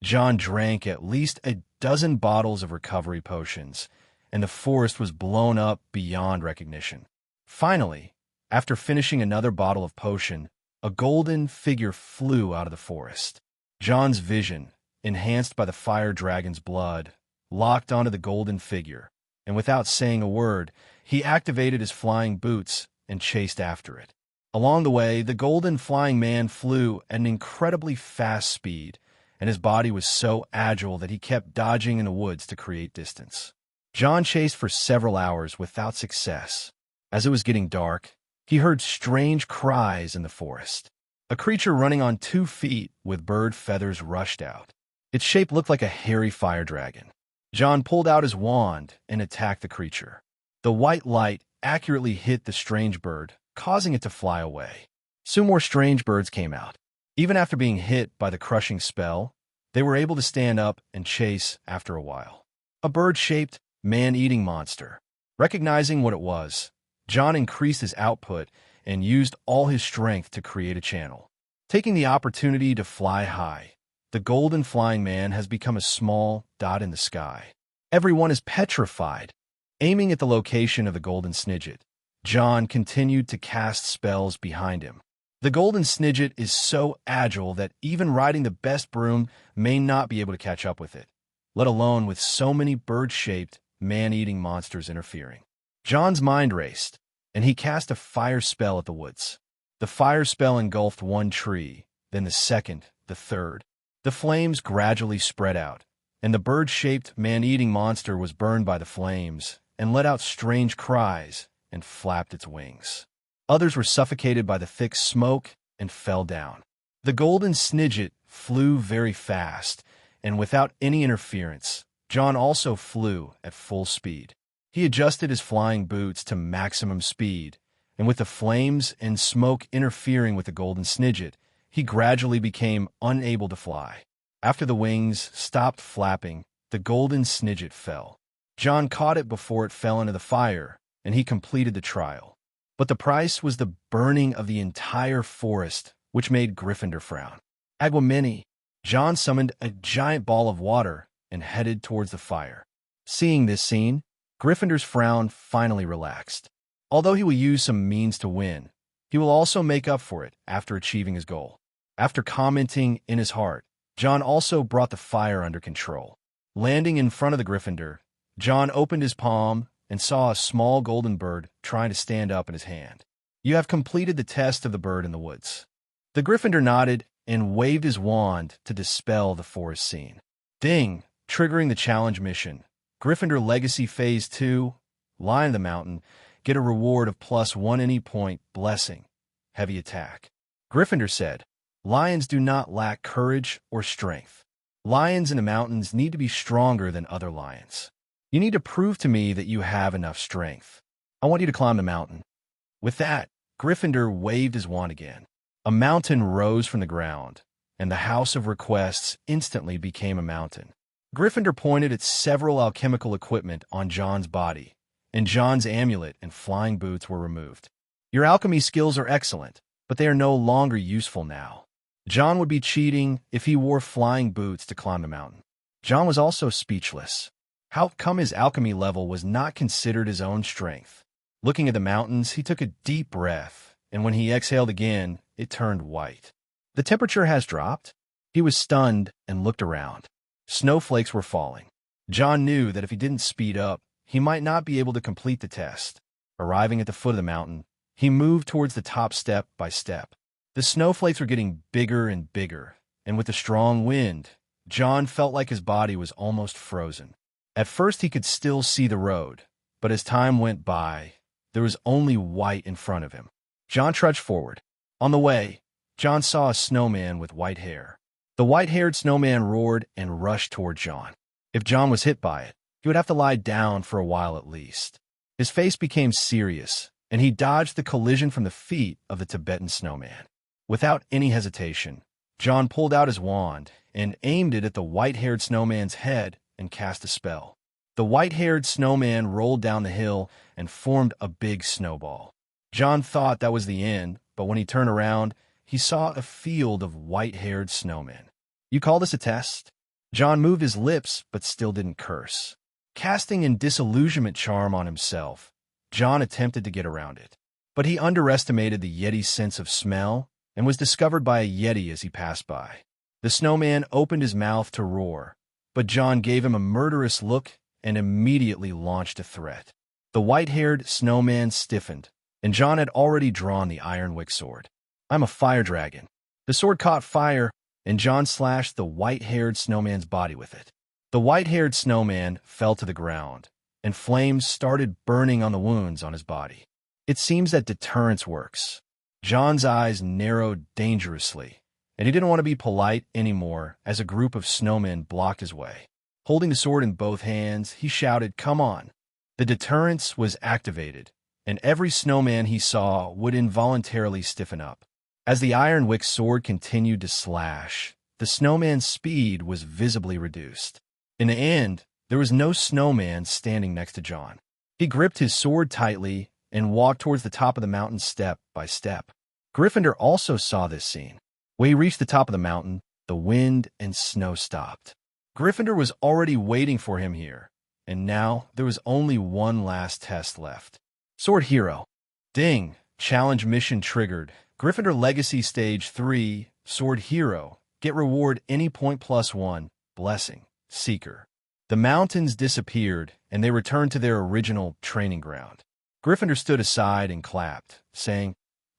Speaker 2: John drank at least a dozen bottles of recovery potions, and the forest was blown up beyond recognition. Finally, after finishing another bottle of potion, a golden figure flew out of the forest. John's vision, enhanced by the fire dragon's blood, locked onto the golden figure, and without saying a word, he activated his flying boots and chased after it. Along the way, the golden flying man flew at an incredibly fast speed, and his body was so agile that he kept dodging in the woods to create distance. John chased for several hours without success. As it was getting dark, he heard strange cries in the forest. A creature running on 2 feet with bird feathers rushed out. Its shape looked like a hairy fire dragon. John pulled out his wand and attacked the creature. The white light accurately hit the strange bird, causing it to fly away. Soon more strange birds came out. Even after being hit by the crushing spell, they were able to stand up and chase after a while. A bird-shaped, man-eating monster. Recognizing what it was, John increased his output and used all his strength to create a channel. Taking the opportunity to fly high, the golden flying man has become a small dot in the sky. Everyone is petrified. Aiming at the location of the golden snidget, John continued to cast spells behind him. The golden snidget is so agile that even riding the best broom may not be able to catch up with it, let alone with so many bird-shaped, man-eating monsters interfering. John's mind raced, and he cast a fire spell at the woods. The fire spell engulfed one tree, then the second, the third. The flames gradually spread out, and the bird-shaped, man-eating monster was burned by the flames and let out strange cries and flapped its wings. Others were suffocated by the thick smoke and fell down. The golden snidget flew very fast, and without any interference, John also flew at full speed. He adjusted his flying boots to maximum speed, and with the flames and smoke interfering with the golden snidget, he gradually became unable to fly. After the wings stopped flapping, the golden snidget fell. John caught it before it fell into the fire, and he completed the trial. But the price was the burning of the entire forest, which made Gryffindor frown. Agwamini, John summoned a giant ball of water and headed towards the fire. Seeing this scene, Gryffindor's frown finally relaxed. Although he will use some means to win, he will also make up for it after achieving his goal. After commenting in his heart, John also brought the fire under control. Landing in front of the Gryffindor, John opened his palm and saw a small golden bird trying to stand up in his hand. You have completed the test of the bird in the woods. The Gryffindor nodded and waved his wand to dispel the forest scene. Ding! Triggering the challenge mission. Gryffindor Legacy Phase 2, Lion of the Mountain, get a reward of +1 any point, blessing, heavy attack. Gryffindor said, Lions do not lack courage or strength. Lions in the mountains need to be stronger than other lions. You need to prove to me that you have enough strength. I want you to climb the mountain. With that, Gryffindor waved his wand again. A mountain rose from the ground, and the House of Requests instantly became a mountain. Gryffindor pointed at several alchemical equipment on John's body, and John's amulet and flying boots were removed. Your alchemy skills are excellent, but they are no longer useful now. John would be cheating if he wore flying boots to climb the mountain. John was also speechless. How come his alchemy level was not considered his own strength? Looking at the mountains, he took a deep breath, and when he exhaled again, it turned white. The temperature has dropped. He was stunned and looked around. Snowflakes were falling. John knew that if he didn't speed up, he might not be able to complete the test. Arriving at the foot of the mountain, he moved towards the top step by step. The snowflakes were getting bigger and bigger, and with the strong wind, John felt like his body was almost frozen. At first he could still see the road, but as time went by, there was only white in front of him. John trudged forward. On the way, John saw a snowman with white hair. The white-haired snowman roared and rushed toward John. If John was hit by it, he would have to lie down for a while at least. His face became serious, and he dodged the collision from the feet of the Tibetan snowman. Without any hesitation, Jon pulled out his wand and aimed it at the white-haired snowman's head and cast a spell. The white-haired snowman rolled down the hill and formed a big snowball. Jon thought that was the end, but when he turned around, he saw a field of white-haired snowmen. You call this a test? Jon moved his lips, but still didn't curse. Casting a disillusionment charm on himself, Jon attempted to get around it. But he underestimated the Yeti's sense of smell and was discovered by a Yeti as he passed by. The snowman opened his mouth to roar, but Jon gave him a murderous look and immediately launched a threat. The white-haired snowman stiffened, and Jon had already drawn the Ironwick sword. I'm a fire dragon. The sword caught fire, and Jon slashed the white-haired snowman's body with it. The white-haired snowman fell to the ground, and flames started burning on the wounds on his body. It seems that deterrence works. Jon's eyes narrowed dangerously, and he didn't want to be polite anymore as a group of snowmen blocked his way. Holding the sword in both hands, he shouted, "Come on!" The deterrence was activated, and every snowman he saw would involuntarily stiffen up. As the Ironwick sword continued to slash, the snowman's speed was visibly reduced. In the end, there was no snowman standing next to Jon. He gripped his sword tightly and walked towards the top of the mountain step by step. Gryffindor also saw this scene. When he reached the top of the mountain, the wind and snow stopped. Gryffindor was already waiting for him here, and now there was only one last test left. Sword Hero. Ding! Challenge mission triggered. Gryffindor Legacy Stage 3, Sword Hero. Get reward any point +1, Blessing, Seeker. The mountains disappeared, and they returned to their original training ground. Gryffindor stood aside and clapped, saying,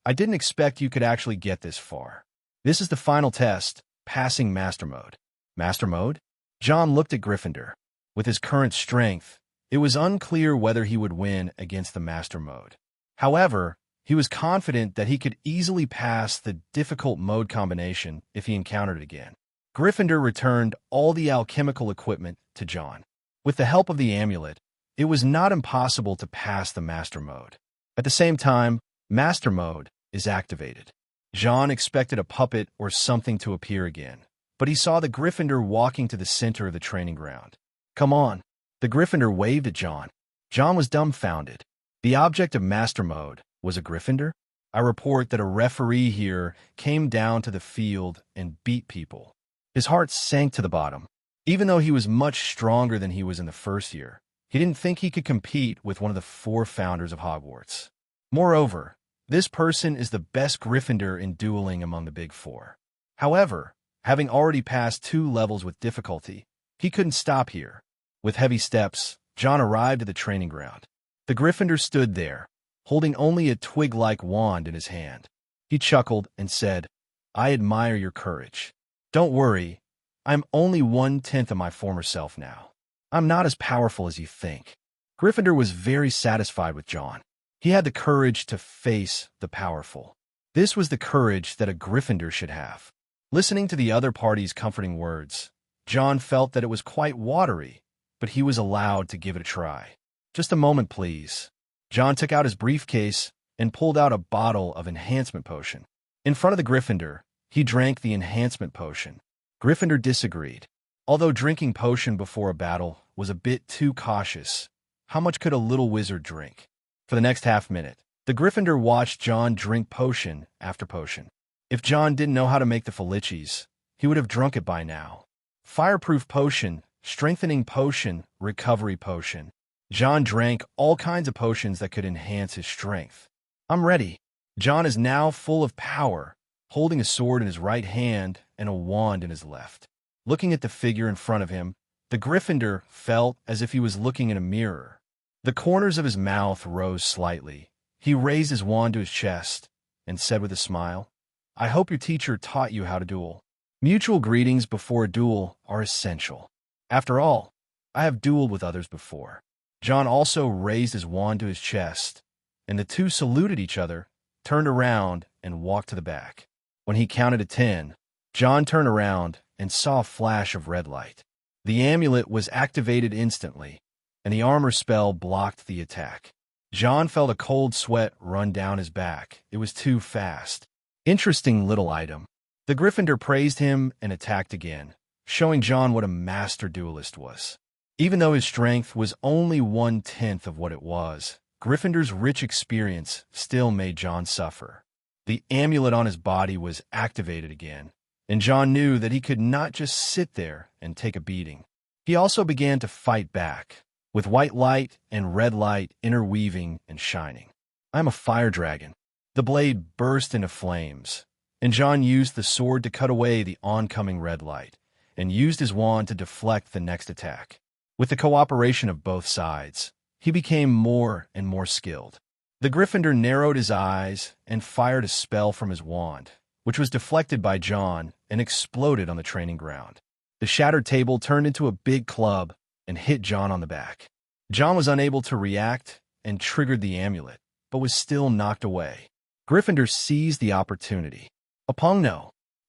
Speaker 2: I didn't expect you could actually get this far. This is the final test, passing Master Mode. Master Mode? Jon looked at Gryffindor. With his current strength, it was unclear whether he would win against the Master Mode. However, he was confident that he could easily pass the difficult mode combination if he encountered it again. Gryffindor returned all the alchemical equipment to Jon. With the help of the amulet, it was not impossible to pass the Master Mode. At the same time, Master Mode is activated. Jon expected a puppet or something to appear again, but he saw the Gryffindor walking to the center of the training ground. Come on. The Gryffindor waved at Jon. Jon was dumbfounded. The object of Master Mode was a Gryffindor? I report that a referee here came down to the field and beat people. His heart sank to the bottom. Even though he was much stronger than he was in the first year, he didn't think he could compete with one of the 4 founders of Hogwarts. Moreover, this person is the best Gryffindor in dueling among the Big 4. However, having already passed 2 levels with difficulty, he couldn't stop here. With heavy steps, Jon arrived at the training ground. The Gryffindor stood there, holding only a twig-like wand in his hand. He chuckled and said, I admire your courage. Don't worry, I'm only 1/10 of my former self now. I'm not as powerful as you think. Gryffindor was very satisfied with Jon. He had the courage to face the powerful. This was the courage that a Gryffindor should have. Listening to the other party's comforting words, Jon felt that it was quite watery, but he was allowed to give it a try. Just a moment, please. Jon took out his briefcase and pulled out a bottle of enhancement potion. In front of the Gryffindor, he drank the enhancement potion. Gryffindor disagreed. Although drinking potion before a battle was a bit too cautious, how much could a little wizard drink? For the next half-minute, the Gryffindor watched Jon drink potion after potion. If Jon didn't know how to make the Felicis, he would have drunk it by now. Fireproof potion, strengthening potion, recovery potion. Jon drank all kinds of potions that could enhance his strength. I'm ready. Jon is now full of power, holding a sword in his right hand and a wand in his left. Looking at the figure in front of him, the Gryffindor felt as if he was looking in a mirror. The corners of his mouth rose slightly. He raised his wand to his chest and said with a smile, I hope your teacher taught you how to duel. Mutual greetings before a duel are essential. After all, I have dueled with others before. Jon also raised his wand to his chest, and the two saluted each other, turned around, and walked to the back. When he counted to 10, Jon turned around and saw a flash of red light. The amulet was activated instantly, and the armor spell blocked the attack. Jon felt a cold sweat run down his back. It was too fast. Interesting little item. The Gryffindor praised him and attacked again, showing Jon what a master duelist was. Even though his strength was only 1/10 of what it was, Gryffindor's rich experience still made Jon suffer. The amulet on his body was activated again, and Jon knew that he could not just sit there and take a beating. He also began to fight back, with white light and red light interweaving and shining. "I am a fire dragon." The blade burst into flames, and Jon used the sword to cut away the oncoming red light, and used his wand to deflect the next attack. With the cooperation of both sides, he became more and more skilled. The Gryffindor narrowed his eyes and fired a spell from his wand, which was deflected by Jon and exploded on the training ground. The shattered table turned into a big club and hit Jon on the back. Jon was unable to react and triggered the amulet, but was still knocked away. Gryffindor seized the opportunity. Upon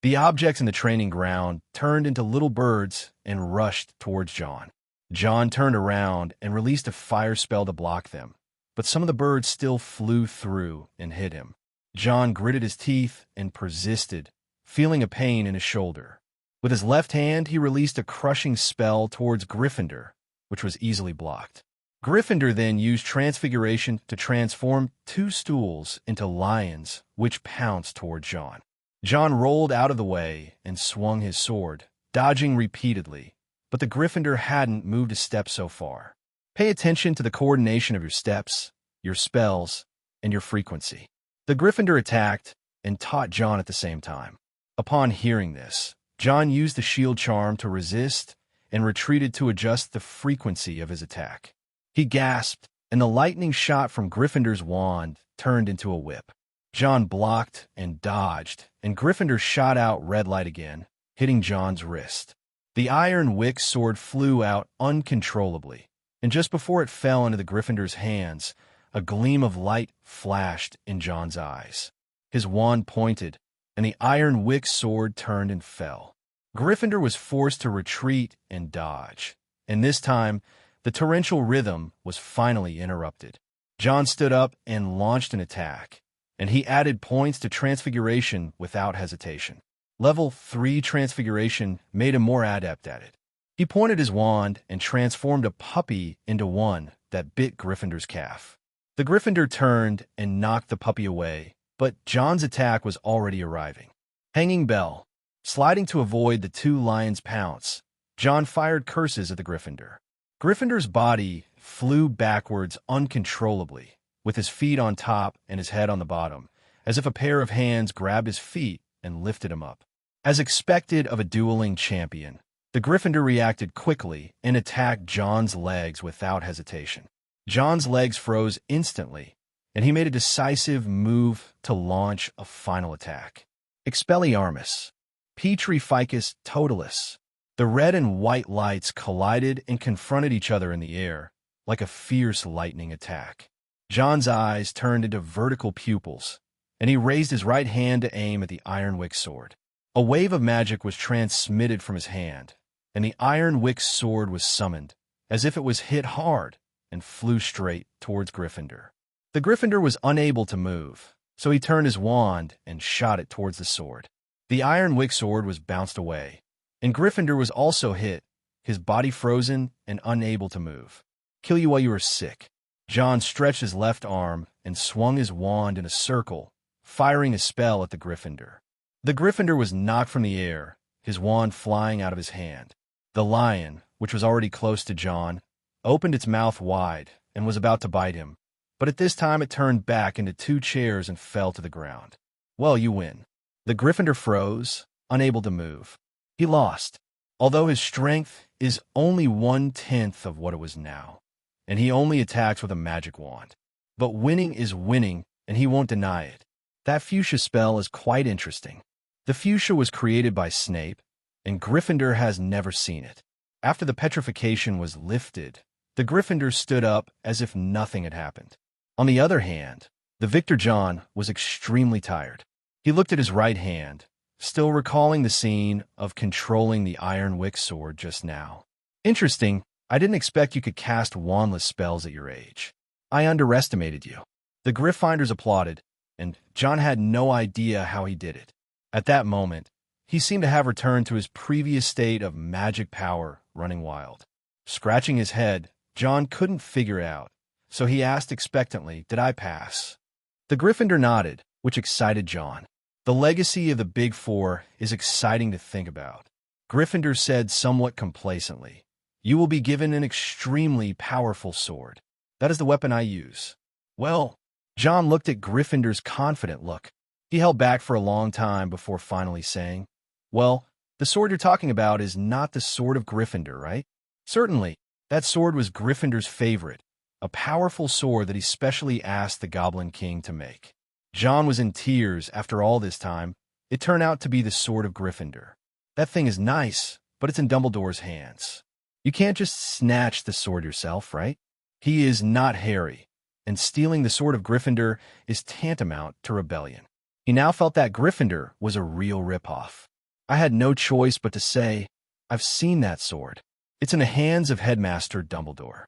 Speaker 2: the objects in the training ground turned into little birds and rushed towards Jon. Jon turned around and released a fire spell to block them, but some of the birds still flew through and hit him. Jon gritted his teeth and persisted, feeling a pain in his shoulder. With his left hand, he released a crushing spell towards Gryffindor, which was easily blocked. Gryffindor then used Transfiguration to transform 2 stools into lions, which pounced toward Jon. Jon rolled out of the way and swung his sword, dodging repeatedly, but the Gryffindor hadn't moved a step so far. Pay attention to the coordination of your steps, your spells, and your frequency. The Gryffindor attacked and taught Jon at the same time. Upon hearing this, Jon used the shield charm to resist and retreated to adjust the frequency of his attack. He gasped, and the lightning shot from Gryffindor's wand turned into a whip. Jon blocked and dodged, and Gryffindor shot out red light again, hitting Jon's wrist. The iron wick sword flew out uncontrollably, and just before it fell into the Gryffindor's hands, a gleam of light flashed in Jon's eyes. His wand pointed, and the iron wick sword turned and fell. Gryffindor was forced to retreat and dodge, and this time, the torrential rhythm was finally interrupted. Jon stood up and launched an attack, and he added points to Transfiguration without hesitation. Level 3 Transfiguration made him more adept at it. He pointed his wand and transformed a puppy into one that bit Gryffindor's calf. The Gryffindor turned and knocked the puppy away, but Jon's attack was already arriving. Hanging Bell. Sliding to avoid the 2 lions' pounce, Jon fired curses at the Gryffindor. Gryffindor's body flew backwards uncontrollably, with his feet on top and his head on the bottom, as if a pair of hands grabbed his feet and lifted him up. As expected of a dueling champion, the Gryffindor reacted quickly and attacked Jon's legs without hesitation. Jon's legs froze instantly, and he made a decisive move to launch a final attack. Expelliarmus. Petrificus Totalis. The red and white lights collided and confronted each other in the air, like a fierce lightning attack. Jon's eyes turned into vertical pupils, and he raised his right hand to aim at the Ironwick sword. A wave of magic was transmitted from his hand, and the Ironwick sword was summoned, as if it was hit hard, and flew straight towards Gryffindor. The Gryffindor was unable to move, so he turned his wand and shot it towards the sword. The Ironwick sword was bounced away, and Gryffindor was also hit, his body frozen and unable to move. "Kill you while you are sick." Jon stretched his left arm and swung his wand in a circle, firing a spell at the Gryffindor. The Gryffindor was knocked from the air, his wand flying out of his hand. The lion, which was already close to Jon, opened its mouth wide and was about to bite him, but at this time it turned back into 2 chairs and fell to the ground. "Well, you win." The Gryffindor froze, unable to move. He lost, although his strength is only 1/10 of what it was now, and he only attacks with a magic wand. But winning is winning, and he won't deny it. That fuchsia spell is quite interesting. The fuchsia was created by Snape, and Gryffindor has never seen it. After the petrification was lifted, the Gryffindor stood up as if nothing had happened. On the other hand, the victor Jon was extremely tired. He looked at his right hand, still recalling the scene of controlling the Ironwick sword just now. "Interesting. I didn't expect you could cast wandless spells at your age. I underestimated you." The Gryffindors applauded, and Jon had no idea how he did it. At that moment, He seemed to have returned to his previous state of magic power running wild. Scratching his head, Jon couldn't figure it out, so he asked expectantly, "Did I pass?" The Gryffindor nodded, which excited Jon. The legacy of the Big Four is exciting to think about. Gryffindor said somewhat complacently, "You will be given an extremely powerful sword. That is the weapon I use." Well, Jon looked at Gryffindor's confident look. He held back for a long time before finally saying, "Well, the sword you're talking about is not the sword of Gryffindor, right?" "Certainly. That sword was Gryffindor's favorite, a powerful sword that he specially asked the Goblin King to make." Jon was in tears after all this time. It turned out to be the sword of Gryffindor. That thing is nice, but it's in Dumbledore's hands. You can't just snatch the sword yourself, right? He is not Harry, and stealing the sword of Gryffindor is tantamount to rebellion. He now felt that Gryffindor was a real ripoff. "I had no choice but to say, I've seen that sword. It's in the hands of Headmaster Dumbledore."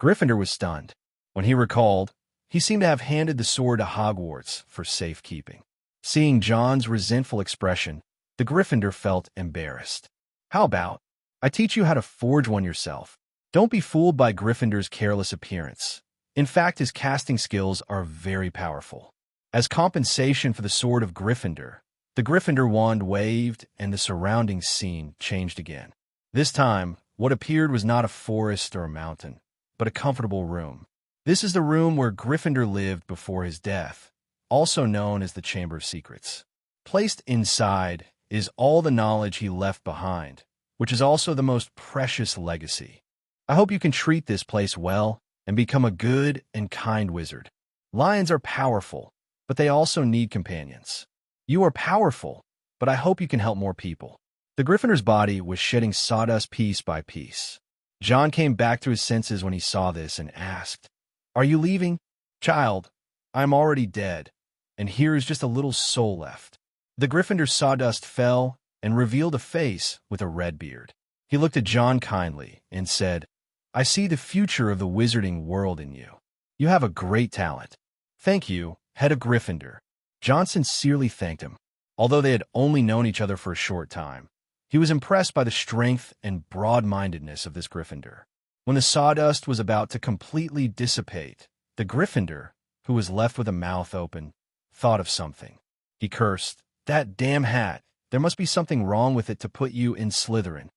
Speaker 2: Gryffindor was stunned. When he recalled, he seemed to have handed the sword to Hogwarts for safekeeping. Seeing Jon's resentful expression, the Gryffindor felt embarrassed. "How about, I teach you how to forge one yourself? Don't be fooled by Gryffindor's careless appearance. In fact, his casting skills are very powerful." As compensation for the sword of Gryffindor, the Gryffindor wand waved and the surrounding scene changed again. This time, what appeared was not a forest or a mountain, but a comfortable room. This is the room where Gryffindor lived before his death, also known as the Chamber of Secrets. Placed inside is all the knowledge he left behind, which is also the most precious legacy. I hope you can treat this place well and become a good and kind wizard. Lions are powerful, but they also need companions. You are powerful, but I hope you can help more people. The Gryffindor's body was shedding sawdust piece by piece. Jon came back to his senses when he saw this and asked, "Are you leaving?" "Child, I'm already dead, and here is just a little soul left." The Gryffindor's sawdust fell and revealed a face with a red beard. He looked at Jon kindly and said, "I see the future of the wizarding world in you. You have a great talent." "Thank you, head of Gryffindor." Jon sincerely thanked him. Although they had only known each other for a short time, he was impressed by the strength and broad-mindedness of this Gryffindor. When the sawdust was about to completely dissipate, the Gryffindor, who was left with a mouth open, thought of something. He cursed, "That damn hat! There must be something wrong with it to put you in Slytherin."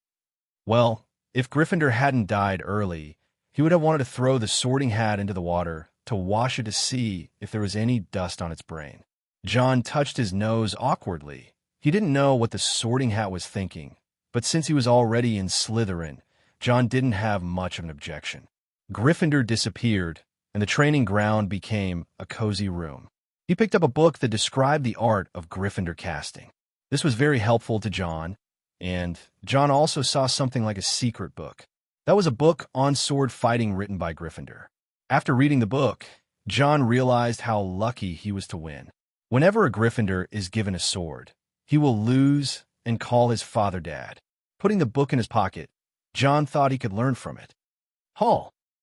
Speaker 2: Well, if Gryffindor hadn't died early, he would have wanted to throw the sorting hat into the water to wash it to see if there was any dust on its brain. Jon touched his nose awkwardly. He didn't know what the sorting hat was thinking, but since he was already in Slytherin, Jon didn't have much of an objection. Gryffindor disappeared, and the training ground became a cozy room. He picked up a book that described the art of Gryffindor casting. This was very helpful to Jon, and Jon also saw something like a secret book. That was a book on sword fighting written by Gryffindor. After reading the book, Jon realized how lucky he was to win. Whenever a Gryffindor is given a sword, he will lose and call his father Dad. Putting the book in his pocket, Jon thought he could learn from it.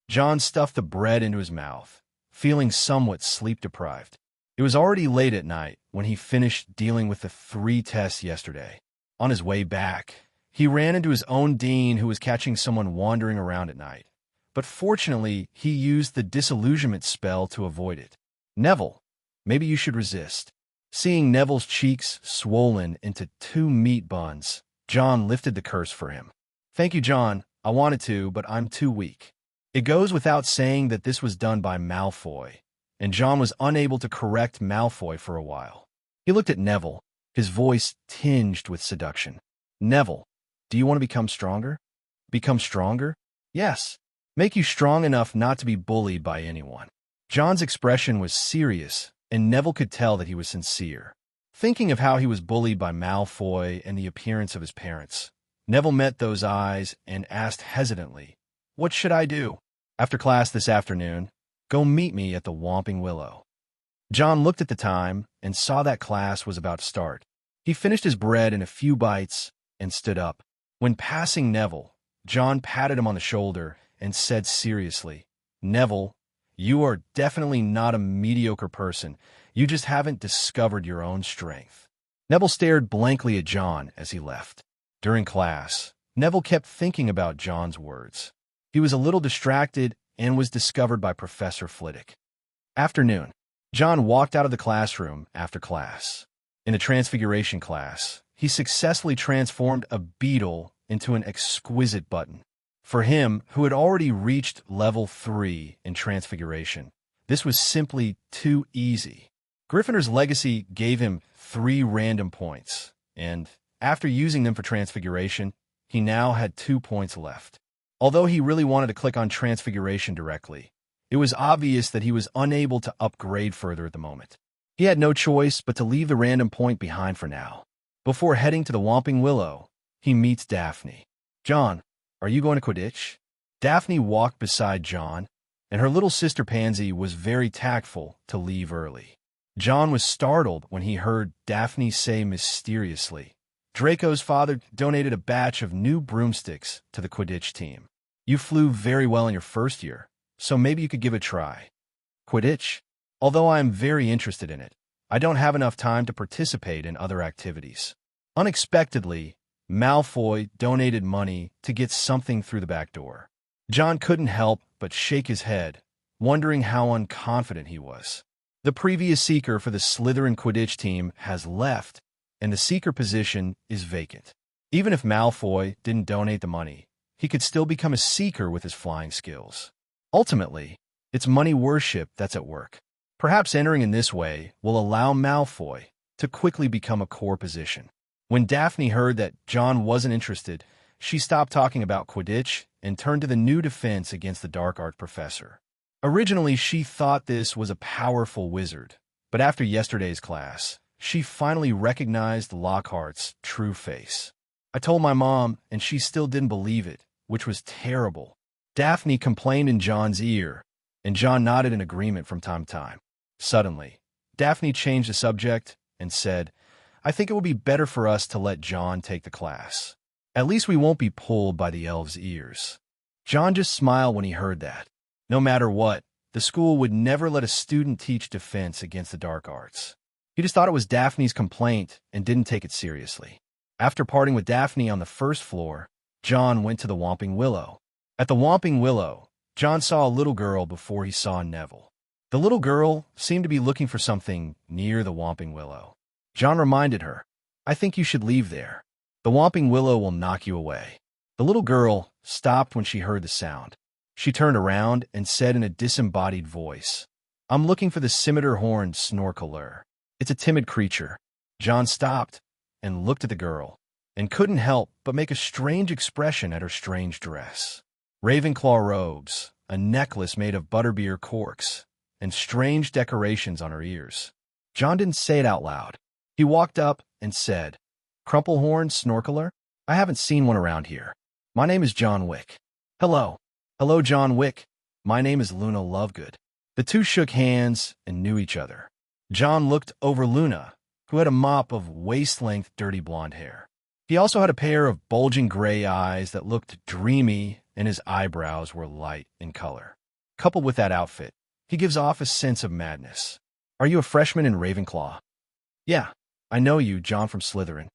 Speaker 2: Jon stuffed the bread into his mouth, feeling somewhat sleep-deprived. It was already late at night when he finished dealing with the 3 tests yesterday. On his way back, he ran into his own dean who was catching someone wandering around at night. But fortunately, he used the disillusionment spell to avoid it. "Neville, maybe you should resist." Seeing Neville's cheeks swollen into 2 meat buns, Jon lifted the curse for him. "Thank you, Jon. I wanted to, but I'm too weak." It goes without saying that this was done by Malfoy, and Jon was unable to correct Malfoy for a while. He looked at Neville, his voice tinged with seduction. "Neville, do you want to become stronger?" "Become stronger?" "Yes. Make you strong enough not to be bullied by anyone." Jon's expression was serious, and Neville could tell that he was sincere. Thinking of how he was bullied by Malfoy and the appearance of his parents, Neville met those eyes and asked hesitantly, "What should I do?" "After class this afternoon, go meet me at the Whomping Willow." Jon looked at the time and saw that class was about to start. He finished his bread in a few bites and stood up. When passing Neville, Jon patted him on the shoulder and said seriously, "Neville, you are definitely not a mediocre person. You just haven't discovered your own strength." Neville stared blankly at John as he left. During class, Neville kept thinking about John's words. He was a little distracted and was discovered by Professor Flitwick. Afternoon. John walked out of the classroom after class. In a transfiguration class, he successfully transformed a beetle into an exquisite button. For him, who had already reached level 3 in transfiguration, this was simply too easy. Gryffindor's legacy gave him 3 random points, and after using them for transfiguration, he now had 2 points left. Although he really wanted to click on transfiguration directly, it was obvious that he was unable to upgrade further at the moment. He had no choice but to leave the random point behind for now. Before heading to the Whomping Willow, he meets Daphne. "John, are you going to Quidditch?" Daphne walked beside John, and her little sister Pansy was very tactful to leave early. John was startled when he heard Daphne say mysteriously, "Draco's father donated a batch of new broomsticks to the Quidditch team. You flew very well in your first year, so maybe you could give it a try." Quidditch? Although I am very interested in it, I don't have enough time to participate in other activities. Unexpectedly, Malfoy donated money to get something through the back door. John couldn't help but shake his head, wondering how unconfident he was. The previous seeker for the Slytherin Quidditch team has left, and the seeker position is vacant. Even if Malfoy didn't donate the money, he could still become a seeker with his flying skills. Ultimately, it's money worship that's at work. Perhaps entering in this way will allow Malfoy to quickly become a core position. When Daphne heard that John wasn't interested, she stopped talking about Quidditch and turned to the new defense against the dark art professor. Originally, she thought this was a powerful wizard, but after yesterday's class, she finally recognized Lockhart's true face. "I told my mom, and she still didn't believe it, which was terrible." Daphne complained in John's ear, and John nodded in agreement from time to time. Suddenly, Daphne changed the subject and said, "I think it would be better for us to let John take the class. At least we won't be pulled by the elves' ears." John just smiled when he heard that. No matter what, the school would never let a student teach defense against the dark arts. He just thought it was Daphne's complaint and didn't take it seriously. After parting with Daphne on the first floor, John went to the Whomping Willow. At the Whomping Willow, John saw a little girl before he saw Neville. The little girl seemed to be looking for something near the Whomping Willow. John reminded her, "I think you should leave there. The Whomping Willow will knock you away." The little girl stopped when she heard the sound. She turned around and said in a disembodied voice, "I'm looking for the scimitar-horned snorkeler. It's a timid creature." John stopped and looked at the girl, and couldn't help but make a strange expression at her strange dress. Ravenclaw robes, a necklace made of butterbeer corks, and strange decorations on her ears. John didn't say it out loud. He walked up and said, "Crumplehorn snorkeler? I haven't seen one around here. My name is John Wick." "Hello." "Hello, John Wick. My name is Luna Lovegood." The two shook hands and knew each other. John looked over Luna, who had a mop of waist-length dirty blonde hair. He also had a pair of bulging gray eyes that looked dreamy, and his eyebrows were light in color. Coupled with that outfit, he gives off a sense of madness. "Are you a freshman in Ravenclaw?" "Yeah, I know you, John from Slytherin."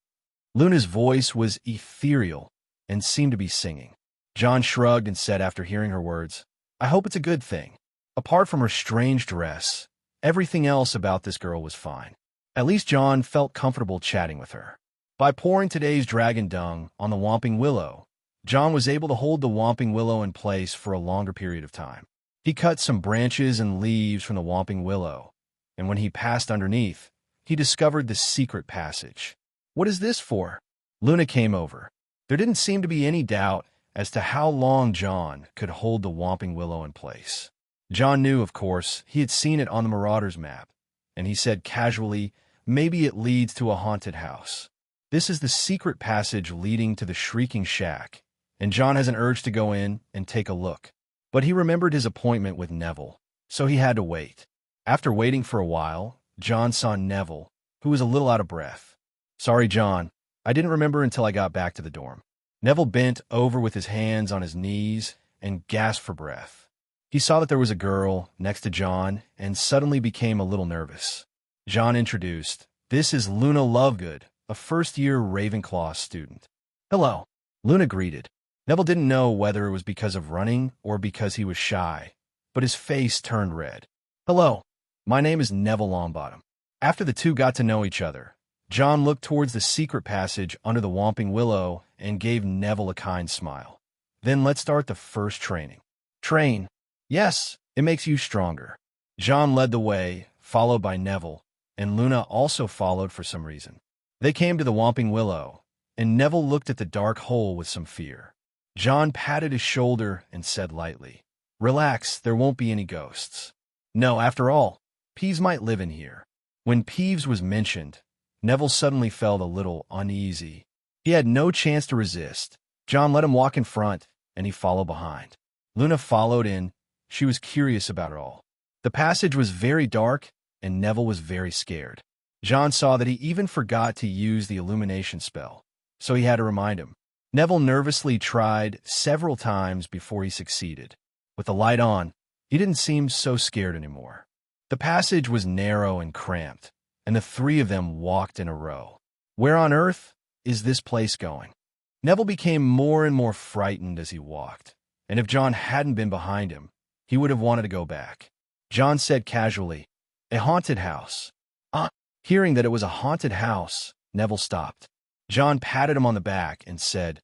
Speaker 2: Luna's voice was ethereal and seemed to be singing. John shrugged and said after hearing her words, "I hope it's a good thing." Apart from her strange dress, everything else about this girl was fine. At least John felt comfortable chatting with her. By pouring today's dragon dung on the Whomping Willow, John was able to hold the Whomping Willow in place for a longer period of time. He cut some branches and leaves from the Whomping Willow, and when he passed underneath, he discovered the secret passage. "What is this for?" Luna came over. There didn't seem to be any doubt as to how long John could hold the Whomping Willow in place. John knew, of course, he had seen it on the Marauders map, and he said casually, "Maybe it leads to a haunted house." This is the secret passage leading to the Shrieking Shack, and John has an urge to go in and take a look. But he remembered his appointment with Neville, so he had to wait. After waiting for a while, John saw Neville, who was a little out of breath. "Sorry, John, I didn't remember until I got back to the dorm." Neville bent over with his hands on his knees and gasped for breath. He saw that there was a girl next to John and suddenly became a little nervous. John introduced, This is Luna Lovegood, a first-year Ravenclaw student. Hello, Luna greeted. Neville didn't know whether it was because of running or because he was shy, but his face turned red. Hello, my name is Neville Longbottom. After the two got to know each other, John looked towards the secret passage under the Whomping Willow and gave Neville a kind smile. Then let's start the first training. Train. Yes, it makes you stronger. John led the way, followed by Neville, and Luna also followed for some reason. They came to the Whomping Willow, and Neville looked at the dark hole with some fear. John patted his shoulder and said lightly, "Relax, there won't be any ghosts." No, after all, Peeves might live in here. When Peeves was mentioned, Neville suddenly felt a little uneasy. He had no chance to resist. John let him walk in front, and he followed behind. Luna followed in. She was curious about it all. The passage was very dark, and Neville was very scared. John saw that he even forgot to use the illumination spell, so he had to remind him. Neville nervously tried several times before he succeeded. With the light on, he didn't seem so scared anymore. The passage was narrow and cramped, and the three of them walked in a row. Where on earth is this place going? Neville became more and more frightened as he walked, and if John hadn't been behind him, he would have wanted to go back. John said casually, "A haunted house." Hearing that it was a haunted house, Neville stopped. John patted him on the back and said,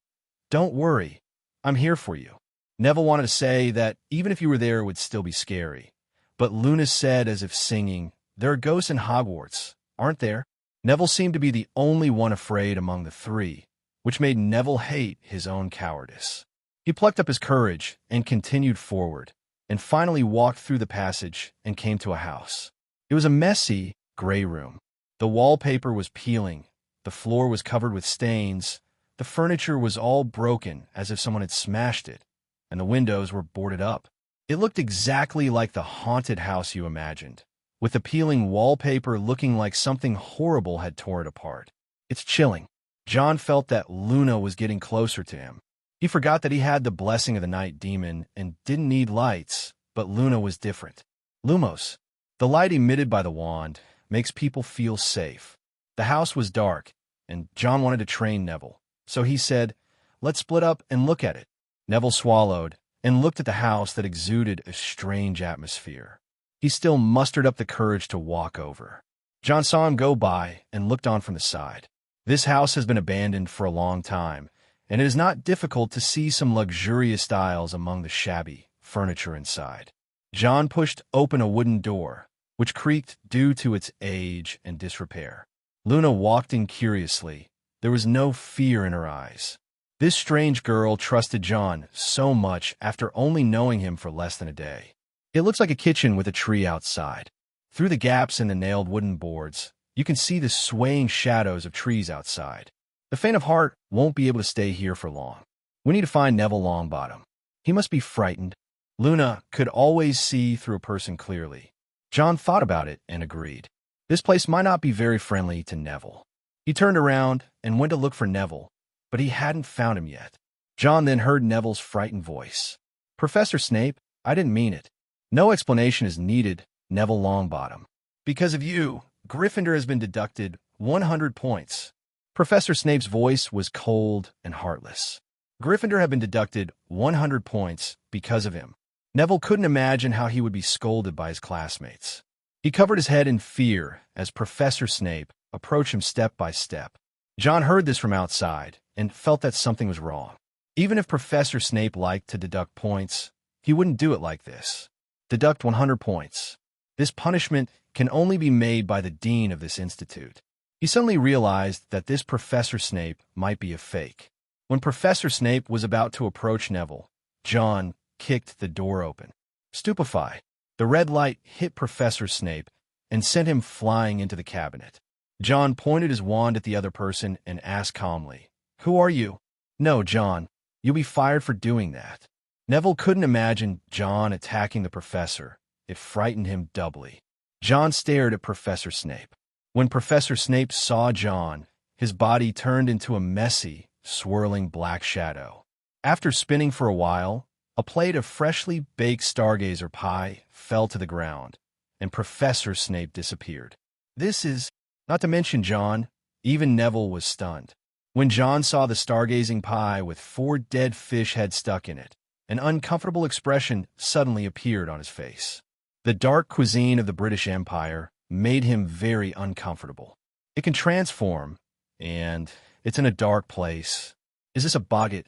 Speaker 2: "Don't worry, I'm here for you." Neville wanted to say that even if you were there, it would still be scary. But Luna said as if singing, "There are ghosts in Hogwarts, aren't there?" Neville seemed to be the only one afraid among the three, which made Neville hate his own cowardice. He plucked up his courage and continued forward, and finally walked through the passage and came to a house. It was a messy, gray room. The wallpaper was peeling, the floor was covered with stains, the furniture was all broken as if someone had smashed it, and the windows were boarded up. It looked exactly like the haunted house you imagined, with the peeling wallpaper looking like something horrible had torn it apart. It's chilling. John felt that Luna was getting closer to him. He forgot that he had the blessing of the night demon and didn't need lights, but Luna was different. Lumos, the light emitted by the wand, makes people feel safe. The house was dark, and John wanted to train Neville, so he said, "Let's split up and look at it." Neville swallowed and looked at the house that exuded a strange atmosphere. He still mustered up the courage to walk over. John saw him go by and looked on from the side. This house has been abandoned for a long time, and it is not difficult to see some luxurious styles among the shabby furniture inside. John pushed open a wooden door, which creaked due to its age and disrepair. Luna walked in curiously. There was no fear in her eyes. This strange girl trusted John so much after only knowing him for less than a day. It looks like a kitchen with a tree outside. Through the gaps in the nailed wooden boards, you can see the swaying shadows of trees outside. The faint of heart won't be able to stay here for long. We need to find Neville Longbottom. He must be frightened. Luna could always see through a person clearly. John thought about it and agreed. This place might not be very friendly to Neville. He turned around and went to look for Neville, but he hadn't found him yet. John then heard Neville's frightened voice. "Professor Snape, I didn't mean it. No explanation is needed, Neville Longbottom. Because of you, Gryffindor has been deducted 100 points. Professor Snape's voice was cold and heartless. Gryffindor had been deducted 100 points because of him. Neville couldn't imagine how he would be scolded by his classmates. He covered his head in fear as Professor Snape approached him step by step. John heard this from outside and felt that something was wrong. Even if Professor Snape liked to deduct points, he wouldn't do it like this. Deduct 100 points. This punishment can only be made by the dean of this institute. He suddenly realized that this Professor Snape might be a fake. When Professor Snape was about to approach Neville, John kicked the door open. Stupefied, the red light hit Professor Snape and sent him flying into the cabinet. John pointed his wand at the other person and asked calmly, "Who are you?" "No, John, you'll be fired for doing that." Neville couldn't imagine John attacking the professor. It frightened him doubly. John stared at Professor Snape. When Professor Snape saw John, his body turned into a messy, swirling black shadow. After spinning for a while, a plate of freshly baked Stargazer pie fell to the ground, and Professor Snape disappeared. "This is Not to mention John, even Neville was stunned. When John saw the stargazing pie with 4 dead fish heads stuck in it, an uncomfortable expression suddenly appeared on his face. The dark cuisine of the British Empire made him very uncomfortable. It can transform, and it's in a dark place. Is this a boggart?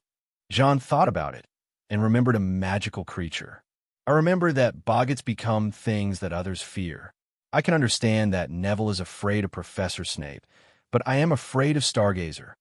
Speaker 2: John thought about it and remembered a magical creature. I remember that boggarts become things that others fear. I can understand that Neville is afraid of Professor Snape, but I am afraid of Stargazer.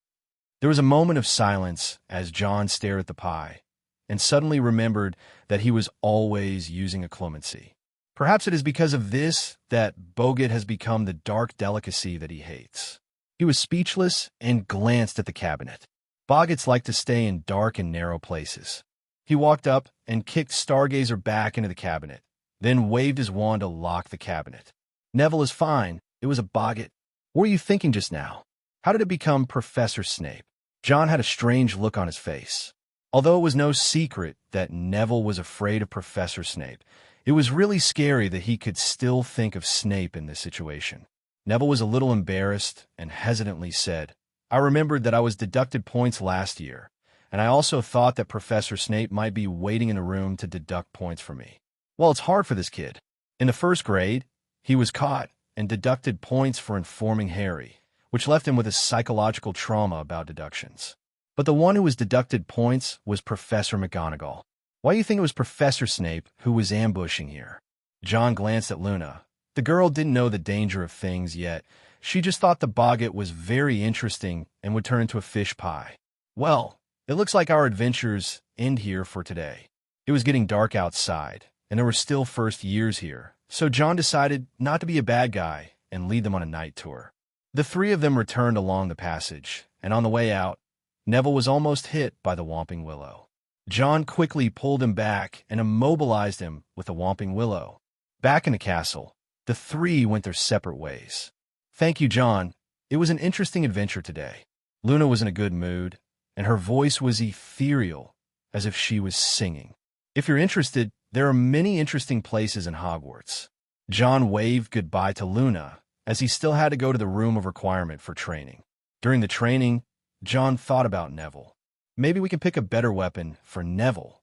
Speaker 2: There was a moment of silence as John stared at the pie, and suddenly remembered that he was always using a clemency. Perhaps it is because of this that boggart has become the dark delicacy that he hates. He was speechless and glanced at the cabinet. Boggarts like to stay in dark and narrow places. He walked up and kicked Stargazer back into the cabinet, then waved his wand to lock the cabinet. Neville is fine. It was a boggart. What were you thinking just now? How did it become Professor Snape? John had a strange look on his face. Although it was no secret that Neville was afraid of Professor Snape, it was really scary that he could still think of Snape in this situation. Neville was a little embarrassed and hesitantly said, I remembered that I was deducted points last year, and I also thought that Professor Snape might be waiting in the room to deduct points from me. Well, it's hard for this kid. In the 1st grade, he was caught and deducted points for informing Harry, which left him with a psychological trauma about deductions. But the one who was deducted points was Professor McGonagall. Why do you think it was Professor Snape who was ambushing here? John glanced at Luna. The girl didn't know the danger of things yet. She just thought the boggart was very interesting and would turn into a fish pie. Well, it looks like our adventures end here for today. It was getting dark outside, and there were still first years here, so John decided not to be a bad guy and lead them on a night tour. The 3 of them returned along the passage, and on the way out, Neville was almost hit by the Whomping Willow. John quickly pulled him back and immobilized him with the Whomping Willow. Back in the castle, the 3 went their separate ways. Thank you, John. It was an interesting adventure today. Luna was in a good mood, and her voice was ethereal, as if she was singing. If you're interested, there are many interesting places in Hogwarts. John waved goodbye to Luna, as he still had to go to the room of requirement for training. During the training, John thought about Neville. Maybe we can pick a better weapon for Neville.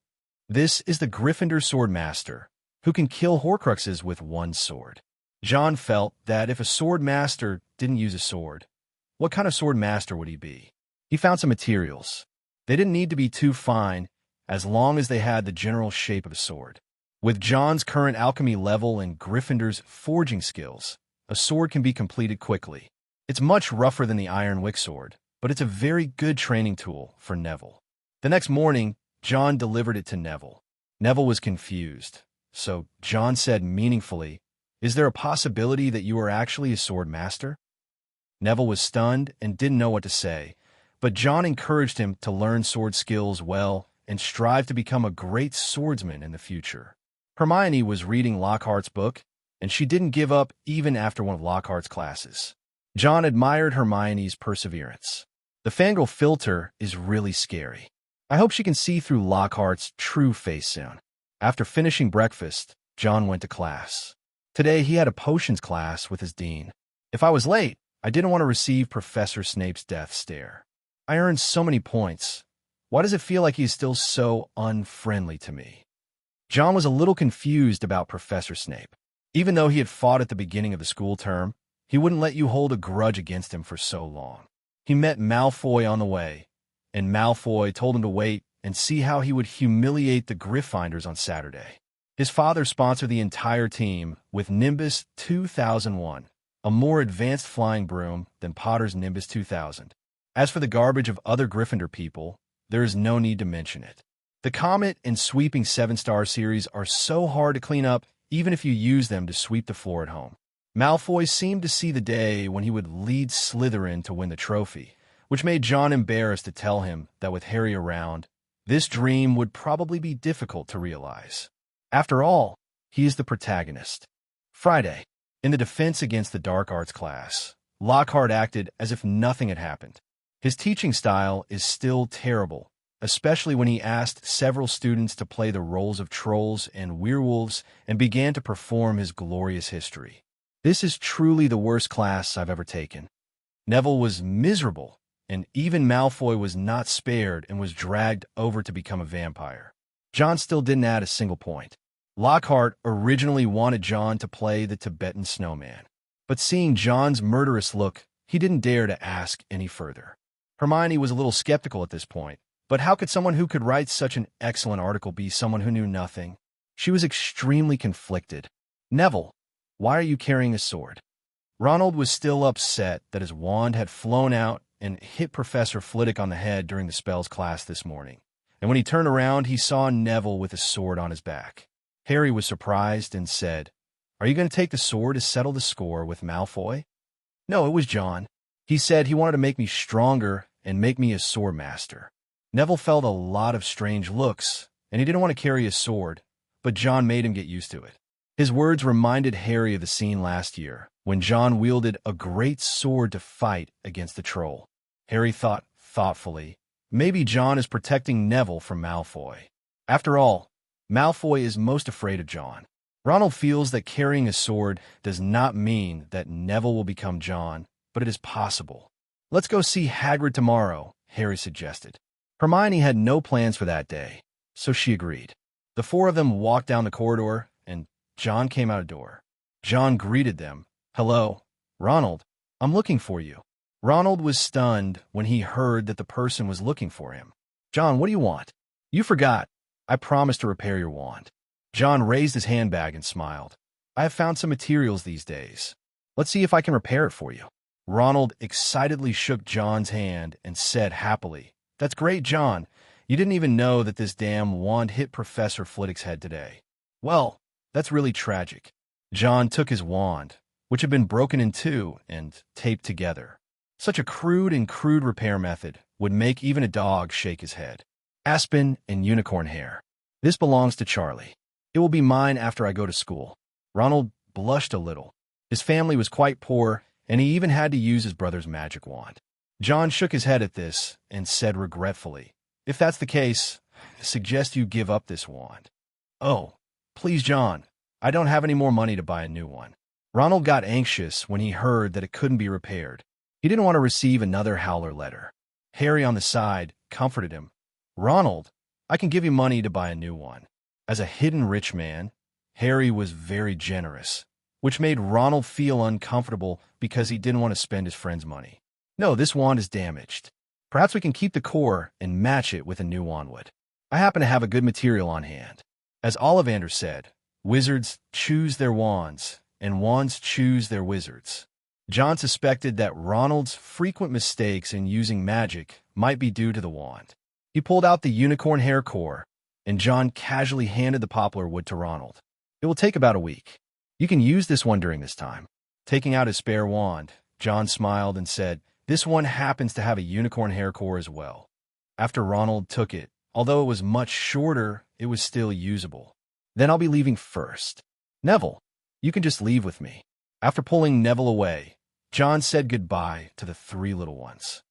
Speaker 2: This is the Gryffindor Swordmaster, who can kill Horcruxes with 1 sword. John felt that if a sword master didn't use a sword, what kind of sword master would he be? He found some materials. They didn't need to be too fine, as long as they had the general shape of a sword. With John's current alchemy level and Gryffindor's forging skills, a sword can be completed quickly. It's much rougher than the Iron Wick sword, but it's a very good training tool for Neville. The next morning, John delivered it to Neville. Neville was confused, so John said meaningfully, Is there a possibility that you are actually a sword master? Neville was stunned and didn't know what to say, but John encouraged him to learn sword skills well and strive to become a great swordsman in the future. Hermione was reading Lockhart's book, and she didn't give up even after one of Lockhart's classes. John admired Hermione's perseverance. The fangirl filter is really scary. I hope she can see through Lockhart's true face soon. After finishing breakfast, John went to class. Today he had a potions class with his dean. If I was late, I didn't want to receive Professor Snape's death stare. I earned so many points. Why does it feel like he's still so unfriendly to me? John was a little confused about Professor Snape. Even though he had fought at the beginning of the school term, he wouldn't let you hold a grudge against him for so long. He met Malfoy on the way, and Malfoy told him to wait and see how he would humiliate the Gryffindors on Saturday. His father sponsored the entire team with Nimbus 2001, a more advanced flying broom than Potter's Nimbus 2000. As for the garbage of other Gryffindor people, there is no need to mention it. The Comet and Sweeping 7-Star series are so hard to clean up even if you use them to sweep the floor at home. Malfoy seemed to see the day when he would lead Slytherin to win the trophy, which made John embarrassed to tell him that with Harry around, this dream would probably be difficult to realize. After all, he is the protagonist. Friday, in the defense against the dark arts class, Lockhart acted as if nothing had happened. His teaching style is still terrible, especially when he asked several students to play the roles of trolls and werewolves and began to perform his glorious history. This is truly the worst class I've ever taken. Neville was miserable, and even Malfoy was not spared and was dragged over to become a vampire. Jon still didn't add a single point. Lockhart originally wanted Jon to play the Tibetan snowman, but seeing Jon's murderous look, he didn't dare to ask any further. Hermione was a little skeptical at this point, but how could someone who could write such an excellent article be someone who knew nothing? She was extremely conflicted. Neville, why are you carrying a sword? Ronald was still upset that his wand had flown out and hit Professor Flitwick on the head during the spells class this morning. And when he turned around, he saw Neville with a sword on his back. Harry was surprised and said, "Are you going to take the sword to settle the score with Malfoy?" "No, it was Jon. He said he wanted to make me stronger and make me a sword master." Neville felt a lot of strange looks, and he didn't want to carry a sword, but Jon made him get used to it. His words reminded Harry of the scene last year, when Jon wielded a great sword to fight against the troll. Harry thought thoughtfully, maybe Jon is protecting Neville from Malfoy. After all, Malfoy is most afraid of Jon. Ronald feels that carrying a sword does not mean that Neville will become Jon, but it is possible. "Let's go see Hagrid tomorrow," Harry suggested. Hermione had no plans for that day, so she agreed. The four of them walked down the corridor, and Jon came out a door. Jon greeted them. "Hello, Ronald. I'm looking for you." Ronald was stunned when he heard that the person was looking for him. "Jon, what do you want?" "You forgot. I promised to repair your wand." Jon raised his handbag and smiled. "I have found some materials these days. Let's see if I can repair it for you." Ronald excitedly shook Jon's hand and said happily, "That's great, Jon. You didn't even know that this damn wand hit Professor Flitwick's head today." "Well, that's really tragic." Jon took his wand, which had been broken in two and taped together. Such a crude repair method would make even a dog shake his head. "Aspen and unicorn hair. This belongs to Charlie. It will be mine after I go to school." Ronald blushed a little. His family was quite poor, and he even had to use his brother's magic wand. Jon shook his head at this and said regretfully, "If that's the case, I suggest you give up this wand." "Oh, please, Jon. I don't have any more money to buy a new one." Ronald got anxious when he heard that it couldn't be repaired. He didn't want to receive another Howler letter. Harry on the side comforted him. "Ronald, I can give you money to buy a new one." As a hidden rich man, Harry was very generous, which made Ronald feel uncomfortable because he didn't want to spend his friend's money. "No, this wand is damaged. Perhaps we can keep the core and match it with a new wand wood. I happen to have a good material on hand." As Ollivander said, wizards choose their wands, and wands choose their wizards. Jon suspected that Ronald's frequent mistakes in using magic might be due to the wand. He pulled out the unicorn hair core, and Jon casually handed the poplar wood to Ronald. "It will take about a week. You can use this one during this time." Taking out his spare wand, Jon smiled and said, "This one happens to have a unicorn hair core as well." After Ronald took it, although it was much shorter, it was still usable. "Then I'll be leaving first. Neville, you can just leave with me." After pulling Neville away, Jon said goodbye to the three little ones.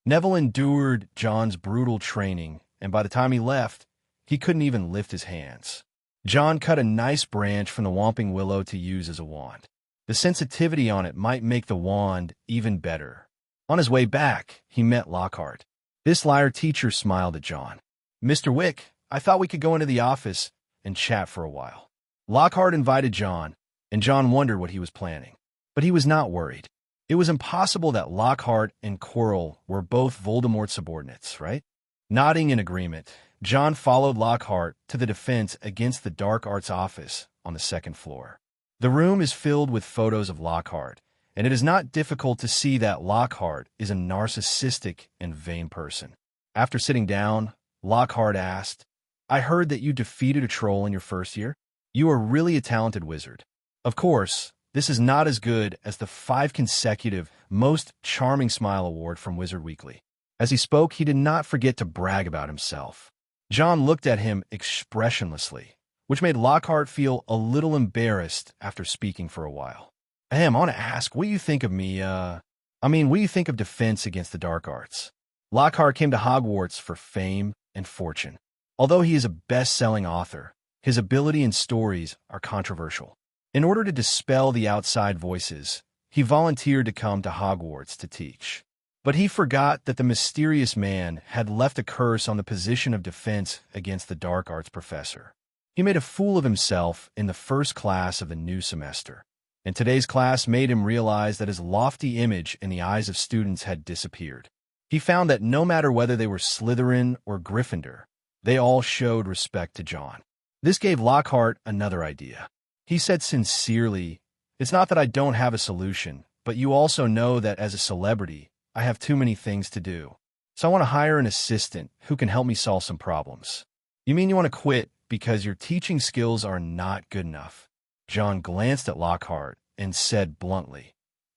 Speaker 2: Neville endured Jon's brutal training, and by the time he left, he couldn't even lift his hands. Jon cut a nice branch from the Whomping Willow to use as a wand. The sensitivity on it might make the wand even better. On his way back, he met Lockhart. This liar teacher smiled at Jon. "Mr. Wick, I thought we could go into the office and chat for a while." Lockhart invited Jon, and Jon wondered what he was planning. But he was not worried. It was impossible that Lockhart and Quirrell were both Voldemort's subordinates, right? Nodding in agreement, Jon followed Lockhart to the defense against the dark arts office on the second floor. The room is filled with photos of Lockhart, and it is not difficult to see that Lockhart is a narcissistic and vain person. After sitting down, Lockhart asked, "I heard that you defeated a troll in your first year. You are really a talented wizard. Of course, this is not as good as the 5 consecutive Most Charming Smile Award from Wizard Weekly." As he spoke, he did not forget to brag about himself. Jon looked at him expressionlessly, which made Lockhart feel a little embarrassed after speaking for a while. "I want to ask, what do you think of me, what do you think of defense against the dark arts?" Lockhart came to Hogwarts for fame and fortune. Although he is a best-selling author, his ability and stories are controversial. In order to dispel the outside voices, he volunteered to come to Hogwarts to teach. But he forgot that the mysterious man had left a curse on the position of defense against the dark arts professor. He made a fool of himself in the first class of the new semester, and today's class made him realize that his lofty image in the eyes of students had disappeared. He found that no matter whether they were Slytherin or Gryffindor, they all showed respect to Jon. This gave Lockhart another idea. He said sincerely, "It's not that I don't have a solution, but you also know that as a celebrity, I have too many things to do. So I want to hire an assistant who can help me solve some problems." "You mean you want to quit because your teaching skills are not good enough?" Jon glanced at Lockhart and said bluntly,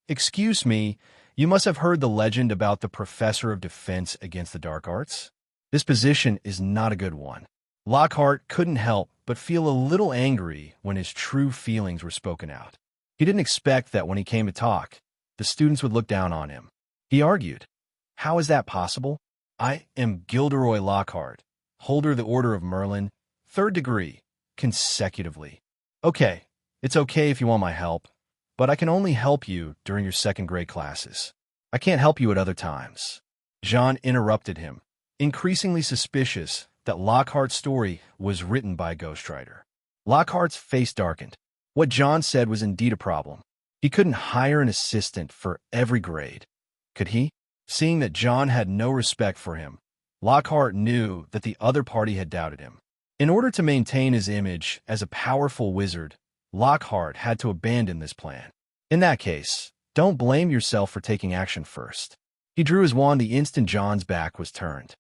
Speaker 2: "Excuse me, you must have heard the legend about the professor of defense against the dark arts. This position is not a good one." Lockhart couldn't help but feel a little angry when his true feelings were spoken out. He didn't expect that when he came to talk, the students would look down on him. He argued, "How is that possible? I am Gilderoy Lockhart, holder of the Order of Merlin, 3rd degree, consecutively. Okay, it's okay if you want my help, but I can only help you during your 2nd grade classes. I can't help you at other times." Jon interrupted him, increasingly suspicious that Lockhart's story was written by a ghostwriter. Lockhart's face darkened. What Jon said was indeed a problem. He couldn't hire an assistant for every grade. Could he? Seeing that Jon had no respect for him, Lockhart knew that the other party had doubted him. In order to maintain his image as a powerful wizard, Lockhart had to abandon this plan. In that case, don't blame yourself for taking action first. He drew his wand the instant Jon's back was turned.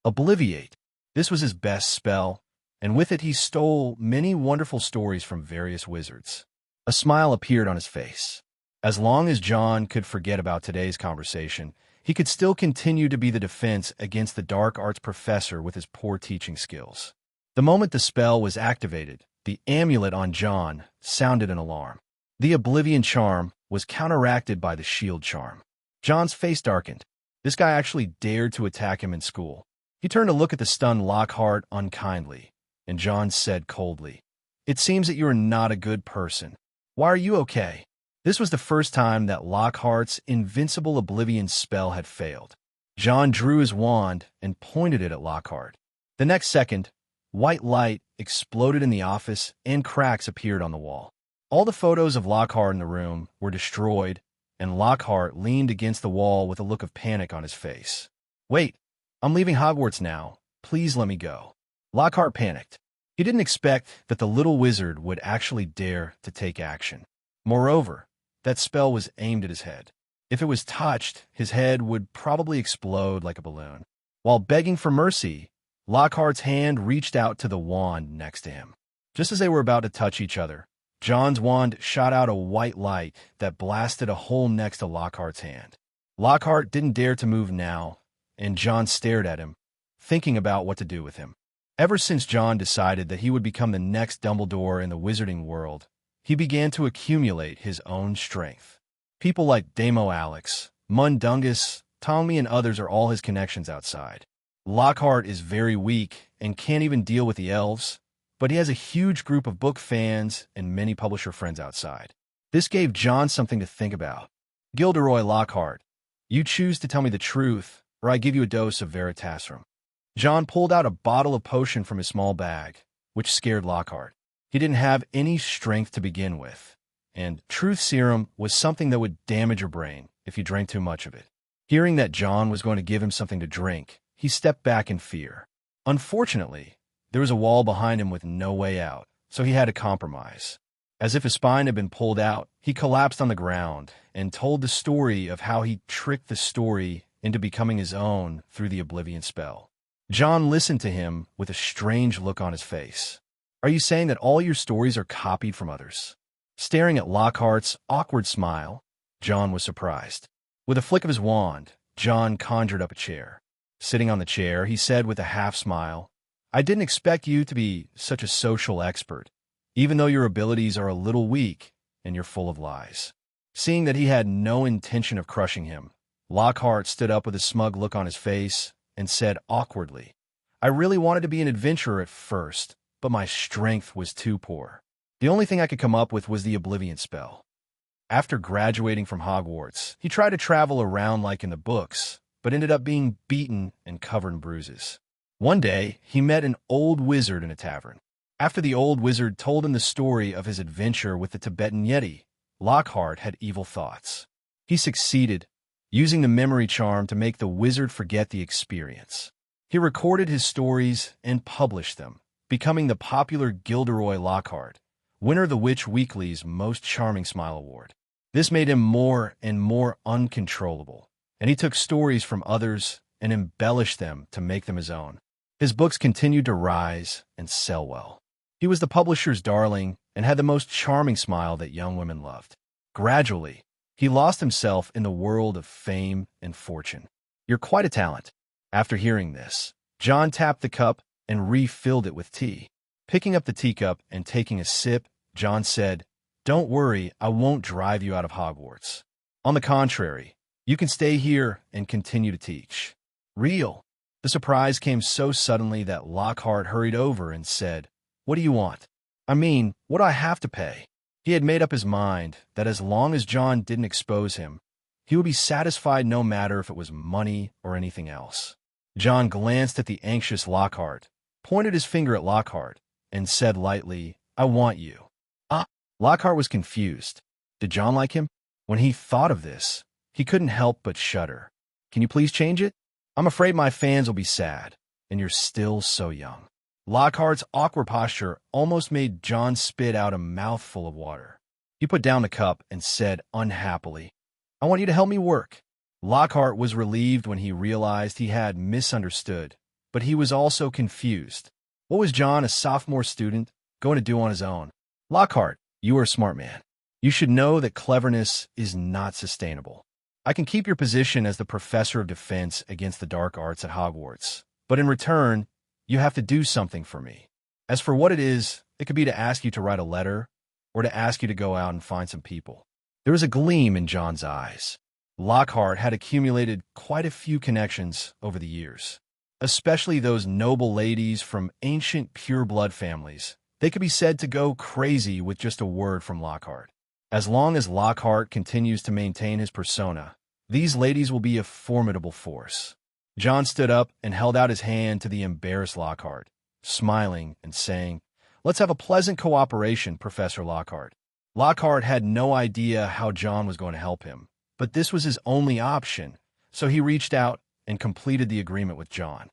Speaker 2: Obliviate. This was his best spell, and with it he stole many wonderful stories from various wizards. A smile appeared on his face. As long as Jon could forget about today's conversation, he could still continue to be the defense against the dark arts professor with his poor teaching skills. The moment the spell was activated, the amulet on Jon sounded an alarm. The Oblivion charm was counteracted by the shield charm. Jon's face darkened. This guy actually dared to attack him in school. He turned to look at the stunned Lockhart unkindly, and Jon said coldly, "It seems that you are not a good person. Why are you okay?" This was the first time that Lockhart's invincible Oblivion spell had failed. Jon drew his wand and pointed it at Lockhart. The next second, white light exploded in the office and cracks appeared on the wall. All the photos of Lockhart in the room were destroyed, and Lockhart leaned against the wall with a look of panic on his face. "Wait, I'm leaving Hogwarts now. Please let me go." Lockhart panicked. He didn't expect that the little wizard would actually dare to take action. Moreover, that spell was aimed at his head. If it was touched, his head would probably explode like a balloon. While begging for mercy, Lockhart's hand reached out to the wand next to him. Just as they were about to touch each other, Jon's wand shot out a white light that blasted a hole next to Lockhart's hand. Lockhart didn't dare to move now, and Jon stared at him, thinking about what to do with him. Ever since Jon decided that he would become the next Dumbledore in the wizarding world, he began to accumulate his own strength. People like Damo Alex, Mundungus, Tommy, and others are all his connections outside. Lockhart is very weak and can't even deal with the elves, but he has a huge group of book fans and many publisher friends outside. This gave Jon something to think about. "Gilderoy Lockhart, you choose to tell me the truth, or I give you a dose of Veritasrum." Jon pulled out a bottle of potion from his small bag, which scared Lockhart. He didn't have any strength to begin with, and truth serum was something that would damage your brain if you drank too much of it. Hearing that Jon was going to give him something to drink, he stepped back in fear. Unfortunately, there was a wall behind him with no way out, so he had to compromise. As if his spine had been pulled out, he collapsed on the ground and told the story of how he tricked the story into becoming his own through the Oblivion spell. Jon listened to him with a strange look on his face. "Are you saying that all your stories are copied from others?" Staring at Lockhart's awkward smile, Jon was surprised. With a flick of his wand, Jon conjured up a chair. Sitting on the chair, he said with a half-smile, "I didn't expect you to be such a social expert, even though your abilities are a little weak and you're full of lies." Seeing that he had no intention of crushing him, Lockhart stood up with a smug look on his face and said awkwardly, "I really wanted to be an adventurer at first, but my strength was too poor." The only thing I could come up with was the oblivion spell. After graduating from Hogwarts, he tried to travel around like in the books, but ended up being beaten and covered in bruises. One day, he met an old wizard in a tavern. After the old wizard told him the story of his adventure with the Tibetan Yeti, Lockhart had evil thoughts. He succeeded, using the memory charm to make the wizard forget the experience. He recorded his stories and published them, becoming the popular Gilderoy Lockhart, winner of the Witch Weekly's Most Charming Smile Award. This made him more and more uncontrollable, and he took stories from others and embellished them to make them his own. His books continued to rise and sell well. He was the publisher's darling and had the most charming smile that young women loved. Gradually, he lost himself in the world of fame and fortune. "You're quite a talent." After hearing this, John tapped the cup and refilled it with tea. Picking up the teacup and taking a sip, John said, "Don't worry, I won't drive you out of Hogwarts. On the contrary, you can stay here and continue to teach." "Real?" The surprise came so suddenly that Lockhart hurried over and said, "What do you want?" "I mean, what do I have to pay?" He had made up his mind that as long as John didn't expose him, he would be satisfied no matter if it was money or anything else. John glanced at the anxious Lockhart, pointed his finger at Lockhart, and said lightly, "I want you." "Ah!" Lockhart was confused. Did John like him? When he thought of this, he couldn't help but shudder. "Can you please change it? I'm afraid my fans will be sad, and you're still so young." Lockhart's awkward posture almost made John spit out a mouthful of water. He put down the cup and said unhappily, "I want you to help me work." Lockhart was relieved when he realized he had misunderstood, but he was also confused. What was John, a sophomore student, going to do on his own? "Lockhart, you are a smart man. You should know that cleverness is not sustainable. I can keep your position as the professor of defense against the dark arts at Hogwarts, but in return, you have to do something for me. As for what it is, it could be to ask you to write a letter or to ask you to go out and find some people." There was a gleam in John's eyes. Lockhart had accumulated quite a few connections over the years, especially those noble ladies from ancient pure-blood families. They could be said to go crazy with just a word from Lockhart. As long as Lockhart continues to maintain his persona, these ladies will be a formidable force. John stood up and held out his hand to the embarrassed Lockhart, smiling and saying, "Let's have a pleasant cooperation, Professor Lockhart." Lockhart had no idea how John was going to help him, but this was his only option, so he reached out and completed the agreement with John.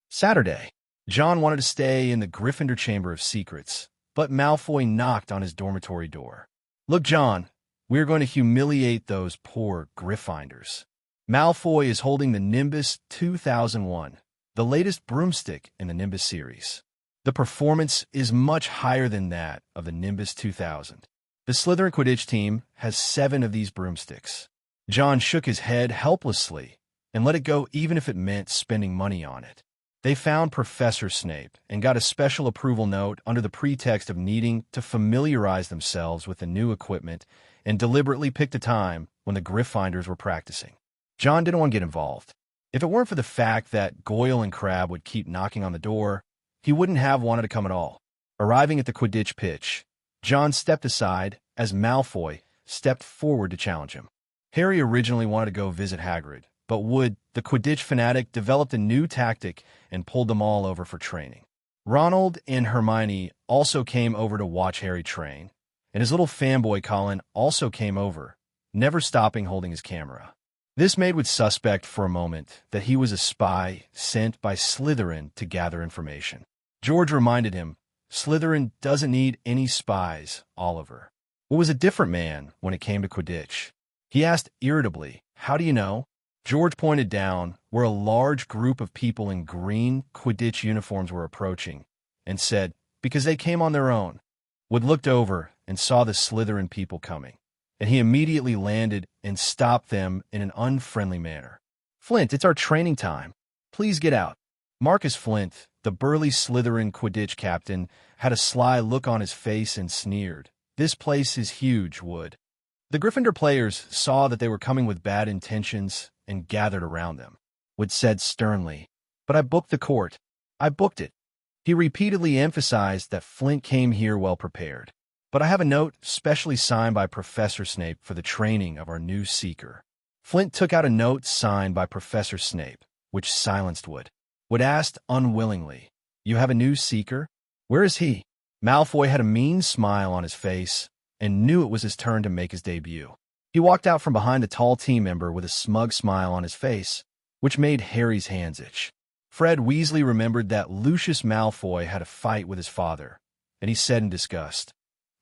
Speaker 2: Saturday, John wanted to stay in the Gryffindor Chamber of Secrets, but Malfoy knocked on his dormitory door. "Look, John, we are going to humiliate those poor Gryffindors." Malfoy is holding the Nimbus 2001, the latest broomstick in the Nimbus series. The performance is much higher than that of the Nimbus 2000. The Slytherin Quidditch team has 7 of these broomsticks. John shook his head helplessly and let it go even if it meant spending money on it. They found Professor Snape and got a special approval note under the pretext of needing to familiarize themselves with the new equipment and deliberately picked a time when the Gryffindors were practicing. John didn't want to get involved. If it weren't for the fact that Goyle and Crabbe would keep knocking on the door, he wouldn't have wanted to come at all. Arriving at the Quidditch pitch, John stepped aside as Malfoy stepped forward to challenge him. Harry originally wanted to go visit Hagrid, but Wood, the Quidditch fanatic, developed a new tactic and pulled them all over for training. Ronald and Hermione also came over to watch Harry train, and his little fanboy Colin also came over, never stopping holding his camera. This made Wood suspect for a moment that he was a spy sent by Slytherin to gather information. George reminded him, "Slytherin doesn't need any spies, Oliver." Wood was a different man when it came to Quidditch. He asked irritably, "How do you know?" George pointed down where a large group of people in green Quidditch uniforms were approaching and said, "Because they came on their own." Wood looked over and saw the Slytherin people coming, and he immediately landed and stopped them in an unfriendly manner. "Flint, it's our training time. Please get out." Marcus Flint, the burly Slytherin Quidditch captain, had a sly look on his face and sneered, "This place is huge, Wood." The Gryffindor players saw that they were coming with bad intentions and gathered around them. Wood said sternly, "But I booked the court. I booked it." He repeatedly emphasized that Flint came here well prepared. but I have a note specially signed by Professor Snape for the training of our new Seeker. Flint took out a note signed by Professor Snape, which silenced Wood. Wood asked unwillingly, "You have a new Seeker? Where is he?" Malfoy had a mean smile on his face and knew it was his turn to make his debut. He walked out from behind a tall team member with a smug smile on his face, which made Harry's hands itch. Fred Weasley remembered that Lucius Malfoy had a fight with his father, and he said in disgust,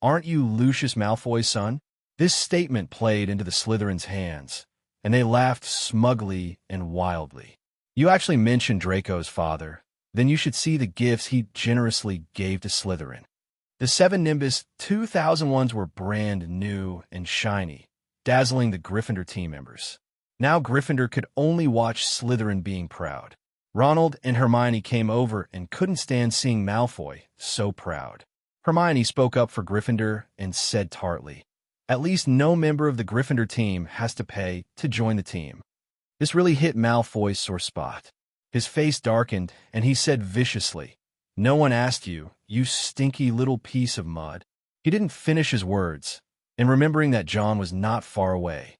Speaker 2: "Aren't you Lucius Malfoy's son?" This statement played into the Slytherins' hands, and they laughed smugly and wildly. "You actually mentioned Draco's father. Then you should see the gifts he generously gave to Slytherin." The 7 Nimbus 2001s were brand new and shiny, dazzling the Gryffindor team members. Now Gryffindor could only watch Slytherin being proud. Ronald and Hermione came over and couldn't stand seeing Malfoy so proud. Hermione spoke up for Gryffindor and said tartly, "At least no member of the Gryffindor team has to pay to join the team." This really hit Malfoy's sore spot. His face darkened, and he said viciously, "No one asked you, you stinky little piece of mud." He didn't finish his words, and remembering that John was not far away,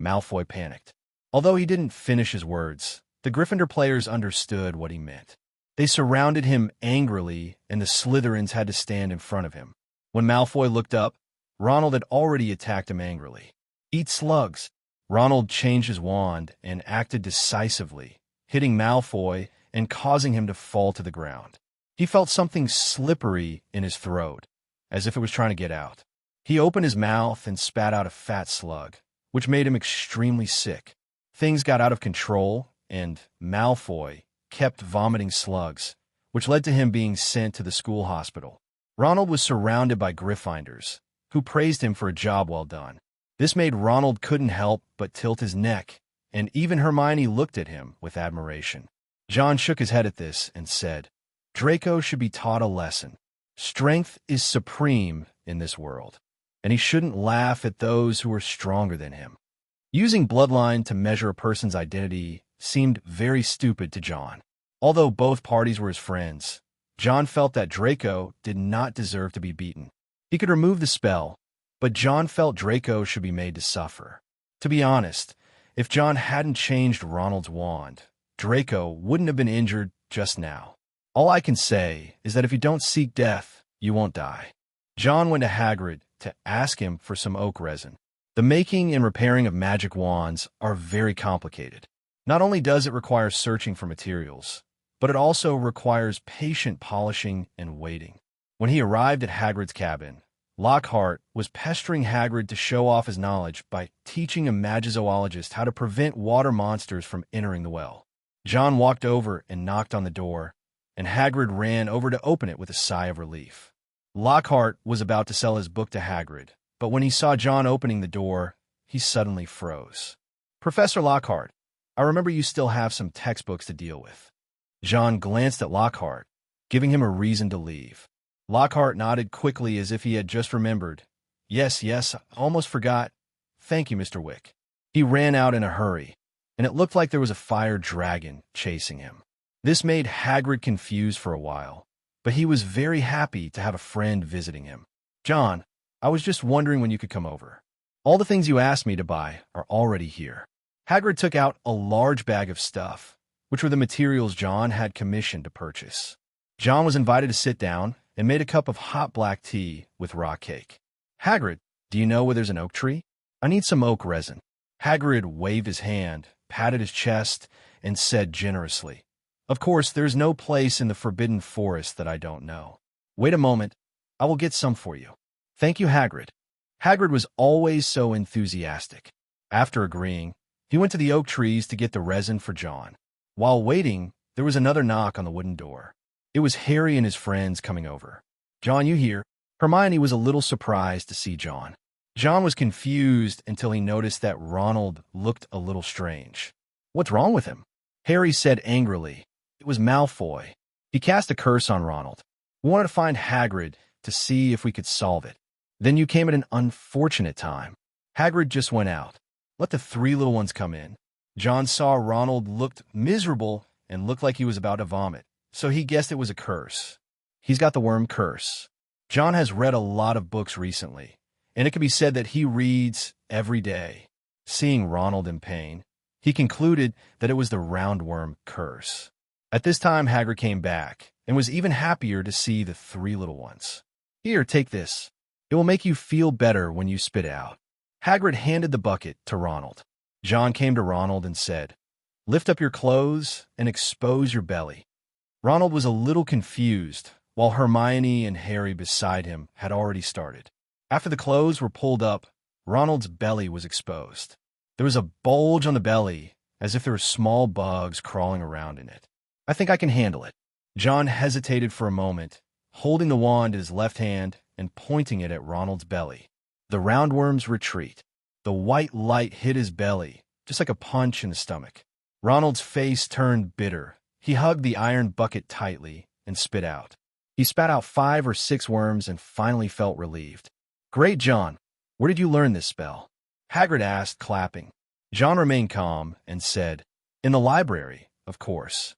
Speaker 2: Malfoy panicked. Although he didn't finish his words, the Gryffindor players understood what he meant. They surrounded him angrily, and the Slytherins had to stand in front of him. When Malfoy looked up, Ronald had already attacked him angrily. "Eat slugs." Ronald changed his wand and acted decisively, hitting Malfoy and causing him to fall to the ground. He felt something slippery in his throat, as if it was trying to get out. He opened his mouth and spat out a fat slug, which made him extremely sick. Things got out of control, and Malfoy kept vomiting slugs, which led to him being sent to the school hospital. Ronald was surrounded by Gryffindors, who praised him for a job well done. This made Ronald couldn't help but tilt his neck, and even Hermione looked at him with admiration. John shook his head at this and said, "Draco should be taught a lesson. Strength is supreme in this world, and he shouldn't laugh at those who are stronger than him." Using bloodline to measure a person's identity seemed very stupid to John. Although both parties were his friends, John felt that Draco did not deserve to be beaten. He could remove the spell, but John felt Draco should be made to suffer. To be honest, if John hadn't changed Ronald's wand, Draco wouldn't have been injured just now. All I can say is that if you don't seek death, you won't die. John went to Hagrid to ask him for some oak resin. The making and repairing of magic wands are very complicated. Not only does it require searching for materials, but it also requires patient polishing and waiting. When he arrived at Hagrid's cabin, Lockhart was pestering Hagrid to show off his knowledge by teaching a magizoologist how to prevent water monsters from entering the well. John walked over and knocked on the door, and Hagrid ran over to open it with a sigh of relief. Lockhart was about to sell his book to Hagrid, but when he saw John opening the door, he suddenly froze. "Professor Lockhart, I remember you still have some textbooks to deal with." John glanced at Lockhart, giving him a reason to leave. Lockhart nodded quickly as if he had just remembered. Yes, I almost forgot. Thank you, Mr. Wick." He ran out in a hurry, and it looked like there was a fire dragon chasing him. This made Hagrid confused for a while, but he was very happy to have a friend visiting him. "John, I was just wondering when you could come over. All the things you asked me to buy are already here." Hagrid took out a large bag of stuff, which were the materials John had commissioned to purchase. John was invited to sit down and made a cup of hot black tea with raw cake. "Hagrid, do you know where there's an oak tree? I need some oak resin." Hagrid waved his hand, patted his chest, and said generously, "Of course, there's no place in the Forbidden Forest that I don't know. Wait a moment, I will get some for you." "Thank you, Hagrid." Hagrid was always so enthusiastic. After agreeing, he went to the oak trees to get the resin for John. While waiting, there was another knock on the wooden door. It was Harry and his friends coming over. "John, you here?" Hermione was a little surprised to see John. John was confused until he noticed that Ronald looked a little strange. "What's wrong with him?" Harry said angrily. It was Malfoy. He cast a curse on Ronald. "We wanted to find Hagrid to see if we could solve it. Then you came at an unfortunate time. Hagrid just went out. Let the 3 little ones come in." John saw Ronald looked miserable and looked like he was about to vomit, so he guessed it was a curse. "He's got the worm curse." John has read a lot of books recently, and it can be said that he reads every day. Seeing Ronald in pain, he concluded that it was the roundworm curse. At this time, Hagrid came back and was even happier to see the three little ones. Here, take this. It will make you feel better when you spit out. Hagrid handed the bucket to Ronald. John came to Ronald and said, "Lift up your clothes and expose your belly." Ronald was a little confused, while Hermione and Harry beside him had already started. After the clothes were pulled up, Ronald's belly was exposed. There was a bulge on the belly, as if there were small bugs crawling around in it. "I think I can handle it." John hesitated for a moment, holding the wand in his left hand and pointing it at Ronald's belly. The roundworms retreat. The white light hit his belly, just like a punch in the stomach. Ronald's face turned bitter. He hugged the iron bucket tightly and spit out. He spat out 5 or 6 worms and finally felt relieved. "Great, John. Where did you learn this spell?" Hagrid asked, clapping. John remained calm and said, "In the library, of course.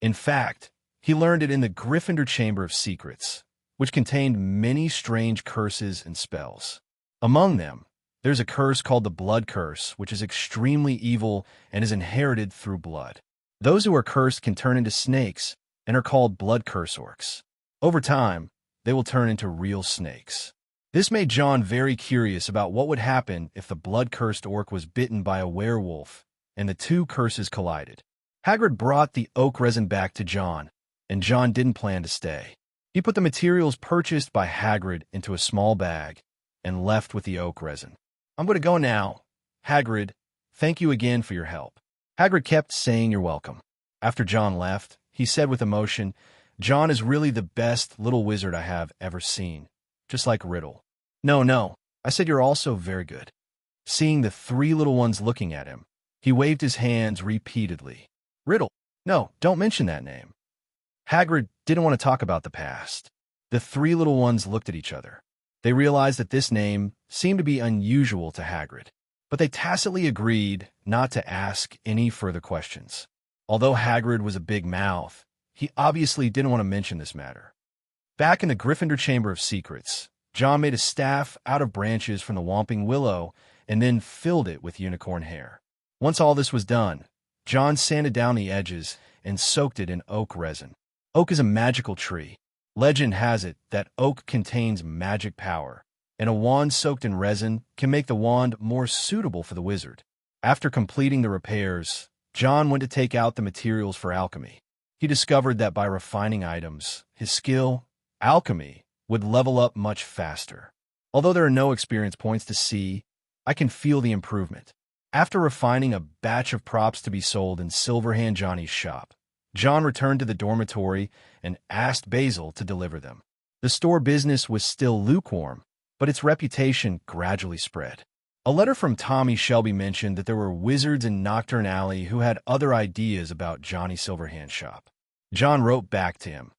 Speaker 2: In fact, he learned it in the Gryffindor Chamber of Secrets, which contained many strange curses and spells. Among them, there's a curse called the Blood Curse, which is extremely evil and is inherited through blood. Those who are cursed can turn into snakes and are called blood curse orcs. Over time, they will turn into real snakes." This made John very curious about what would happen if the blood-cursed orc was bitten by a werewolf and the two curses collided. Hagrid brought the oak resin back to John, and John didn't plan to stay. He put the materials purchased by Hagrid into a small bag and left with the oak resin. "I'm going to go now. Hagrid, thank you again for your help." Hagrid kept saying you're welcome. After John left, he said with emotion, "John is really the best little wizard I have ever seen. Just like Riddle." No, I said you're also very good." Seeing the three little ones looking at him, he waved his hands repeatedly. "Riddle? No, don't mention that name." Hagrid didn't want to talk about the past. The three little ones looked at each other. They realized that this name seemed to be unusual to Hagrid, but they tacitly agreed not to ask any further questions. Although Hagrid was a big mouth, he obviously didn't want to mention this matter. Back in the Gryffindor Chamber of Secrets, John made a staff out of branches from the Whomping Willow and then filled it with unicorn hair. Once all this was done, John sanded down the edges and soaked it in oak resin. Oak is a magical tree. Legend has it that oak contains magic power, and a wand soaked in resin can make the wand more suitable for the wizard. After completing the repairs, John went to take out the materials for alchemy. He discovered that by refining items, his skill, alchemy, would level up much faster. Although there are no experience points to see, I can feel the improvement. After refining a batch of props to be sold in Silverhand Johnny's shop, John returned to the dormitory and asked Basil to deliver them. The store business was still lukewarm, but its reputation gradually spread. A letter from Tommy Shelby mentioned that there were wizards in Nocturn Alley who had other ideas about Johnny Silverhand's shop. John wrote back to him,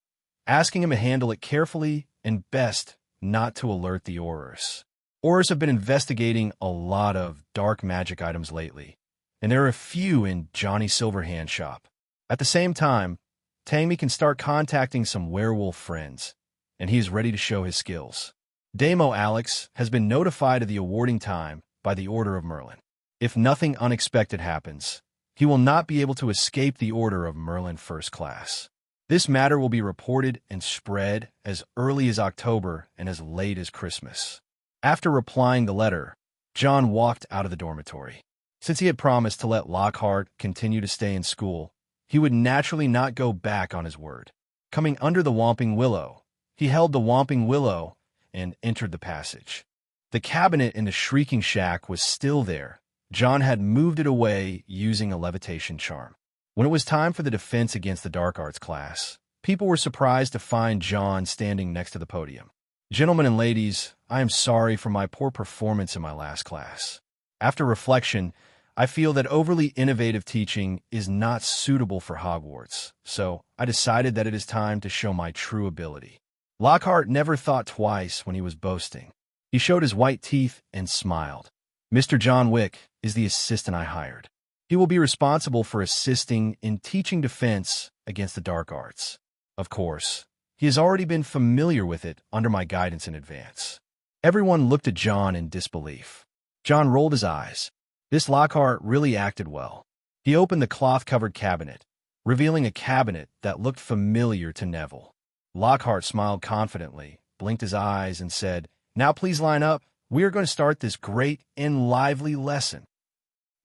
Speaker 2: asking him to handle it carefully and best not to alert the Aurors. Aurors have been investigating a lot of dark magic items lately, and there are a few in Johnny Silverhand's shop. At the same time, Tammy can start contacting some werewolf friends, and he is ready to show his skills. Damo Alex has been notified of the awarding time by the Order of Merlin. If nothing unexpected happens, he will not be able to escape the Order of Merlin First Class. This matter will be reported and spread as early as October and as late as Christmas. After replying the letter, John walked out of the dormitory. Since he had promised to let Lockhart continue to stay in school, he would naturally not go back on his word. Coming under the Whomping Willow, he held the Whomping Willow and entered the passage. The cabinet in the Shrieking Shack was still there. John had moved it away using a levitation charm. When it was time for the defense against the dark arts class, people were surprised to find John standing next to the podium. "Gentlemen and ladies, I am sorry for my poor performance in my last class. After reflection, I feel that overly innovative teaching is not suitable for Hogwarts, so I decided that it is time to show my true ability." Lockhart never thought twice when he was boasting. He showed his white teeth and smiled. "Mr. John Wick is the assistant I hired. He will be responsible for assisting in teaching defense against the dark arts. Of course, He has already been familiar with it under my guidance in advance. Everyone looked at John in disbelief. John rolled his eyes. This Lockhart really acted well. He opened the cloth-covered cabinet, revealing a cabinet that looked familiar to Neville. Lockhart smiled confidently, blinked his eyes, and said, "Now please line up. We are going to start this great and lively lesson."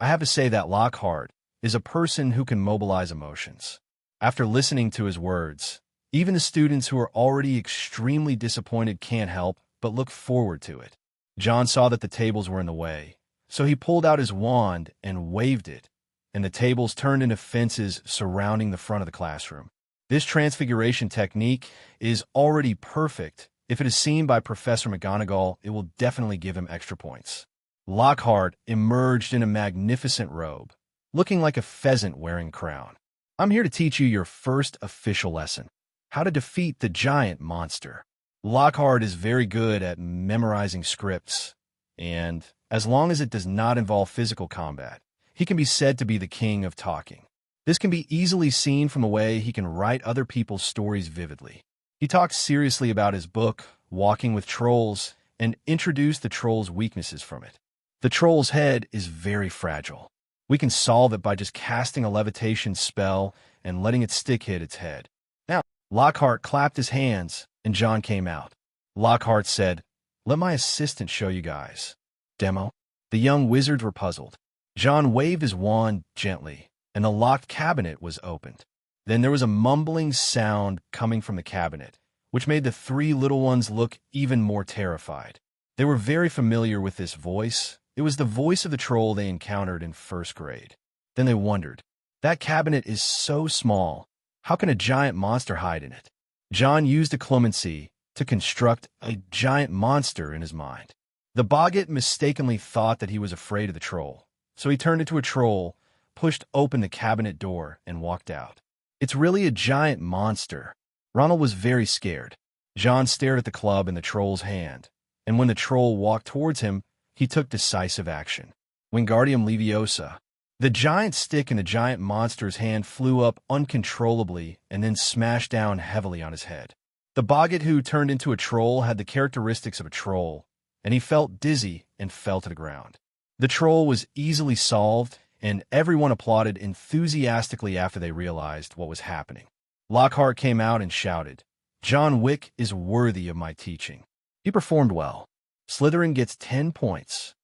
Speaker 2: I have to say that Lockhart is a person who can mobilize emotions. After listening to his words, even the students who are already extremely disappointed can't help but look forward to it. John saw that the tables were in the way, so he pulled out his wand and waved it, and the tables turned into fences surrounding the front of the classroom. This transfiguration technique is already perfect. If it is seen by Professor McGonagall, it will definitely give him extra points. Lockhart emerged in a magnificent robe, looking like a pheasant wearing a crown. "I'm here to teach you your first official lesson, how to defeat the giant monster." Lockhart is very good at memorizing scripts, and as long as it does not involve physical combat, he can be said to be the king of talking. This can be easily seen from the way he can write other people's stories vividly. He talks seriously about his book, Walking with Trolls, and introduced the troll's weaknesses from it. The troll's head is very fragile. We can solve it by just casting a levitation spell and letting its stick hit its head. Now, Lockhart clapped his hands, and John came out. Lockhart said, "Let my assistant show you guys." Demo? The young wizards were puzzled. John waved his wand gently, and the locked cabinet was opened. Then there was a mumbling sound coming from the cabinet, which made the three little ones look even more terrified. They were very familiar with this voice. It was the voice of the troll they encountered in first grade. Then they wondered, that cabinet is so small. How can a giant monster hide in it? John used a clemency to construct a giant monster in his mind. The boggart mistakenly thought that he was afraid of the troll, so he turned into a troll, pushed open the cabinet door, and walked out. It's really a giant monster. Ronald was very scared. John stared at the club in the troll's hand, and when the troll walked towards him, he took decisive action. Wingardium Leviosa. The giant stick in the giant monster's hand flew up uncontrollably and then smashed down heavily on his head. The boggart who turned into a troll had the characteristics of a troll, and he felt dizzy and fell to the ground. The troll was easily solved, and everyone applauded enthusiastically after they realized what was happening. Lockhart came out and shouted, "John Wick is worthy of my teaching." He performed well. Slytherin gets 10 points.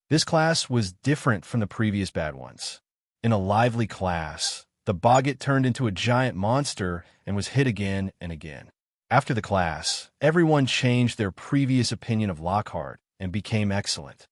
Speaker 2: This class was different from the previous bad ones. In a lively class, the boggart turned into a giant monster and was hit again and again. After the class, everyone changed their previous opinion of Lockhart and became excellent.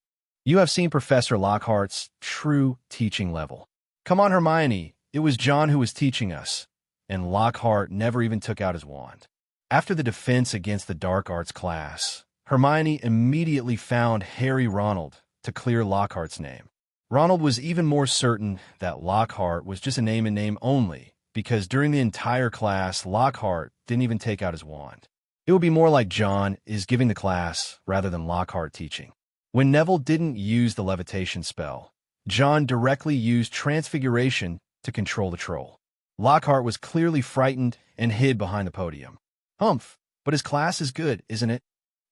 Speaker 2: You have seen Professor Lockhart's true teaching level. Come on, Hermione, it was John who was teaching us. And Lockhart never even took out his wand. After the defense against the dark arts class, Hermione immediately found Harry Ronald to clear Lockhart's name. Ronald was even more certain that Lockhart was just a name and name only, because during the entire class, Lockhart didn't even take out his wand. It would be more like John is giving the class rather than Lockhart teaching. When Neville didn't use the levitation spell, John directly used transfiguration to control the troll. Lockhart was clearly frightened and hid behind the podium. Humph, but his class is good, isn't it?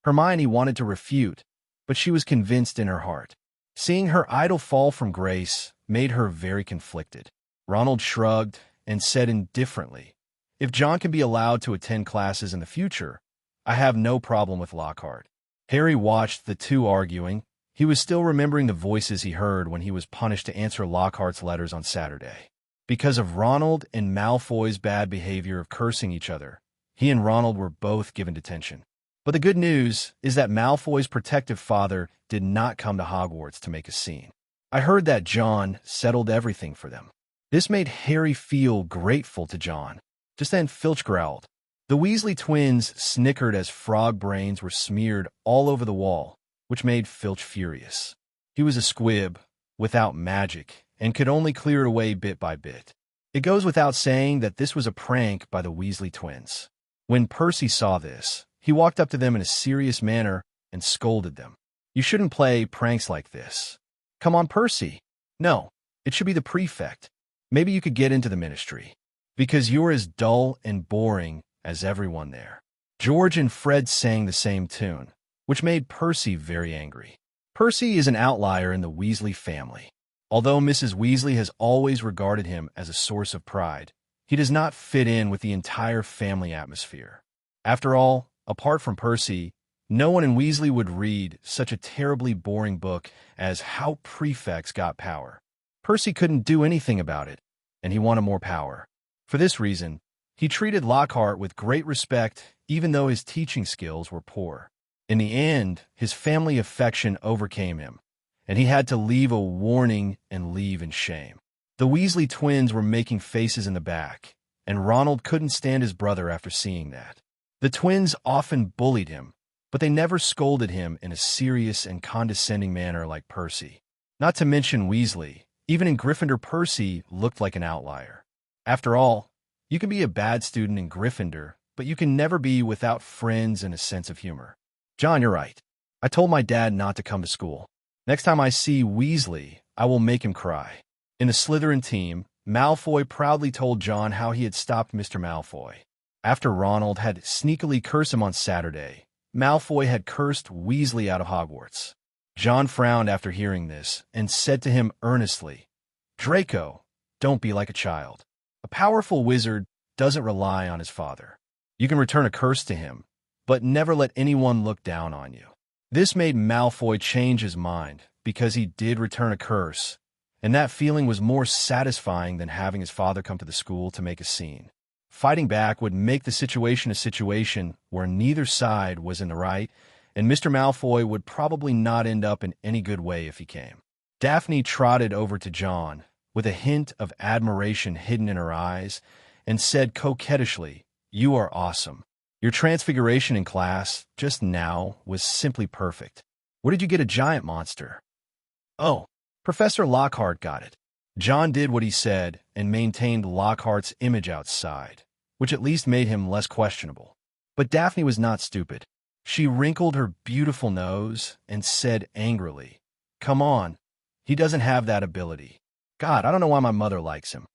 Speaker 2: Hermione wanted to refute, but she was convinced in her heart. Seeing her idol fall from grace made her very conflicted. Ronald shrugged and said indifferently, "If John can be allowed to attend classes in the future, I have no problem with Lockhart." Harry watched the two arguing. He was still remembering the voices he heard when he was punished to answer Lockhart's letters on Saturday. Because of Ronald and Malfoy's bad behavior of cursing each other, he and Ronald were both given detention. But the good news is that Malfoy's protective father did not come to Hogwarts to make a scene. I heard that John settled everything for them. This made Harry feel grateful to John. Just then Filch growled. The Weasley twins snickered as frog brains were smeared all over the wall, which made Filch furious. He was a squib, without magic, and could only clear it away bit by bit. It goes without saying that this was a prank by the Weasley twins. When Percy saw this, he walked up to them in a serious manner and scolded them. "You shouldn't play pranks like this." "Come on, Percy." "No, it should be the prefect. Maybe you could get into the ministry, because you're as dull and boring as everyone there." George and Fred sang the same tune, which made Percy very angry. Percy is an outlier in the Weasley family. Although Mrs. Weasley has always regarded him as a source of pride, he does not fit in with the entire family atmosphere. After all, apart from Percy, no one in Weasley would read such a terribly boring book as How Prefects Got Power. Percy couldn't do anything about it, and he wanted more power. For this reason, he treated Lockhart with great respect even though his teaching skills were poor. In the end, his family affection overcame him, and he had to leave a warning and leave in shame. The Weasley twins were making faces in the back, and Ronald couldn't stand his brother after seeing that. The twins often bullied him, but they never scolded him in a serious and condescending manner like Percy. Not to mention Weasley, even in Gryffindor, Percy looked like an outlier. After all, you can be a bad student in Gryffindor, but you can never be without friends and a sense of humor. John, you're right. I told my dad not to come to school. Next time I see Weasley, I will make him cry. In the Slytherin team, Malfoy proudly told John how he had stopped Mr. Malfoy. After Ronald had sneakily cursed him on Saturday, Malfoy had cursed Weasley out of Hogwarts. John frowned after hearing this and said to him earnestly, "Draco, don't be like a child. A powerful wizard doesn't rely on his father. You can return a curse to him, but never let anyone look down on you." This made Malfoy change his mind because he did return a curse, and that feeling was more satisfying than having his father come to the school to make a scene. Fighting back would make the situation a situation where neither side was in the right, and Mr. Malfoy would probably not end up in any good way if he came. Daphne trotted over to John, with a hint of admiration hidden in her eyes, and said coquettishly, "You are awesome. Your transfiguration in class just now was simply perfect. Where did you get a giant monster?" "Oh, Professor Lockhart got it." John did what he said and maintained Lockhart's image outside, which at least made him less questionable. But Daphne was not stupid. She wrinkled her beautiful nose and said angrily, "Come on, he doesn't have that ability. God, I don't know why my mother likes him."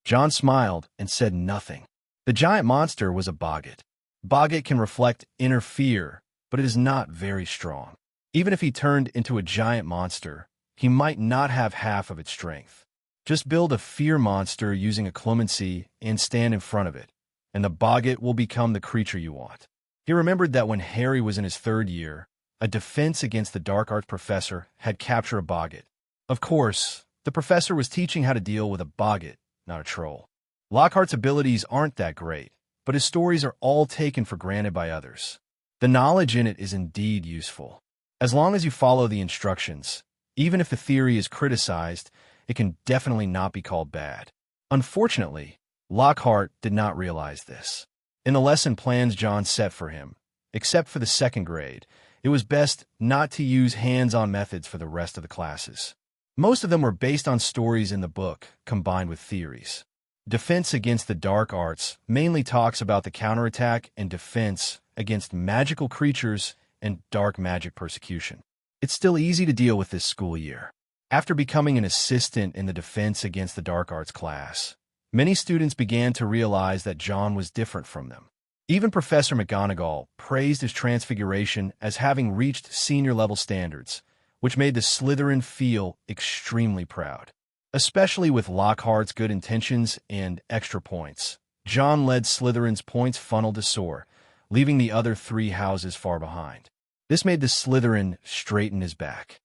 Speaker 2: John smiled and said nothing. The giant monster was a boggart. Boggart can reflect inner fear, but it is not very strong. Even if he turned into a giant monster, he might not have half of its strength. Just build a fear monster using a clemency and stand in front of it, and the boggart will become the creature you want. He remembered that when Harry was in his 3rd year, a defense against the dark arts professor had captured a boggart. Of course, the professor was teaching how to deal with a boggart, not a troll. Lockhart's abilities aren't that great, but his stories are all taken for granted by others. The knowledge in it is indeed useful. As long as you follow the instructions, even if the theory is criticized, it can definitely not be called bad. Unfortunately, Lockhart did not realize this. In the lesson plans John set for him, except for the 2nd grade, it was best not to use hands-on methods for the rest of the classes. Most of them were based on stories in the book, combined with theories. Defense against the dark arts mainly talks about the counterattack and defense against magical creatures and dark magic persecution. It's still easy to deal with this school year. After becoming an assistant in the defense against the dark arts class, many students began to realize that John was different from them. Even Professor McGonagall praised his transfiguration as having reached senior-level standards, which made the Slytherin feel extremely proud. Especially with Lockhart's good intentions and extra points, John led Slytherin's points funnel to soar, leaving the other 3 houses far behind. This made the Slytherin straighten his back.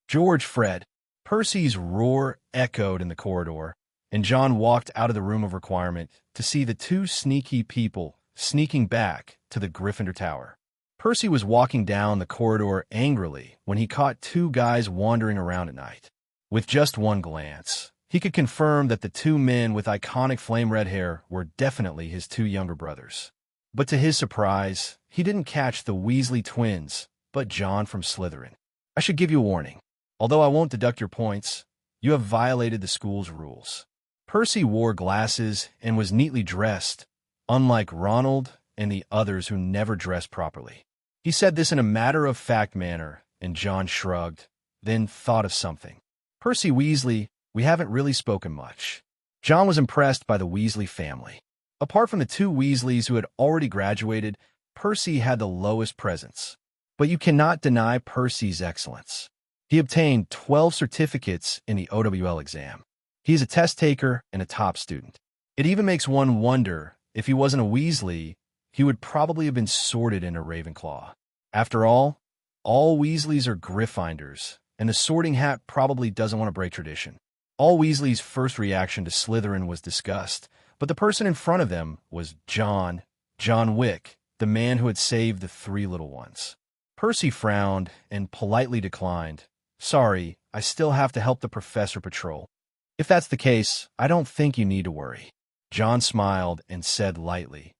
Speaker 2: "George, Fred!" Percy's roar echoed in the corridor, and John walked out of the room of requirement to see the 2 sneaky people sneaking back to the Gryffindor Tower. Percy was walking down the corridor angrily when he caught 2 guys wandering around at night. With just one glance, he could confirm that the 2 men with iconic flame red hair were definitely his 2 younger brothers. But to his surprise, he didn't catch the Weasley twins, but John from Slytherin. "I should give you a warning. Although I won't deduct your points, you have violated the school's rules." Percy wore glasses and was neatly dressed, unlike Ronald and the others who never dressed properly. He said this in a matter-of-fact manner, and John shrugged, then thought of something. "Percy Weasley, we haven't really spoken much." John was impressed by the Weasley family. Apart from the 2 Weasleys who had already graduated, Percy had the lowest presence. But you cannot deny Percy's excellence. He obtained 12 certificates in the OWL exam. He is a test taker and a top student. It even makes one wonder, if he wasn't a Weasley, he would probably have been sorted into Ravenclaw. After all Weasleys are Gryffindors, and the Sorting Hat probably doesn't want to break tradition. All Weasley's first reaction to Slytherin was disgust, but the person in front of them was John Wick, the man who had saved the 3 little ones. Percy frowned and politely declined. "Sorry, I still have to help the professor patrol." "If that's the case, I don't think you need to worry." John smiled and said lightly,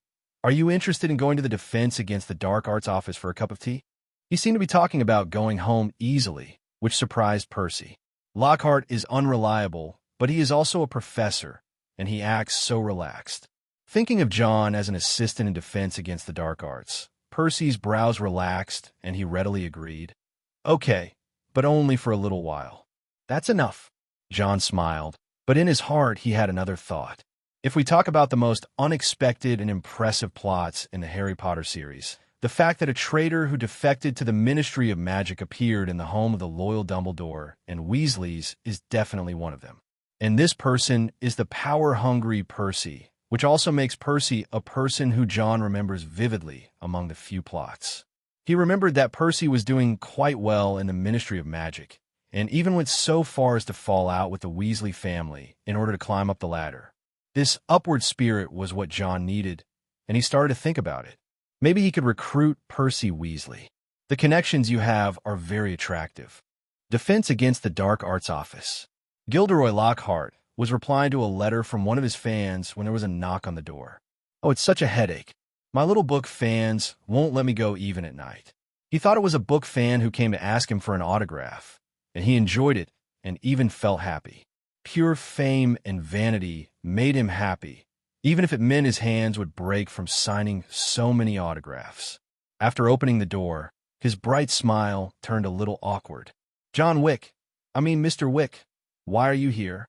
Speaker 2: "Are you interested in going to the Defense Against the Dark Arts office for a cup of tea?" He seemed to be talking about going home easily, which surprised Percy. Lockhart is unreliable, but he is also a professor, and he acts so relaxed. Thinking of John as an assistant in Defense Against the Dark Arts, Percy's brows relaxed, and he readily agreed. "Okay, but only for a little while." "That's enough." John smiled, but in his heart he had another thought. If we talk about the most unexpected and impressive plots in the Harry Potter series, the fact that a traitor who defected to the Ministry of Magic appeared in the home of the loyal Dumbledore and Weasleys is definitely one of them. And this person is the power-hungry Percy, which also makes Percy a person who John remembers vividly among the few plots. He remembered that Percy was doing quite well in the Ministry of Magic, and even went so far as to fall out with the Weasley family in order to climb up the ladder. This upward spirit was what John needed, and he started to think about it. Maybe he could recruit Percy Weasley. The connections you have are very attractive. Defense Against the Dark Arts office. Gilderoy Lockhart was replying to a letter from one of his fans when there was a knock on the door. "Oh, it's such a headache. My little book fans won't let me go even at night." He thought it was a book fan who came to ask him for an autograph, and he enjoyed it and even felt happy. Pure fame and vanity made him happy, even if it meant his hands would break from signing so many autographs. After opening the door, his bright smile turned a little awkward. Mr. Wick, why are you here?"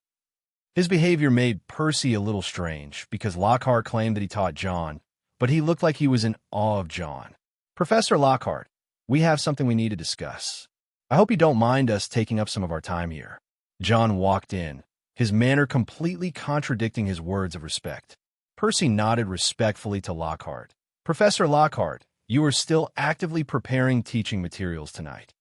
Speaker 2: His behavior made Percy a little strange, because Lockhart claimed that he taught John, but he looked like he was in awe of John. "Professor Lockhart, we have something we need to discuss. I hope you don't mind us taking up some of our time here." John walked in, his manner completely contradicting his words of respect. Percy nodded respectfully to Lockhart. "Professor Lockhart, you are still actively preparing teaching materials tonight."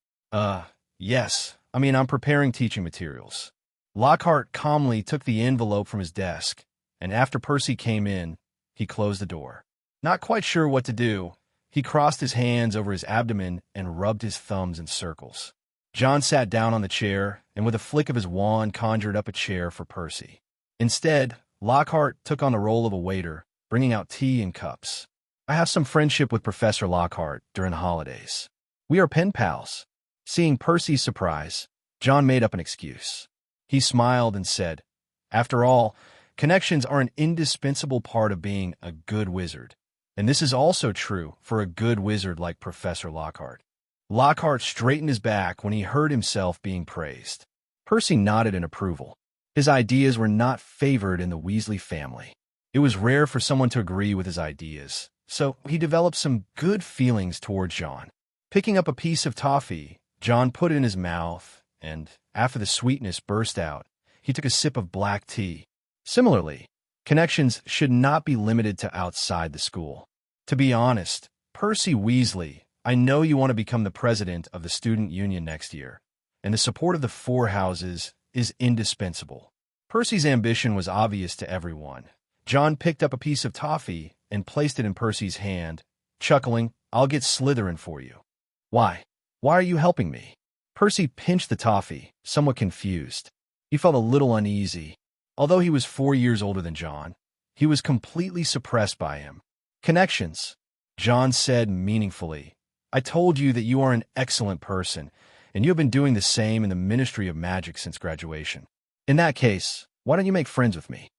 Speaker 2: Yes. I'm preparing teaching materials." Lockhart calmly took the envelope from his desk, and after Percy came in, he closed the door. Not quite sure what to do, he crossed his hands over his abdomen and rubbed his thumbs in circles. John sat down on the chair and with a flick of his wand conjured up a chair for Percy. Instead, Lockhart took on the role of a waiter, bringing out tea and cups. "I have some friendship with Professor Lockhart during the holidays. We are pen pals." Seeing Percy's surprise, John made up an excuse. He smiled and said, "After all, connections are an indispensable part of being a good wizard. And this is also true for a good wizard like Professor Lockhart." Lockhart straightened his back when he heard himself being praised. Percy nodded in approval. His ideas were not favored in the Weasley family. It was rare for someone to agree with his ideas, so he developed some good feelings toward John. Picking up a piece of toffee, John put it in his mouth, and after the sweetness burst out, he took a sip of black tea. Similarly, connections should not be limited to outside the school. To be honest, Percy Weasley, I know you want to become the president of the student union next year, and the support of the 4 houses is indispensable. Percy's ambition was obvious to everyone. John picked up a piece of toffee and placed it in Percy's hand, chuckling, "I'll get Slytherin for you." Why are you helping me?" Percy pinched the toffee, somewhat confused. He felt a little uneasy. Although he was 4 years older than John, he was completely suppressed by him. "Connections," John said meaningfully. "I told you that you are an excellent person, and you have been doing the same in the Ministry of Magic since graduation. In that case, why don't you make friends with me?"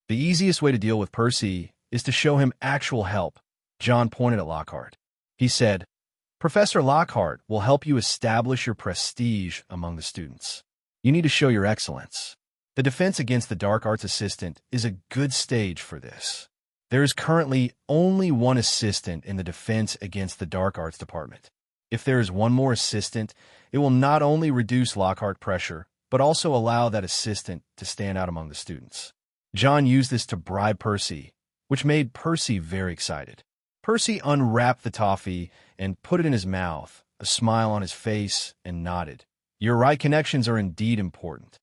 Speaker 2: The easiest way to deal with Percy is to show him actual help. John pointed at Lockhart. He said, "Professor Lockhart will help you establish your prestige among the students. You need to show your excellence. The Defense Against the Dark Arts assistant is a good stage for this." There is currently only one assistant in the defense against the dark arts department. If there is one more assistant, it will not only reduce Lockhart pressure, but also allow that assistant to stand out among the students. John used this to bribe Percy, which made Percy very excited. Percy unwrapped the toffee and put it in his mouth, a smile on his face, and nodded. Your right, connections are indeed important.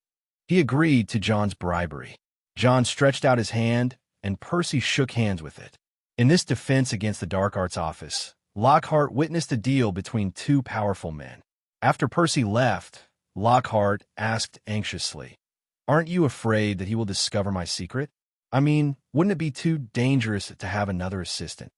Speaker 2: He agreed to John's bribery. John stretched out his hand, and Percy shook hands with it. In this defense against the dark arts office, Lockhart witnessed a deal between two powerful men. After Percy left, Lockhart asked anxiously, "Aren't you afraid that he will discover my secret? I mean, wouldn't it be too dangerous to have another assistant?"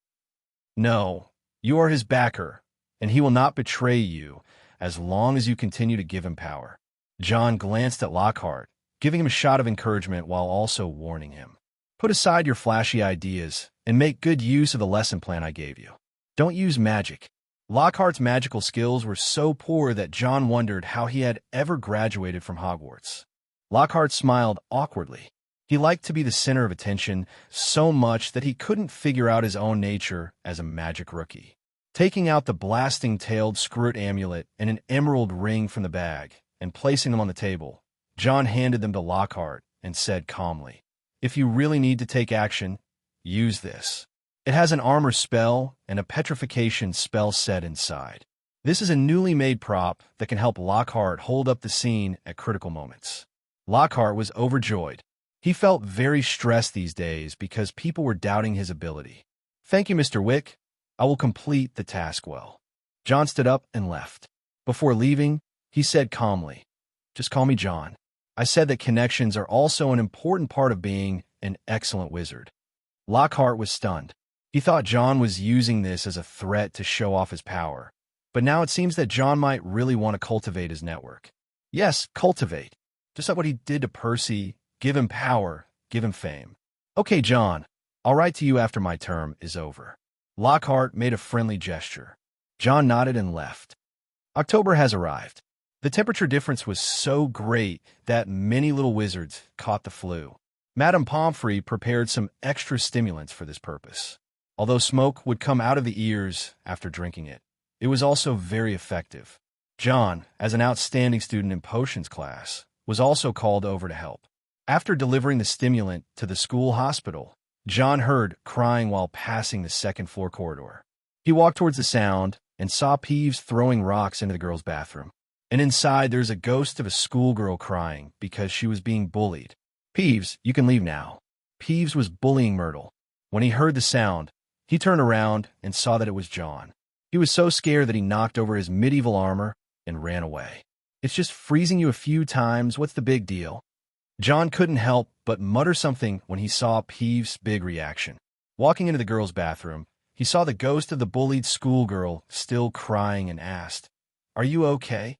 Speaker 2: "No, you are his backer, and he will not betray you as long as you continue to give him power." John glanced at Lockhart, giving him a shot of encouragement while also warning him. "Put aside your flashy ideas and make good use of the lesson plan I gave you. Don't use magic." Lockhart's magical skills were so poor that John wondered how he had ever graduated from Hogwarts. Lockhart smiled awkwardly. He liked to be the center of attention so much that he couldn't figure out his own nature as a magic rookie. Taking out the blasting-tailed Screw-It amulet and an emerald ring from the bag and placing them on the table, John handed them to Lockhart and said calmly, "If you really need to take action, use this. It has an armor spell and a petrification spell set inside. This is a newly made prop that can help Lockhart hold up the scene at critical moments." Lockhart was overjoyed. He felt very stressed these days because people were doubting his ability. "Thank you, Mr. Wick. I will complete the task well." John stood up and left. Before leaving, he said calmly, "Just call me John. I said that connections are also an important part of being an excellent wizard." Lockhart was stunned. He thought John was using this as a threat to show off his power, but now it seems that John might really want to cultivate his network. Yes, cultivate. Just like what he did to Percy, give him power, give him fame. "Okay, John, I'll write to you after my term is over." Lockhart made a friendly gesture. John nodded and left. October has arrived. The temperature difference was so great that many little wizards caught the flu. Madame Pomfrey prepared some extra stimulants for this purpose. Although smoke would come out of the ears after drinking it, it was also very effective. John, as an outstanding student in potions class, was also called over to help. After delivering the stimulant to the school hospital, John heard crying while passing the second-floor corridor. He walked towards the sound and saw Peeves throwing rocks into the girls' bathroom. And inside, there's a ghost of a schoolgirl crying because she was being bullied. "Peeves, you can leave now." Peeves was bullying Myrtle. When he heard the sound, he turned around and saw that it was John. He was so scared that he knocked over his medieval armor and ran away. "It's just freezing you a few times. What's the big deal?" John couldn't help but mutter something when he saw Peeves' big reaction. Walking into the girls' bathroom, he saw the ghost of the bullied schoolgirl still crying and asked, "Are you okay?"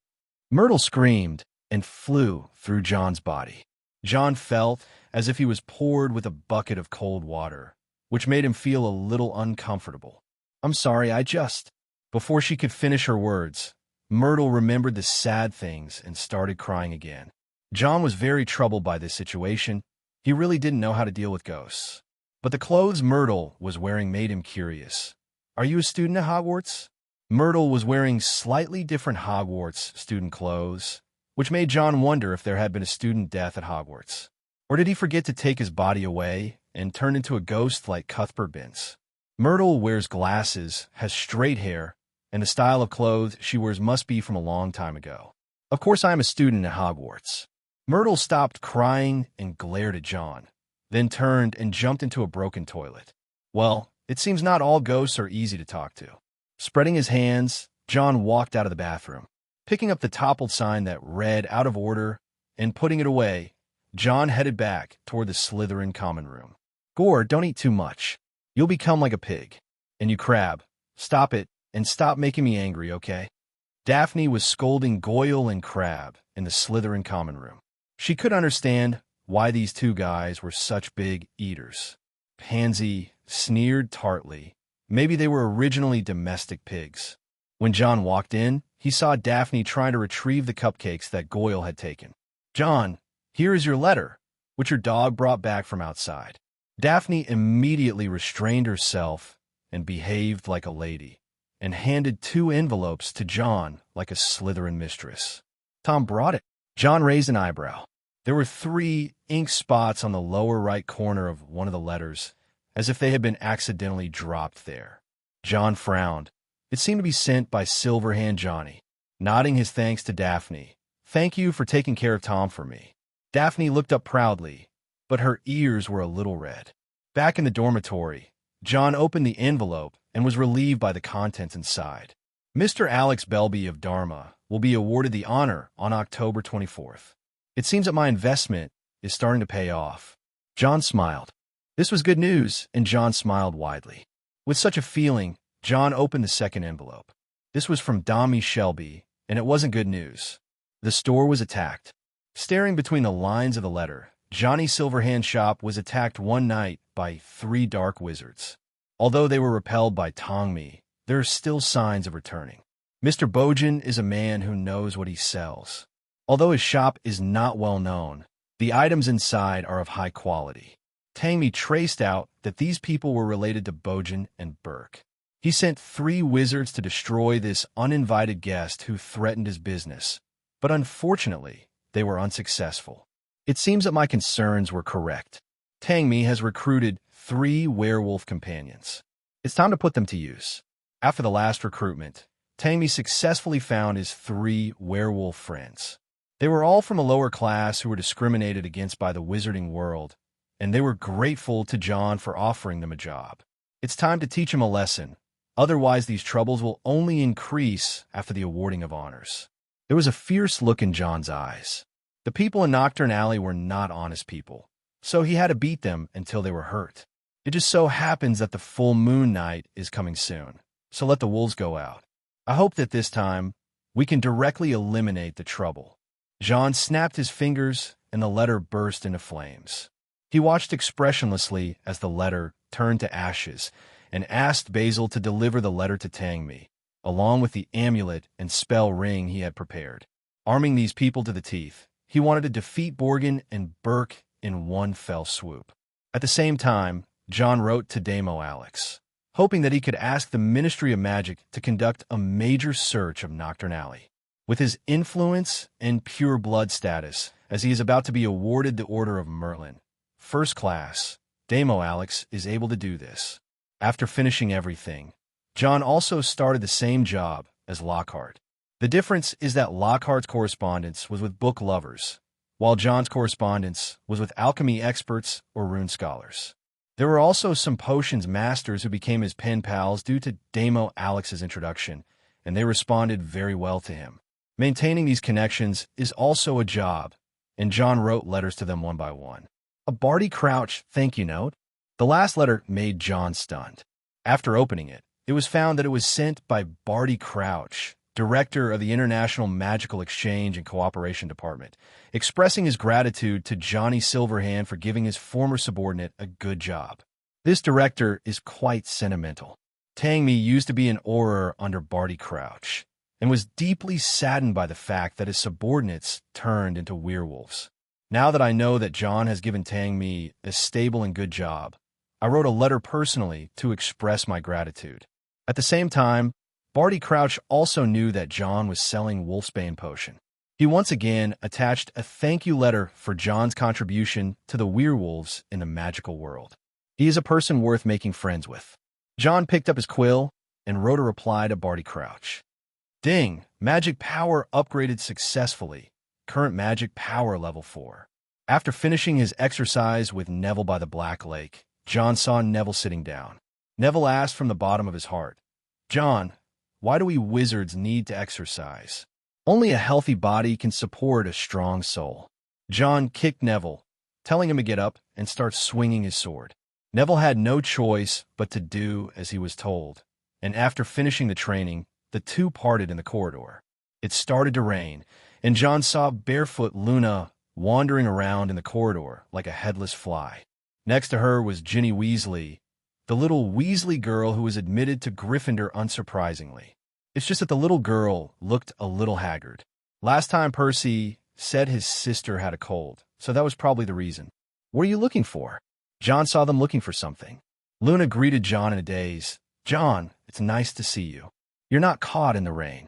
Speaker 2: Myrtle screamed and flew through John's body. John felt as if he was poured with a bucket of cold water, which made him feel a little uncomfortable. "I'm sorry, I just—" Before she could finish her words, Myrtle remembered the sad things and started crying again. John was very troubled by this situation. He really didn't know how to deal with ghosts. But the clothes Myrtle was wearing made him curious. "Are you a student at Hogwarts?" Myrtle was wearing slightly different Hogwarts student clothes, which made John wonder if there had been a student death at Hogwarts. Or did he forget to take his body away and turn into a ghost like Cuthbert Binns? Myrtle wears glasses, has straight hair, and the style of clothes she wears must be from a long time ago. "Of course I am a student at Hogwarts." Myrtle stopped crying and glared at John, then turned and jumped into a broken toilet. Well, it seems not all ghosts are easy to talk to. Spreading his hands, John walked out of the bathroom. Picking up the toppled sign that read "Out of order" and putting it away, John headed back toward the Slytherin common room. "Gore, don't eat too much. You'll become like a pig. And you, Crab, stop it and stop making me angry, okay?" Daphne was scolding Goyle and Crab in the Slytherin common room. She could understand why these two guys were such big eaters. Pansy sneered tartly. Maybe they were originally domestic pigs. When John walked in, he saw Daphne trying to retrieve the cupcakes that Goyle had taken. "John, here is your letter, which your dog brought back from outside." Daphne immediately restrained herself and behaved like a lady, and handed 2 envelopes to John like a Slytherin mistress. Tom brought it. John raised an eyebrow. There were 3 ink spots on the lower right corner of one of the letters, as if they had been accidentally dropped there. John frowned. It seemed to be sent by Silverhand Johnny. Nodding his thanks to Daphne. "Thank you for taking care of Tom for me." Daphne looked up proudly, but her ears were a little red. Back in the dormitory, John opened the envelope and was relieved by the contents inside. "Mr. Alex Belby of Dharma will be awarded the honor on October 24th. It seems that my investment is starting to pay off." John smiled. This was good news, and John smiled widely. With such a feeling, John opened the second envelope. This was from Dommy Shelby, and it wasn't good news. The store was attacked. Staring between the lines of the letter, Johnny Silverhand's shop was attacked one night by 3 dark wizards. Although they were repelled by Tongmi, there are still signs of returning. Mr. Bojan is a man who knows what he sells. Although his shop is not well known, the items inside are of high quality. Tangmi traced out that these people were related to Bojan and Burke. He sent 3 wizards to destroy this uninvited guest who threatened his business, but unfortunately, they were unsuccessful. It seems that my concerns were correct. Tangmi has recruited 3 werewolf companions. It's time to put them to use. After the last recruitment, Tangmi successfully found his 3 werewolf friends. They were all from a lower class who were discriminated against by the wizarding world, and they were grateful to John for offering them a job. It's time to teach him a lesson. Otherwise, these troubles will only increase after the awarding of honors. There was a fierce look in John's eyes. The people in Nocturn Alley were not honest people, so he had to beat them until they were hurt. It just so happens that the full moon night is coming soon, so let the wolves go out. I hope that this time we can directly eliminate the trouble. John snapped his fingers, and the letter burst into flames. He watched expressionlessly as the letter turned to ashes, and asked Basil to deliver the letter to Tangmi, along with the amulet and spell ring he had prepared. Arming these people to the teeth, he wanted to defeat Borgin and Burke in one fell swoop. At the same time, John wrote to Damo Alex, hoping that he could ask the Ministry of Magic to conduct a major search of Nocturn Alley. With his influence and pure blood status, as he is about to be awarded the Order of Merlin, First Class, Damo Alex is able to do this. After finishing everything, John also started the same job as Lockhart. The difference is that Lockhart's correspondence was with book lovers, while John's correspondence was with alchemy experts or rune scholars. There were also some potions masters who became his pen pals due to Damo Alex's introduction, and they responded very well to him. Maintaining these connections is also a job, and John wrote letters to them one by one. A Barty Crouch thank you note. The last letter made John stunned. After opening it, it was found that it was sent by Barty Crouch, director of the International Magical Exchange and Cooperation Department, expressing his gratitude to Johnny Silverhand for giving his former subordinate a good job. This director is quite sentimental. Tangmi used to be an Auror under Barty Crouch, and was deeply saddened by the fact that his subordinates turned into werewolves. Now that I know that John has given Tangmi a stable and good job, I wrote a letter personally to express my gratitude. At the same time, Barty Crouch also knew that John was selling Wolfsbane potion. He once again attached a thank you letter for John's contribution to the werewolves in the magical world. He is a person worth making friends with. John picked up his quill and wrote a reply to Barty Crouch. Ding! Magic power upgraded successfully. Current magic power level 4. After finishing his exercise with Neville by the Black Lake, John saw Neville sitting down. Neville asked from the bottom of his heart, "John, why do we wizards need to exercise? Only a healthy body can support a strong soul." John kicked Neville, telling him to get up and start swinging his sword. Neville had no choice but to do as he was told, and after finishing the training, the two parted in the corridor. It started to rain, and John saw barefoot Luna wandering around in the corridor like a headless fly. Next to her was Ginny Weasley, the little Weasley girl who was admitted to Gryffindor unsurprisingly. It's just that the little girl looked a little haggard. Last time Percy said his sister had a cold, so that was probably the reason. "What are you looking for?" John saw them looking for something. Luna greeted John in a daze. "John, it's nice to see you. You're not caught in the rain."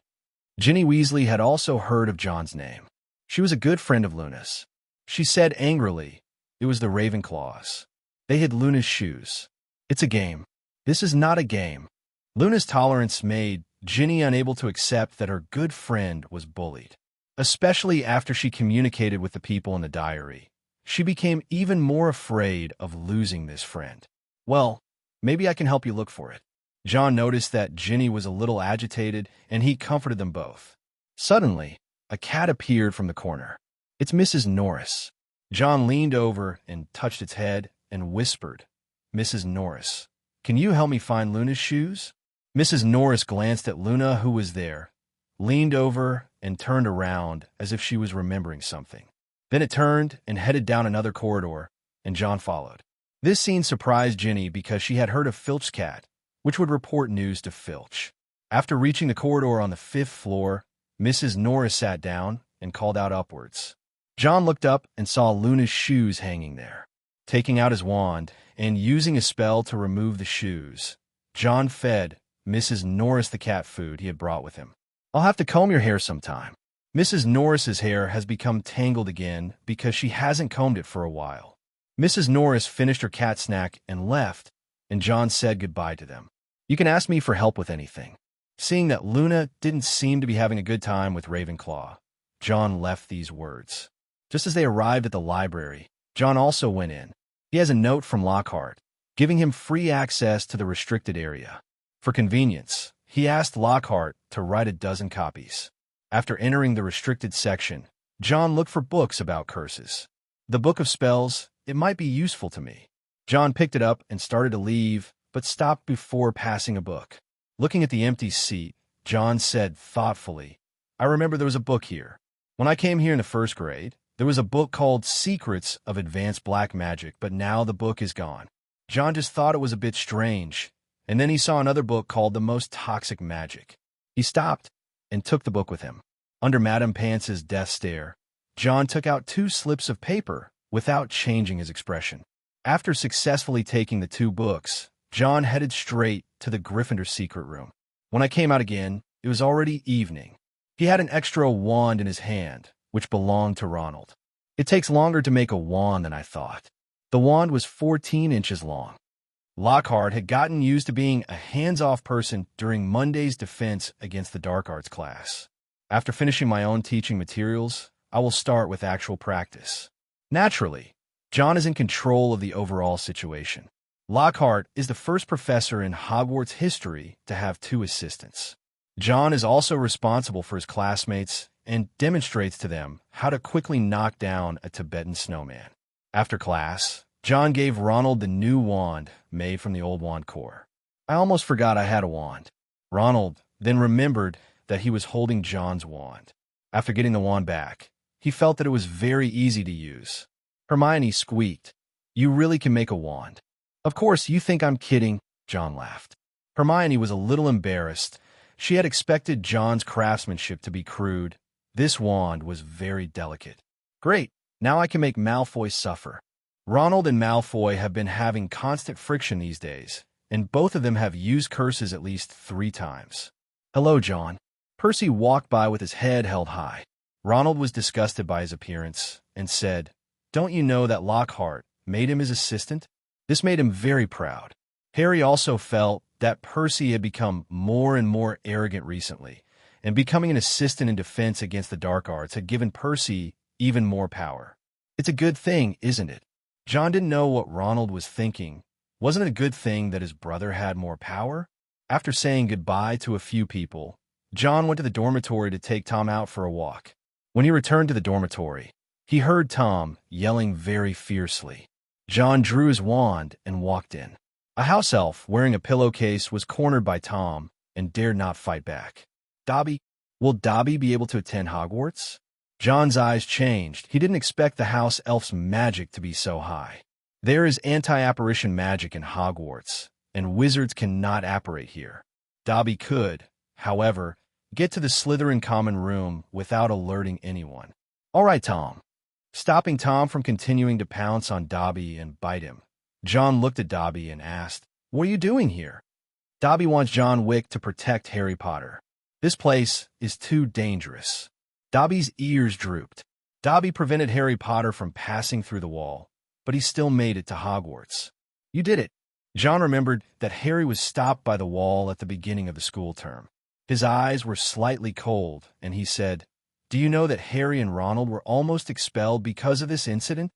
Speaker 2: Ginny Weasley had also heard of John's name. She was a good friend of Luna's. She said angrily, "It was the Ravenclaws. They hid Luna's shoes. It's a game." "This is not a game." Luna's tolerance made Ginny unable to accept that her good friend was bullied, especially after she communicated with the people in the diary. She became even more afraid of losing this friend. "Well, maybe I can help you look for it." John noticed that Ginny was a little agitated, and he comforted them both. Suddenly, a cat appeared from the corner. "It's Mrs. Norris." John leaned over and touched its head and whispered, "Mrs. Norris, can you help me find Luna's shoes?" Mrs. Norris glanced at Luna, who was there, leaned over, and turned around as if she was remembering something. Then it turned and headed down another corridor, and John followed. This scene surprised Ginny because she had heard of Filch's cat, which would report news to Filch. After reaching the corridor on the 5th floor, Mrs. Norris sat down and called out upwards. John looked up and saw Luna's shoes hanging there. Taking out his wand and using a spell to remove the shoes, John fed Mrs. Norris the cat food he had brought with him. "I'll have to comb your hair sometime." Mrs. Norris's hair has become tangled again because she hasn't combed it for a while. Mrs. Norris finished her cat snack and left, and John said goodbye to them. "You can ask me for help with anything." Seeing that Luna didn't seem to be having a good time with Ravenclaw, John left these words. Just as they arrived at the library, John also went in. He has a note from Lockhart, giving him free access to the restricted area. For convenience, he asked Lockhart to write a dozen copies. After entering the restricted section, John looked for books about curses. "The Book of Spells, it might be useful to me." John picked it up and started to leave, but stopped before passing a book. Looking at the empty seat, John said thoughtfully, "I remember there was a book here. When I came here in the 1st grade, there was a book called Secrets of Advanced Black Magic, but now the book is gone." John just thought it was a bit strange, and then he saw another book called The Most Toxic Magic. He stopped and took the book with him. Under Madame Pance's death stare, John took out 2 slips of paper without changing his expression. After successfully taking the 2 books, John headed straight to the Gryffindor secret room. When I came out again, it was already evening. He had an extra wand in his hand, which belonged to Ronald. It takes longer to make a wand than I thought. The wand was 14 inches long. Lockhart had gotten used to being a hands-off person during Monday's defense against the dark arts class. After finishing my own teaching materials, I will start with actual practice. Naturally, John is in control of the overall situation. Lockhart is the first professor in Hogwarts history to have 2 assistants. John is also responsible for his classmates and demonstrates to them how to quickly knock down a Tibetan snowman. After class, John gave Ronald the new wand made from the old wand core. I almost forgot I had a wand. Ronald then remembered that he was holding John's wand. After getting the wand back, he felt that it was very easy to use. Hermione squeaked, "You really can make a wand." "Of course, you think I'm kidding," John laughed. Hermione was a little embarrassed. She had expected John's craftsmanship to be crude. This wand was very delicate. "Great, now I can make Malfoy suffer." Ronald and Malfoy have been having constant friction these days, and both of them have used curses at least 3 times. "Hello, John." Percy walked by with his head held high. Ronald was disgusted by his appearance and said, "Don't you know that Lockhart made him his assistant?" This made him very proud. Harry also felt that Percy had become more and more arrogant recently, and becoming an assistant in defense against the dark arts had given Percy even more power. It's a good thing, isn't it? John didn't know what Ronald was thinking. Wasn't it a good thing that his brother had more power? After saying goodbye to a few people, John went to the dormitory to take Tom out for a walk. When he returned to the dormitory, he heard Tom yelling very fiercely. John drew his wand and walked in. A house elf wearing a pillowcase was cornered by Tom and dared not fight back. "Dobby, will Dobby be able to attend Hogwarts?" John's eyes changed. He didn't expect the house elf's magic to be so high. There is anti-apparition magic in Hogwarts, and wizards cannot apparate here. Dobby could, however, get to the Slytherin common room without alerting anyone. "All right, Tom." Stopping Tom from continuing to pounce on Dobby and bite him, John looked at Dobby and asked, "What are you doing here?" Dobby wants John Wick to protect Harry Potter. This place is too dangerous. Dobby's ears drooped. Dobby prevented Harry Potter from passing through the wall, but he still made it to Hogwarts. You did it. John remembered that Harry was stopped by the wall at the beginning of the school term. His eyes were slightly cold, and he said, "Do you know that Harry and Ronald were almost expelled because of this incident?"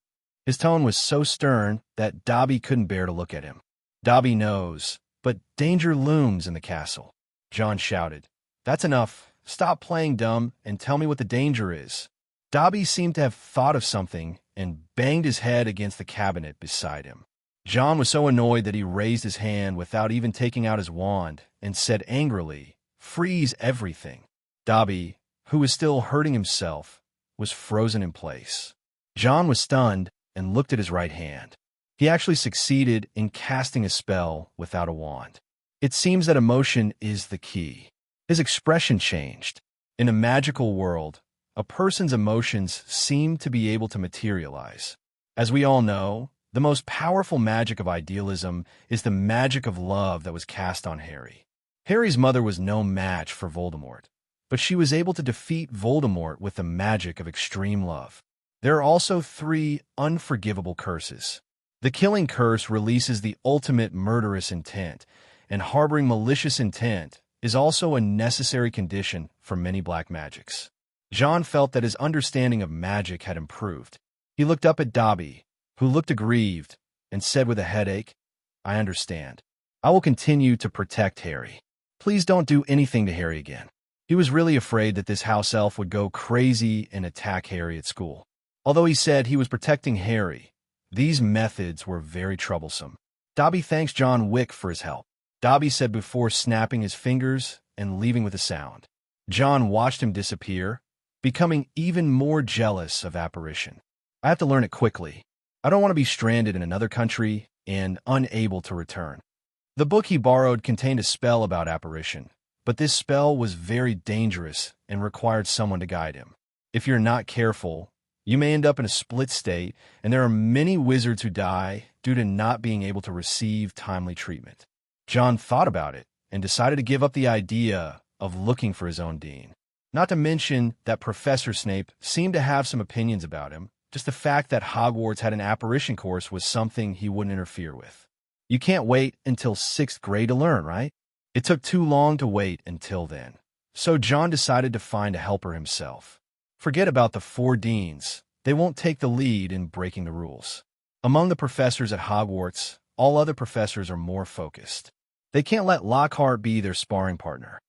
Speaker 2: His tone was so stern that Dobby couldn't bear to look at him. "Dobby knows, but danger looms in the castle," John shouted. "That's enough. Stop playing dumb and tell me what the danger is." Dobby seemed to have thought of something and banged his head against the cabinet beside him. John was so annoyed that he raised his hand without even taking out his wand and said angrily, "Freeze everything." Dobby, who was still hurting himself, was frozen in place. John was stunned and looked at his right hand. He actually succeeded in casting a spell without a wand. It seems that emotion is the key. His expression changed. In a magical world, a person's emotions seem to be able to materialize. As we all know, the most powerful magic of idealism is the magic of love that was cast on Harry. Harry's mother was no match for Voldemort, but she was able to defeat Voldemort with the magic of extreme love. There are also 3 unforgivable curses. The killing curse releases the ultimate murderous intent, and harboring malicious intent is also a necessary condition for many black magics. John felt that his understanding of magic had improved. He looked up at Dobby, who looked aggrieved, and said with a headache, "I understand. I will continue to protect Harry. Please don't do anything to Harry again." He was really afraid that this house elf would go crazy and attack Harry at school. Although he said he was protecting Harry, these methods were very troublesome. Dobby thanks John Wick for his help, Dobby said before snapping his fingers and leaving with a sound. John watched him disappear, becoming even more jealous of apparition. "I have to learn it quickly. I don't want to be stranded in another country and unable to return." The book he borrowed contained a spell about apparition, but this spell was very dangerous and required someone to guide him. If you're not careful, you may end up in a split state, and there are many wizards who die due to not being able to receive timely treatment. John thought about it and decided to give up the idea of looking for his own dean. Not to mention that Professor Snape seemed to have some opinions about him. Just the fact that Hogwarts had an apparition course was something he wouldn't interfere with. You can't wait until 6th grade to learn, right? It took too long to wait until then. So John decided to find a helper himself. Forget about the 4 deans. They won't take the lead in breaking the rules. Among the professors at Hogwarts, all other professors are more focused. They can't let Lockhart be their sparring partner,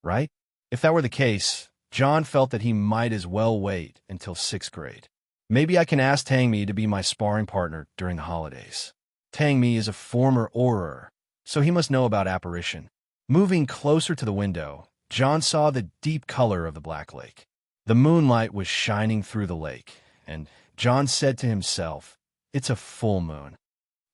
Speaker 2: right? If that were the case, John felt that he might as well wait until 6th grade. Maybe I can ask Tangmi to be my sparring partner during the holidays. Tangmi is a former Auror, so he must know about apparition. Moving closer to the window, John saw the deep color of the Black Lake. The moonlight was shining through the lake, and John said to himself, "It's a full moon."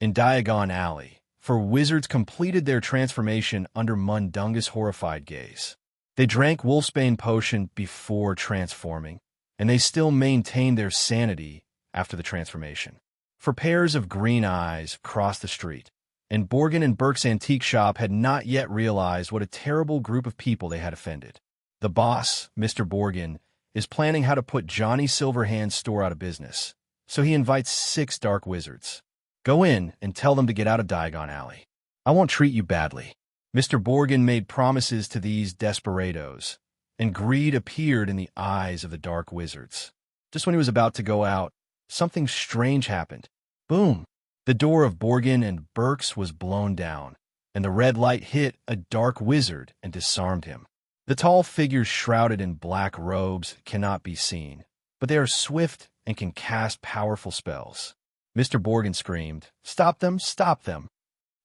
Speaker 2: In Diagon Alley, 4 wizards completed their transformation under Mundungus' horrified gaze. They drank Wolfsbane potion before transforming, and they still maintained their sanity after the transformation. 4 pairs of green eyes crossed the street, and Borgin and Burke's antique shop had not yet realized what a terrible group of people they had offended. The boss, Mr. Borgin, is planning how to put Johnny Silverhand's store out of business, so he invites 6 dark wizards. "Go in and tell them to get out of Diagon Alley. I won't treat you badly." Mr. Borgin made promises to these desperados, and greed appeared in the eyes of the dark wizards. Just when he was about to go out, something strange happened. Boom! The door of Borgin and Burke's was blown down, and the red light hit a dark wizard and disarmed him. The tall figures shrouded in black robes cannot be seen, but they are swift and can cast powerful spells. Mr. Borgin screamed, "Stop them! Stop them!"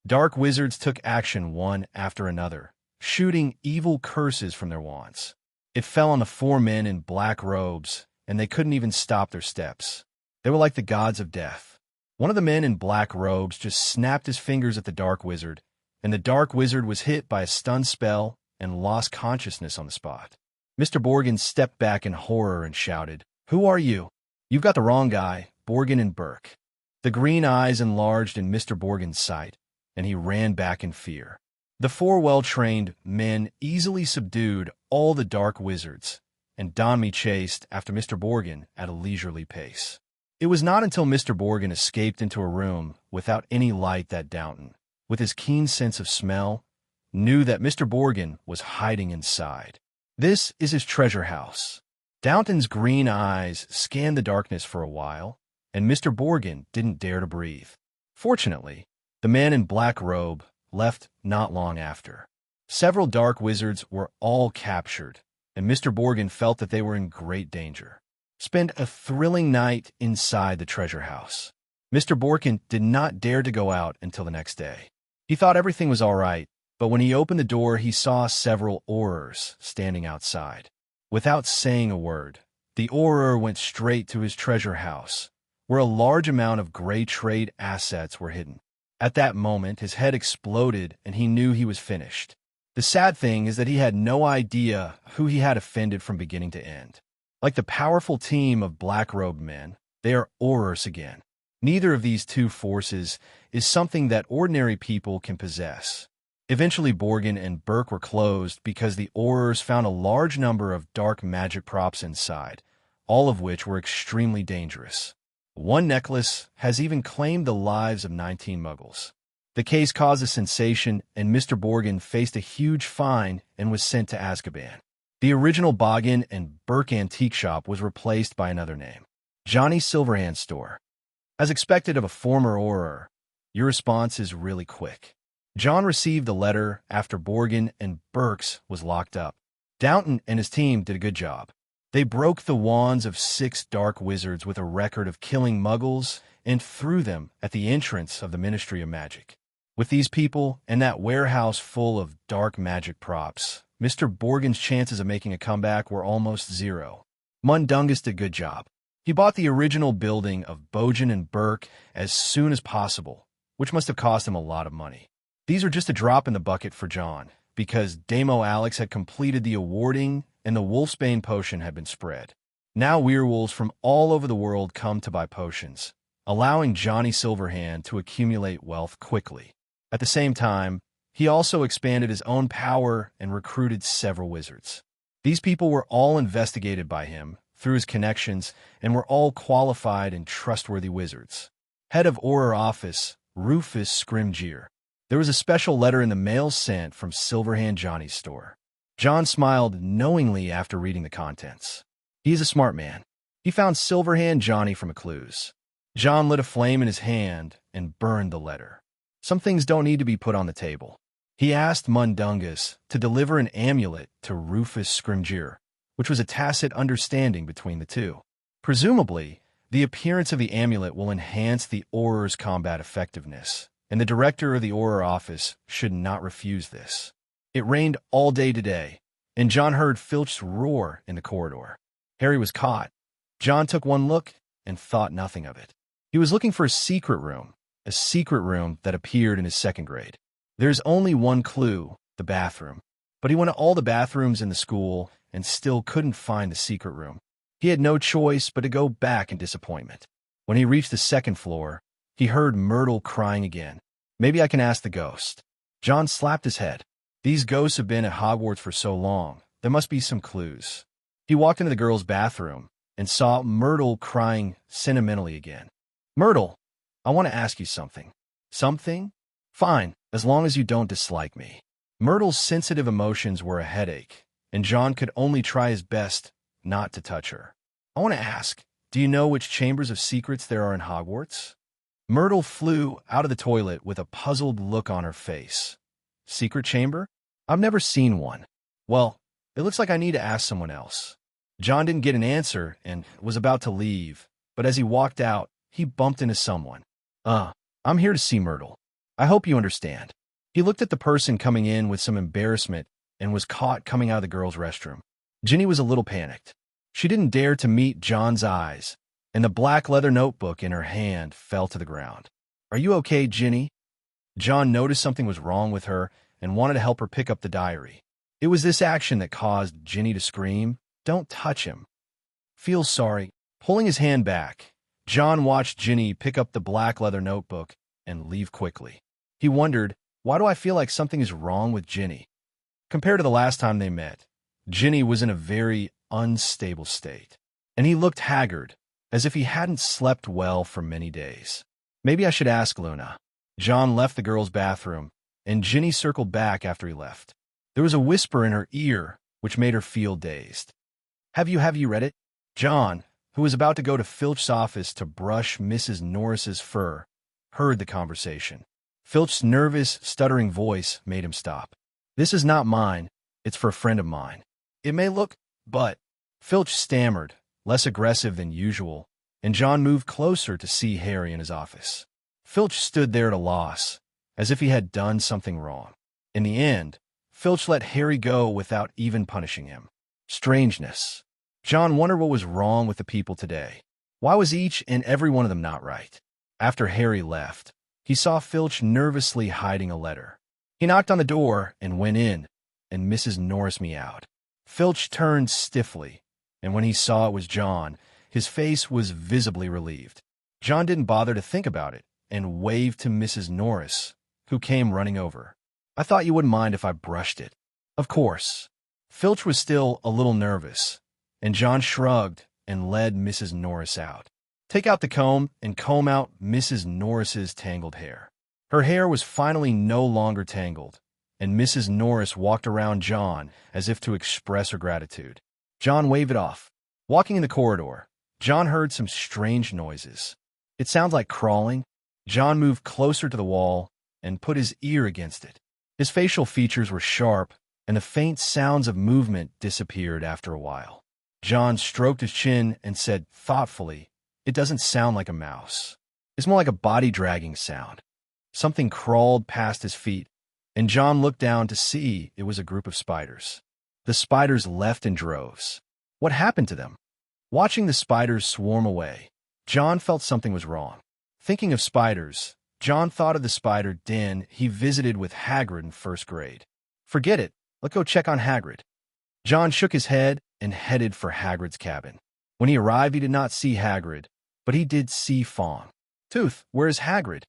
Speaker 2: Dark wizards took action one after another, shooting evil curses from their wands. It fell on the 4 men in black robes, and they couldn't even stop their steps. They were like the gods of death. One of the men in black robes just snapped his fingers at the dark wizard, and the dark wizard was hit by a stun spell and lost consciousness on the spot. Mr. Borgin stepped back in horror and shouted, "Who are you?" "You've got the wrong guy, Borgin and Burke." The green eyes enlarged in Mr. Borgin's sight, and he ran back in fear. The four well-trained men easily subdued all the dark wizards, and Donmi chased after Mr. Borgin at a leisurely pace. It was not until Mr. Borgin escaped into a room without any light that Downton, with his keen sense of smell, knew that Mr. Borgin was hiding inside. This is his treasure house. Downton's green eyes scanned the darkness for a while, and Mr. Borgin didn't dare to breathe. Fortunately, the man in black robe left not long after. Several dark wizards were all captured, and Mr. Borgin felt that they were in great danger. Spend a thrilling night inside the treasure house. Mr. Borgin did not dare to go out until the next day. He thought everything was all right, but when he opened the door, he saw several Aurors standing outside. Without saying a word, the Auror went straight to his treasure house, where a large amount of gray trade assets were hidden. At that moment, his head exploded, and he knew he was finished. The sad thing is that he had no idea who he had offended from beginning to end. Like the powerful team of black-robed men, they are Aurors again. Neither of these two forces is something that ordinary people can possess. Eventually, Borgin and Burke were closed because the Aurors found a large number of dark magic props inside, all of which were extremely dangerous. One necklace has even claimed the lives of 19 muggles. The case caused a sensation, and Mr. Borgin faced a huge fine and was sent to Azkaban. The original Boggin and Burke antique shop was replaced by another name, Johnny Silverhand's store. As expected of a former Auror, your response is really quick. John received the letter after Borgin and Burke's was locked up. Downton and his team did a good job. They broke the wands of 6 dark wizards with a record of killing muggles and threw them at the entrance of the Ministry of Magic. With these people and that warehouse full of dark magic props, Mr. Borgin's chances of making a comeback were almost zero. Mundungus did a good job. He bought the original building of Bojan and Burke as soon as possible, which must have cost him a lot of money. These are just a drop in the bucket for John, because Damo Alex had completed the awarding and the Wolfsbane potion had been spread. Now werewolves from all over the world come to buy potions, allowing Johnny Silverhand to accumulate wealth quickly. At the same time, he also expanded his own power and recruited several wizards. These people were all investigated by him through his connections and were all qualified and trustworthy wizards. Head of Auror Office, Rufus Scrimgeour. There was a special letter in the mail sent from Silverhand Johnny's store. John smiled knowingly after reading the contents. He is a smart man. He found Silverhand Johnny from a clues. John lit a flame in his hand and burned the letter. Some things don't need to be put on the table. He asked Mundungus to deliver an amulet to Rufus Scrimgeour, which was a tacit understanding between the two. Presumably, the appearance of the amulet will enhance the Auror's combat effectiveness, and the director of the Auror office should not refuse this. It rained all day today, and John heard Filch's roar in the corridor. Harry was caught. John took one look and thought nothing of it. He was looking for a secret room that appeared in his second grade. There's only one clue, the bathroom. But he went to all the bathrooms in the school and still couldn't find the secret room. He had no choice but to go back in disappointment. When he reached the second floor, he heard Myrtle crying again. Maybe I can ask the ghost. John slapped his head. These ghosts have been at Hogwarts for so long. There must be some clues. He walked into the girls' bathroom and saw Myrtle crying sentimentally again. Myrtle, I want to ask you something. Something? Fine, as long as you don't dislike me. Myrtle's sensitive emotions were a headache, and John could only try his best not to touch her. I want to ask, do you know which chambers of secrets there are in Hogwarts? Myrtle flew out of the toilet with a puzzled look on her face. Secret chamber? I've never seen one. Well, it looks like I need to ask someone else. John didn't get an answer and was about to leave, but as he walked out, he bumped into someone. I'm here to see Myrtle. I hope you understand. He looked at the person coming in with some embarrassment and was caught coming out of the girls' restroom. Ginny was a little panicked. She didn't dare to meet John's eyes, and the black leather notebook in her hand fell to the ground. Are you okay, Ginny? John noticed something was wrong with her and wanted to help her pick up the diary. It was this action that caused Ginny to scream, "Don't touch him." Feel sorry. Pulling his hand back, John watched Ginny pick up the black leather notebook and leave quickly. He wondered, why do I feel like something is wrong with Ginny? Compared to the last time they met, Ginny was in a very unstable state, and he looked haggard, as if he hadn't slept well for many days. Maybe I should ask Luna. John left the girls' bathroom, and Ginny circled back after he left. There was a whisper in her ear, which made her feel dazed. Have you read it? John, who was about to go to Filch's office to brush Mrs. Norris's fur, heard the conversation. Filch's nervous, stuttering voice made him stop. This is not mine. It's for a friend of mine. It may look, but... Filch stammered, less aggressive than usual, and John moved closer to see Harry in his office. Filch stood there at a loss, as if he had done something wrong. In the end, Filch let Harry go without even punishing him. Strangeness. John wondered what was wrong with the people today. Why was each and every one of them not right? After Harry left, he saw Filch nervously hiding a letter. He knocked on the door and went in, and Mrs. Norris meowed. Filch turned stiffly, and when he saw it was John, his face was visibly relieved. John didn't bother to think about it and waved to Mrs. Norris, who came running over. I thought you wouldn't mind if I brushed it. Of course. Filch was still a little nervous, and John shrugged and led Mrs. Norris out. Take out the comb and comb out Mrs. Norris's tangled hair. Her hair was finally no longer tangled, and Mrs. Norris walked around John as if to express her gratitude. John waved it off. Walking in the corridor, John heard some strange noises. It sounds like crawling. John moved closer to the wall and put his ear against it. His facial features were sharp, and the faint sounds of movement disappeared after a while. John stroked his chin and said thoughtfully, "It doesn't sound like a mouse. It's more like a body-dragging sound." Something crawled past his feet, and John looked down to see it was a group of spiders. The spiders left in droves. What happened to them? Watching the spiders swarm away, John felt something was wrong. Thinking of spiders, John thought of the spider den he visited with Hagrid in first grade. Forget it. Let's go check on Hagrid. John shook his head and headed for Hagrid's cabin. When he arrived, he did not see Hagrid, but he did see Fong. "Tooth, where is Hagrid?"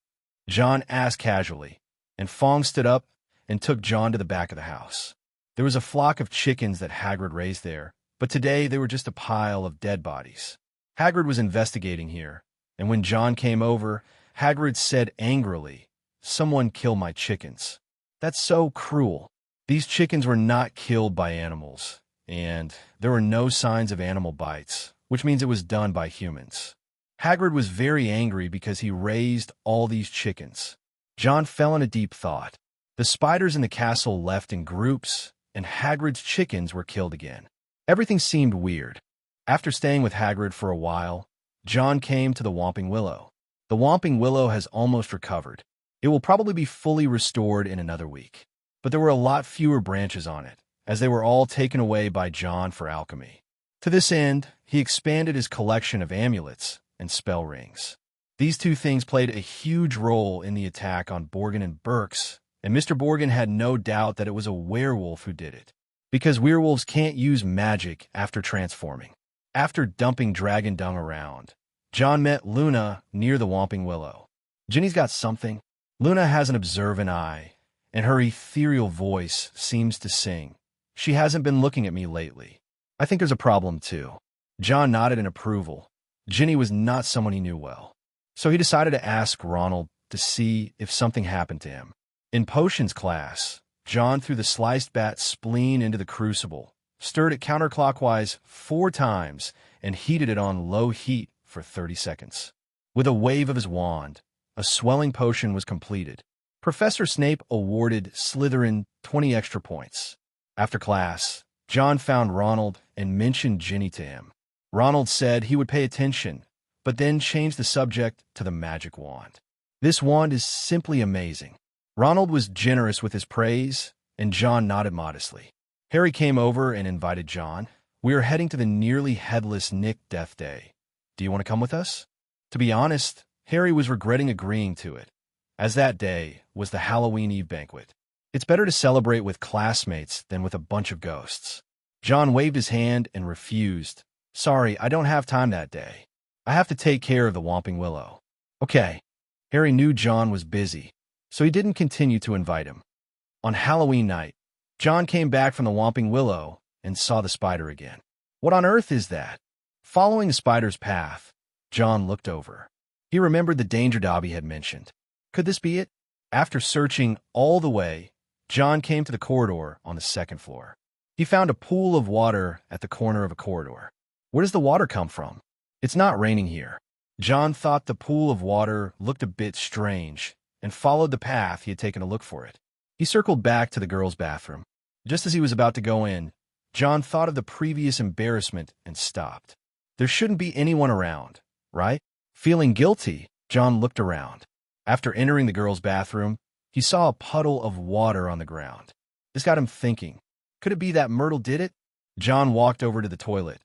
Speaker 2: John asked casually, and Fong stood up and took John to the back of the house. There was a flock of chickens that Hagrid raised there, but today they were just a pile of dead bodies. Hagrid was investigating here, and when John came over, Hagrid said angrily, "Someone killed my chickens." That's so cruel. These chickens were not killed by animals, and there were no signs of animal bites, which means it was done by humans. Hagrid was very angry because he raised all these chickens. John fell in a deep thought. The spiders in the castle left in groups, and Hagrid's chickens were killed again. Everything seemed weird. After staying with Hagrid for a while, John came to the Whomping Willow. The Whomping Willow has almost recovered. It will probably be fully restored in another week. But there were a lot fewer branches on it, as they were all taken away by John for alchemy. To this end, he expanded his collection of amulets and spell rings. These two things played a huge role in the attack on Borgin and Burks, and Mr. Borgin had no doubt that it was a werewolf who did it, because werewolves can't use magic after transforming. After dumping dragon dung around, John met Luna near the Whomping Willow. "Ginny's got something." Luna has an observant eye, and her ethereal voice seems to sing. "She hasn't been looking at me lately. I think there's a problem, too." John nodded in approval. Ginny was not someone he knew well, so he decided to ask Ronald to see if something happened to him. In potions class, John threw the sliced bat spleen into the crucible, stirred it counterclockwise 4 times, and heated it on low heat for 30 seconds. With a wave of his wand, a swelling potion was completed. Professor Snape awarded Slytherin 20 extra points. After class, John found Ronald and mentioned Ginny to him. Ronald said he would pay attention, but then changed the subject to the magic wand. "This wand is simply amazing." Ronald was generous with his praise, and John nodded modestly. Harry came over and invited John. "We are heading to the nearly headless Nick Death Day. Do you want to come with us?" To be honest, Harry was regretting agreeing to it, as that day was the Halloween Eve banquet. It's better to celebrate with classmates than with a bunch of ghosts. John waved his hand and refused. "Sorry, I don't have time that day." I have to take care of the Whomping Willow. Okay. Harry knew John was busy, so he didn't continue to invite him. On Halloween night, John came back from the Whomping Willow and saw the spider again. What on earth is that? Following the spider's path, John looked over. He remembered the danger Dobby had mentioned. Could this be it? After searching all the way, John came to the corridor on the second floor. He found a pool of water at the corner of a corridor. Where does the water come from? It's not raining here. John thought the pool of water looked a bit strange and followed the path he had taken to look for it. He circled back to the girls' bathroom. Just as he was about to go in, John thought of the previous embarrassment and stopped. There shouldn't be anyone around, right? Feeling guilty, John looked around. After entering the girls' bathroom, he saw a puddle of water on the ground. This got him thinking. Could it be that Myrtle did it? John walked over to the toilet,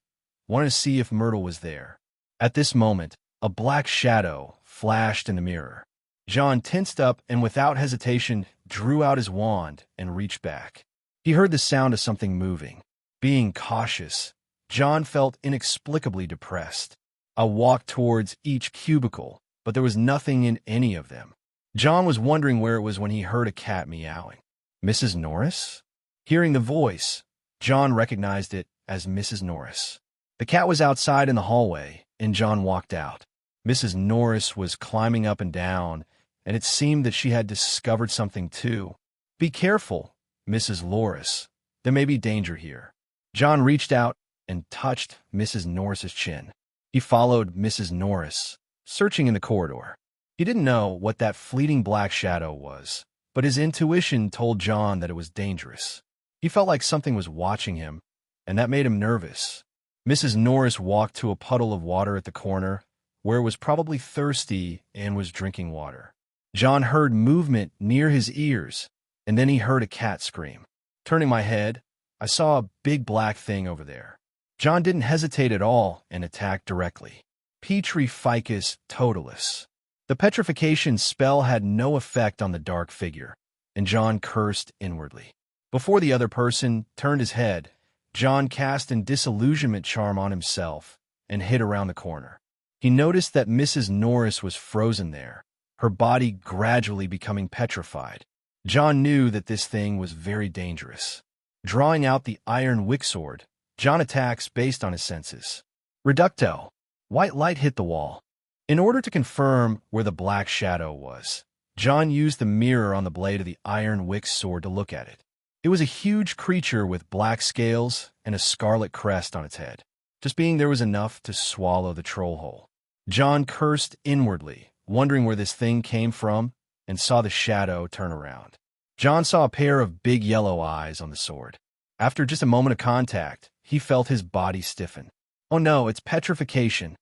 Speaker 2: wanted to see if Myrtle was there. At this moment, a black shadow flashed in the mirror. John tensed up and without hesitation drew out his wand and reached back. He heard the sound of something moving. Being cautious, John felt inexplicably depressed. I walked towards each cubicle, but there was nothing in any of them. John was wondering where it was when he heard a cat meowing. Mrs. Norris? Hearing the voice, John recognized it as Mrs. Norris. The cat was outside in the hallway, and John walked out. Mrs. Norris was climbing up and down, and it seemed that she had discovered something too. Be careful, Mrs. Norris. There may be danger here. John reached out and touched Mrs. Norris's chin. He followed Mrs. Norris, searching in the corridor. He didn't know what that fleeting black shadow was, but his intuition told John that it was dangerous. He felt like something was watching him, and that made him nervous. Mrs. Norris walked to a puddle of water at the corner, where it was probably thirsty and was drinking water. John heard movement near his ears, and then he heard a cat scream. Turning my head, I saw a big black thing over there. John didn't hesitate at all and attacked directly. Petri ficus totalis. The petrification spell had no effect on the dark figure, and John cursed inwardly. Before the other person turned his head, John cast an disillusionment charm on himself and hid around the corner. He noticed that Mrs. Norris was frozen there, her body gradually becoming petrified. John knew that this thing was very dangerous. Drawing out the iron wick sword, John attacks based on his senses. Reducto. White light hit the wall. In order to confirm where the black shadow was, John used the mirror on the blade of the iron wick sword to look at it. It was a huge creature with black scales and a scarlet crest on its head. Just being there was enough to swallow the troll hole. John cursed inwardly, wondering where this thing came from, and saw the shadow turn around. John saw a pair of big yellow eyes on the sword. After just a moment of contact, he felt his body stiffen. Oh no, it's petrification.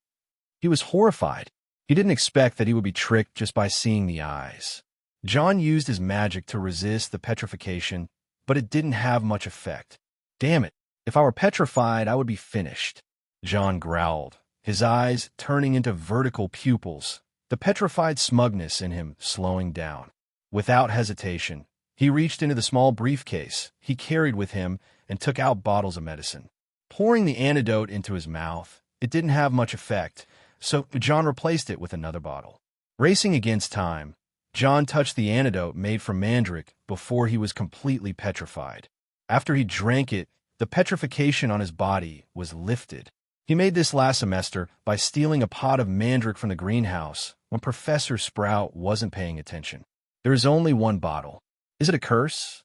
Speaker 2: He was horrified. He didn't expect that he would be tricked just by seeing the eyes. John used his magic to resist the petrification, but it didn't have much effect. Damn it, if I were petrified, I would be finished. John growled, his eyes turning into vertical pupils, the petrified smugness in him slowing down. Without hesitation, he reached into the small briefcase he carried with him and took out bottles of medicine. Pouring the antidote into his mouth, it didn't have much effect, so John replaced it with another bottle. Racing against time, John touched the antidote made from mandrake before he was completely petrified. After he drank it, the petrification on his body was lifted. He made this last semester by stealing a pot of mandrake from the greenhouse when Professor Sprout wasn't paying attention. There is only one bottle. Is it a curse?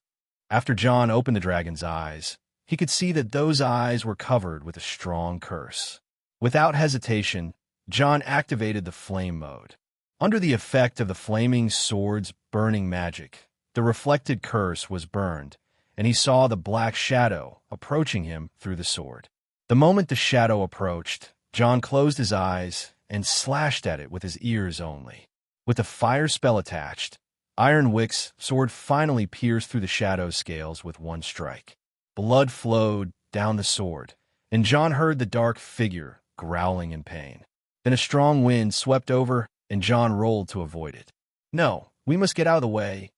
Speaker 2: After John opened the dragon's eyes, he could see that those eyes were covered with a strong curse. Without hesitation, John activated the flame mode. Under the effect of the flaming sword's burning magic, the reflected curse was burned, and he saw the black shadow approaching him through the sword. The moment the shadow approached, John closed his eyes and slashed at it with his ears only. With the fire spell attached, Ironwick's sword finally pierced through the shadow's scales with one strike. Blood flowed down the sword, and John heard the dark figure growling in pain. Then a strong wind swept over, and John rolled to avoid it. No, we must get out of the way.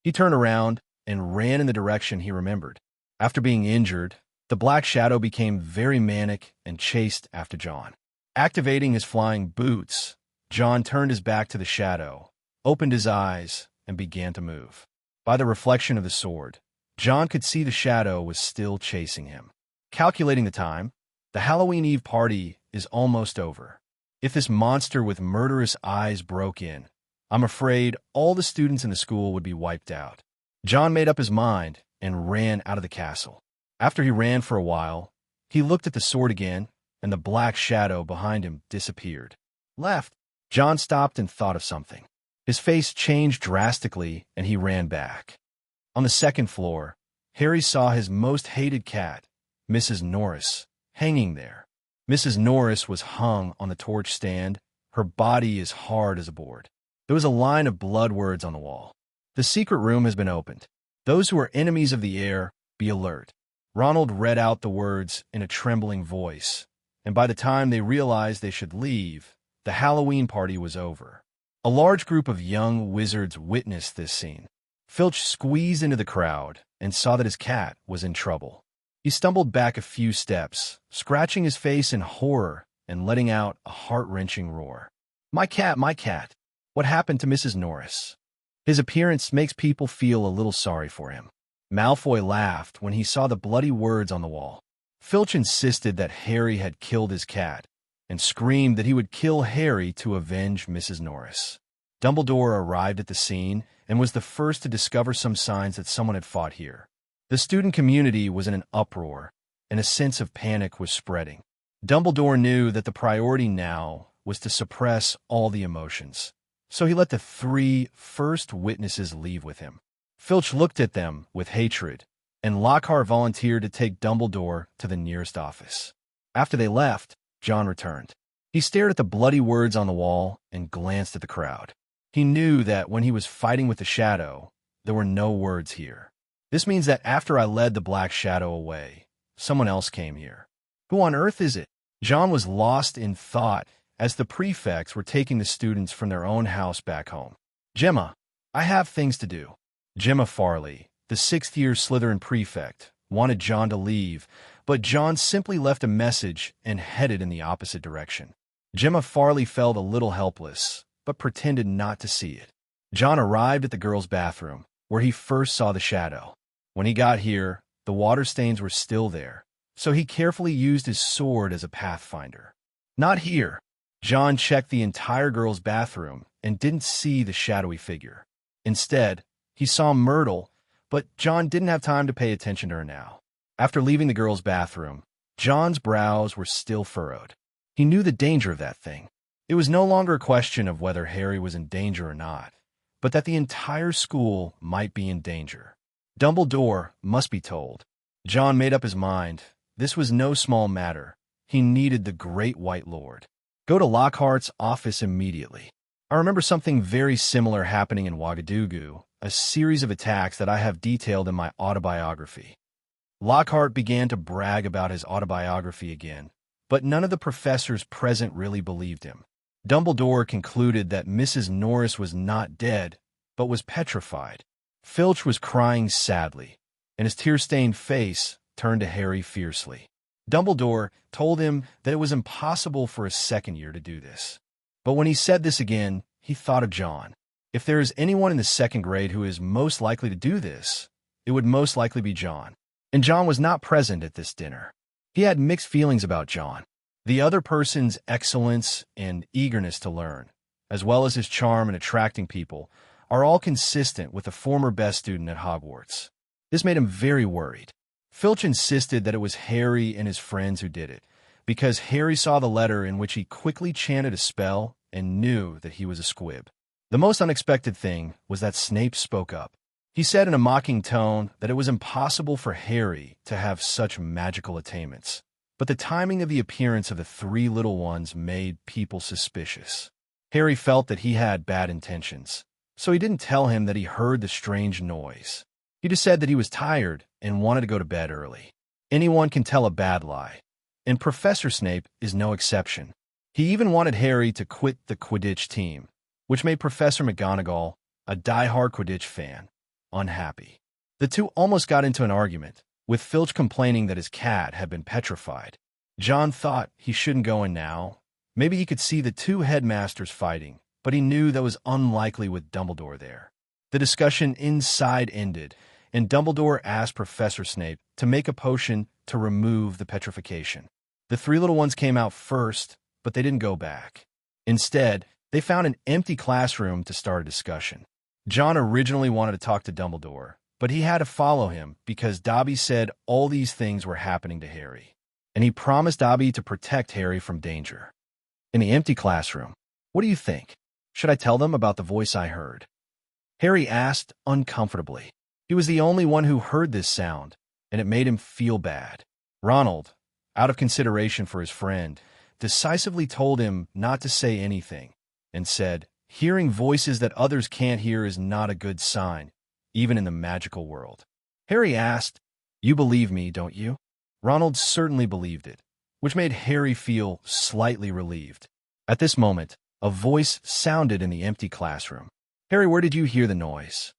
Speaker 2: He turned around and ran in the direction he remembered. After being injured, the black shadow became very manic and chased after John. Activating his flying boots, John turned his back to the shadow, opened his eyes, and began to move. By the reflection of the sword, John could see the shadow was still chasing him. Calculating the time, the Halloween Eve party is almost over. If this monster with murderous eyes broke in, I'm afraid all the students in the school would be wiped out. John made up his mind and ran out of the castle. After he ran for a while, he looked at the sword again, and the black shadow behind him disappeared. Left. John stopped and thought of something. His face changed drastically, and he ran back. On the second floor, Harry saw his most hated cat, Mrs. Norris, hanging there. Mrs. Norris was hung on the torch stand, her body as hard as a board. There was a line of blood words on the wall. The secret room has been opened. Those who are enemies of the air, be alert. Ronald read out the words in a trembling voice, and by the time they realized they should leave, the Halloween party was over. A large group of young wizards witnessed this scene. Filch squeezed into the crowd and saw that his cat was in trouble. He stumbled back a few steps, scratching his face in horror and letting out a heart-wrenching roar. My cat, my cat! What happened to Mrs. Norris? His appearance makes people feel a little sorry for him. Malfoy laughed when he saw the bloody words on the wall. Filch insisted that Harry had killed his cat, and screamed that he would kill Harry to avenge Mrs. Norris. Dumbledore arrived at the scene and was the first to discover some signs that someone had fought here. The student community was in an uproar, and a sense of panic was spreading. Dumbledore knew that the priority now was to suppress all the emotions, so he let the 3 first witnesses leave with him. Filch looked at them with hatred, and Lockhart volunteered to take Dumbledore to the nearest office. After they left, John returned. He stared at the bloody words on the wall and glanced at the crowd. He knew that when he was fighting with the shadow, there were no words here. This means that after I led the black shadow away, someone else came here. Who on earth is it? John was lost in thought as the prefects were taking the students from their own house back home. Gemma, I have things to do. Gemma Farley, the 6th-year Slytherin prefect, wanted John to leave, but John simply left a message and headed in the opposite direction. Gemma Farley felt a little helpless, but pretended not to see it. John arrived at the girls' bathroom, where he first saw the shadow. When he got here, the water stains were still there, so he carefully used his sword as a pathfinder. Not here. John checked the entire girls' bathroom and didn't see the shadowy figure. Instead, he saw Myrtle, but John didn't have time to pay attention to her now. After leaving the girls' bathroom, John's brows were still furrowed. He knew the danger of that thing. It was no longer a question of whether Harry was in danger or not, but that the entire school might be in danger. Dumbledore must be told. John made up his mind. This was no small matter. He needed the Great White Lord. Go to Lockhart's office immediately. I remember something very similar happening in Ouagadougou, a series of attacks that I have detailed in my autobiography. Lockhart began to brag about his autobiography again, but none of the professors present really believed him. Dumbledore concluded that Mrs. Norris was not dead, but was petrified. Filch was crying sadly, and his tear-stained face turned to Harry fiercely. Dumbledore told him that it was impossible for a second year to do this. But when he said this again, he thought of John. If there is anyone in the 2nd grade who is most likely to do this, it would most likely be John. And John was not present at this dinner. He had mixed feelings about John. The other person's excellence and eagerness to learn, as well as his charm in attracting people, are all consistent with the former best student at Hogwarts. This made him very worried. Filch insisted that it was Harry and his friends who did it, because Harry saw the letter in which he quickly chanted a spell and knew that he was a squib. The most unexpected thing was that Snape spoke up. He said in a mocking tone that it was impossible for Harry to have such magical attainments, but the timing of the appearance of the 3 little ones made people suspicious. Harry felt that he had bad intentions, so he didn't tell him that he heard the strange noise. He just said that he was tired and wanted to go to bed early. Anyone can tell a bad lie, and Professor Snape is no exception. He even wanted Harry to quit the Quidditch team, which made Professor McGonagall, a die-hard Quidditch fan, unhappy. The two almost got into an argument, with Filch complaining that his cat had been petrified. John thought he shouldn't go in now, Maybe he could see the two headmasters fighting, but he knew that was unlikely with Dumbledore there. The discussion inside ended, and Dumbledore asked Professor Snape to make a potion to remove the petrification. The three little ones came out first, but they didn't go back. Instead, they found an empty classroom to start a discussion. John originally wanted to talk to Dumbledore, but he had to follow him because Dobby said all these things were happening to Harry, and he promised Dobby to protect Harry from danger. In the empty classroom, what do you think? Should I tell them about the voice I heard? Harry asked uncomfortably. He was the only one who heard this sound, and it made him feel bad. Ronald, out of consideration for his friend, decisively told him not to say anything, and said, "Hearing voices that others can't hear is not a good sign, even in the magical world." Harry asked, "You believe me, don't you?" Ronald certainly believed it, which made Harry feel slightly relieved. At this moment, a voice sounded in the empty classroom. "Harry, where did you hear the noise?"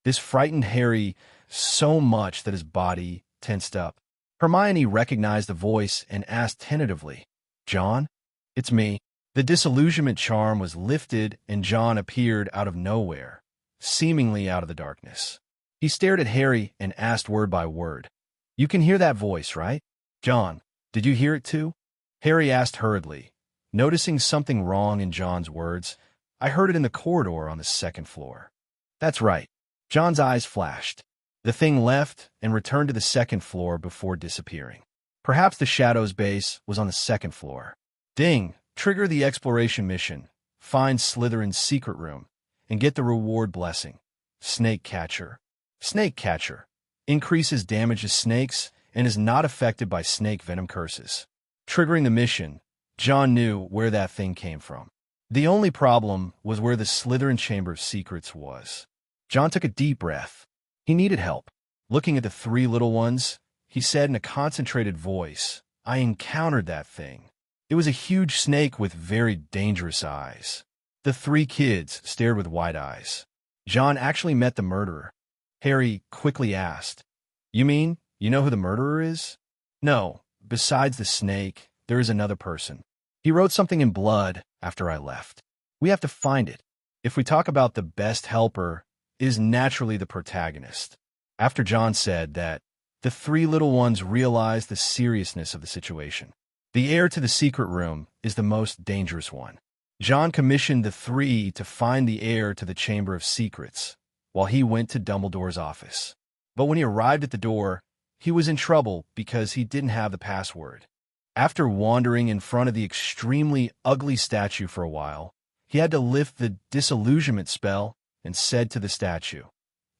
Speaker 2: This frightened Harry so much that his body tensed up. Hermione recognized the voice and asked tentatively, "John?" "It's me." The disillusionment charm was lifted and John appeared out of nowhere, seemingly out of the darkness. He stared at Harry and asked word by word, "You can hear that voice, right? John, did you hear it too?" Harry asked hurriedly, noticing something wrong in John's words. "I heard it in the corridor on the second floor." "That's right." John's eyes flashed. The thing left and returned to the second floor before disappearing. Perhaps the Shadow's base was on the second floor. Ding! Trigger the exploration mission. Find Slytherin's secret room and get the reward blessing. Snake Catcher. Snake Catcher. Increases damage to snakes and is not affected by snake venom curses. Triggering the mission, John knew where that thing came from. The only problem was where the Slytherin Chamber of Secrets was. John took a deep breath. He needed help. Looking at the three little ones, he said in a concentrated voice, "I encountered that thing. It was a huge snake with very dangerous eyes." The three kids stared with wide eyes. "John actually met the murderer?" Harry quickly asked. "You mean you know who the murderer is?" "No. Besides the snake, there is another person. He wrote something in blood after I left. We have to find it. If we talk about the best helper, is naturally the protagonist." After John said that, the three little ones realized the seriousness of the situation. The heir to the secret room is the most dangerous one. John commissioned the three to find the heir to the Chamber of Secrets, while he went to Dumbledore's office. But when he arrived at the door, he was in trouble because he didn't have the password. After wandering in front of the extremely ugly statue for a while, he had to lift the disillusionment spell and said to the statue,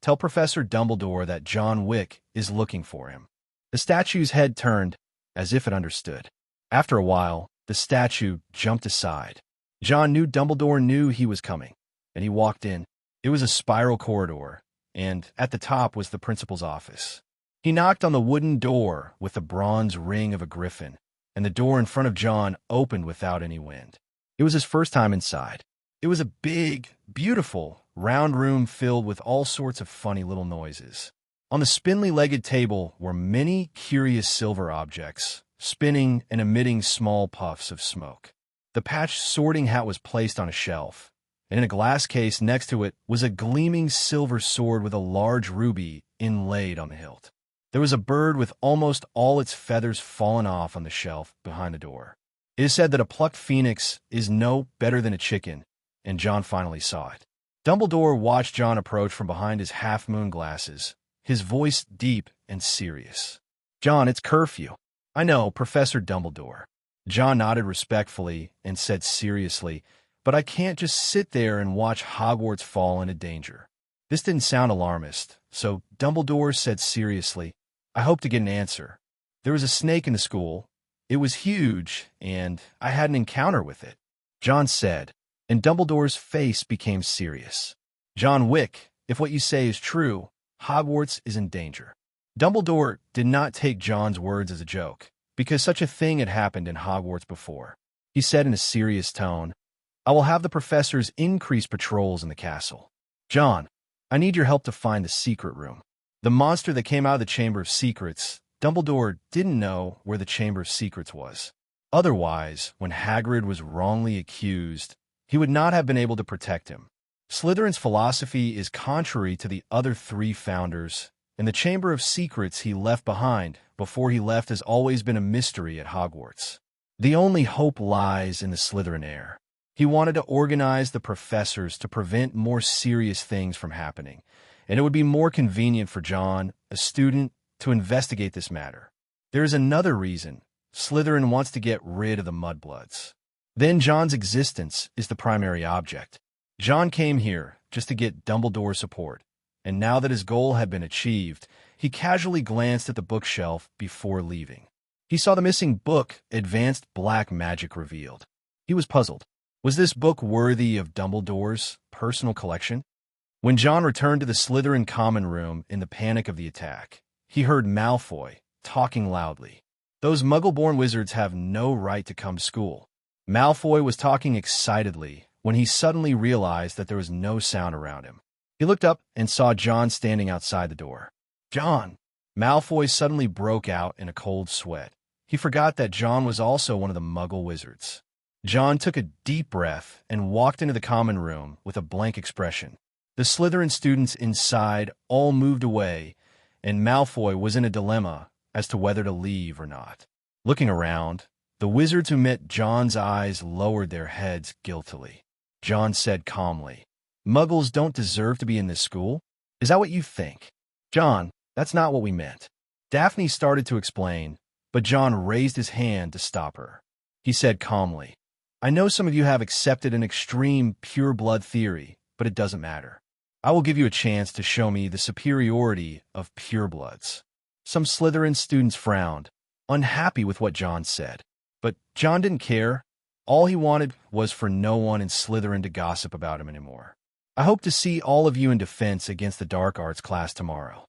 Speaker 2: "Tell Professor Dumbledore that John Wick is looking for him." The statue's head turned, as if it understood. After a while, the statue jumped aside. John knew Dumbledore knew he was coming, and he walked in. It was a spiral corridor, and at the top was the principal's office. He knocked on the wooden door with the bronze ring of a griffin, and the door in front of John opened without any wind. It was his first time inside. It was a big, beautiful, round room filled with all sorts of funny little noises. On the spindly-legged table were many curious silver objects, spinning and emitting small puffs of smoke. The patched sorting hat was placed on a shelf, and in a glass case next to it was a gleaming silver sword with a large ruby inlaid on the hilt. There was a bird with almost all its feathers fallen off on the shelf behind the door. It is said that a plucked phoenix is no better than a chicken, and John finally saw it. Dumbledore watched John approach from behind his half-moon glasses, his voice deep and serious. "John, it's curfew." "I know, Professor Dumbledore." John nodded respectfully and said seriously, "But I can't just sit there and watch Hogwarts fall into danger." This didn't sound alarmist, so Dumbledore said seriously, "I hope to get an answer. There was a snake in the school. It was huge, and I had an encounter with it." John said, and Dumbledore's face became serious. "John Wick, if what you say is true, Hogwarts is in danger." Dumbledore did not take John's words as a joke, because such a thing had happened in Hogwarts before. He said in a serious tone, "I will have the professors increase patrols in the castle. John, I need your help to find the secret room." The monster that came out of the Chamber of Secrets, Dumbledore didn't know where the Chamber of Secrets was. Otherwise, when Hagrid was wrongly accused, he would not have been able to protect him. Slytherin's philosophy is contrary to the other three founders, and the Chamber of Secrets he left behind before he left has always been a mystery at Hogwarts. The only hope lies in the Slytherin heir. He wanted to organize the professors to prevent more serious things from happening, and it would be more convenient for Jon, a student, to investigate this matter. There is another reason. Slytherin wants to get rid of the Mudbloods. Then Jon's existence is the primary object. Jon came here just to get Dumbledore's support, and now that his goal had been achieved, he casually glanced at the bookshelf before leaving. He saw the missing book, Advanced Black Magic, revealed. He was puzzled. Was this book worthy of Dumbledore's personal collection? When Jon returned to the Slytherin common room in the panic of the attack, he heard Malfoy talking loudly. Those Muggle-born wizards have no right to come to school. Malfoy was talking excitedly when he suddenly realized that there was no sound around him. He looked up and saw Jon standing outside the door. "Jon!" Malfoy suddenly broke out in a cold sweat. He forgot that Jon was also one of the Muggle wizards. Jon took a deep breath and walked into the common room with a blank expression. The Slytherin students inside all moved away, and Malfoy was in a dilemma as to whether to leave or not. Looking around, the wizards who met Jon's eyes lowered their heads guiltily. Jon said calmly, "Muggles don't deserve to be in this school? Is that what you think?" "Jon, that's not what we meant." Daphne started to explain, but Jon raised his hand to stop her. He said calmly, "I know some of you have accepted an extreme pure-blood theory, but it doesn't matter. I will give you a chance to show me the superiority of purebloods." Some Slytherin students frowned, unhappy with what Jon said. But Jon didn't care. All he wanted was for no one in Slytherin to gossip about him anymore. "I hope to see all of you in defense against the dark arts class tomorrow."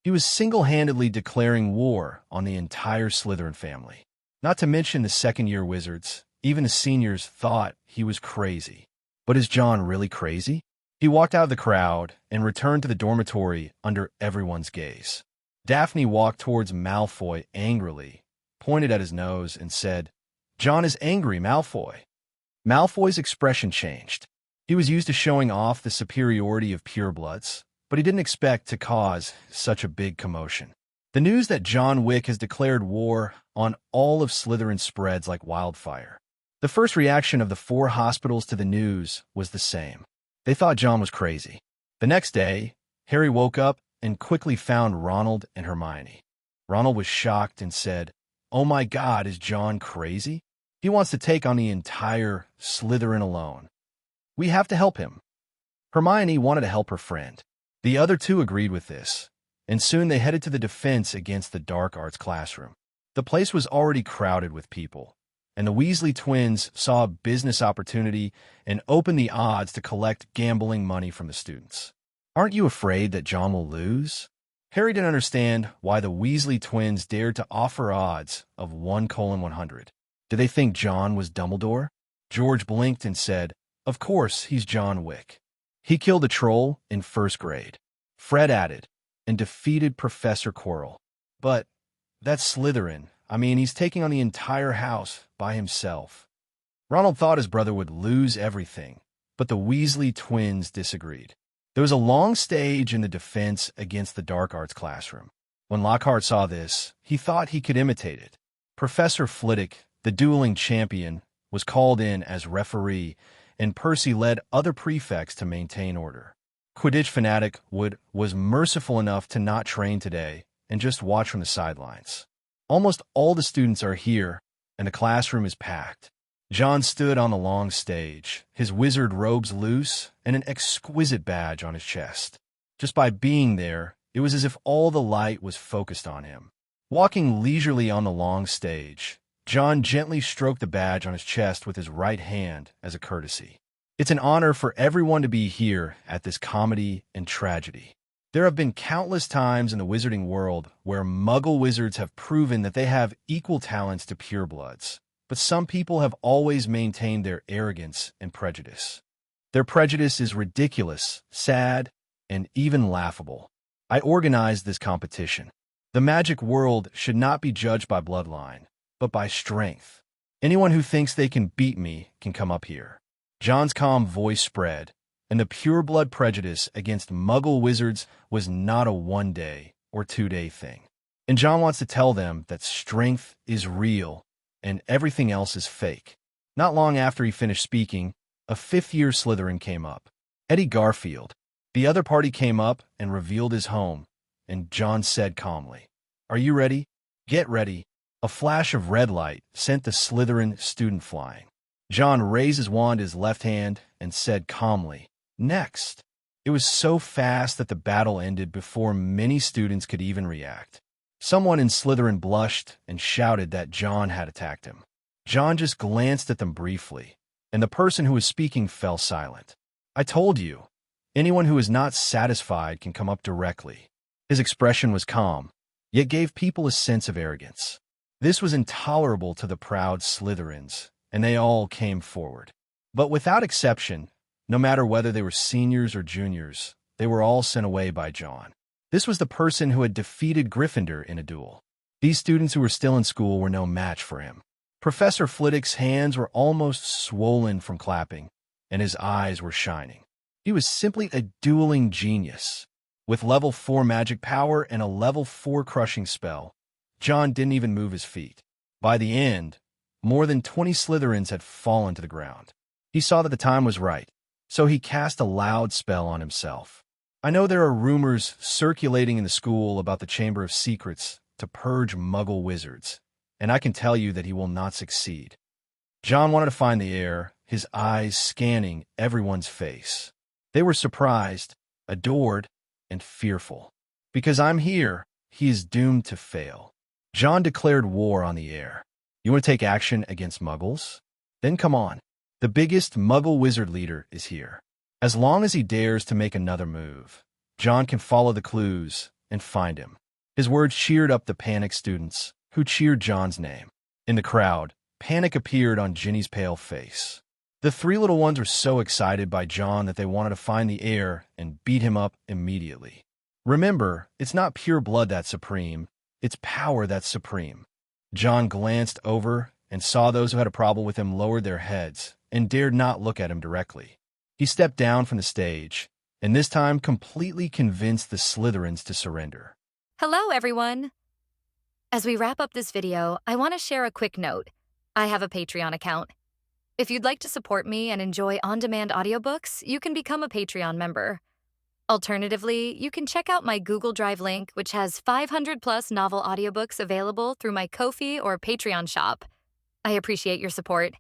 Speaker 2: He was single-handedly declaring war on the entire Slytherin family. Not to mention the second-year wizards. Even the seniors thought he was crazy. But is Jon really crazy? He walked out of the crowd and returned to the dormitory under everyone's gaze. Daphne walked towards Malfoy angrily, pointed at his nose, and said, "Jon is angry, Malfoy." Malfoy's expression changed. He was used to showing off the superiority of purebloods, but he didn't expect to cause such a big commotion. The news that John Wick has declared war on all of Slytherin spreads like wildfire. The first reaction of the 4 hospitals to the news was the same. They thought Jon was crazy. The next day, Harry woke up and quickly found Ronald and Hermione. Ronald was shocked and said, "Oh my God, is Jon crazy? He wants to take on the entire Slytherin alone. We have to help him." Hermione wanted to help her friend. The other 2 agreed with this, and soon they headed to the defense against the dark arts classroom. The place was already crowded with people, and the Weasley twins saw a business opportunity and opened the odds to collect gambling money from the students. "Aren't you afraid that Jon will lose?" Harry didn't understand why the Weasley twins dared to offer odds of 1:100. Did they think Jon was Dumbledore? George blinked and said, "Of course he's John Wick. He killed a troll in 1st grade." Fred added, "and defeated Professor Quirrell. But that's Slytherin. I mean, he's taking on the entire house by himself." Ronald thought his brother would lose everything, but the Weasley twins disagreed. There was a long stage in the defense against the dark arts classroom. When Lockhart saw this, he thought he could imitate it. Professor Flitwick, the dueling champion, was called in as referee, and Percy led other prefects to maintain order. Quidditch fanatic Wood was merciful enough to not train today and just watch from the sidelines. Almost all the students are here, and the classroom is packed. Jon stood on the long stage, his wizard robes loose and an exquisite badge on his chest. Just by being there, it was as if all the light was focused on him. Walking leisurely on the long stage, Jon gently stroked the badge on his chest with his right hand as a courtesy. It's an honor for everyone to be here at this comedy and tragedy. There have been countless times in the wizarding world where Muggle wizards have proven that they have equal talents to purebloods. But some people have always maintained their arrogance and prejudice. Their prejudice is ridiculous, sad, and even laughable. I organized this competition. The magic world should not be judged by bloodline, but by strength. Anyone who thinks they can beat me can come up here. Jon's calm voice spread, and the pure-blood prejudice against Muggle wizards was not a one-day or two-day thing. And Jon wants to tell them that strength is real and everything else is fake. Not long after he finished speaking, a fifth-year Slytherin came up, Eddie Garfield. The other party came up and revealed his home, and Jon said calmly, "Are you ready? Get ready." A flash of red light sent the Slytherin student flying. Jon raised his wand in his left hand and said calmly, "Next." It was so fast that the battle ended before many students could even react. Someone in Slytherin blushed and shouted that Jon had attacked him. Jon just glanced at them briefly, and the person who was speaking fell silent. "I told you, anyone who is not satisfied can come up directly." His expression was calm, yet gave people a sense of arrogance. This was intolerable to the proud Slytherins, and they all came forward. But without exception, no matter whether they were seniors or juniors, they were all sent away by Jon. This was the person who had defeated Gryffindor in a duel. These students who were still in school were no match for him. Professor Flitwick's hands were almost swollen from clapping, and his eyes were shining. He was simply a dueling genius. With level 4 magic power and a level 4 crushing spell, Jon didn't even move his feet. By the end, more than 20 Slytherins had fallen to the ground. He saw that the time was right, so he cast a loud spell on himself. I know there are rumors circulating in the school about the Chamber of Secrets to purge Muggle wizards, and I can tell you that he will not succeed. Jon wanted to find the heir, his eyes scanning everyone's face. They were surprised, adored, and fearful. Because I'm here, he is doomed to fail. Jon declared war on the heir. You want to take action against Muggles? Then come on. The biggest Muggle wizard leader is here. As long as he dares to make another move, Jon can follow the clues and find him. His words cheered up the panicked students, who cheered Jon's name. In the crowd, panic appeared on Ginny's pale face. The three little ones were so excited by Jon that they wanted to find the heir and beat him up immediately. Remember, it's not pure blood that's supreme, it's power that's supreme. Jon glanced over and saw those who had a problem with him lowered their heads and dared not look at him directly. He stepped down from the stage, and this time completely convinced the Slytherins to surrender.
Speaker 3: Hello, everyone. As we wrap up this video, I want to share a quick note. I have a Patreon account. If you'd like to support me and enjoy on-demand audiobooks, you can become a Patreon member. Alternatively, you can check out my Google Drive link, which has 500-plus novel audiobooks available through my Ko-fi or Patreon shop. I appreciate your support.